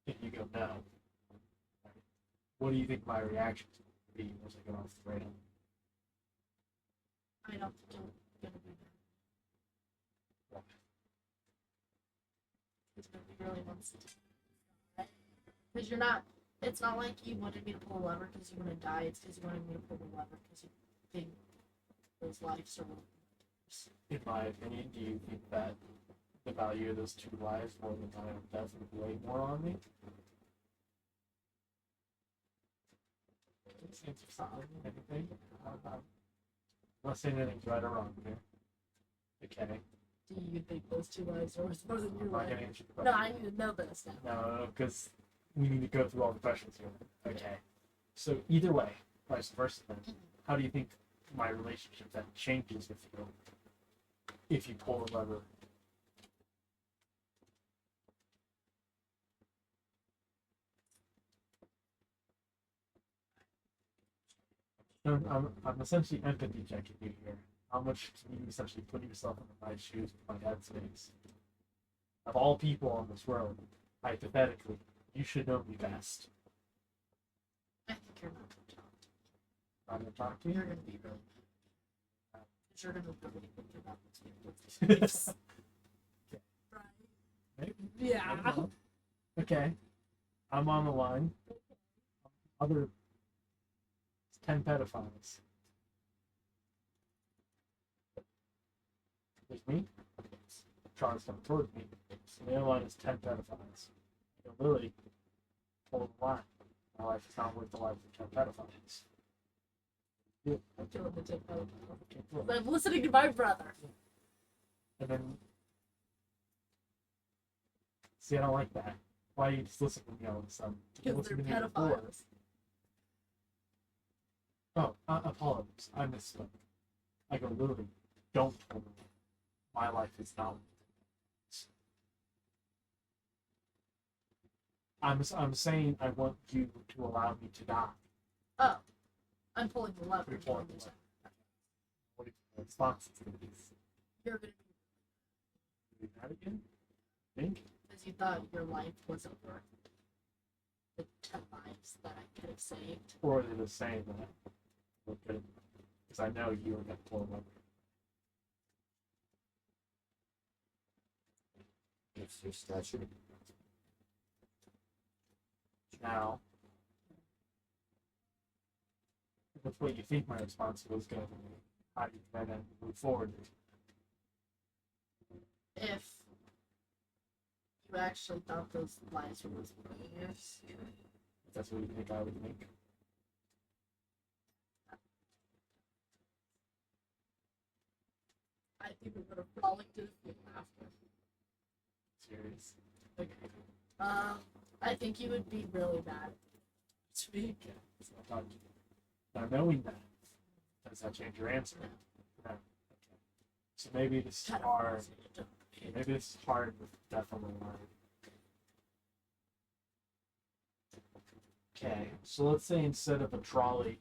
Speaker 1: If you go no, what do you think my reaction would be once I get off the rail?
Speaker 3: I don't think you're gonna be there. It's gonna be really months. Because you're not. It's not like you wanted me to pull a lever because you want to die. It's because you wanted me to pull the lever because you think those lives are.
Speaker 1: In my opinion, do you think that the value of those 2 lives more than my own death would weigh more on me? Anything? I'm not saying anything's right or wrong here. Okay.
Speaker 3: Do you think those 2 lives are worth more than your
Speaker 1: I'm not
Speaker 3: life?
Speaker 1: gonna answer the
Speaker 3: No,
Speaker 1: question.
Speaker 3: I need to know this now.
Speaker 1: No, because we need to go through all the questions here. Okay. So either way, vice versa then, how do you think my relationship then changes if you pull the lever? I'm essentially empathy checking you here. How much can you essentially put yourself in my shoes with my headspace? Of all people on this road, hypothetically, you should know me best.
Speaker 3: I think you're not going to talk.
Speaker 1: I'm gonna talk to
Speaker 3: You're
Speaker 1: you.
Speaker 3: going to be really mad. Because you're going to really think about what's going on. Right?
Speaker 1: Maybe. I don't know. Okay. I'm on the line. Other 10 pedophiles. There's me. Charlie's coming towards me. So the other line is 10 pedophiles. You know, Lily told the line. My life is not worth the life of 10 pedophiles.
Speaker 3: I'm killing the tip.
Speaker 1: Okay,
Speaker 3: I'm listening to my brother.
Speaker 1: and then, see, I don't like that. Why you just listen to me all of a sudden? You
Speaker 3: Because they're
Speaker 1: listened to me before.
Speaker 3: pedophiles.
Speaker 1: Oh, apologies. I misspoke. I go, Lily, don't tell me. My life is not worth it. I'm saying I want you to allow me to die.
Speaker 3: Oh, I'm pulling the lever.
Speaker 1: You're pulling the lever. What do you think the response is going to be?
Speaker 3: You're gonna
Speaker 1: Be mad again? Think?
Speaker 3: because you thought your life wasn't worth the 10 lives that I could have saved.
Speaker 1: Or are they just saying that? Okay. Because I know you are going to pull the lever.
Speaker 6: It's your statue.
Speaker 1: Now, that's what you think my response was going to be. How do you then move forward?
Speaker 3: If you actually thought those lives were worth years,
Speaker 1: If that's what you think I would think.
Speaker 3: I think we would have fallen to the field after.
Speaker 1: Serious.
Speaker 3: Okay. I think you would be really bad.
Speaker 1: To me, okay. So I talked to you. Now knowing that, does that change your answer? No. Okay. So maybe this is hard. Maybe this is hard with definitely hard. Okay, so let's say instead of a trolley,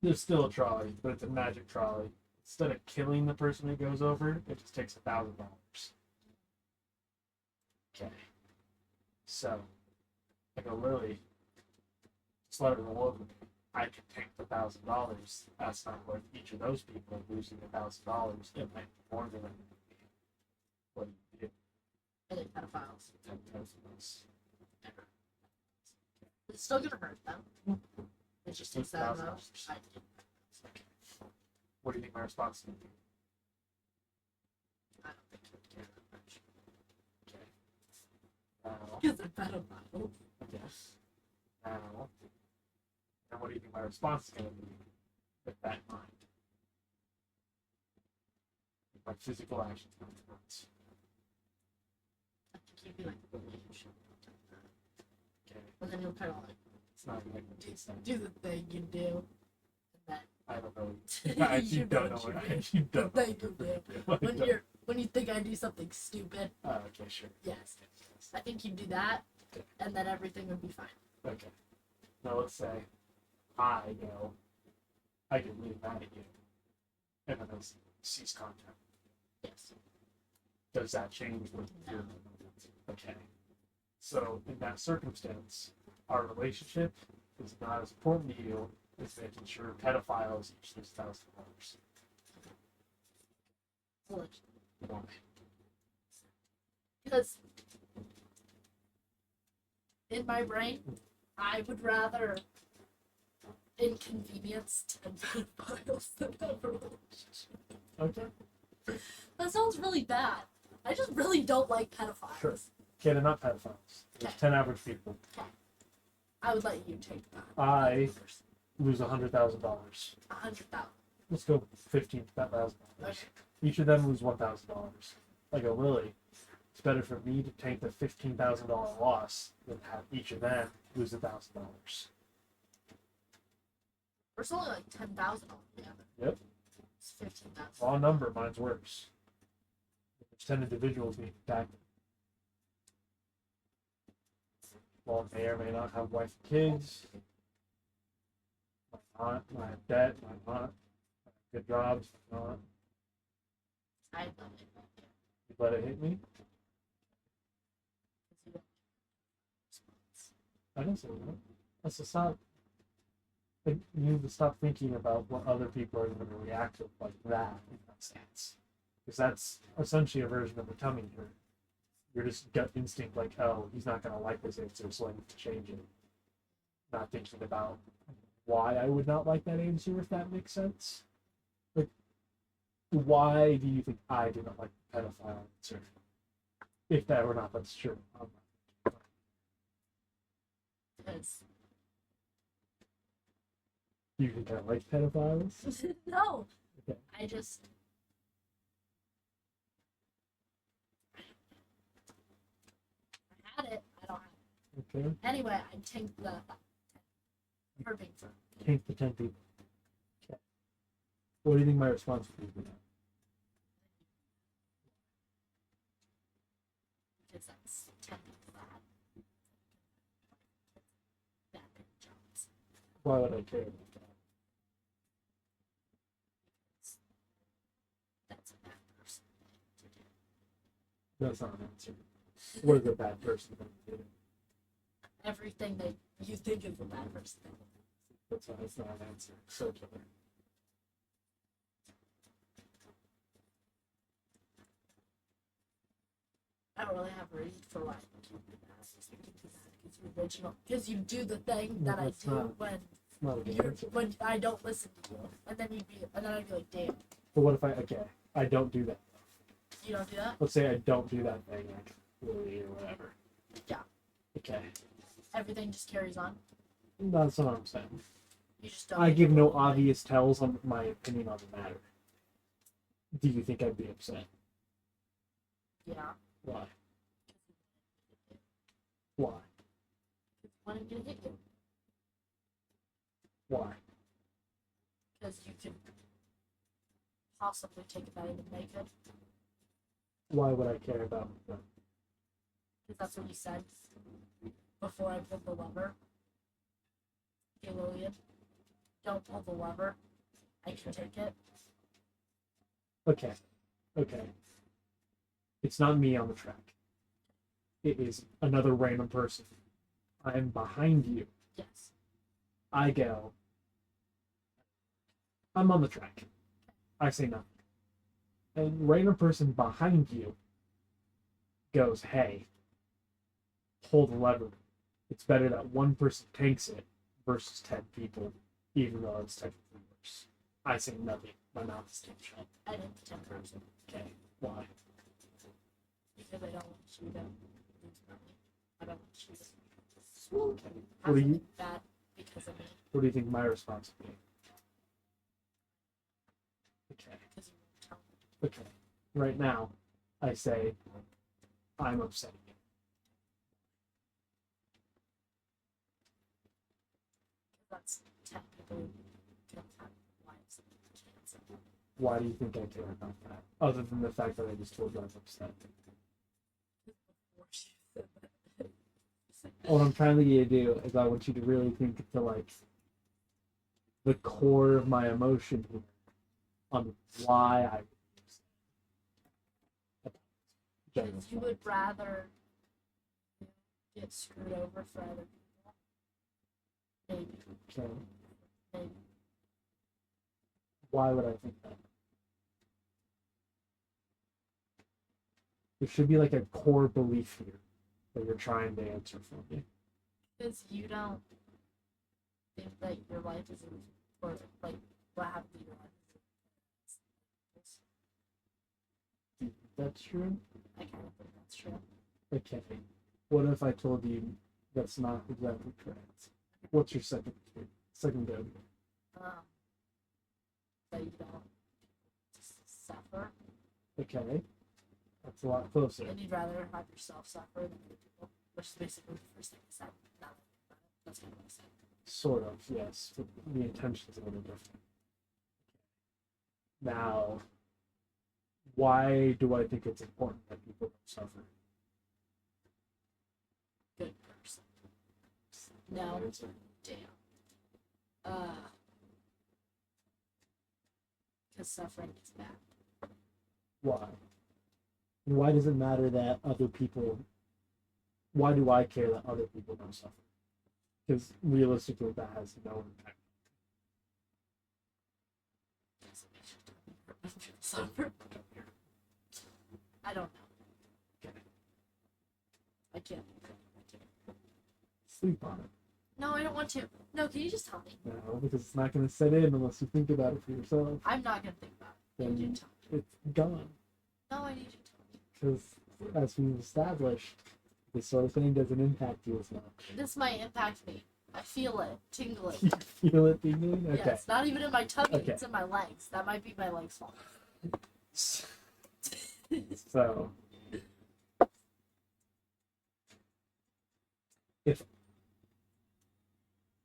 Speaker 1: there's still a trolley, but it's a magic trolley. Instead of killing the person it goes over, it just takes $1,000. Okay. So, I go, Lily, just let her roll over me. I can take the $1,000. That's not worth each of those people losing $1,000. It might be more than that. What do you do?
Speaker 3: I think pedophiles.
Speaker 1: 10 pesos.
Speaker 3: It's still gonna hurt them. It just takes that
Speaker 1: $1,000.
Speaker 3: much.
Speaker 1: Okay. What do you think my response is going to be?
Speaker 3: I don't think you would care that much.
Speaker 1: Okay. Now,
Speaker 3: Because they're pedophiles.
Speaker 1: yes. Now, and what do you think my response is going to be with that in mind? My physical actions afterwards.
Speaker 3: I think you'd be like, really, you should.
Speaker 1: Okay.
Speaker 3: But then you'll kind of like
Speaker 1: It's not like
Speaker 3: do the thing you do. And
Speaker 1: I don't know.
Speaker 3: then
Speaker 1: I actually don't know.
Speaker 3: what
Speaker 1: I
Speaker 3: you do.
Speaker 1: actually don't
Speaker 3: The
Speaker 1: know.
Speaker 3: thing you do.
Speaker 1: I
Speaker 3: When
Speaker 1: don't-
Speaker 3: you think I do something stupid,
Speaker 1: Okay, sure.
Speaker 3: yes. I think you do that, and then everything would be fine.
Speaker 1: Okay. Now let's say I get really mad at you, and then I cease contact.
Speaker 3: Yes.
Speaker 1: Does that change what you do? Okay. So in that circumstance, our relationship is not as important to you as making sure pedophiles each lose $1,000. Why?
Speaker 3: Because in my brain, I would rather inconvenience 10 pedophiles than have a relationship.
Speaker 1: Okay.
Speaker 3: That sounds really bad. I just really don't like pedophiles.
Speaker 1: Sure. Okay, they're not pedophiles. There's 10 average people.
Speaker 3: I would let you take that.
Speaker 1: I lose $100,000.
Speaker 3: 100,000.
Speaker 1: Let's go $15,000.
Speaker 3: Okay.
Speaker 1: Each of them lose $1,000. I go, Lily, it's better for me to take the $15,000 loss than have each of them lose $1,000.
Speaker 3: There's only like 10,000 altogether.
Speaker 1: Yep.
Speaker 3: It's 15,000.
Speaker 1: Raw number, mine's worse. There's 10 individuals being impacted. Well, may or may not have wife and kids. Might not, might have debt, might not. Might have good jobs, might not.
Speaker 3: I don't think that.
Speaker 1: You let it hit me? I didn't say that. That's just not. You need to stop thinking about what other people are going to react to like that in that sense. Because that's essentially a version of a tummy hurt. You're just gut instinct like, oh, he's not going to like this answer, so I need to change it. Not thinking about why I would not like that answer, if that makes sense. Like,
Speaker 2: Why do you think I didn't like the pedophile answer? If that were not, that's true.
Speaker 3: Because
Speaker 2: Do you think I like pedophiles?
Speaker 3: no,
Speaker 2: Okay.
Speaker 3: I just. I had it. I don't have
Speaker 2: Okay.
Speaker 3: it. Anyway, I tanked the herping for.
Speaker 2: Tank the 10 people. Okay. What do you think my response would be?
Speaker 3: Because that's 10 people that bad paying jobs.
Speaker 2: Why would I care about that?
Speaker 3: That's a bad person to do.
Speaker 2: That's not an answer. What is a bad person going to do?
Speaker 3: Everything that you think is a bad person.
Speaker 2: That's not an answer. Circular.
Speaker 3: I don't really have a reason for why I keep it as it's original. Because you do the thing
Speaker 2: No,
Speaker 3: that I
Speaker 2: that's
Speaker 3: do
Speaker 2: not.
Speaker 3: when
Speaker 2: It's not a good
Speaker 3: you're
Speaker 2: answer.
Speaker 3: when I don't listen to you, and then I'd be like, damn,
Speaker 2: But what if I don't do that?
Speaker 3: you don't do that.
Speaker 2: Let's say I don't do that thing, like, Lily or whatever.
Speaker 3: Yeah.
Speaker 2: Okay.
Speaker 3: Everything just carries on.
Speaker 2: That's not what I'm saying.
Speaker 3: You just don't.
Speaker 2: I give no
Speaker 3: control it.
Speaker 2: obvious tells on my opinion on the matter. Do you think I'd be upset?
Speaker 3: Yeah.
Speaker 2: Why? Why?
Speaker 3: When I'm gonna hit you,
Speaker 2: Why?
Speaker 3: because you could possibly take a bite and make it.
Speaker 2: Why would I care about that?
Speaker 3: Because that's what you said before I pulled the lever. Hey, Lillian, don't pull the lever. I can take it.
Speaker 2: Okay. Okay. It's not me on the track. It is another random person. I'm behind you.
Speaker 3: Yes.
Speaker 2: I go. I'm on the track. I say nothing. And random person behind you goes, hey, pull the lever. It's better that one person takes it versus 10 people, even though it's technically worse. I say nothing. My mouth is still shut.
Speaker 3: I didn't pretend person
Speaker 2: Okay. Why?
Speaker 3: because I don't want you to lose money. I don't want you to
Speaker 2: What
Speaker 3: have
Speaker 2: do you-
Speaker 3: something bad because of me.
Speaker 2: What do you think my response would be? Okay.
Speaker 3: Because you won't tell me.
Speaker 2: Okay. Right now, I say, I'm upsetting you.
Speaker 3: That's 10 people who don't have wives and kids.
Speaker 2: Why do you think I care about that? Other than the fact that I just told you I was upset. What I'm trying to get you to do is I want you to really think to like the core of my emotion here on why I
Speaker 3: Because you would rather get screwed over for other people. Maybe.
Speaker 2: So
Speaker 3: Maybe.
Speaker 2: why would I think that? There should be like a core belief here that you're trying to answer for me.
Speaker 3: Because you don't think that your life is important. Like, what happened to your life?
Speaker 2: That's true.
Speaker 3: I kind of think that's true.
Speaker 2: Okay. What if I told you that's not exactly correct? What's your second go?
Speaker 3: That you don't suffer.
Speaker 2: Okay. That's a lot closer.
Speaker 3: And you'd rather have yourself suffer than other people. Which is basically the first thing I said. Now that I think about it, that's kind of what I said.
Speaker 2: Sort of, yes. But the intention's a little different. Now, why do I think it's important that people don't suffer?
Speaker 3: Good person. No.
Speaker 2: Answer.
Speaker 3: Damn. Because suffering is bad.
Speaker 2: Why? And why does it matter that other people? Why do I care that other people don't suffer? Because realistically, that has no impact.
Speaker 3: Because it makes you people suffer. I don't know.
Speaker 2: Okay.
Speaker 3: I can't.
Speaker 2: Sleep on it.
Speaker 3: No, I don't want to. No, can you just tell me?
Speaker 2: No, because it's not going to set in unless you think about it for yourself.
Speaker 3: I'm not gonna think about it. You
Speaker 2: Then
Speaker 3: do tell me.
Speaker 2: It's gone.
Speaker 3: No, I need you to.
Speaker 2: Because, as we've established, this sort of thing doesn't impact you as much.
Speaker 3: This might impact me. I feel it tingling.
Speaker 2: You feel it tingling?
Speaker 3: Yeah,
Speaker 2: Okay.
Speaker 3: it's not even in my tummy,
Speaker 2: Okay.
Speaker 3: it's in my legs. That might be my legs fault.
Speaker 2: So, if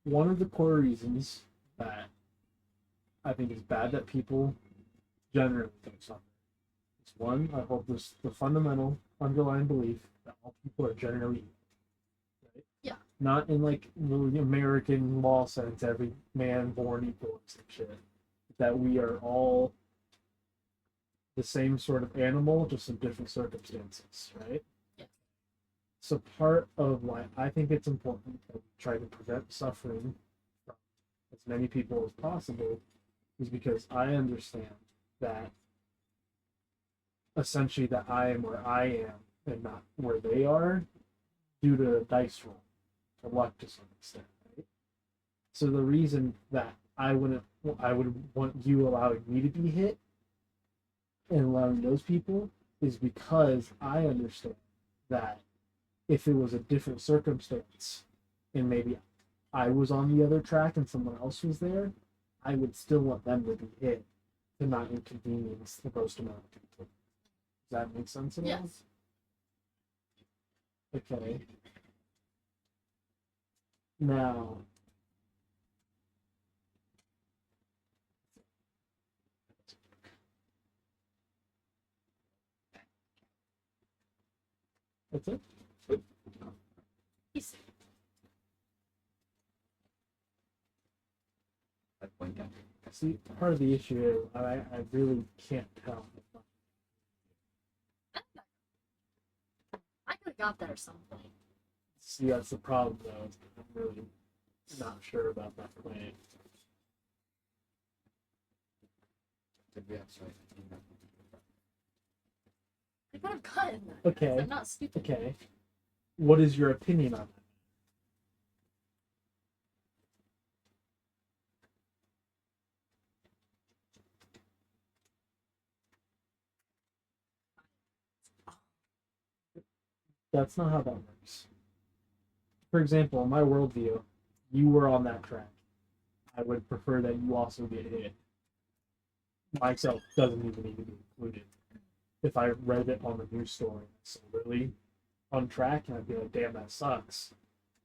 Speaker 2: one of the core reasons that I think is bad that people generally think something is one, I hold this the fundamental underlying belief that all people are generally equal. Right?
Speaker 3: Yeah.
Speaker 2: Not in like the American law sense, every man born equal and some shit. That we are all the same sort of animal, just in different circumstances, right?
Speaker 3: Yeah.
Speaker 2: So part of why I think it's important that we try to prevent suffering from as many people as possible is because I understand that essentially that I am where I am and not where they are due to a dice roll, to luck to some extent, right? So the reason that I would want you allowing me to be hit and allowing those people is because I understand that if it was a different circumstance and maybe I was on the other track and someone else was there, I would still want them to be hit to not inconvenience the most amount of people. Does that make sense at all?
Speaker 3: Yes.
Speaker 2: Okay. Now, that's it.
Speaker 3: He's-
Speaker 6: That point down.
Speaker 2: See, part of the issue is I really can't tell.
Speaker 3: I could have got there at some point.
Speaker 2: See, that's the problem though. Is I'm really not sure about that plan.
Speaker 6: Did we have sorry?
Speaker 3: I could have gotten there.
Speaker 2: Okay.
Speaker 3: I'm not stupid.
Speaker 2: Okay. What is your opinion on that? That's not how that works. For example, in my worldview, you were on that track. I would prefer that you also get hit. Myself doesn't even need to be included. If I read it on the news story, it's really on track, and I'd be like, damn, that sucks.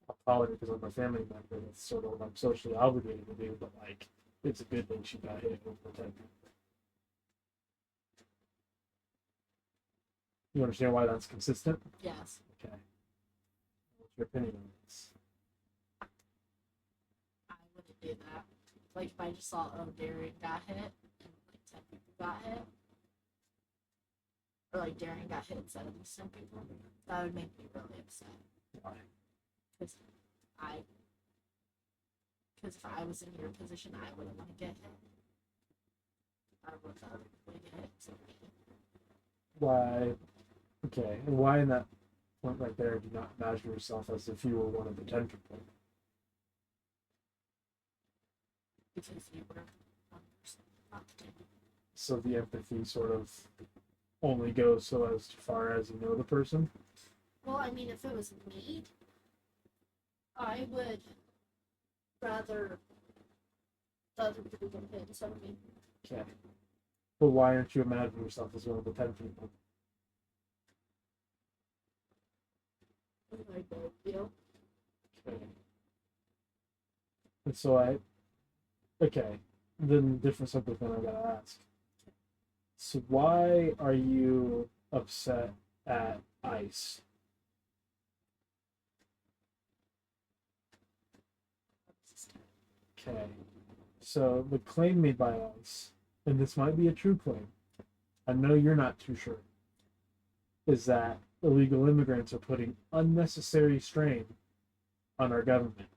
Speaker 2: I'll call it because I'm a family member. That's sort of what I'm socially obligated to do, but like, it's a good thing she got hit over 10 people. You understand why that's consistent?
Speaker 3: Yes.
Speaker 2: Okay. What's your opinion on this?
Speaker 3: I wouldn't do that. Like if I just saw, oh, Darian got hit, and like 10 people got hit, or like Darian got hit instead of these 10 people, that would make me really upset.
Speaker 2: Why?
Speaker 3: Because if I was in your position, I wouldn't want to get hit. I would want to get hit. So,
Speaker 2: Why? Okay. And why in that point right there do you not imagine yourself as if you were one of the 10 people?
Speaker 3: because you were one person, not 10.
Speaker 2: So the empathy sort of only goes so as far as you know the person.
Speaker 3: Well, I mean, if it was me, I would rather the other people get hit instead of me.
Speaker 2: Okay. But why aren't you imagining yourself as one of the 10 people?
Speaker 3: Like, you know?
Speaker 2: Okay. And so okay, then different subject then I gotta ask. So why are you upset at ICE? Okay. So the claim made by ICE, and this might be a true claim, I know you're not too sure, is that illegal immigrants are putting unnecessary strain on our government.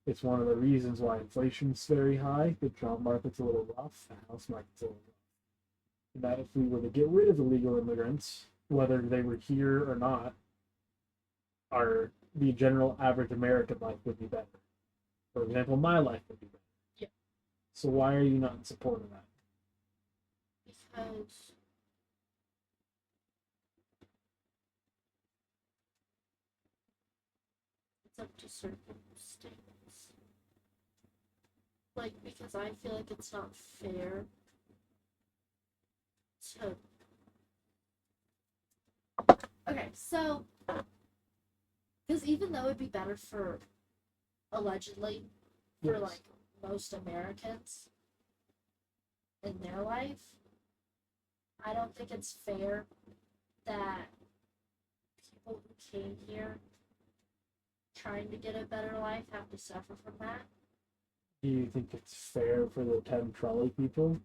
Speaker 2: It's one of the reasons why inflation's very high, the job market's a little rough, the house market's a little rough. And that if we were to get rid of illegal immigrants, whether they were here or not, the general average American life would be better. For example, my life would be better.
Speaker 3: Yeah.
Speaker 2: So why are you not in support of that?
Speaker 3: because it's up to certain states. Like, because I feel like it's not fair to. Okay, so. Because even though it'd be better for, allegedly, for
Speaker 2: Yes.
Speaker 3: like most Americans in their life, I don't think it's fair that people who came here trying to get a better life have to suffer from that.
Speaker 2: Do you think it's fair for the 10 trolley people?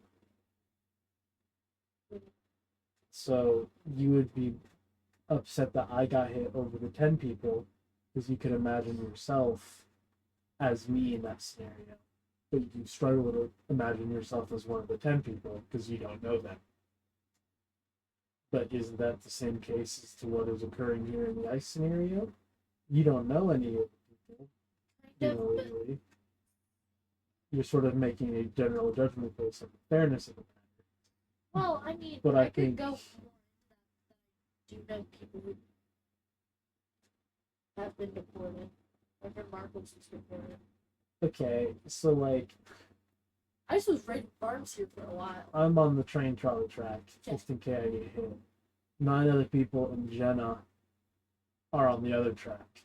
Speaker 2: So you would be upset that I got hit over the 10 people because you could imagine yourself as me in that scenario. But you struggle to imagine yourself as one of the 10 people because you don't know them. But isn't that the same case as to what is occurring here in the ice scenario? You don't know any of the people,
Speaker 3: Kind of, but
Speaker 2: really. You're sort of making a general judgment based on the fairness of the matter.
Speaker 3: well, I mean,
Speaker 2: But
Speaker 3: I
Speaker 2: I
Speaker 3: could
Speaker 2: think-
Speaker 3: go more into that. I do know people who have been deported. My friend Marcos was deported.
Speaker 2: Okay, so like
Speaker 3: I just was raiding farms here for a while.
Speaker 2: I'm on the train trolley track just in case I get hit. 9 other people in Jenna are on the other track.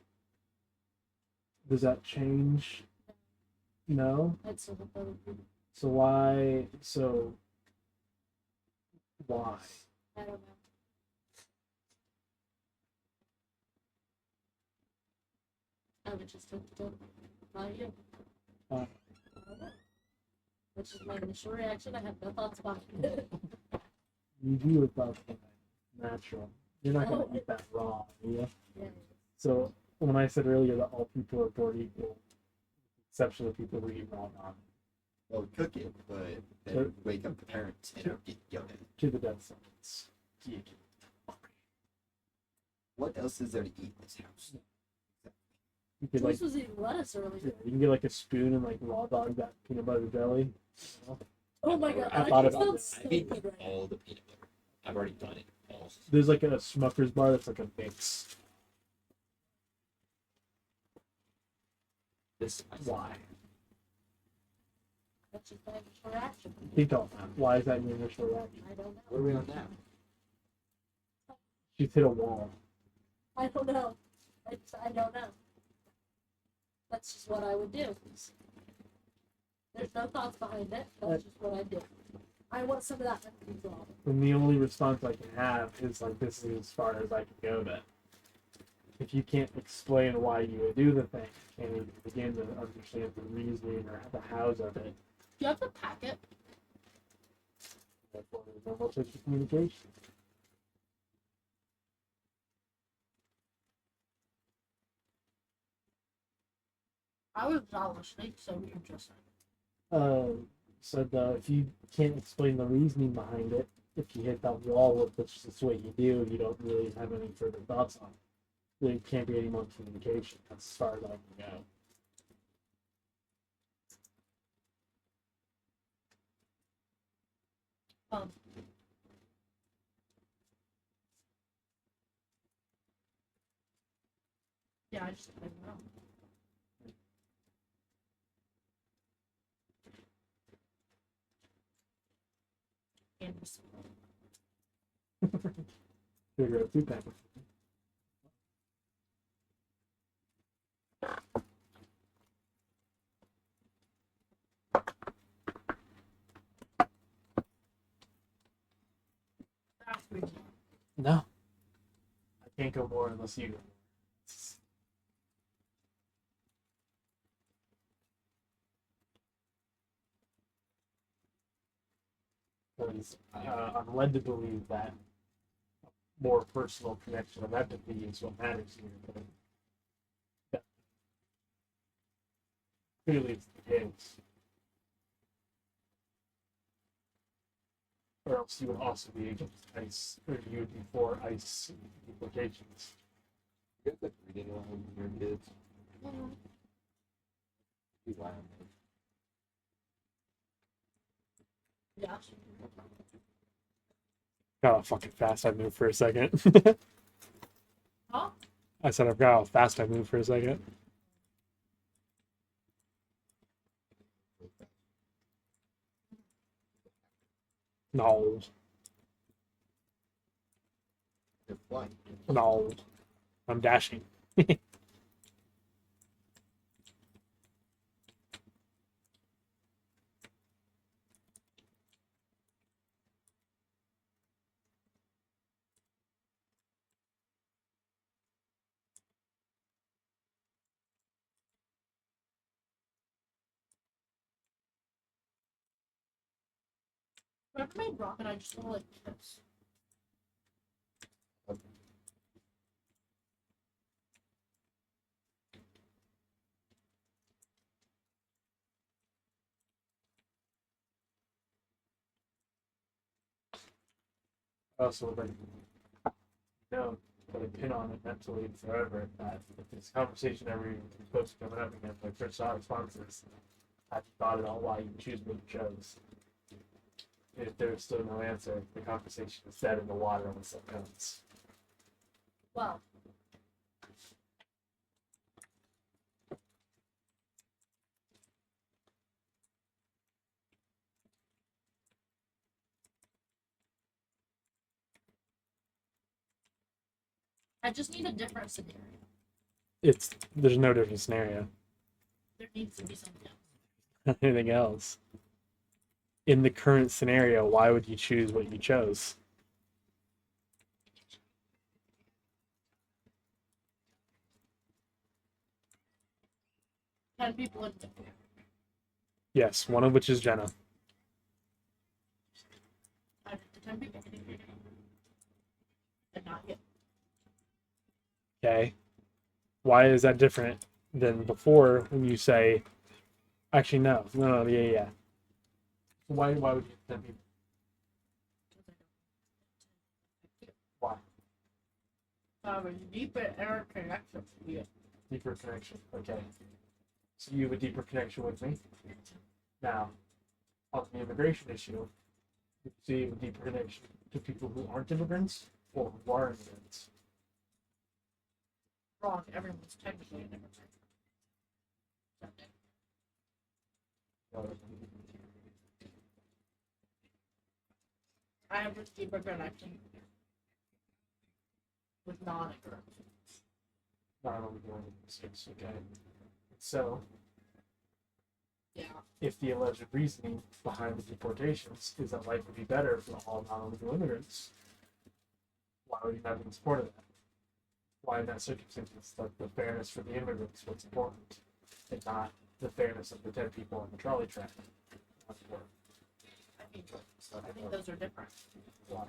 Speaker 2: Does that change? No?
Speaker 3: I'd still have other people.
Speaker 2: So why? So why?
Speaker 3: I don't know. I would just have to not you.
Speaker 2: Uh.
Speaker 3: I don't know. Which is my initial reaction. I have no thoughts about it.
Speaker 2: You do look like natural. You're not gonna
Speaker 3: Oh.
Speaker 2: eat that raw, yeah.
Speaker 3: Yeah.
Speaker 2: So when I said earlier that all people are born equal, exception of people who eat raw ramen,
Speaker 6: Well, cook it, but then wake up the parents and get yelled at.
Speaker 2: to the death sentence.
Speaker 6: What else is there to eat in this house?
Speaker 2: You could like
Speaker 3: Joyce was eating lettuce earlier.
Speaker 2: you can get like a spoon and like raw dog that peanut butter jelly. You know?
Speaker 3: Oh my god,
Speaker 2: I
Speaker 3: that
Speaker 2: thought
Speaker 3: just
Speaker 2: about
Speaker 3: sounds
Speaker 2: that.
Speaker 3: so
Speaker 6: I've eaten
Speaker 3: good right now.
Speaker 6: all the peanut butter. I've already done it. All.
Speaker 2: There's like a Smucker's bar that's like a mix.
Speaker 6: This
Speaker 2: Why?
Speaker 3: That's just my initial reaction.
Speaker 2: Think on that. Why is that your initial reaction?
Speaker 3: I don't know.
Speaker 6: What are we on now?
Speaker 2: She's hit a wall.
Speaker 3: I don't know. I don't know. That's just what I would do. There's no thoughts behind it. That's just what I do. I want some of that raw.
Speaker 2: And the only response I can have is like, this is as far as I can go then. If you can't explain why you would do the thing, you can't even begin to understand the reasoning or the hows of it,
Speaker 3: Do you have the packet?
Speaker 2: therefore there's no more such communication.
Speaker 3: I was not listening, so we can just
Speaker 2: Said if you can't explain the reasoning behind it, if you hit that wall, that's just what you do, you don't really have any further thoughts on it. There can't be any more communication. That's as far as I can go.
Speaker 3: um. Yeah, I just I don't know. And just-
Speaker 2: Figure out 2 packets.
Speaker 3: that's weird.
Speaker 2: No. I can't go more unless you go. Because I'm led to believe that more personal connection of empathy is what matters here. But yeah. Clearly, it's the case. Or else you would also be against ICE, or you would be for ICE deportations.
Speaker 6: You guys like reading along with your kids? Be wild, man.
Speaker 3: Yeah.
Speaker 2: God, how fucking fast I moved for a second.
Speaker 3: Huh?
Speaker 2: I said I forgot how fast I moved for a second. No,
Speaker 6: You're flying.
Speaker 2: no, I'm dashing.
Speaker 3: Whenever I made ramen, I just want to like chips.
Speaker 1: I also would like put a pin on it mentally forever that if this conversation ever even comes close to coming up again, my first thought response is, have you thought about why you choose what you chose? If there's still no answer, the conversation is dead in the water when the sun comes.
Speaker 3: Well, I just need a different scenario.
Speaker 2: There's no different scenario.
Speaker 3: There needs to be something else.
Speaker 2: Anything else? In the current scenario, why would you choose what you chose?
Speaker 3: Ten people in it.
Speaker 2: Yes, one of which is Jenna.
Speaker 3: I did the 10 people. And not yet.
Speaker 2: Okay. Why is that different than before when you say, actually, no, yeah.
Speaker 1: Why would you tell people why?
Speaker 3: A deeper inner connection to you.
Speaker 1: Deeper connection. Okay. So you have a deeper connection with me. Now, on the immigration issue, you see you have a deeper connection to people who aren't immigrants or who are immigrants.
Speaker 3: Wrong. Everyone's technically an immigrant. I have a deeper connection with non-immigrants.
Speaker 1: Not only doing mistakes, okay. So,
Speaker 3: Yeah.
Speaker 1: if the alleged reasoning behind the deportations is that life would be better for all non-illegal immigrants, why would you not be in support of that? Why in that circumstance that the fairness for the immigrants was important and not the fairness of the 10 people on the trolley track? That's important.
Speaker 3: I think those are different.
Speaker 1: Why?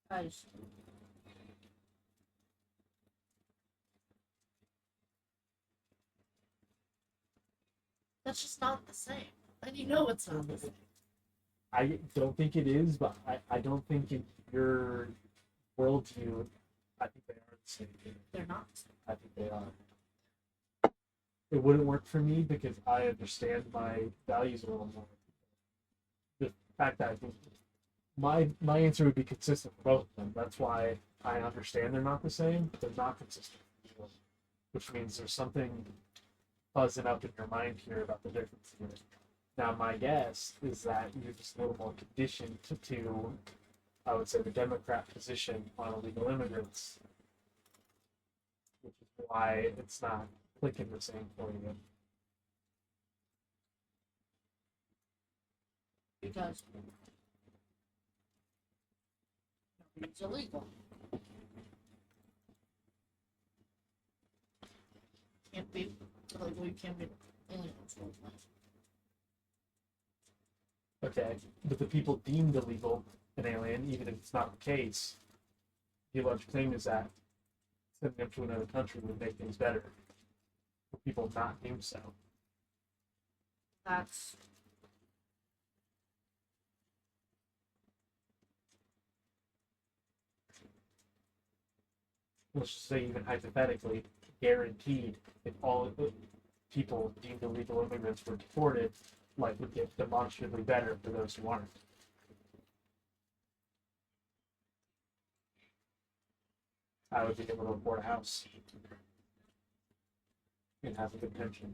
Speaker 3: Because that's just not the same. And you know it's not the same.
Speaker 1: I don't think it is, but I don't think in your worldview, I think they are the same thing.
Speaker 3: They're not the same.
Speaker 1: I think they are. It wouldn't work for me because I understand my values a little more. The fact that I think my answer would be consistent for both of them. That's why I understand they're not the same, but they're not consistent. Which means there's something buzzing up in your mind here about the difference here. Now, my guess is that you're just a little more conditioned to I would say, the Democrat position on illegal immigrants, which is why it's not clicking the same for you.
Speaker 3: Because it's illegal. Can't be illegal, you can't be illegal.
Speaker 1: Okay, but the people deemed illegal an alien, even if it's not the case, the alleged claim is that sending them to another country would make things better for people not deemed so.
Speaker 3: That's
Speaker 1: Let's just say, even hypothetically, guaranteed, if all the people deemed illegal immigrants were deported, life would get demonstrably better for those who aren't.
Speaker 2: I would be able to afford a house and have a good pension.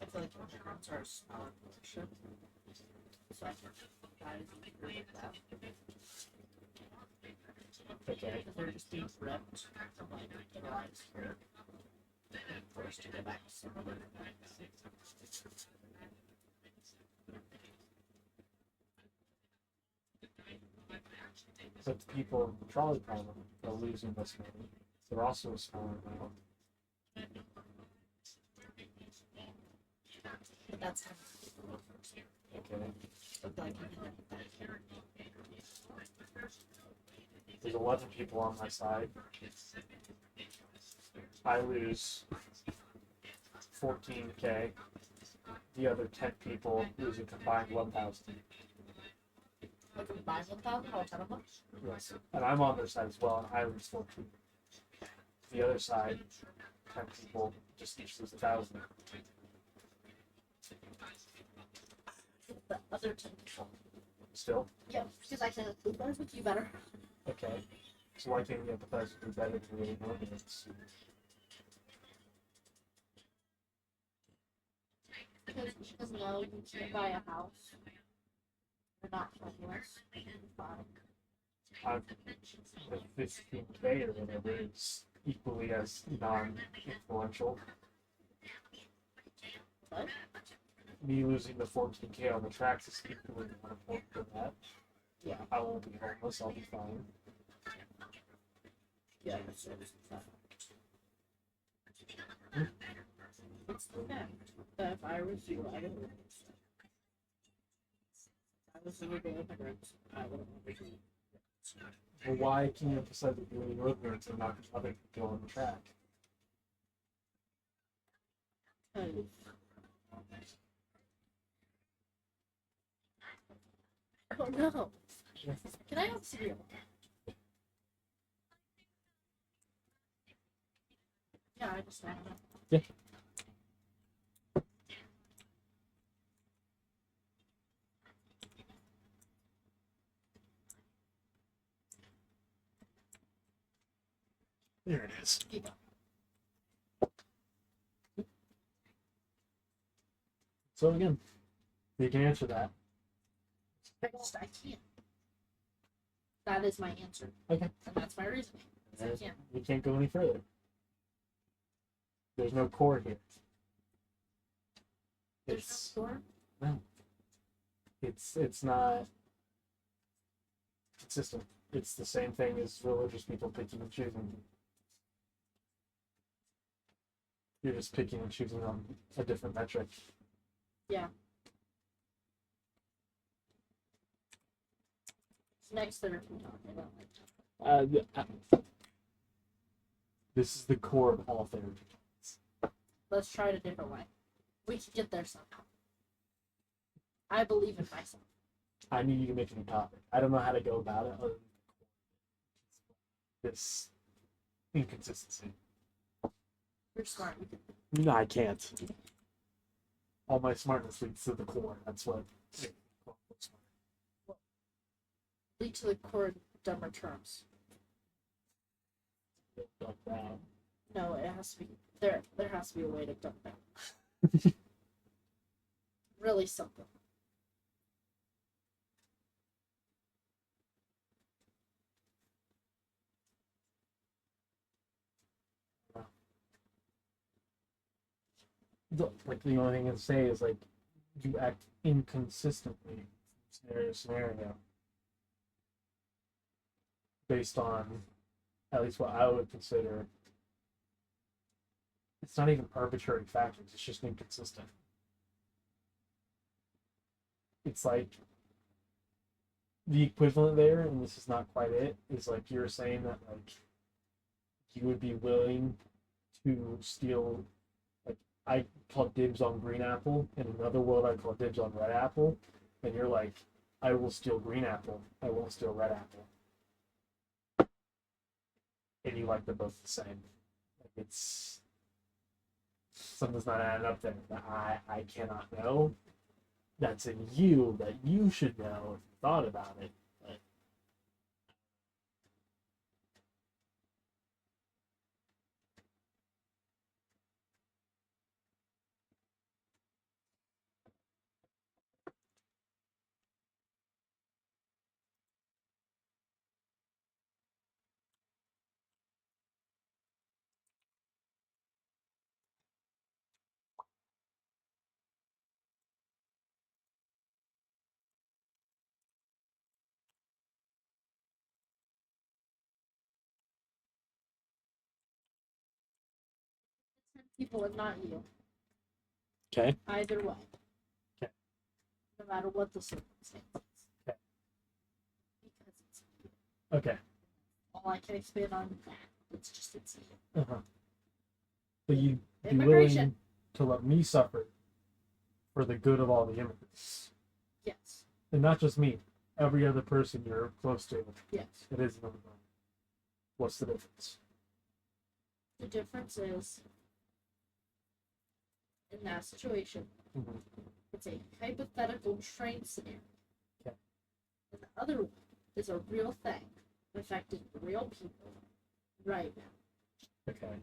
Speaker 3: I feel like insurance are a smaller portion. So I think guys agree with that.
Speaker 2: Okay.
Speaker 3: Because they're just being ripped from like the lives here. And forced to go back to some other.
Speaker 2: But the people in the trolley problem are losing this money. They're also a smaller amount.
Speaker 3: But that's
Speaker 2: Okay.
Speaker 3: like
Speaker 2: There's 11 people on my side. I lose 14K. The other 10 people lose a combined 1,000.
Speaker 3: like a combined 1,000 or 10 of them.
Speaker 2: Yes. And I'm on their side as well, and I lose 14. The other side, 10 people just each lose 1,000.
Speaker 3: The other 10 people.
Speaker 2: Still?
Speaker 3: Yeah, because I can empathize with you better.
Speaker 2: Okay. So why can't you empathize with me better than really know this?
Speaker 3: Because no, you can't buy a house. You're not homeless. Fine.
Speaker 2: I'm the 15K or whatever is equally as non-influential.
Speaker 3: What?
Speaker 2: Me losing the 14K on the tracks is equally non-important to that.
Speaker 3: Yeah.
Speaker 2: I won't be homeless, I'll be fine.
Speaker 3: Yeah, that's what it's about. It's the fact that if I was you, I would. If I was a legal immigrant, I wouldn't want to be.
Speaker 2: Well, why can you emphasize the illegal immigrants and not the other people on the track?
Speaker 3: Because oh no. Can I have cereal? Yeah, I just want to.
Speaker 2: Yeah. There it is.
Speaker 3: Keep up.
Speaker 2: So again, you can answer that.
Speaker 3: I can't. That is my answer.
Speaker 2: Okay.
Speaker 3: And that's my reasoning. I can't.
Speaker 2: We can't go any further. There's no core here.
Speaker 3: There's
Speaker 2: It's
Speaker 3: no door.
Speaker 2: it's not consistent. It's the same thing as religious people picking and choosing. You're just picking and choosing on a different metric.
Speaker 3: Yeah. Next therapy talk. I don't like talk.
Speaker 2: This is the core of all therapy.
Speaker 3: Let's try it a different way. We can get there somehow. I believe in myself.
Speaker 2: I need you to make a new topic. I don't know how to go about it other than this inconsistency.
Speaker 3: You're smart. You can
Speaker 2: No, I can't. All my smartness leads to the core. That's what.
Speaker 3: lead to the core dumber terms.
Speaker 2: Like that.
Speaker 3: No, it has to be there. There has to be a way to dumb down. Really simple.
Speaker 2: The only thing I can say is like you act inconsistently from scenario to scenario based on at least what I would consider it's not even arbitrary factors, it's just inconsistent. It's like the equivalent there, and this is not quite it, is like you're saying that like you would be willing to steal like I call dibs on green apple, in another world I call dibs on red apple, and you're like,
Speaker 1: I will steal green apple. I won't steal red apple. And you like them both the same. Like it's something's not adding up there that I cannot know. That's in you that you should know if you thought about it. But
Speaker 3: People and not you.
Speaker 2: Okay.
Speaker 3: Either way.
Speaker 1: Okay.
Speaker 3: No matter what the circumstances.
Speaker 1: Okay.
Speaker 3: Because it's you.
Speaker 1: okay.
Speaker 3: All I can expand on that. It's you.
Speaker 1: Uh-huh. But you'd be
Speaker 3: Immigration.
Speaker 1: willing to let me suffer for the good of all the immigrants.
Speaker 3: Yes.
Speaker 1: And not just me. Every other person you're close to.
Speaker 3: Yes.
Speaker 1: It is an immigrant. What's the difference?
Speaker 3: The difference is in that situation,
Speaker 1: Mm-hmm.
Speaker 3: it's a hypothetical train scenario.
Speaker 1: Okay.
Speaker 3: And the other one is a real thing affecting real people right now.
Speaker 1: Okay.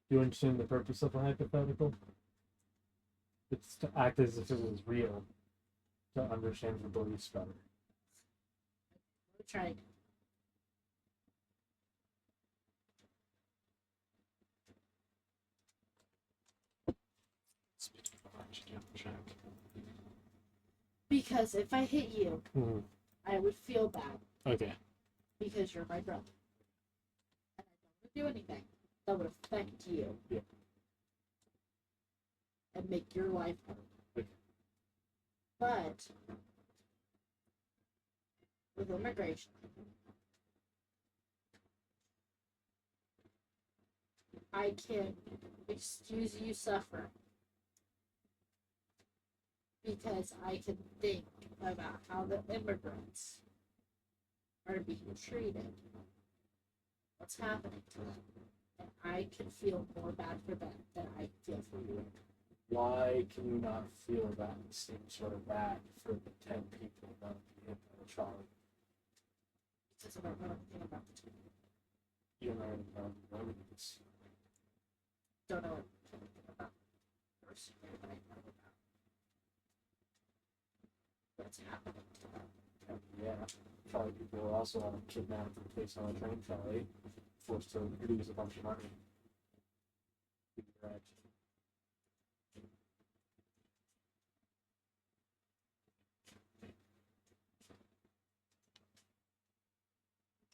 Speaker 1: Do you understand the purpose of a hypothetical? It's to act as if it was real, to understand your beliefs better.
Speaker 3: We're trying. Because if I hit you,
Speaker 1: Mm-hmm.
Speaker 3: I would feel bad
Speaker 1: Okay.
Speaker 3: because you're my brother. And I don't want to do anything that would affect you.
Speaker 1: Yeah.
Speaker 3: And make your life hard.
Speaker 1: Okay.
Speaker 3: But with immigration, I can excuse you suffering because I can think about how the immigrants are being treated, what's happening to them, and I can feel more bad for them than I feel for you.
Speaker 1: Why can you not feel that same sort of bad for the 10 people that be hit by the trolley?
Speaker 3: Because I don't know anything about the two.
Speaker 1: You don't know anything about the immigrants.
Speaker 3: Don't know anything about the person that I know about. What's happening to them.
Speaker 1: And yeah, trolley people are also kidnapped and placed on a train trolley, forced to lose a bunch of money. Right.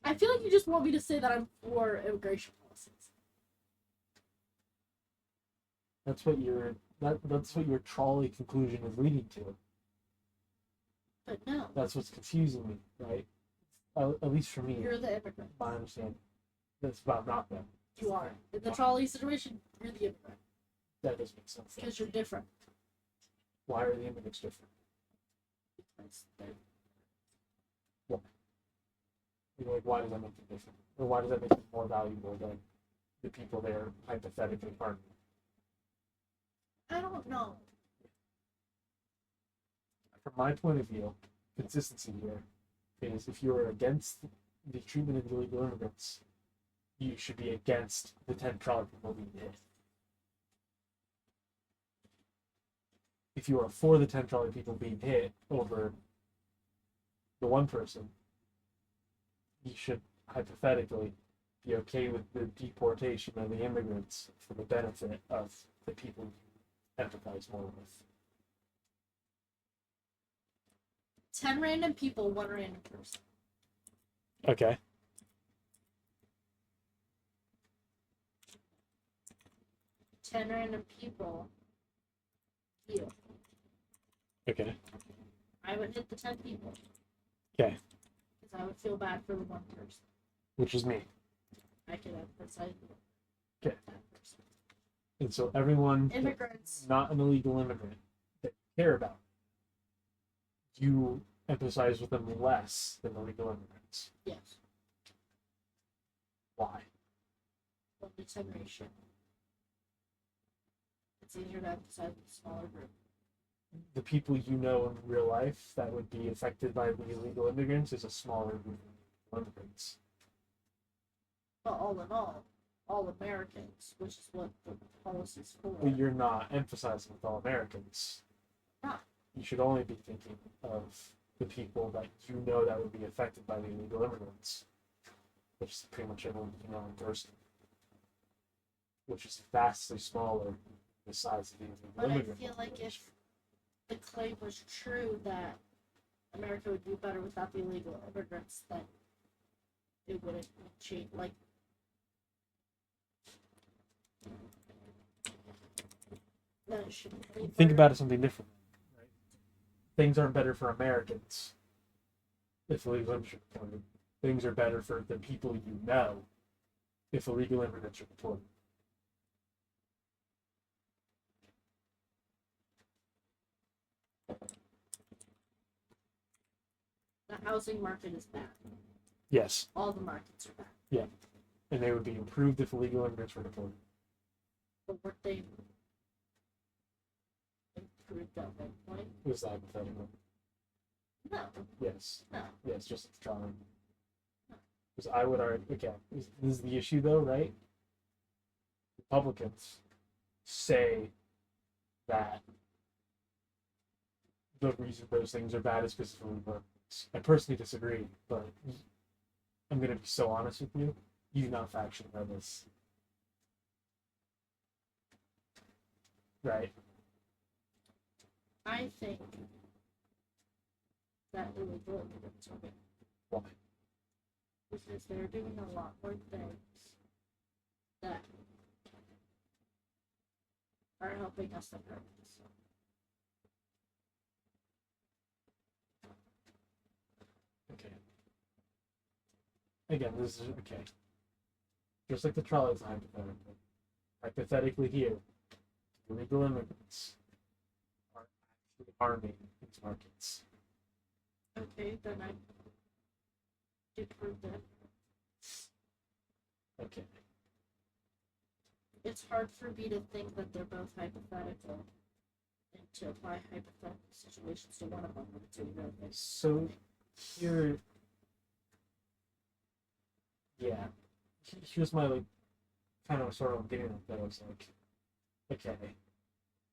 Speaker 3: I feel like you just want me to say that I'm for immigration policies.
Speaker 1: That's what your trolley conclusion is leading to.
Speaker 3: But no,
Speaker 1: That's what's confusing me, right? At least for me,
Speaker 3: you're the immigrant.
Speaker 1: I understand. That's about not them.
Speaker 3: You are. In the trolley situation, you're the immigrant.
Speaker 1: That doesn't make sense.
Speaker 3: Because you're different.
Speaker 1: Why are the immigrants different?
Speaker 3: Because they're
Speaker 1: Like, why does that make them different? Or why does that make them more valuable than the people they're hypothetically harming?
Speaker 3: I don't know.
Speaker 1: From my point of view, consistency here is if you're against the treatment of illegal immigrants, you should be against the 10 trolley people being hit. If you are for the 10 trolley people being hit over the one person, you should hypothetically be okay with the deportation of the immigrants for the benefit of the people you empathize more with.
Speaker 3: 10 random people, 1 random person.
Speaker 1: Okay.
Speaker 3: Ten random people. You.
Speaker 1: Okay.
Speaker 3: I would hit the 10 people.
Speaker 1: Okay.
Speaker 3: Because I would feel bad for the one person.
Speaker 1: Which is me.
Speaker 3: I could emphasize
Speaker 1: Okay.
Speaker 3: that person.
Speaker 1: And so everyone
Speaker 3: Immigrants.
Speaker 1: not an illegal immigrant that
Speaker 2: care about, you emphasize with them less than illegal immigrants.
Speaker 3: Yes.
Speaker 2: Why?
Speaker 3: Well, integration. It's easier to emphasize with a smaller group.
Speaker 2: The people you know in real life that would be affected by the illegal immigrants is a smaller group of immigrants.
Speaker 3: But all in all Americans, which is what the policy's for.
Speaker 2: But you're not emphasizing with all Americans.
Speaker 3: Not.
Speaker 2: You should only be thinking of the people that you know that would be affected by the illegal immigrants, which is pretty much everyone you know in person, which is vastly smaller than the size of the illegal
Speaker 3: But I
Speaker 2: immigrant
Speaker 3: feel like
Speaker 2: population.
Speaker 3: if the claim was true that America would do better without the illegal immigrants, then it wouldn't change. Like, then it shouldn't be
Speaker 2: Think
Speaker 3: better.
Speaker 2: about it something different. Right? Things aren't better for Americans if illegal immigrants are deported. Things are better for the people you know if illegal immigrants are deported.
Speaker 3: The housing market is bad.
Speaker 2: Yes,
Speaker 3: All the markets are bad.
Speaker 2: and they would be improved if illegal immigrants were deported.
Speaker 3: But weren't they improved at one point?
Speaker 2: It was hypothetical.
Speaker 3: No,
Speaker 2: Yes.
Speaker 3: no.
Speaker 2: Yes, just trying. Because I would argue, okay, this is the issue though, right? Republicans say that the reason those things are bad is because of illegal immigrants. I personally disagree, but I'm going to be so honest with you. You do not faction by this. Right?
Speaker 3: I think that illegal immigrants are bad.
Speaker 2: Why?
Speaker 3: Because they're doing a lot more things that are helping us than hurting us.
Speaker 2: Okay. Again, this is okay. Just like the trolleys hypothetically. Hypothetically here, illegal immigrants are actually harming these markets.
Speaker 3: Okay, then I did prove that.
Speaker 2: Okay.
Speaker 3: It's hard for me to think that they're both hypothetical and to apply hypothetical situations to one of them when it's a real thing.
Speaker 2: So here, yeah, here's my like kind of sort of getting at that. I was like, okay,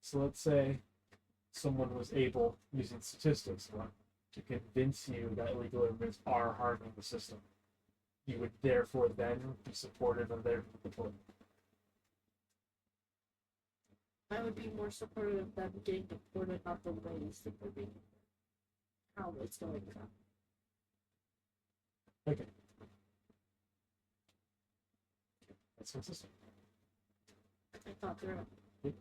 Speaker 2: so let's say someone was able using statistics to convince you that illegal immigrants are harming the system. You would therefore then be supportive of their deportation.
Speaker 3: I would be more supportive of them getting deported, not the ways that they're being, how it's going on.
Speaker 2: Okay. That's consistent.
Speaker 3: I thought they're good.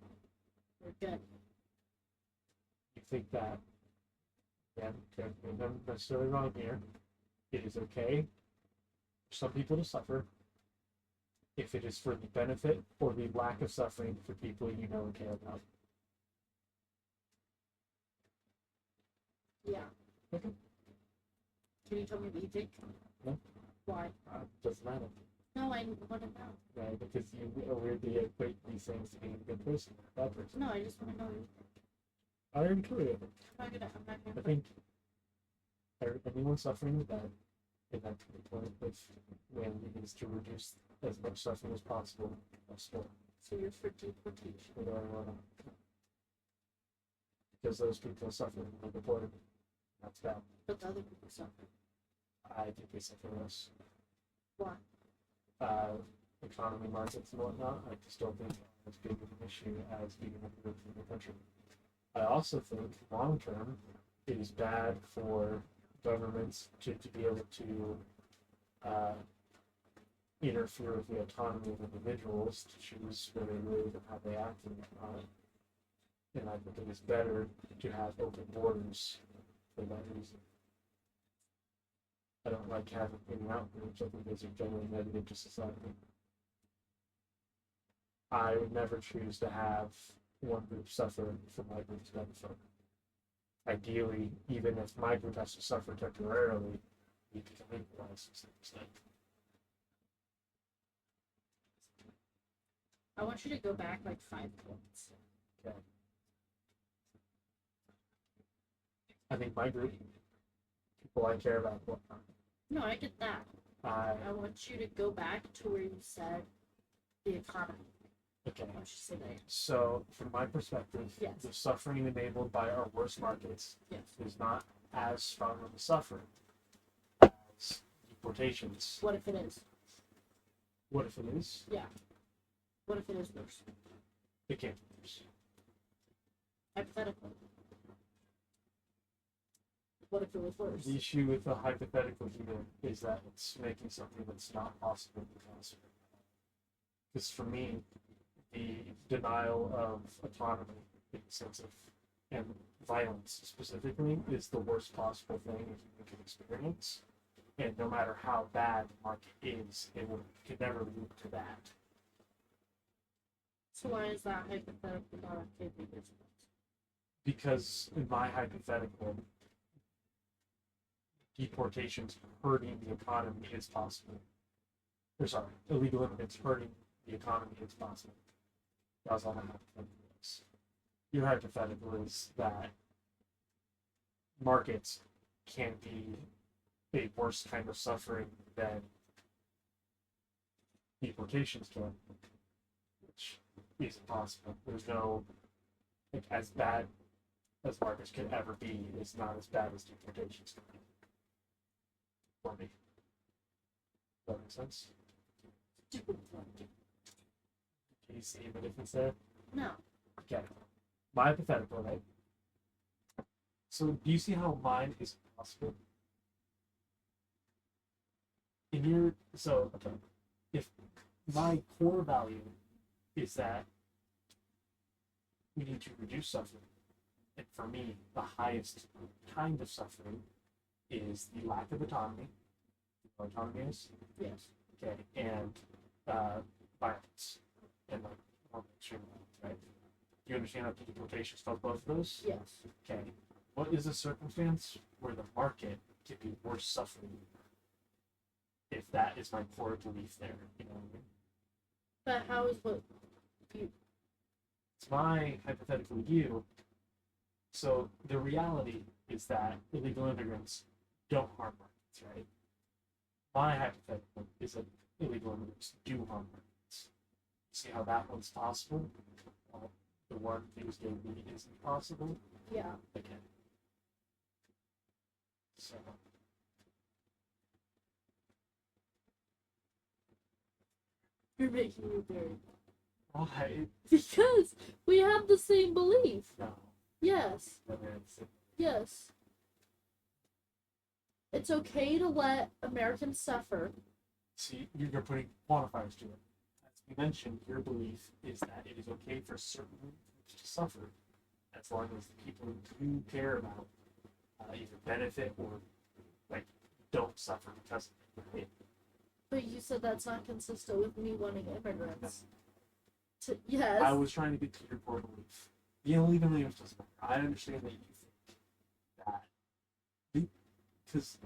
Speaker 2: You think that, again, I'm not necessarily wrong here, it is okay for some people to suffer if it is for the benefit or the lack of suffering for people you know and care about.
Speaker 3: Yeah.
Speaker 2: Okay.
Speaker 3: Can you tell me what you think?
Speaker 2: No.
Speaker 3: Why?
Speaker 2: Doesn't matter,
Speaker 3: No, I want to know.
Speaker 2: right? Because you weirdly equate these things to being a good person, or a bad person.
Speaker 3: No, I just want to know.
Speaker 2: I already told you.
Speaker 3: I'm not
Speaker 2: I
Speaker 3: gonna.
Speaker 2: think anyone suffering is bad, and that's the point of when it is to reduce as much suffering as possible.
Speaker 3: So you're for deportation.
Speaker 2: Because those people suffer and are deported. That's bad.
Speaker 3: But the other people suffer.
Speaker 2: I think they suffer less.
Speaker 3: Why?
Speaker 2: Economy, markets, and whatnot. I just don't think as big of an issue as being in the country. I also think long term it is bad for governments to be able to interfere with the autonomy of individuals to choose where they live and how they act and whatnot. And I think it is better to have open borders for that reason. I don't like having in-and-out groups. I think those are generally negative to society. I would never choose to have one group suffer for my group's benefit. ideally, even if my group has to suffer temporarily, we become equalized instead.
Speaker 3: I want you to go back like 5 points.
Speaker 2: Okay. I think my group, people I care about, whatnot.
Speaker 3: No, I get that. I want you to go back to where you said the economy.
Speaker 2: Okay.
Speaker 3: I want you to say that.
Speaker 2: So, from my perspective,
Speaker 3: Yes.
Speaker 2: the suffering enabled by our worst markets
Speaker 3: Yes.
Speaker 2: is not as strong of a suffering as deportations.
Speaker 3: What if it is?
Speaker 2: What if it is?
Speaker 3: What if it is worse?
Speaker 2: It can't be worse.
Speaker 3: Hypothetically. What if it was worse?
Speaker 2: The issue with the hypothetical here is that it's making something that's not possible to consider. Because for me, the denial of autonomy in the sense of, and violence specifically, is the worst possible thing a human can experience. And no matter how bad the market is, could never lead to that.
Speaker 3: So why is that hypothetically not okay for you?
Speaker 2: Because in my hypothetical, deportations hurting the economy is possible. Or sorry, illegal immigrants hurting the economy is possible. That was all my hypothetical is. Your hypothetical is that markets can be a worse kind of suffering than deportations can, which isn't possible. There's no, like, as bad as markets could ever be, it's not as bad as deportations can be. For me. Does that make sense? Do you see the difference there?
Speaker 3: No.
Speaker 2: Okay. My hypothetical, right? So do you see how mine is possible? In your okay. If my core value is that we need to reduce suffering, and for me, the highest kind of suffering is the lack of autonomy. What autonomy is?
Speaker 3: Yes.
Speaker 2: Okay, and violence and like extreme violence, right? Do you understand how deportation spells both of those?
Speaker 3: Yes.
Speaker 2: Okay. What is a circumstance where the market can be worse suffering? If that is my core belief there, you know what I mean?
Speaker 3: But how is what you
Speaker 2: It's my hypothetical view. So the reality is that illegal immigrants don't harm markets, right? My hypothetical is that illegal immigrants do harm markets. See how that one's possible? The one things gave me isn't possible.
Speaker 3: yeah.
Speaker 2: Okay. So
Speaker 3: You're making me very
Speaker 2: why?
Speaker 3: because we have the same belief.
Speaker 2: No.
Speaker 3: Yes.
Speaker 2: It's,
Speaker 3: Yes. It's okay to let Americans suffer.
Speaker 2: see, you're putting quantifiers to it. As we mentioned, your belief is that it is okay for certain groups to suffer, as long as the people you care about either benefit or like don't suffer because of it. Right?
Speaker 3: But you said that's not consistent with me wanting immigrants. Yes.
Speaker 2: I was trying to get to your core belief. The illegal immigrants doesn't matter. I understand that you think that because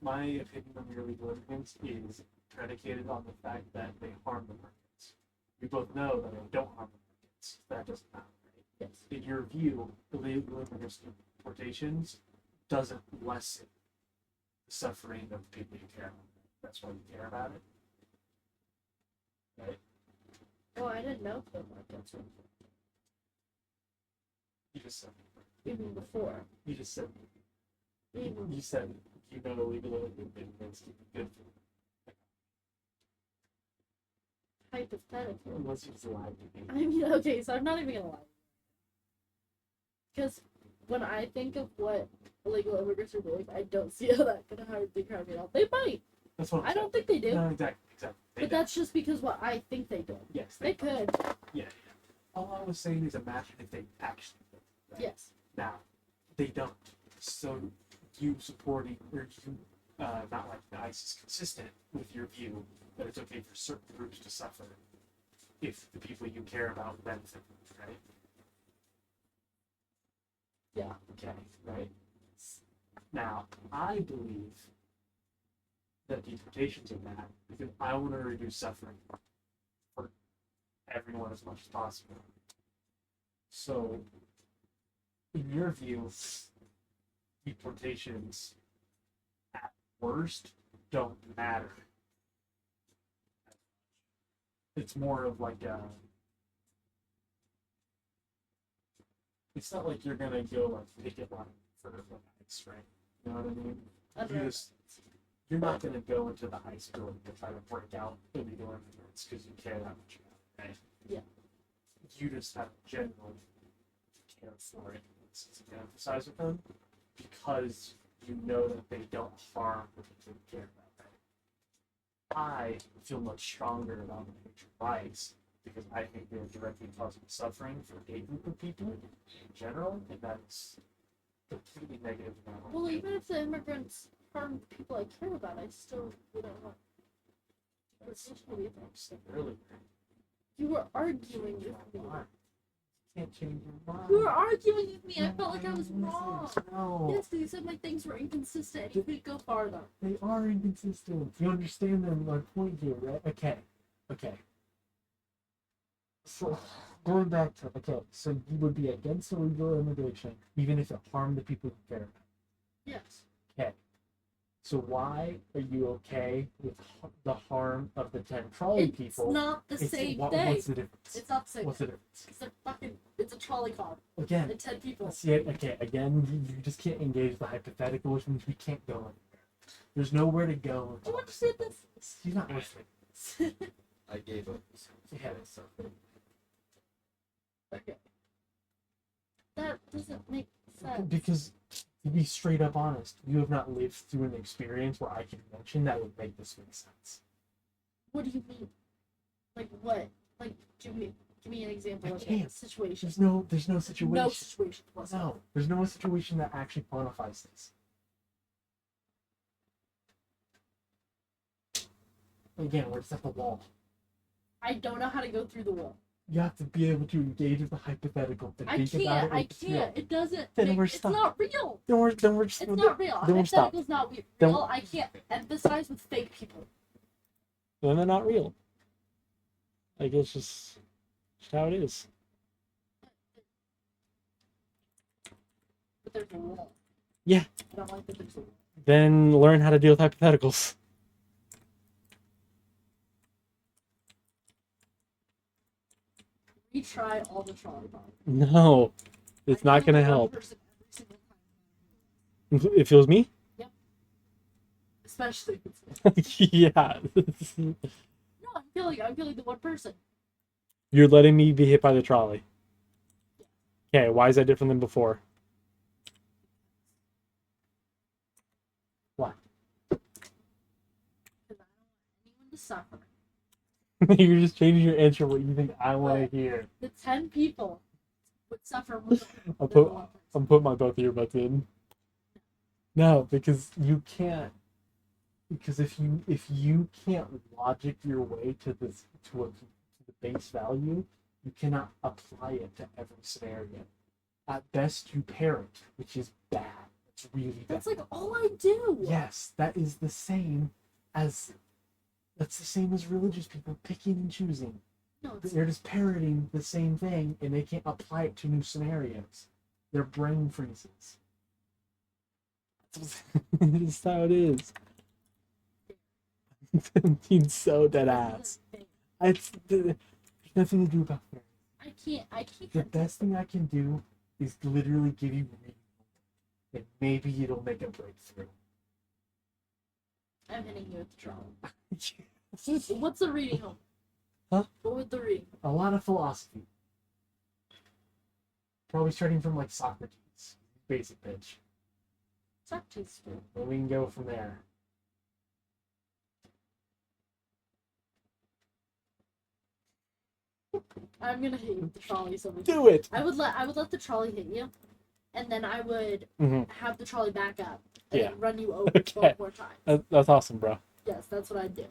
Speaker 2: my opinion on your illegal immigrants is predicated on the fact that they harm the markets. We both know that they don't harm the markets. That doesn't matter, right?
Speaker 3: Yes.
Speaker 2: In your view, illegal immigrants deportations doesn't lessen the suffering of the people you care about. That's why you care about it. Right?
Speaker 3: Oh, I didn't know the markets were
Speaker 2: You just said
Speaker 3: even before.
Speaker 2: you just said
Speaker 3: Even
Speaker 2: you said you know illegal immigrants keep it good for you.
Speaker 3: hypothetically.
Speaker 2: Unless you just lied to me.
Speaker 3: I mean, okay, so I'm not even gonna lie. Because when I think of what illegal immigrants are doing, I don't see how that could harm the economy at all. They might.
Speaker 2: That's what I'm
Speaker 3: I don't think they do.
Speaker 2: No, exactly. They
Speaker 3: But
Speaker 2: do.
Speaker 3: that's just because what I think they do.
Speaker 2: Yes,
Speaker 3: They could.
Speaker 2: Yeah. All I was saying is imagine if they actually did. Right?
Speaker 3: Yes.
Speaker 2: Now, they don't. So you supporting or you not like the ICE is consistent with your view that it's okay for certain groups to suffer if the people you care about benefit, right?
Speaker 3: Yeah.
Speaker 1: Okay, right. Now, I believe that deportations are bad because I want to reduce suffering for everyone as much as possible. So, in your view, deportations at worst don't matter. It's more of like a. It's not like you're gonna go like picket line for like ice, right? You know what I mean?
Speaker 3: Under-
Speaker 1: You're not gonna go into the ice building to try to break out illegal immigrants because you care that much about it, right?
Speaker 3: Yeah.
Speaker 1: You just have generally care for it. To emphasize with them because you know that they don't harm the people you care about. Right? I feel much stronger about individual rights because I think they're directly causing suffering for a group of people in general, and that's completely negative.
Speaker 3: Well, even if the immigrants harm the people I care about, I still wouldn't want deportation to be a thing.
Speaker 1: said earlier.
Speaker 3: You were arguing with me.
Speaker 1: Can't change your mind.
Speaker 3: You were arguing with me. I felt like I was wrong.
Speaker 1: No,
Speaker 3: Yes, because you said my things were inconsistent. You couldn't go farther.
Speaker 1: they are inconsistent. You understand them, my point here, right? Okay. So, going back to, so you would be against illegal immigration, even if it harmed the people you care about.
Speaker 3: Yes.
Speaker 1: Okay. So why are you okay with the harm of the 10 trolley
Speaker 3: It's
Speaker 1: people?
Speaker 3: not the same thing.
Speaker 1: What's the difference?
Speaker 3: It's not the same
Speaker 1: What's the
Speaker 3: thing.
Speaker 1: difference?
Speaker 3: It's a fucking, it's a trolley car
Speaker 1: Again,
Speaker 3: and 10 people.
Speaker 1: see it. Okay, again, you just can't engage the hypothetical, which means we can't go anywhere. There's nowhere to go.
Speaker 3: Do you understand this?
Speaker 1: You're not listening.
Speaker 6: I gave up.
Speaker 1: Yeah, so
Speaker 3: Okay. That doesn't make sense.
Speaker 1: because to be straight up honest, you have not lived through an experience where I can mention that would make this make sense.
Speaker 3: What do you mean? Like what? Like give me an example
Speaker 1: I
Speaker 3: of a
Speaker 1: can't.
Speaker 3: situation.
Speaker 1: There's no situation.
Speaker 3: No situation whatsoever.
Speaker 1: No, there's no situation that actually quantifies this. Again, we're just at the wall.
Speaker 3: I don't know how to go through the wall.
Speaker 1: You have to be able to engage with the hypothetical. To
Speaker 3: I
Speaker 1: think about
Speaker 3: can't.
Speaker 1: it
Speaker 3: I
Speaker 1: like it's real.
Speaker 3: can't. It doesn't.
Speaker 1: Then we're
Speaker 3: It's
Speaker 1: stuck.
Speaker 3: not real.
Speaker 1: Then we're just.
Speaker 3: It's not real.
Speaker 1: Then we're stuck.
Speaker 3: Hypothetical's not
Speaker 1: Then-
Speaker 3: real. I can't empathize with fake people.
Speaker 2: Then they're not real. Like it's just how it is.
Speaker 3: But there's a wall.
Speaker 2: Yeah.
Speaker 3: I don't like that there's a wall.
Speaker 2: Then learn how to deal with hypotheticals.
Speaker 3: Retry all the trolley bombs.
Speaker 2: No, it's not gonna help.
Speaker 3: Especially
Speaker 2: It feels me. Yeah.
Speaker 3: no, I'm feeling the one person.
Speaker 2: You're letting me be hit by the trolley. Okay, why is that different than before?
Speaker 3: Because I don't want anyone to suffer.
Speaker 2: You're just changing your answer what you think I want to hear.
Speaker 3: The 10 people would suffer more
Speaker 2: I'll
Speaker 3: than
Speaker 2: put
Speaker 3: the one person.
Speaker 2: I'm putting my both earbuds in. No, because you can't. Because if you can't logic your way to this to the base value, you cannot apply it to every scenario. At best, you parent, which is bad. It's really bad.
Speaker 3: That's like all I do.
Speaker 1: Yes, that is the same as. That's the same as religious people picking and choosing.
Speaker 3: No, it's
Speaker 1: They're just parroting the same thing, and they can't apply it to new scenarios. Their brain freezes.
Speaker 2: That's how it is. He's so dead ass. There's nothing to do about that.
Speaker 3: I can't.
Speaker 1: The best thing I can do is literally give you reading, and maybe it'll make a breakthrough.
Speaker 3: I'm hitting you with the trolley. What's the reading home?
Speaker 2: Huh?
Speaker 3: What would the reading?
Speaker 1: A lot of philosophy. Probably starting from like Socrates, basic bitch.
Speaker 3: Socrates.
Speaker 1: And we can go from there.
Speaker 3: I'm gonna hit you with the trolley. So
Speaker 2: Do it.
Speaker 3: I would let the trolley hit you, and then I would
Speaker 2: Mhm.
Speaker 3: have the trolley back up and
Speaker 2: Yeah.
Speaker 3: run you over
Speaker 2: Okay.
Speaker 3: 12 more times.
Speaker 2: That's awesome, bro.
Speaker 3: Yes, that's what I'd do.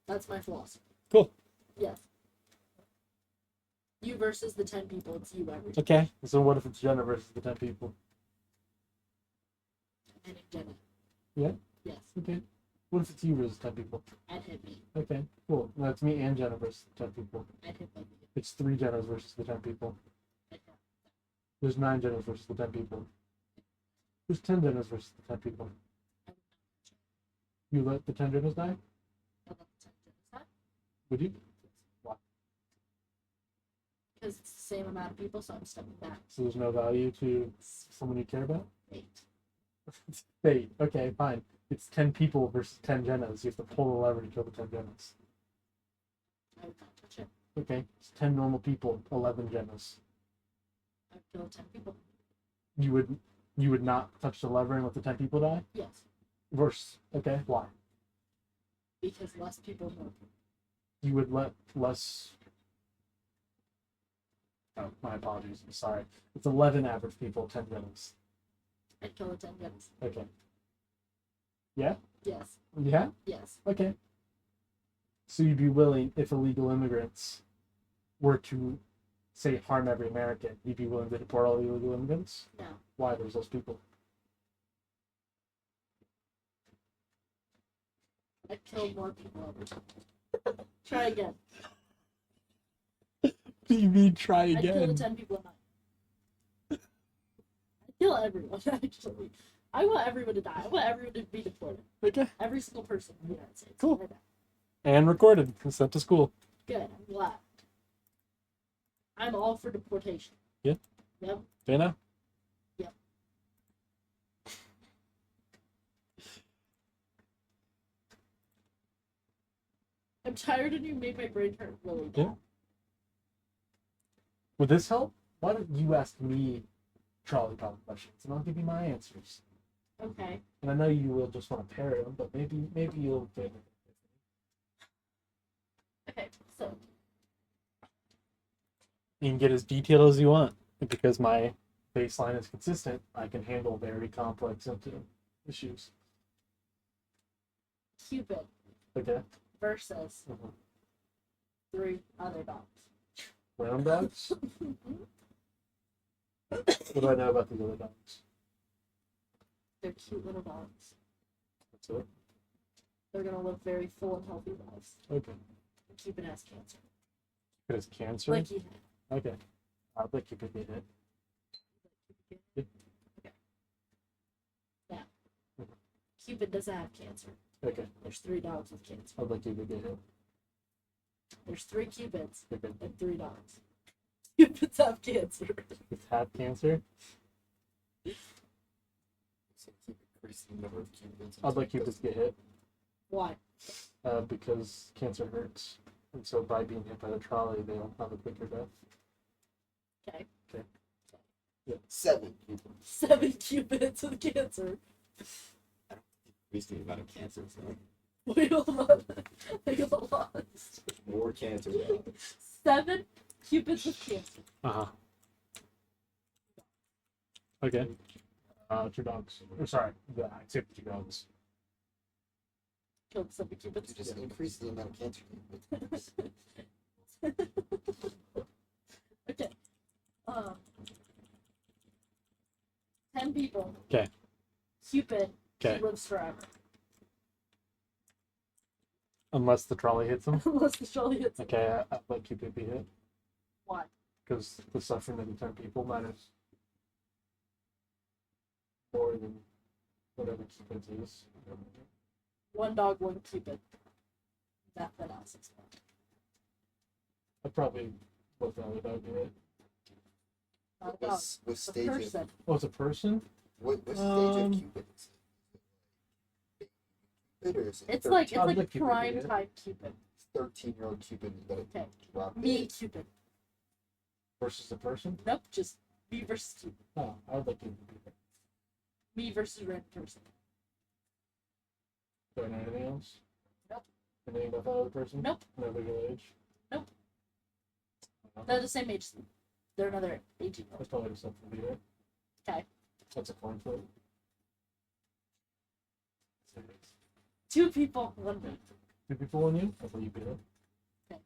Speaker 3: That's my philosophy.
Speaker 2: Cool.
Speaker 3: Yes. You you versus the 10 people. It's you every time.
Speaker 2: Okay. So what if it's Jenna versus the 10 people?
Speaker 3: And hit Jenna.
Speaker 2: Yeah?
Speaker 3: Yes.
Speaker 2: Okay. What if it's you versus 10 people?
Speaker 3: And hit me.
Speaker 2: Okay. Cool. That's me and Jenna versus the 10 people.
Speaker 3: And hit me.
Speaker 2: It's 3 Jennas versus the 10 people.
Speaker 3: And hit.
Speaker 2: There's 9 Jennas versus the 10 people. There's 10 Jennas versus the 10 people. You let the 10 Jennas die?
Speaker 3: And let the 10 Jennas die.
Speaker 2: Would you?
Speaker 3: Because it's the same amount of people, so I'm stepping back.
Speaker 2: So there's no value to someone you care about?
Speaker 3: 8.
Speaker 2: Fate. Okay, fine. It's 10 people versus 10 Jennas. You have to pull the lever to kill the 10 Jennas.
Speaker 3: I would not touch it.
Speaker 2: Okay. It's 10 normal people, 11 Jennas.
Speaker 3: I would kill 10 people.
Speaker 2: You would not touch the lever and let the 10 people die?
Speaker 3: Yes.
Speaker 2: Verse. Okay, why?
Speaker 3: Because less people know.
Speaker 2: You would let less. Oh, my apologies. I'm sorry. It's 11 average people, 10 Jennas.
Speaker 3: I'd kill the 10 Jennas.
Speaker 2: Okay. Yeah?
Speaker 3: Yes.
Speaker 2: Yeah?
Speaker 3: Yes.
Speaker 2: Okay. So you'd be willing, if illegal immigrants were to, say, harm every American, you'd be willing to deport all the illegal immigrants?
Speaker 3: No.
Speaker 2: Why? There's those people.
Speaker 3: I'd kill more people every time. Try again.
Speaker 2: You mean try
Speaker 3: I'd kill the 10 people in line. I'd kill everyone, actually. I want everyone to die. I want everyone to be deported.
Speaker 2: Okay.
Speaker 3: Every single person in the United States.
Speaker 2: Cool.
Speaker 3: Right now.
Speaker 2: And recorded and sent to school.
Speaker 3: Good. I'm glad. I'm all for deportation.
Speaker 2: Yeah?
Speaker 3: Yep.
Speaker 2: Dana?
Speaker 3: Yep. I'm tired and you made my brain hurt really bad.
Speaker 2: Yeah. Would this help? Why don't you ask me trolley problem questions and I'll give you my answers.
Speaker 3: Okay.
Speaker 2: And I know you will just want to parrot them, but maybe you'll get it.
Speaker 3: Okay. So,
Speaker 2: You can get as detailed as you want. And because my baseline is consistent, I can handle very complex sensitive issues.
Speaker 3: Cupid
Speaker 2: Okay?
Speaker 3: versus
Speaker 2: Mhm.
Speaker 3: 3 other dogs.
Speaker 2: Brown dogs? What do I know about these other dogs?
Speaker 3: They're cute little dogs.
Speaker 2: That's it.
Speaker 3: They're gonna live very full and healthy lives.
Speaker 2: Okay.
Speaker 3: Cupid has cancer.
Speaker 2: It has cancer?
Speaker 3: Like you had.
Speaker 2: Okay. I'd like you to get it.
Speaker 3: Cupid doesn't have cancer.
Speaker 2: Okay.
Speaker 3: There's 3 dogs with cancer.
Speaker 2: I'd like you to get it.
Speaker 3: There's 3 Cupids
Speaker 2: Okay.
Speaker 3: and 3 dogs. Cupids have cancer.
Speaker 2: It's had cancer.
Speaker 6: So keep increasing the number of cupids.
Speaker 2: I'd like you to get hit
Speaker 3: Why?
Speaker 2: because cancer hurts. And so by being hit by the trolley, they'll have a quicker death.
Speaker 3: Okay.
Speaker 6: 7 cupids.
Speaker 3: 7 Cupids with cancer.
Speaker 6: Increasing the amount of cancer. So
Speaker 3: Wait, hold on. Wait, hold on.
Speaker 6: more cancer.
Speaker 3: 7 Cupids with cancer.
Speaker 2: Uh-huh. Okay. 2 dogs. Or sorry, yeah, I'd say 2 dogs.
Speaker 3: Killed 7 Cupids.
Speaker 6: You just increase the amount of cancer. cupids.
Speaker 3: Okay. 10 people.
Speaker 2: Okay.
Speaker 3: Cupid.
Speaker 2: Okay.
Speaker 3: He lives forever.
Speaker 2: Unless the trolley hits them.
Speaker 3: Unless the trolley hits him.
Speaker 2: Okay, I'd like Cupid to be hit.
Speaker 3: Why?
Speaker 2: Because the suffering of the 10 people matters more than whatever Cupid's is.
Speaker 3: 1 dog, 1 Cupid. That analysis.
Speaker 2: I'd probably let the other dog do it.
Speaker 3: Not a dog.
Speaker 6: What
Speaker 3: It's a
Speaker 6: stage of
Speaker 3: person.
Speaker 2: Oh, it's a person?
Speaker 6: what stage
Speaker 2: Um,
Speaker 6: of Cupid is it? Cupid or is it
Speaker 3: It's like
Speaker 2: I'd
Speaker 3: it's
Speaker 2: like
Speaker 3: like
Speaker 2: Cupid,
Speaker 3: prime
Speaker 2: yeah.
Speaker 3: type Cupid.
Speaker 6: 13-year-old Cupid is gonna
Speaker 3: Okay.
Speaker 6: drop
Speaker 3: Me
Speaker 6: dead.
Speaker 3: Cupid.
Speaker 2: Versus a person?
Speaker 3: Nope, just me versus Cupid.
Speaker 2: Oh, I would like Cupid to be hit.
Speaker 3: Me versus random person.
Speaker 2: Do I know anything else?
Speaker 3: Nope.
Speaker 2: Anything about that other person?
Speaker 3: Nope.
Speaker 2: No legal age?
Speaker 3: Nope.
Speaker 2: Uh,
Speaker 3: They're the same age. as me. They're another 18 year
Speaker 2: That's probably just something to be it.
Speaker 3: Okay.
Speaker 2: That's a coin flip.
Speaker 3: 2 people, 1 bee.
Speaker 2: 2 people on you? I thought you beat it.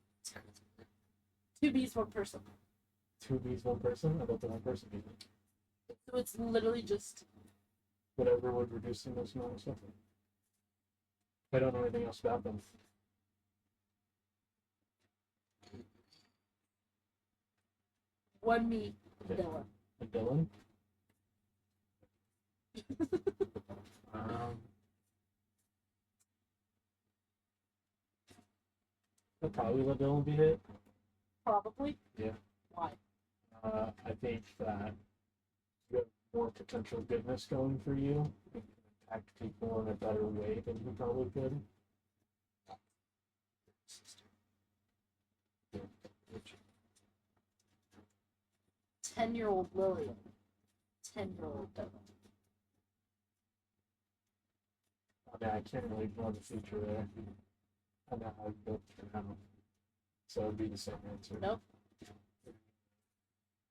Speaker 3: 2 bees, 1 person.
Speaker 2: who beats one person, I bet the one person beats it.
Speaker 3: So it's literally just
Speaker 2: Whatever would reduce the most amount of suffering. I don't know anything else about them.
Speaker 3: one me,
Speaker 2: Okay.
Speaker 3: Dylan.
Speaker 2: And Dylan? um, I'll probably let Dylan be hit.
Speaker 3: Probably.
Speaker 2: Yeah.
Speaker 3: Why?
Speaker 2: I think that you have more potential goodness going for you. You can attack people in a better way than you probably could.
Speaker 3: 10-year-old Lillian. 10-year-old Dylan.
Speaker 2: I mean, I can't really ignore the future there. I know how it both turn out. So it would be the same answer.
Speaker 3: Nope.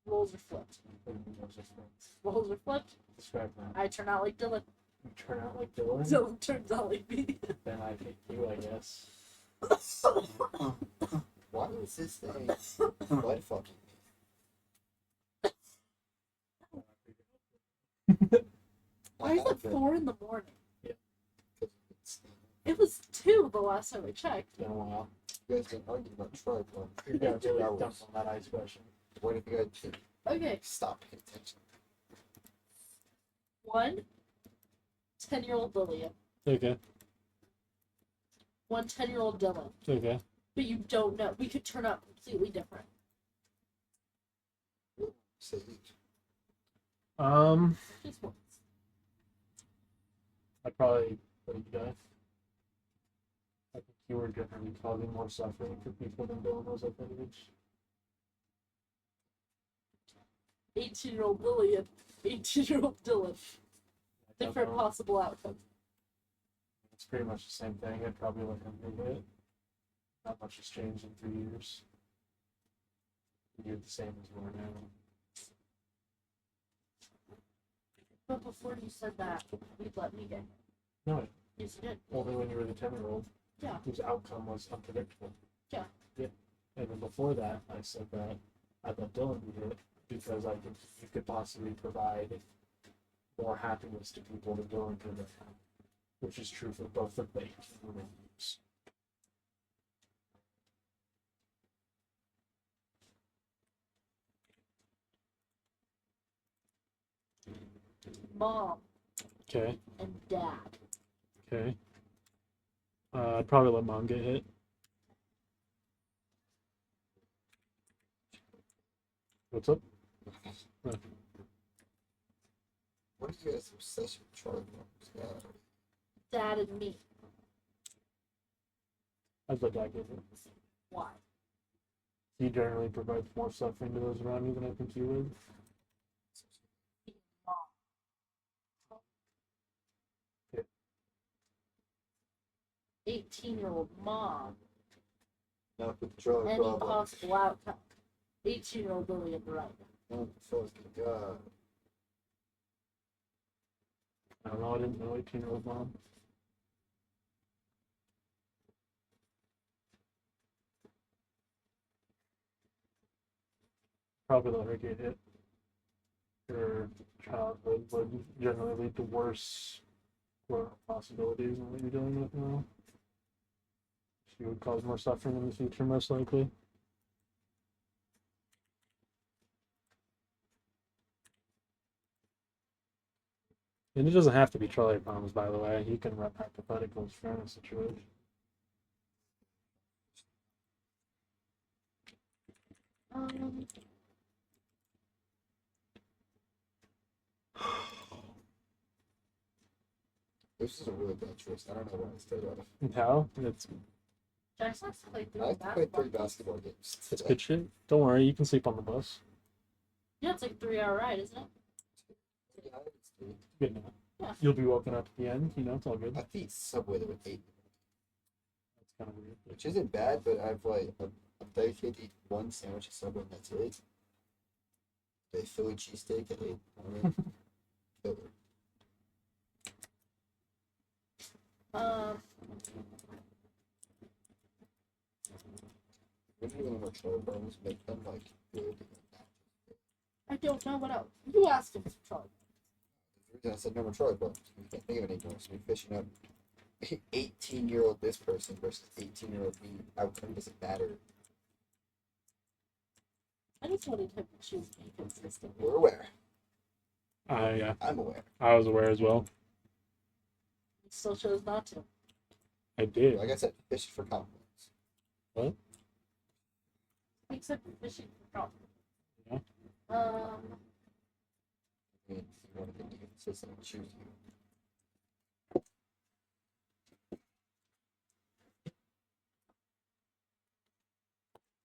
Speaker 3: Roles are flipped.
Speaker 2: Those are friends.
Speaker 3: Roles are flipped.
Speaker 2: Describe that.
Speaker 3: I turn out like Dylan.
Speaker 2: You turn out like Dylan,
Speaker 3: Dylan turns out like me.
Speaker 2: then I pick you, I guess.
Speaker 6: Why is this thing blood fucking me?
Speaker 3: Why is it 4 in the morning?
Speaker 6: It's-
Speaker 3: It was 2 the last time I checked.
Speaker 2: It's been a while.
Speaker 6: You guys been arguing about tripod.
Speaker 2: You got really
Speaker 6: hours.
Speaker 2: dump on that ice question.
Speaker 6: What if you guys
Speaker 3: Okay,
Speaker 6: stop paying attention?
Speaker 3: 1 10-year-old Lillian.
Speaker 2: Okay.
Speaker 3: 1 10-year-old Dylan.
Speaker 2: Okay.
Speaker 3: But you don't know. We could turn out completely different.
Speaker 6: Say each.
Speaker 3: Just once.
Speaker 2: I'd probably let you die. I think you were generally causing more suffering for people than Dylan was at that age.
Speaker 3: 18-year-old Lillian. 18-year-old Dylan.
Speaker 2: I don't
Speaker 3: Different
Speaker 2: know.
Speaker 3: possible outcome.
Speaker 2: It's pretty much the same thing. I'd probably let him do it. Not much has changed in 3 years. You're the same as you are now.
Speaker 3: But before you said that, you'd let me get.
Speaker 2: No,
Speaker 3: Yes, you did.
Speaker 2: only when you were the 10-year-old.
Speaker 3: Yeah.
Speaker 2: Whose outcome was unpredictable.
Speaker 3: Yeah.
Speaker 2: Yeah. And then before that, I said that I'd let Dylan do it because I think you could possibly provide more happiness to people than Dylan could have. Which is true for both the bait and the reviews.
Speaker 3: Mom
Speaker 2: Okay.
Speaker 3: and dad.
Speaker 2: Okay. I'd probably let mom get hit. What's up?
Speaker 6: What is you guys' obsession with tripod? Yeah.
Speaker 3: Dad and me.
Speaker 2: I'd let dad get hit.
Speaker 3: Why?
Speaker 2: He generally provides more suffering to those around you than I think you would.
Speaker 3: Mom. 18-year-old mom.
Speaker 6: Not with the
Speaker 3: Any
Speaker 6: tripod.
Speaker 3: possible outcome. 18-year-old Lillian right.
Speaker 6: Oh, fucking god.
Speaker 2: I don't know, I didn't know 18-year-old mom. Probably let her get hit. Her childhood would generally lead to worse possibilities than what you're dealing with now. She would cause more suffering in the future, most likely. And it doesn't have to be trolley problems, by the way. You can run hypotheticals for any situation.
Speaker 6: This is a really bad choice. I don't know what I stayed out of.
Speaker 2: How? It's
Speaker 3: Jackson has to play 3
Speaker 6: I played 3 basketball games.
Speaker 2: it's
Speaker 6: today.
Speaker 2: good shit. Don't worry, you can sleep on the bus.
Speaker 3: Yeah, it's like a 3-hour ride, isn't it?
Speaker 6: Yeah, it's 3.
Speaker 2: Good enough.
Speaker 3: Yeah.
Speaker 2: You'll be woken up at the end. You know, it's all good.
Speaker 6: I think Subway there with 8,
Speaker 2: That's kind of weird.
Speaker 6: which isn't bad, but I've like I'm dedicated to eat 1 sandwich at Subway and that's it. A Philly cheesesteak at 8. I mean, killer. When you want to try bones, make them like good.
Speaker 3: I don't know what else. You asked him to try.
Speaker 6: The reason I said number trolley, but you can't think of any more. So you're fishing up 18-year-old this person versus 18-year-old me. Outcome doesn't matter.
Speaker 3: I just wanted him to choose me consistently.
Speaker 6: We're aware.
Speaker 2: Yeah,
Speaker 6: I'm aware.
Speaker 2: I was aware as well.
Speaker 3: He still chose not to.
Speaker 2: I did.
Speaker 6: Like I said, fishing for compliments.
Speaker 3: Except for fishing for confidence.
Speaker 2: Yeah.
Speaker 6: I mean, you want to be consistent and choose you.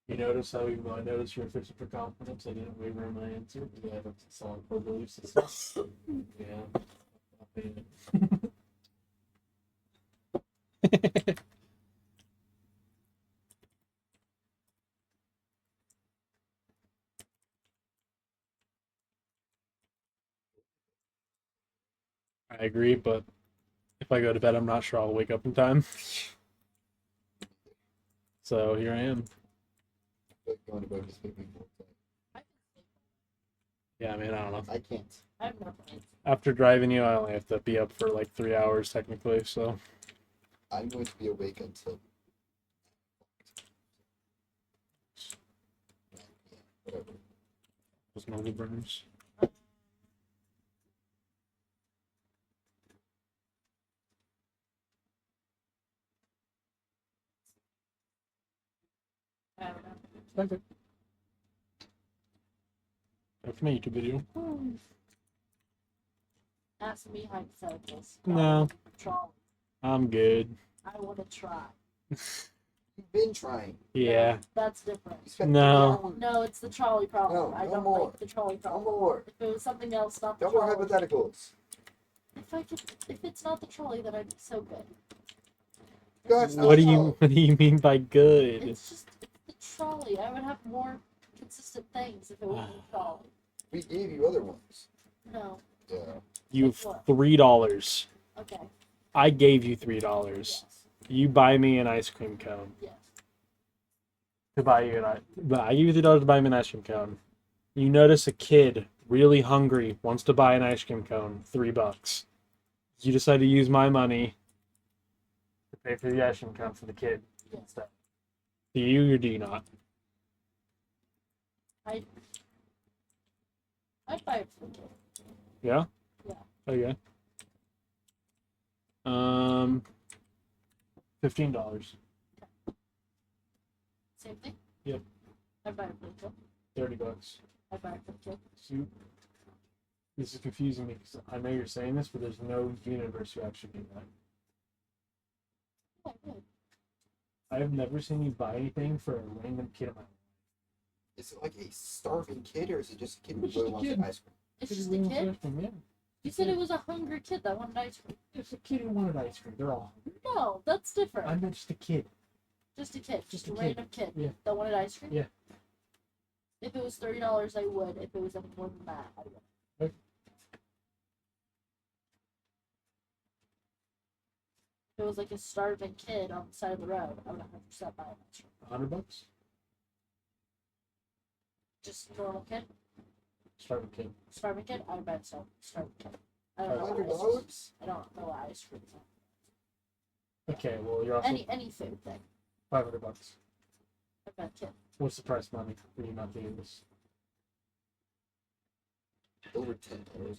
Speaker 1: You notice how even though I noticed you were fishing for confidence, I didn't waver in my answer because I have a solid core belief system. Yeah. I'll pay it.
Speaker 2: I agree, but if I go to bed, I'm not sure I'll wake up in time. So here I am.
Speaker 6: Like going to bed just make me more tired.
Speaker 3: I can sleep.
Speaker 2: Yeah, I mean, I don't know.
Speaker 6: I can't.
Speaker 3: I have no plans.
Speaker 2: After driving you, I only have to be up for like 3 hours technically, so.
Speaker 6: I'm going to be awake until 9 p.m. Whatever.
Speaker 2: Those money burners.
Speaker 3: I don't know.
Speaker 2: Okay. That's my YouTube video.
Speaker 3: Ask me hypotheticals.
Speaker 2: No.
Speaker 3: Trolley.
Speaker 2: I'm good.
Speaker 3: I want to try.
Speaker 6: You've been trying.
Speaker 2: Yeah.
Speaker 3: That's different.
Speaker 6: You spent
Speaker 2: No.
Speaker 6: 3 hours.
Speaker 3: No, it's the trolley problem.
Speaker 6: No,
Speaker 3: I
Speaker 6: no
Speaker 3: don't
Speaker 6: more.
Speaker 3: like the trolley
Speaker 6: No
Speaker 3: problem.
Speaker 6: more.
Speaker 3: If it was something else, not the
Speaker 6: No more
Speaker 3: trolley.
Speaker 6: hypotheticals.
Speaker 3: If it's not the trolley, then I'd be so good.
Speaker 6: That's not
Speaker 2: What do you
Speaker 6: all.
Speaker 2: What do you mean by good?
Speaker 3: It's just the trolley. I would have more consistent things if it wasn't the trolley.
Speaker 6: We gave you other ones.
Speaker 3: No.
Speaker 6: Yeah.
Speaker 2: You've
Speaker 3: What?
Speaker 2: $3.
Speaker 3: Okay.
Speaker 2: I gave you $3.
Speaker 3: Yes.
Speaker 2: You buy me an ice cream cone.
Speaker 3: Yes.
Speaker 2: To buy you but I give you $3 to buy me an ice cream cone. You notice a kid really hungry wants to buy an ice cream cone, $3. You decide to use my money to pay for the ice cream cone for the kid
Speaker 3: Yes.
Speaker 2: instead. Do you or do you not?
Speaker 3: I'd buy it for you.
Speaker 2: Yeah?
Speaker 3: Yeah.
Speaker 2: Okay. $15.
Speaker 3: Same thing?
Speaker 2: Yep.
Speaker 3: I'd buy it for you.
Speaker 2: $30.
Speaker 3: I'd buy it for you.
Speaker 2: So this is confusing me because I know you're saying this, but there's no universe who actually do that.
Speaker 3: Yeah, good.
Speaker 2: I've never seen you buy anything for a random kid of my life.
Speaker 6: Is it like a starving kid or is it just a kid who
Speaker 2: It's
Speaker 6: really
Speaker 2: just a
Speaker 6: wants
Speaker 2: kid.
Speaker 6: an ice cream?
Speaker 3: It's just a kid?
Speaker 2: Yeah.
Speaker 3: You said it was a hungry kid that wanted ice cream.
Speaker 2: Just a kid who wanted ice cream. They're all hungry.
Speaker 3: No, that's different.
Speaker 2: I'm just a kid.
Speaker 3: Just a kid.
Speaker 2: Just
Speaker 3: Just a
Speaker 2: a kid.
Speaker 3: random kid
Speaker 2: Yeah.
Speaker 3: that wanted ice cream?
Speaker 2: Yeah.
Speaker 3: If it was $30, I would. If it was any more than that, I would.
Speaker 2: Okay.
Speaker 3: If it was like a starving kid on the side of the road, I would 100% buy an ice cream.
Speaker 2: $100.
Speaker 3: Just a normal kid,
Speaker 2: Starving kid.
Speaker 3: starving kid, I would buy a starving kid. I don't know. Why ice cream.
Speaker 6: $100?
Speaker 3: I don't know why ice cream is on.
Speaker 2: Okay, well you're also
Speaker 3: Any food thing.
Speaker 2: $500.
Speaker 3: I bet kid.
Speaker 2: What's the price money for you not doing this?
Speaker 6: Over $10.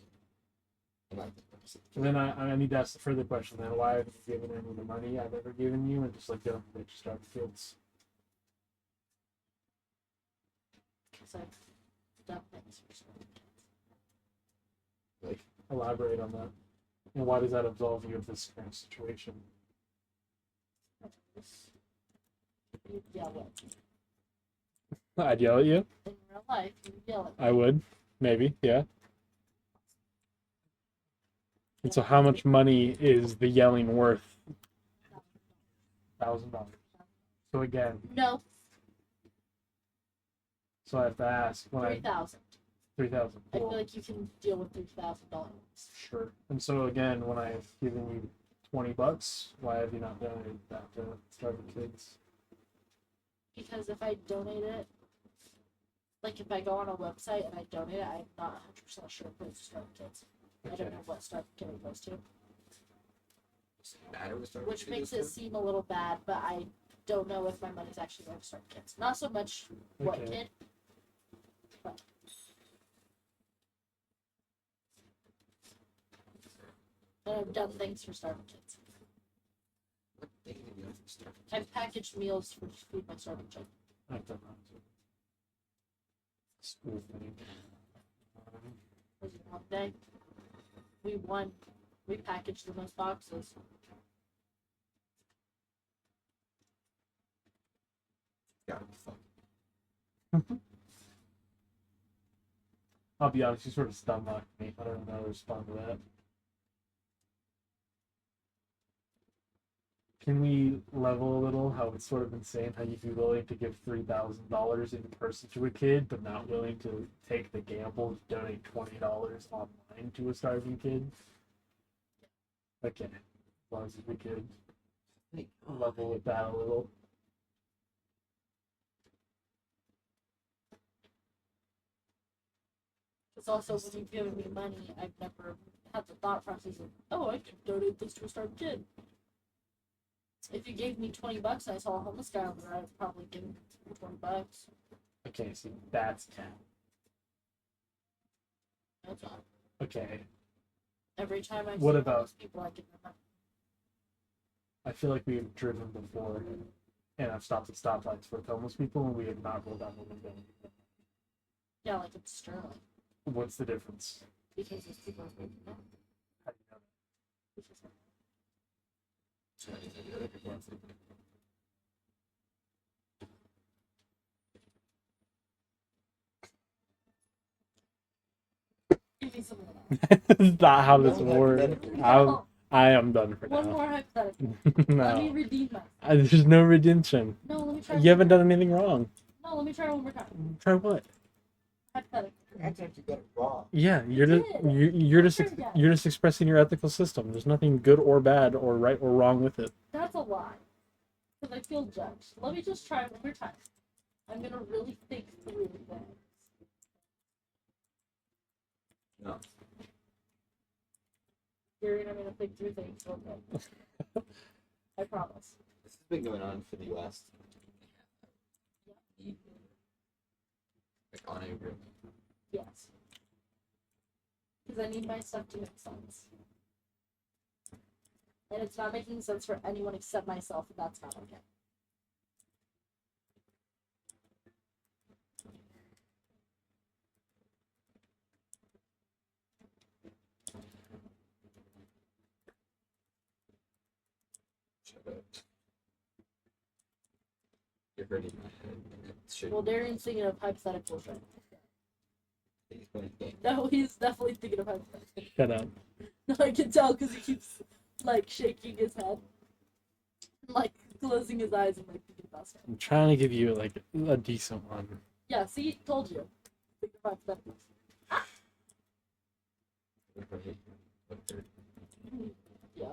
Speaker 6: And I think that's
Speaker 2: And then I need to ask the further question then. Why haven't you given any of the money I've ever given you and just like don't bitch starving kids?
Speaker 3: Because I've done things for starving kids.
Speaker 6: like
Speaker 2: Elaborate on that. And why does that absolve you of this current situation?
Speaker 3: You yell at me.
Speaker 2: I'd yell at you.
Speaker 3: In real life, you yell at me.
Speaker 2: I would. Maybe, yeah. And so how much money is the yelling worth? $1,000. So again,
Speaker 3: No,
Speaker 2: so I have to ask when I
Speaker 3: 3,000.
Speaker 2: 3,000.
Speaker 3: I feel like you can deal with $3,000.
Speaker 2: Sure. And so again, when I've given you $20, why have you not donated that to starving kids?
Speaker 3: Because if I donate it, Like if I go on a website and I donate it, I'm not 100% sure if it's starving kids. I
Speaker 1: Okay.
Speaker 3: don't know what starving kid it goes to,
Speaker 6: Does it matter what Starbucks
Speaker 3: which
Speaker 6: it
Speaker 3: makes
Speaker 6: goes
Speaker 3: it
Speaker 6: to?
Speaker 3: seem a little bad. But I don't know if my money's actually going to starving kids. Not so much what
Speaker 1: Okay.
Speaker 3: kid. But and I've done things for starving kids.
Speaker 6: What thing did you have for Starbucks?
Speaker 3: I've packaged meals for feed my starving children.
Speaker 1: I've done that too. School thing.
Speaker 3: Was it one day? We won. We packaged the most boxes.
Speaker 6: Yeah, fuck.
Speaker 1: I'll be honest, you sort of stomach me. I don't know how to respond to that. Can we level a little? How it's sort of insane how you'd be willing to give $3,000 in person to a kid, but not willing to take the gamble to donate $20 online to a starving kid? Okay, as long as we could
Speaker 6: Like,
Speaker 1: level with that a little.
Speaker 3: It's also when you've given me money, I've never had the thought process of, oh, I could donate this to a starving kid. If you gave me $20 and I saw a homeless guy on the road, I'd probably give him $20.
Speaker 1: Okay, see, that's cap.
Speaker 3: That's all.
Speaker 1: Okay,
Speaker 3: Every time I see
Speaker 1: What about-
Speaker 3: homeless people, I give them money.
Speaker 1: I feel like we've driven before, and I've stopped at stoplights for homeless people, and we have not rolled down the window.
Speaker 3: Yeah, like it's Sterling.
Speaker 1: What's the difference?
Speaker 3: Because those people are making money.
Speaker 1: How do you know
Speaker 3: Because they're-
Speaker 6: so I think the other people are thinking,
Speaker 3: Give me some of that.
Speaker 1: That's not how this
Speaker 6: No,
Speaker 1: works.
Speaker 6: hypothetically.
Speaker 1: I am done for
Speaker 3: One
Speaker 1: now.
Speaker 3: more hypothetical. Let me
Speaker 1: No,
Speaker 3: redeem myself.
Speaker 1: there's no redemption.
Speaker 3: No, let me try.
Speaker 1: You haven't done anything wrong.
Speaker 3: No, let me try one more time.
Speaker 1: Try what?
Speaker 3: Hypothetical.
Speaker 6: I think you got it wrong.
Speaker 1: Yeah, you're just
Speaker 3: did.
Speaker 1: you're just
Speaker 3: Sure, yeah.
Speaker 1: you're just expressing your ethical system. There's nothing good or bad or right or wrong with it.
Speaker 3: That's a lie. Because I feel judged. Let me just try one more time. I'm gonna really think through things.
Speaker 6: No.
Speaker 3: Gary, I'm gonna think through things real quick. I promise.
Speaker 6: This has been going on for the West. Like on a room.
Speaker 3: Yes. Because I need my stuff to make sense. And it's not making sense for anyone except myself, and that's not okay.
Speaker 6: Shut up. You're hurting my head. It should
Speaker 3: Well, Darian's thinking of hypotheticals, right?
Speaker 6: he's playing a game.
Speaker 3: No, he's definitely thinking of hypotheticals.
Speaker 1: Shut up.
Speaker 3: No, I can tell because he keeps, like, shaking his head. And, like, closing his eyes and, like, thinking about stuff.
Speaker 1: I'm trying to give you like a decent one.
Speaker 3: Yeah, see? Told you. Think of hypotheticals. Yeah.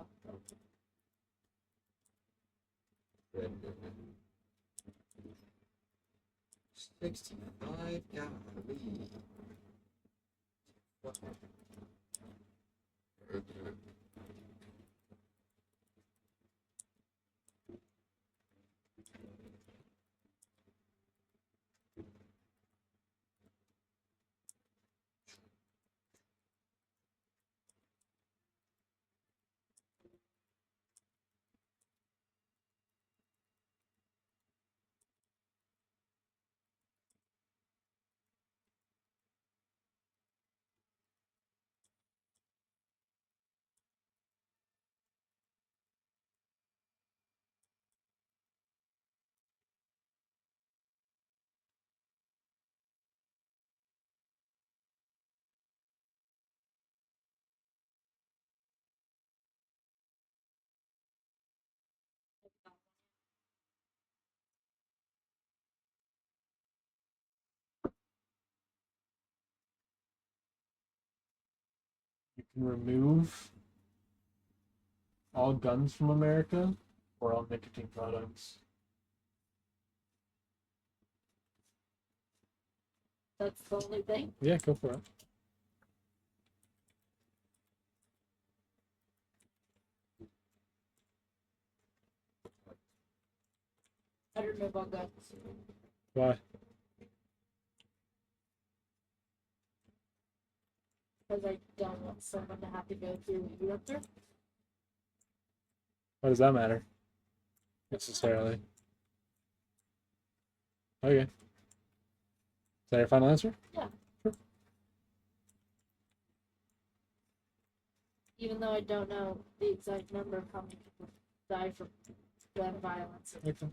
Speaker 6: $65.
Speaker 1: You can remove all guns from America or all nicotine products.
Speaker 3: That's the only thing.
Speaker 2: Yeah, go for it.
Speaker 3: I don't know about guns.
Speaker 2: Why?
Speaker 3: Because I don't want someone to have to go through what you went through.
Speaker 2: Why does that matter? Necessarily. Okay. Is that your final answer?
Speaker 3: Even though I don't know the exact number of how many people died from gun violence.
Speaker 2: Okay.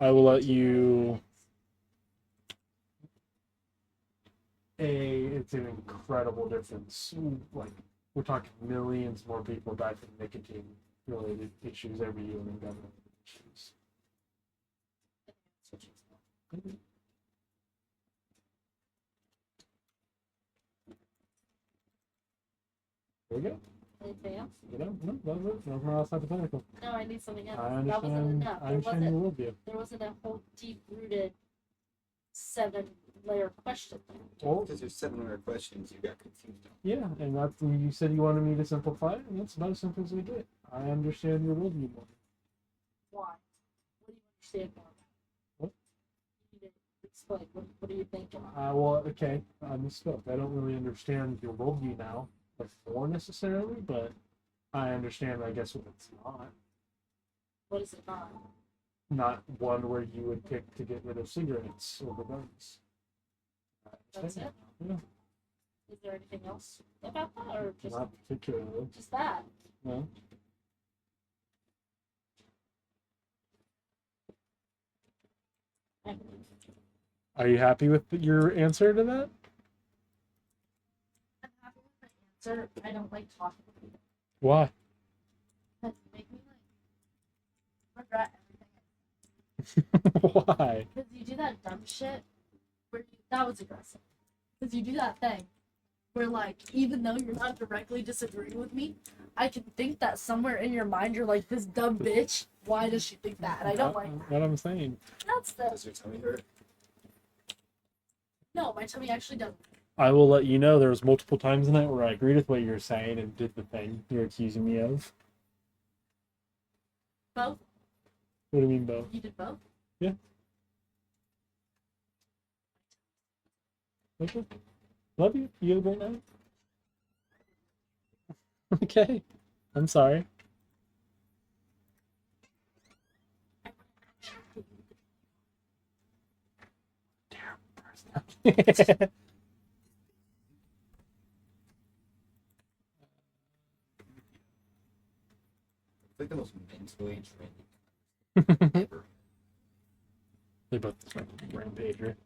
Speaker 2: I will let you. It's an incredible difference. Like, we're talking millions more people die from nicotine related issues every year than government issues. There we go.
Speaker 3: Anything else?
Speaker 2: No, nothing else hypothetical.
Speaker 3: No, I need something else.
Speaker 2: I
Speaker 3: That wasn't
Speaker 2: understand.
Speaker 3: enough.
Speaker 2: I understand your worldview.
Speaker 3: There wasn't a whole deep-rooted 7-layer question there.
Speaker 2: Well,
Speaker 6: Because there's 700 questions you got confused on.
Speaker 2: yeah, and that's you said you wanted me to simplify it, and that's about as simple as we get. I understand your worldview more.
Speaker 3: Why? What do you understand more about?
Speaker 2: What?
Speaker 3: You need to explain. What are you thinking?
Speaker 2: Well, okay, I misspoke. I don't really understand your worldview now, before necessarily, but I understand, I guess, what it's not.
Speaker 3: What is it not?
Speaker 2: Not one where you would pick to get rid of cigarettes over guns. I
Speaker 3: That's
Speaker 2: understand.
Speaker 3: it?
Speaker 2: Yeah,
Speaker 3: Is there anything else about that, or
Speaker 2: not particularly.
Speaker 3: just that?
Speaker 2: No. Are you happy with your answer to that?
Speaker 3: I'm happy with my answer. I don't like talking to people.
Speaker 2: Why?
Speaker 3: Because you make me regret everything.
Speaker 2: Why?
Speaker 3: Because you do that dumb shit where that was aggressive. Because you do that thing where, like, even though you're not directly disagreeing with me, I can think that somewhere in your mind you're like, this dumb bitch. Why does she think that? And I don't like that.
Speaker 2: What I'm saying.
Speaker 3: That's the
Speaker 6: Does your tummy hurt?
Speaker 3: no. My tummy actually doesn't.
Speaker 2: I will let you know there was multiple times tonight where I agreed with what you were saying and did the thing you're accusing me of.
Speaker 3: Both.
Speaker 2: What do you mean, Bo?
Speaker 3: You did both.
Speaker 2: Okay. Love you. You have a great night. Okay. I'm sorry.
Speaker 6: It's like the most mentally draining ever.
Speaker 2: They both rampage, right?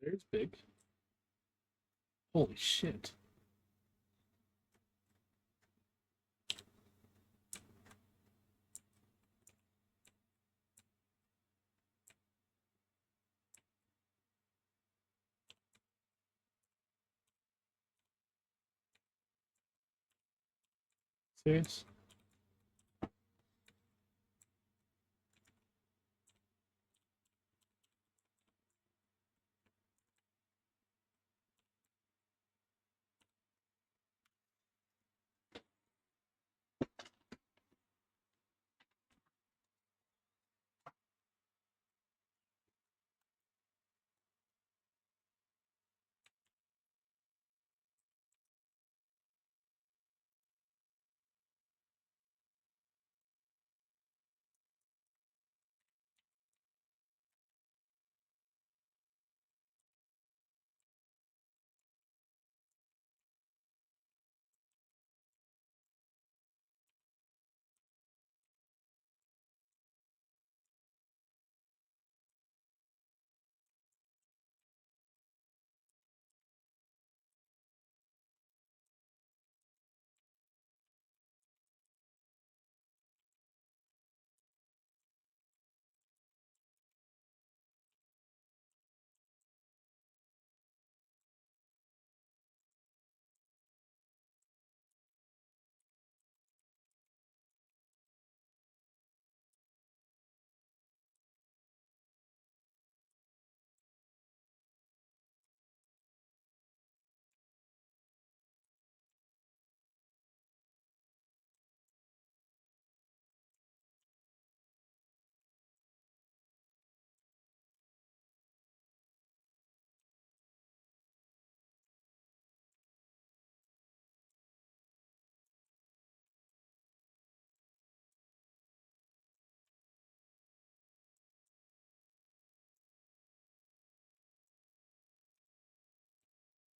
Speaker 2: There's big. Holy shit. Serious?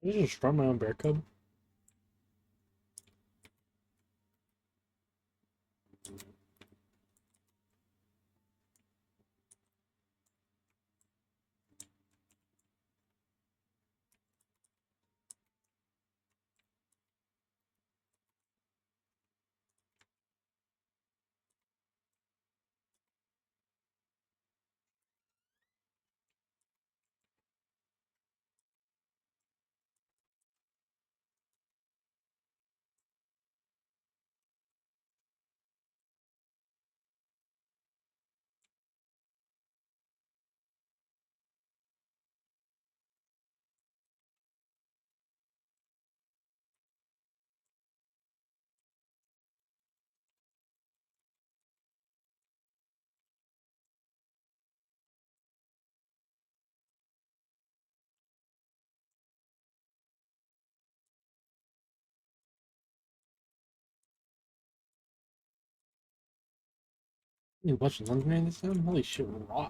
Speaker 2: Did I just run my own bear cub? You watching London this time? Holy shit, raw.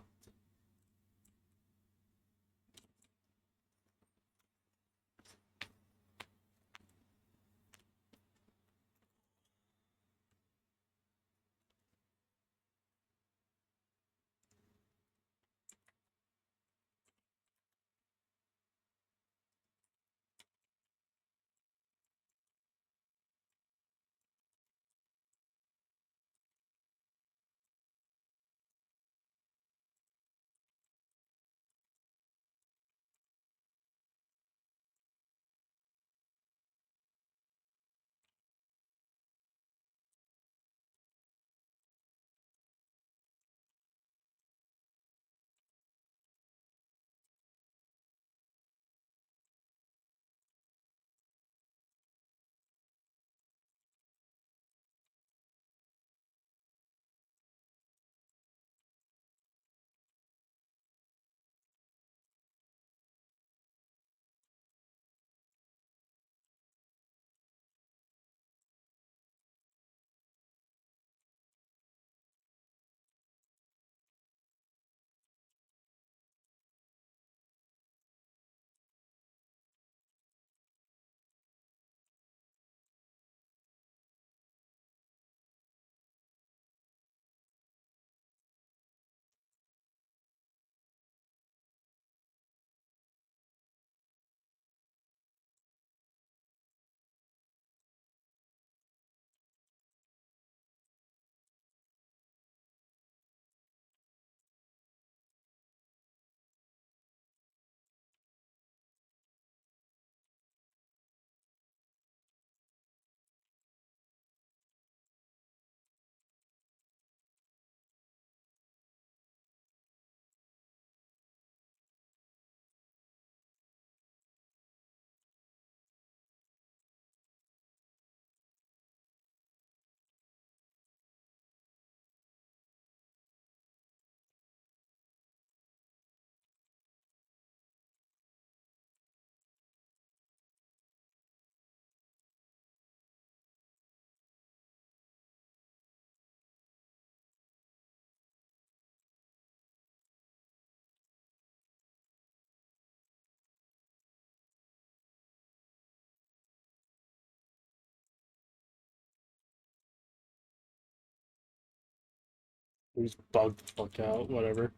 Speaker 2: We just bugged the fuck out, whatever.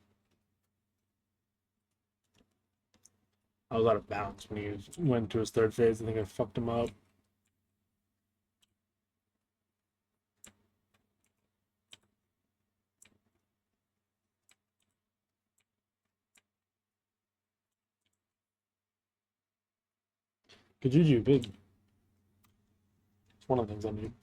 Speaker 2: I was out of bounds when he went to his third phase. I think I fucked him up. Kijiji, big. It's one of the things I need.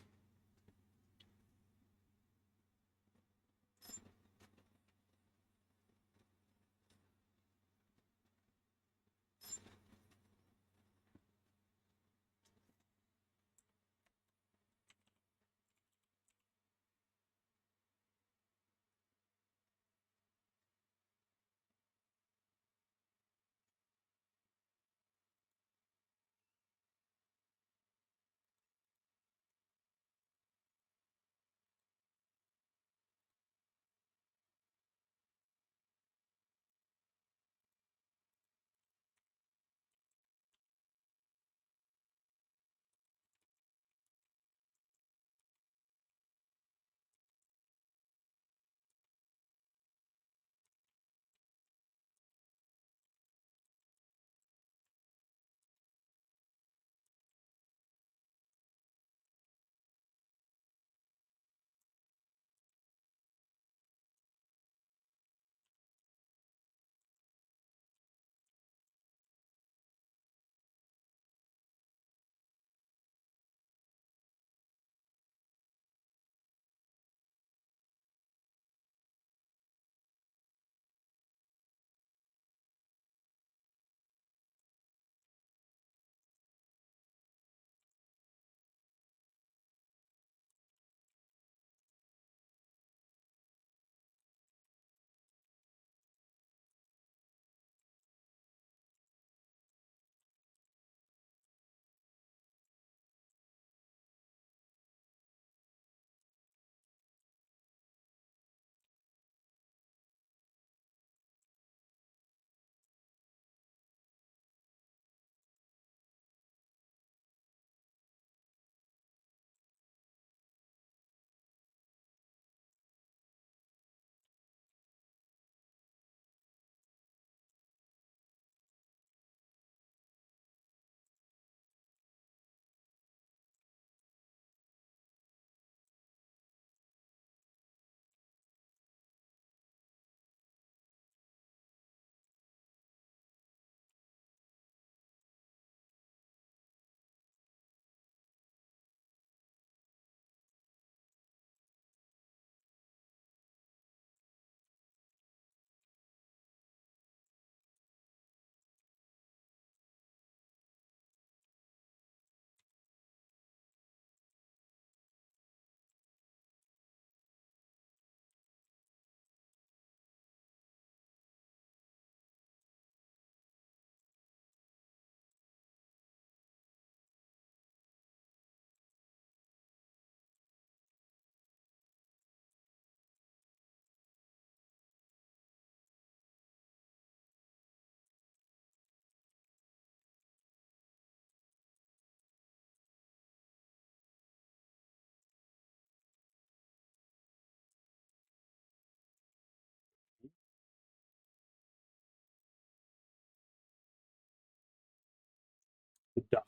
Speaker 2: The duck.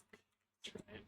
Speaker 2: That's right.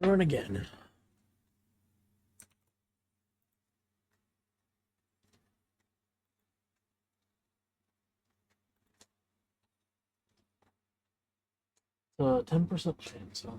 Speaker 2: Run again. So 10% chance. Huh?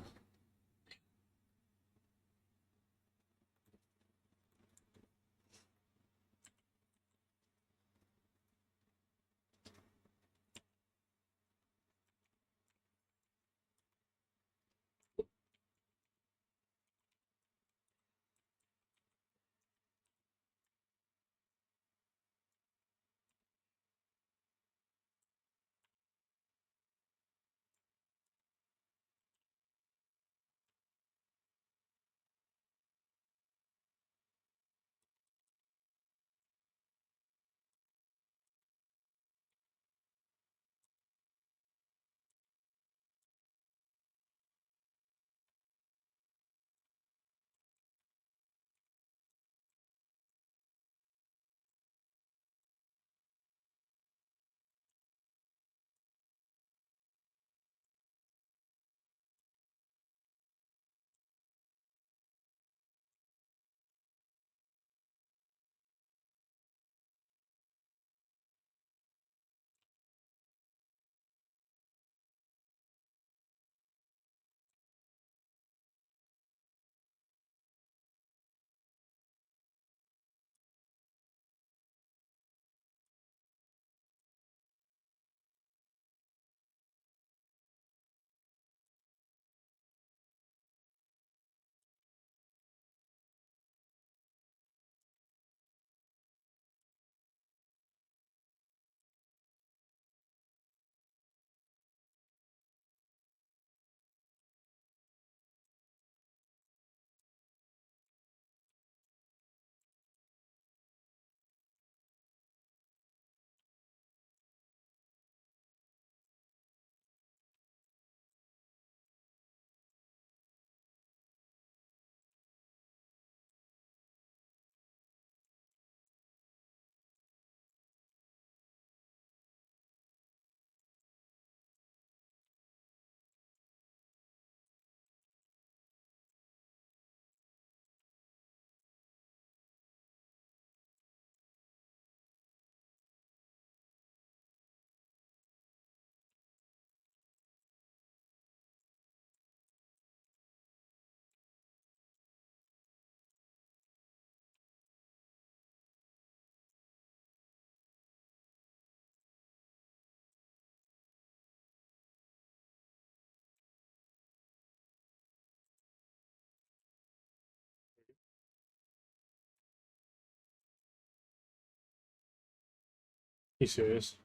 Speaker 2: You serious?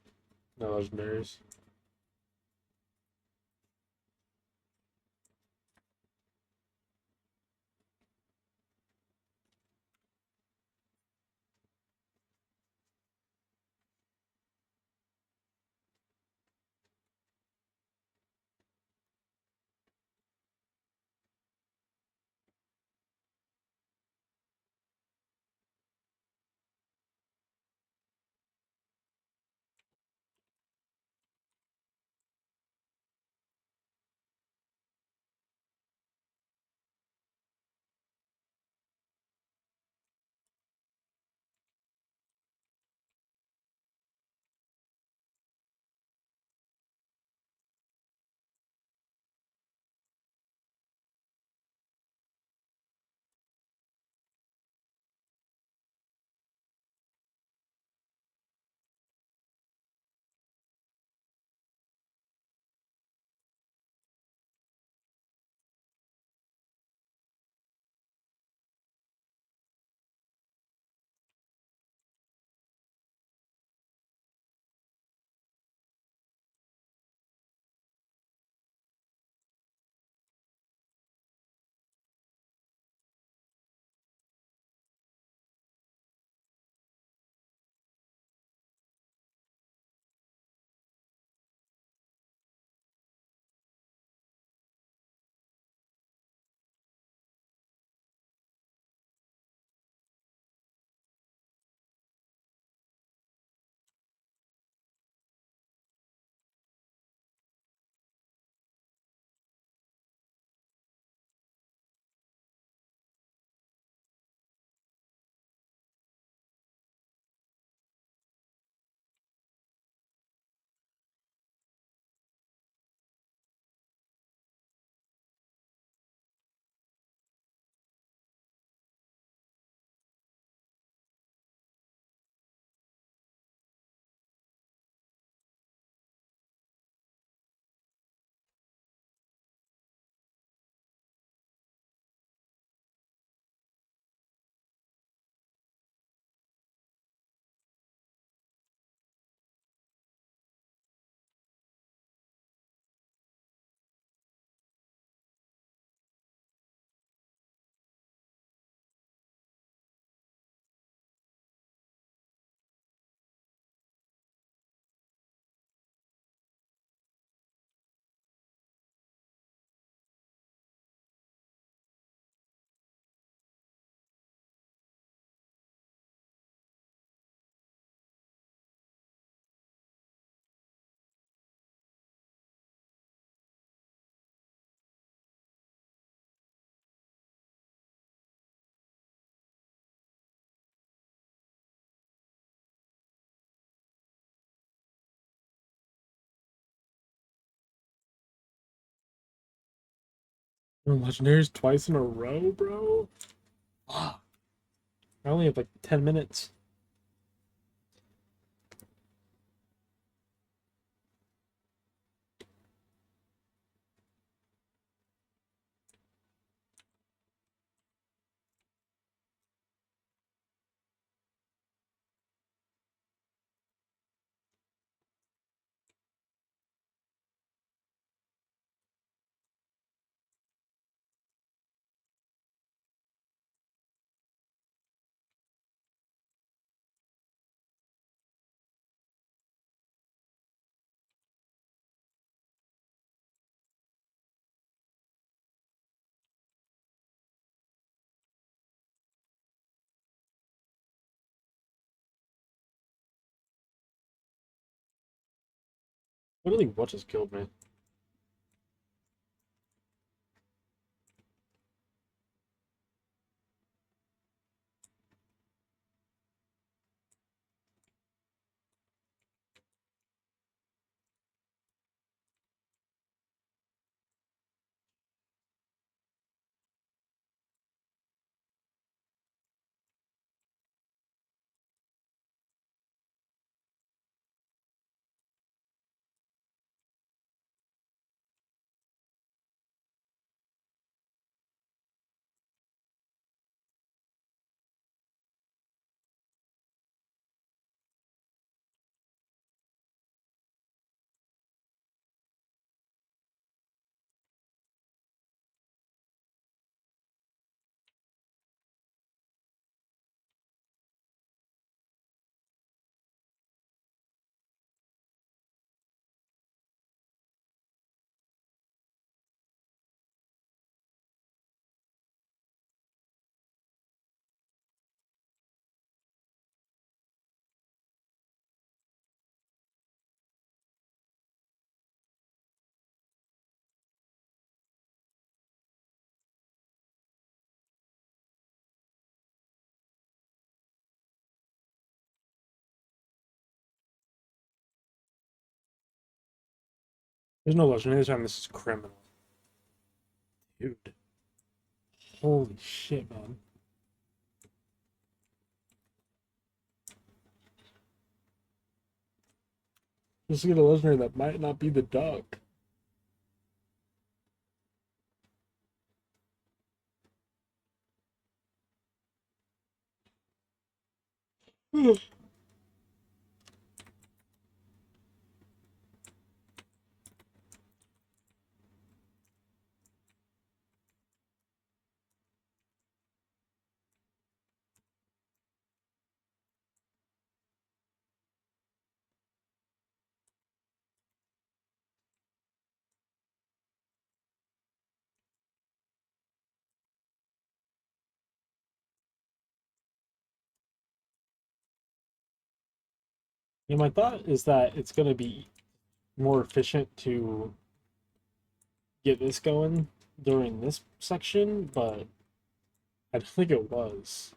Speaker 2: No legendaries. Legendaries twice in a row, bro. Fuck. I only have like 10 minutes. Literally, what just killed me? There's no legendary this time. This is criminal. Dude. Holy shit, man. Just to get a legendary that might not be the duck. Yeah, my thought is that it's going to be more efficient to get this going during this section, but I don't think it was.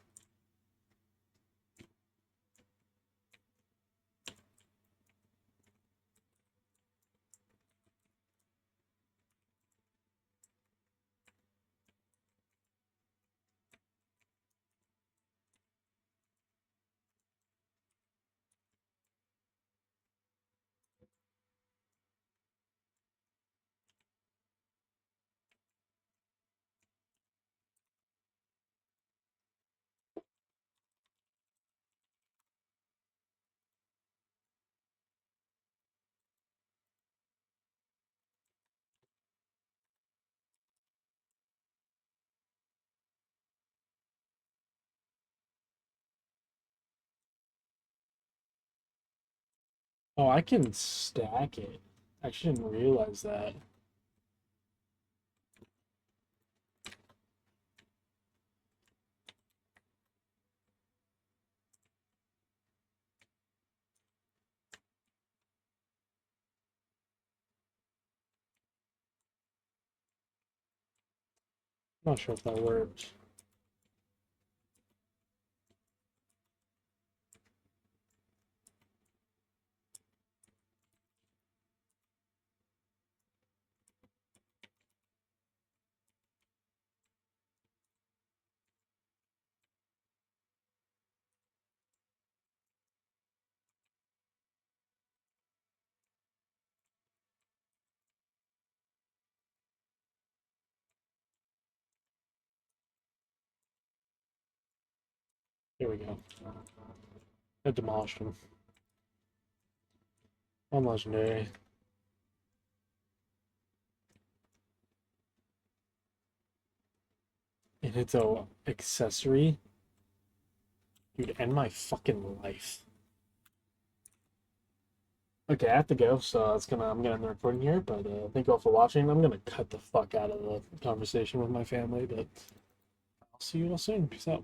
Speaker 2: Oh, I can stack it. I didn't realize that. Not sure if that worked. Here we go. I demolished him. One legendary. And it's a accessory. Dude, end my fucking life. Okay, I have to go, so I'm gonna end the recording here, but thank you all for watching. I'm gonna cut the fuck out of the conversation with my family, but I'll see you all soon. Peace out.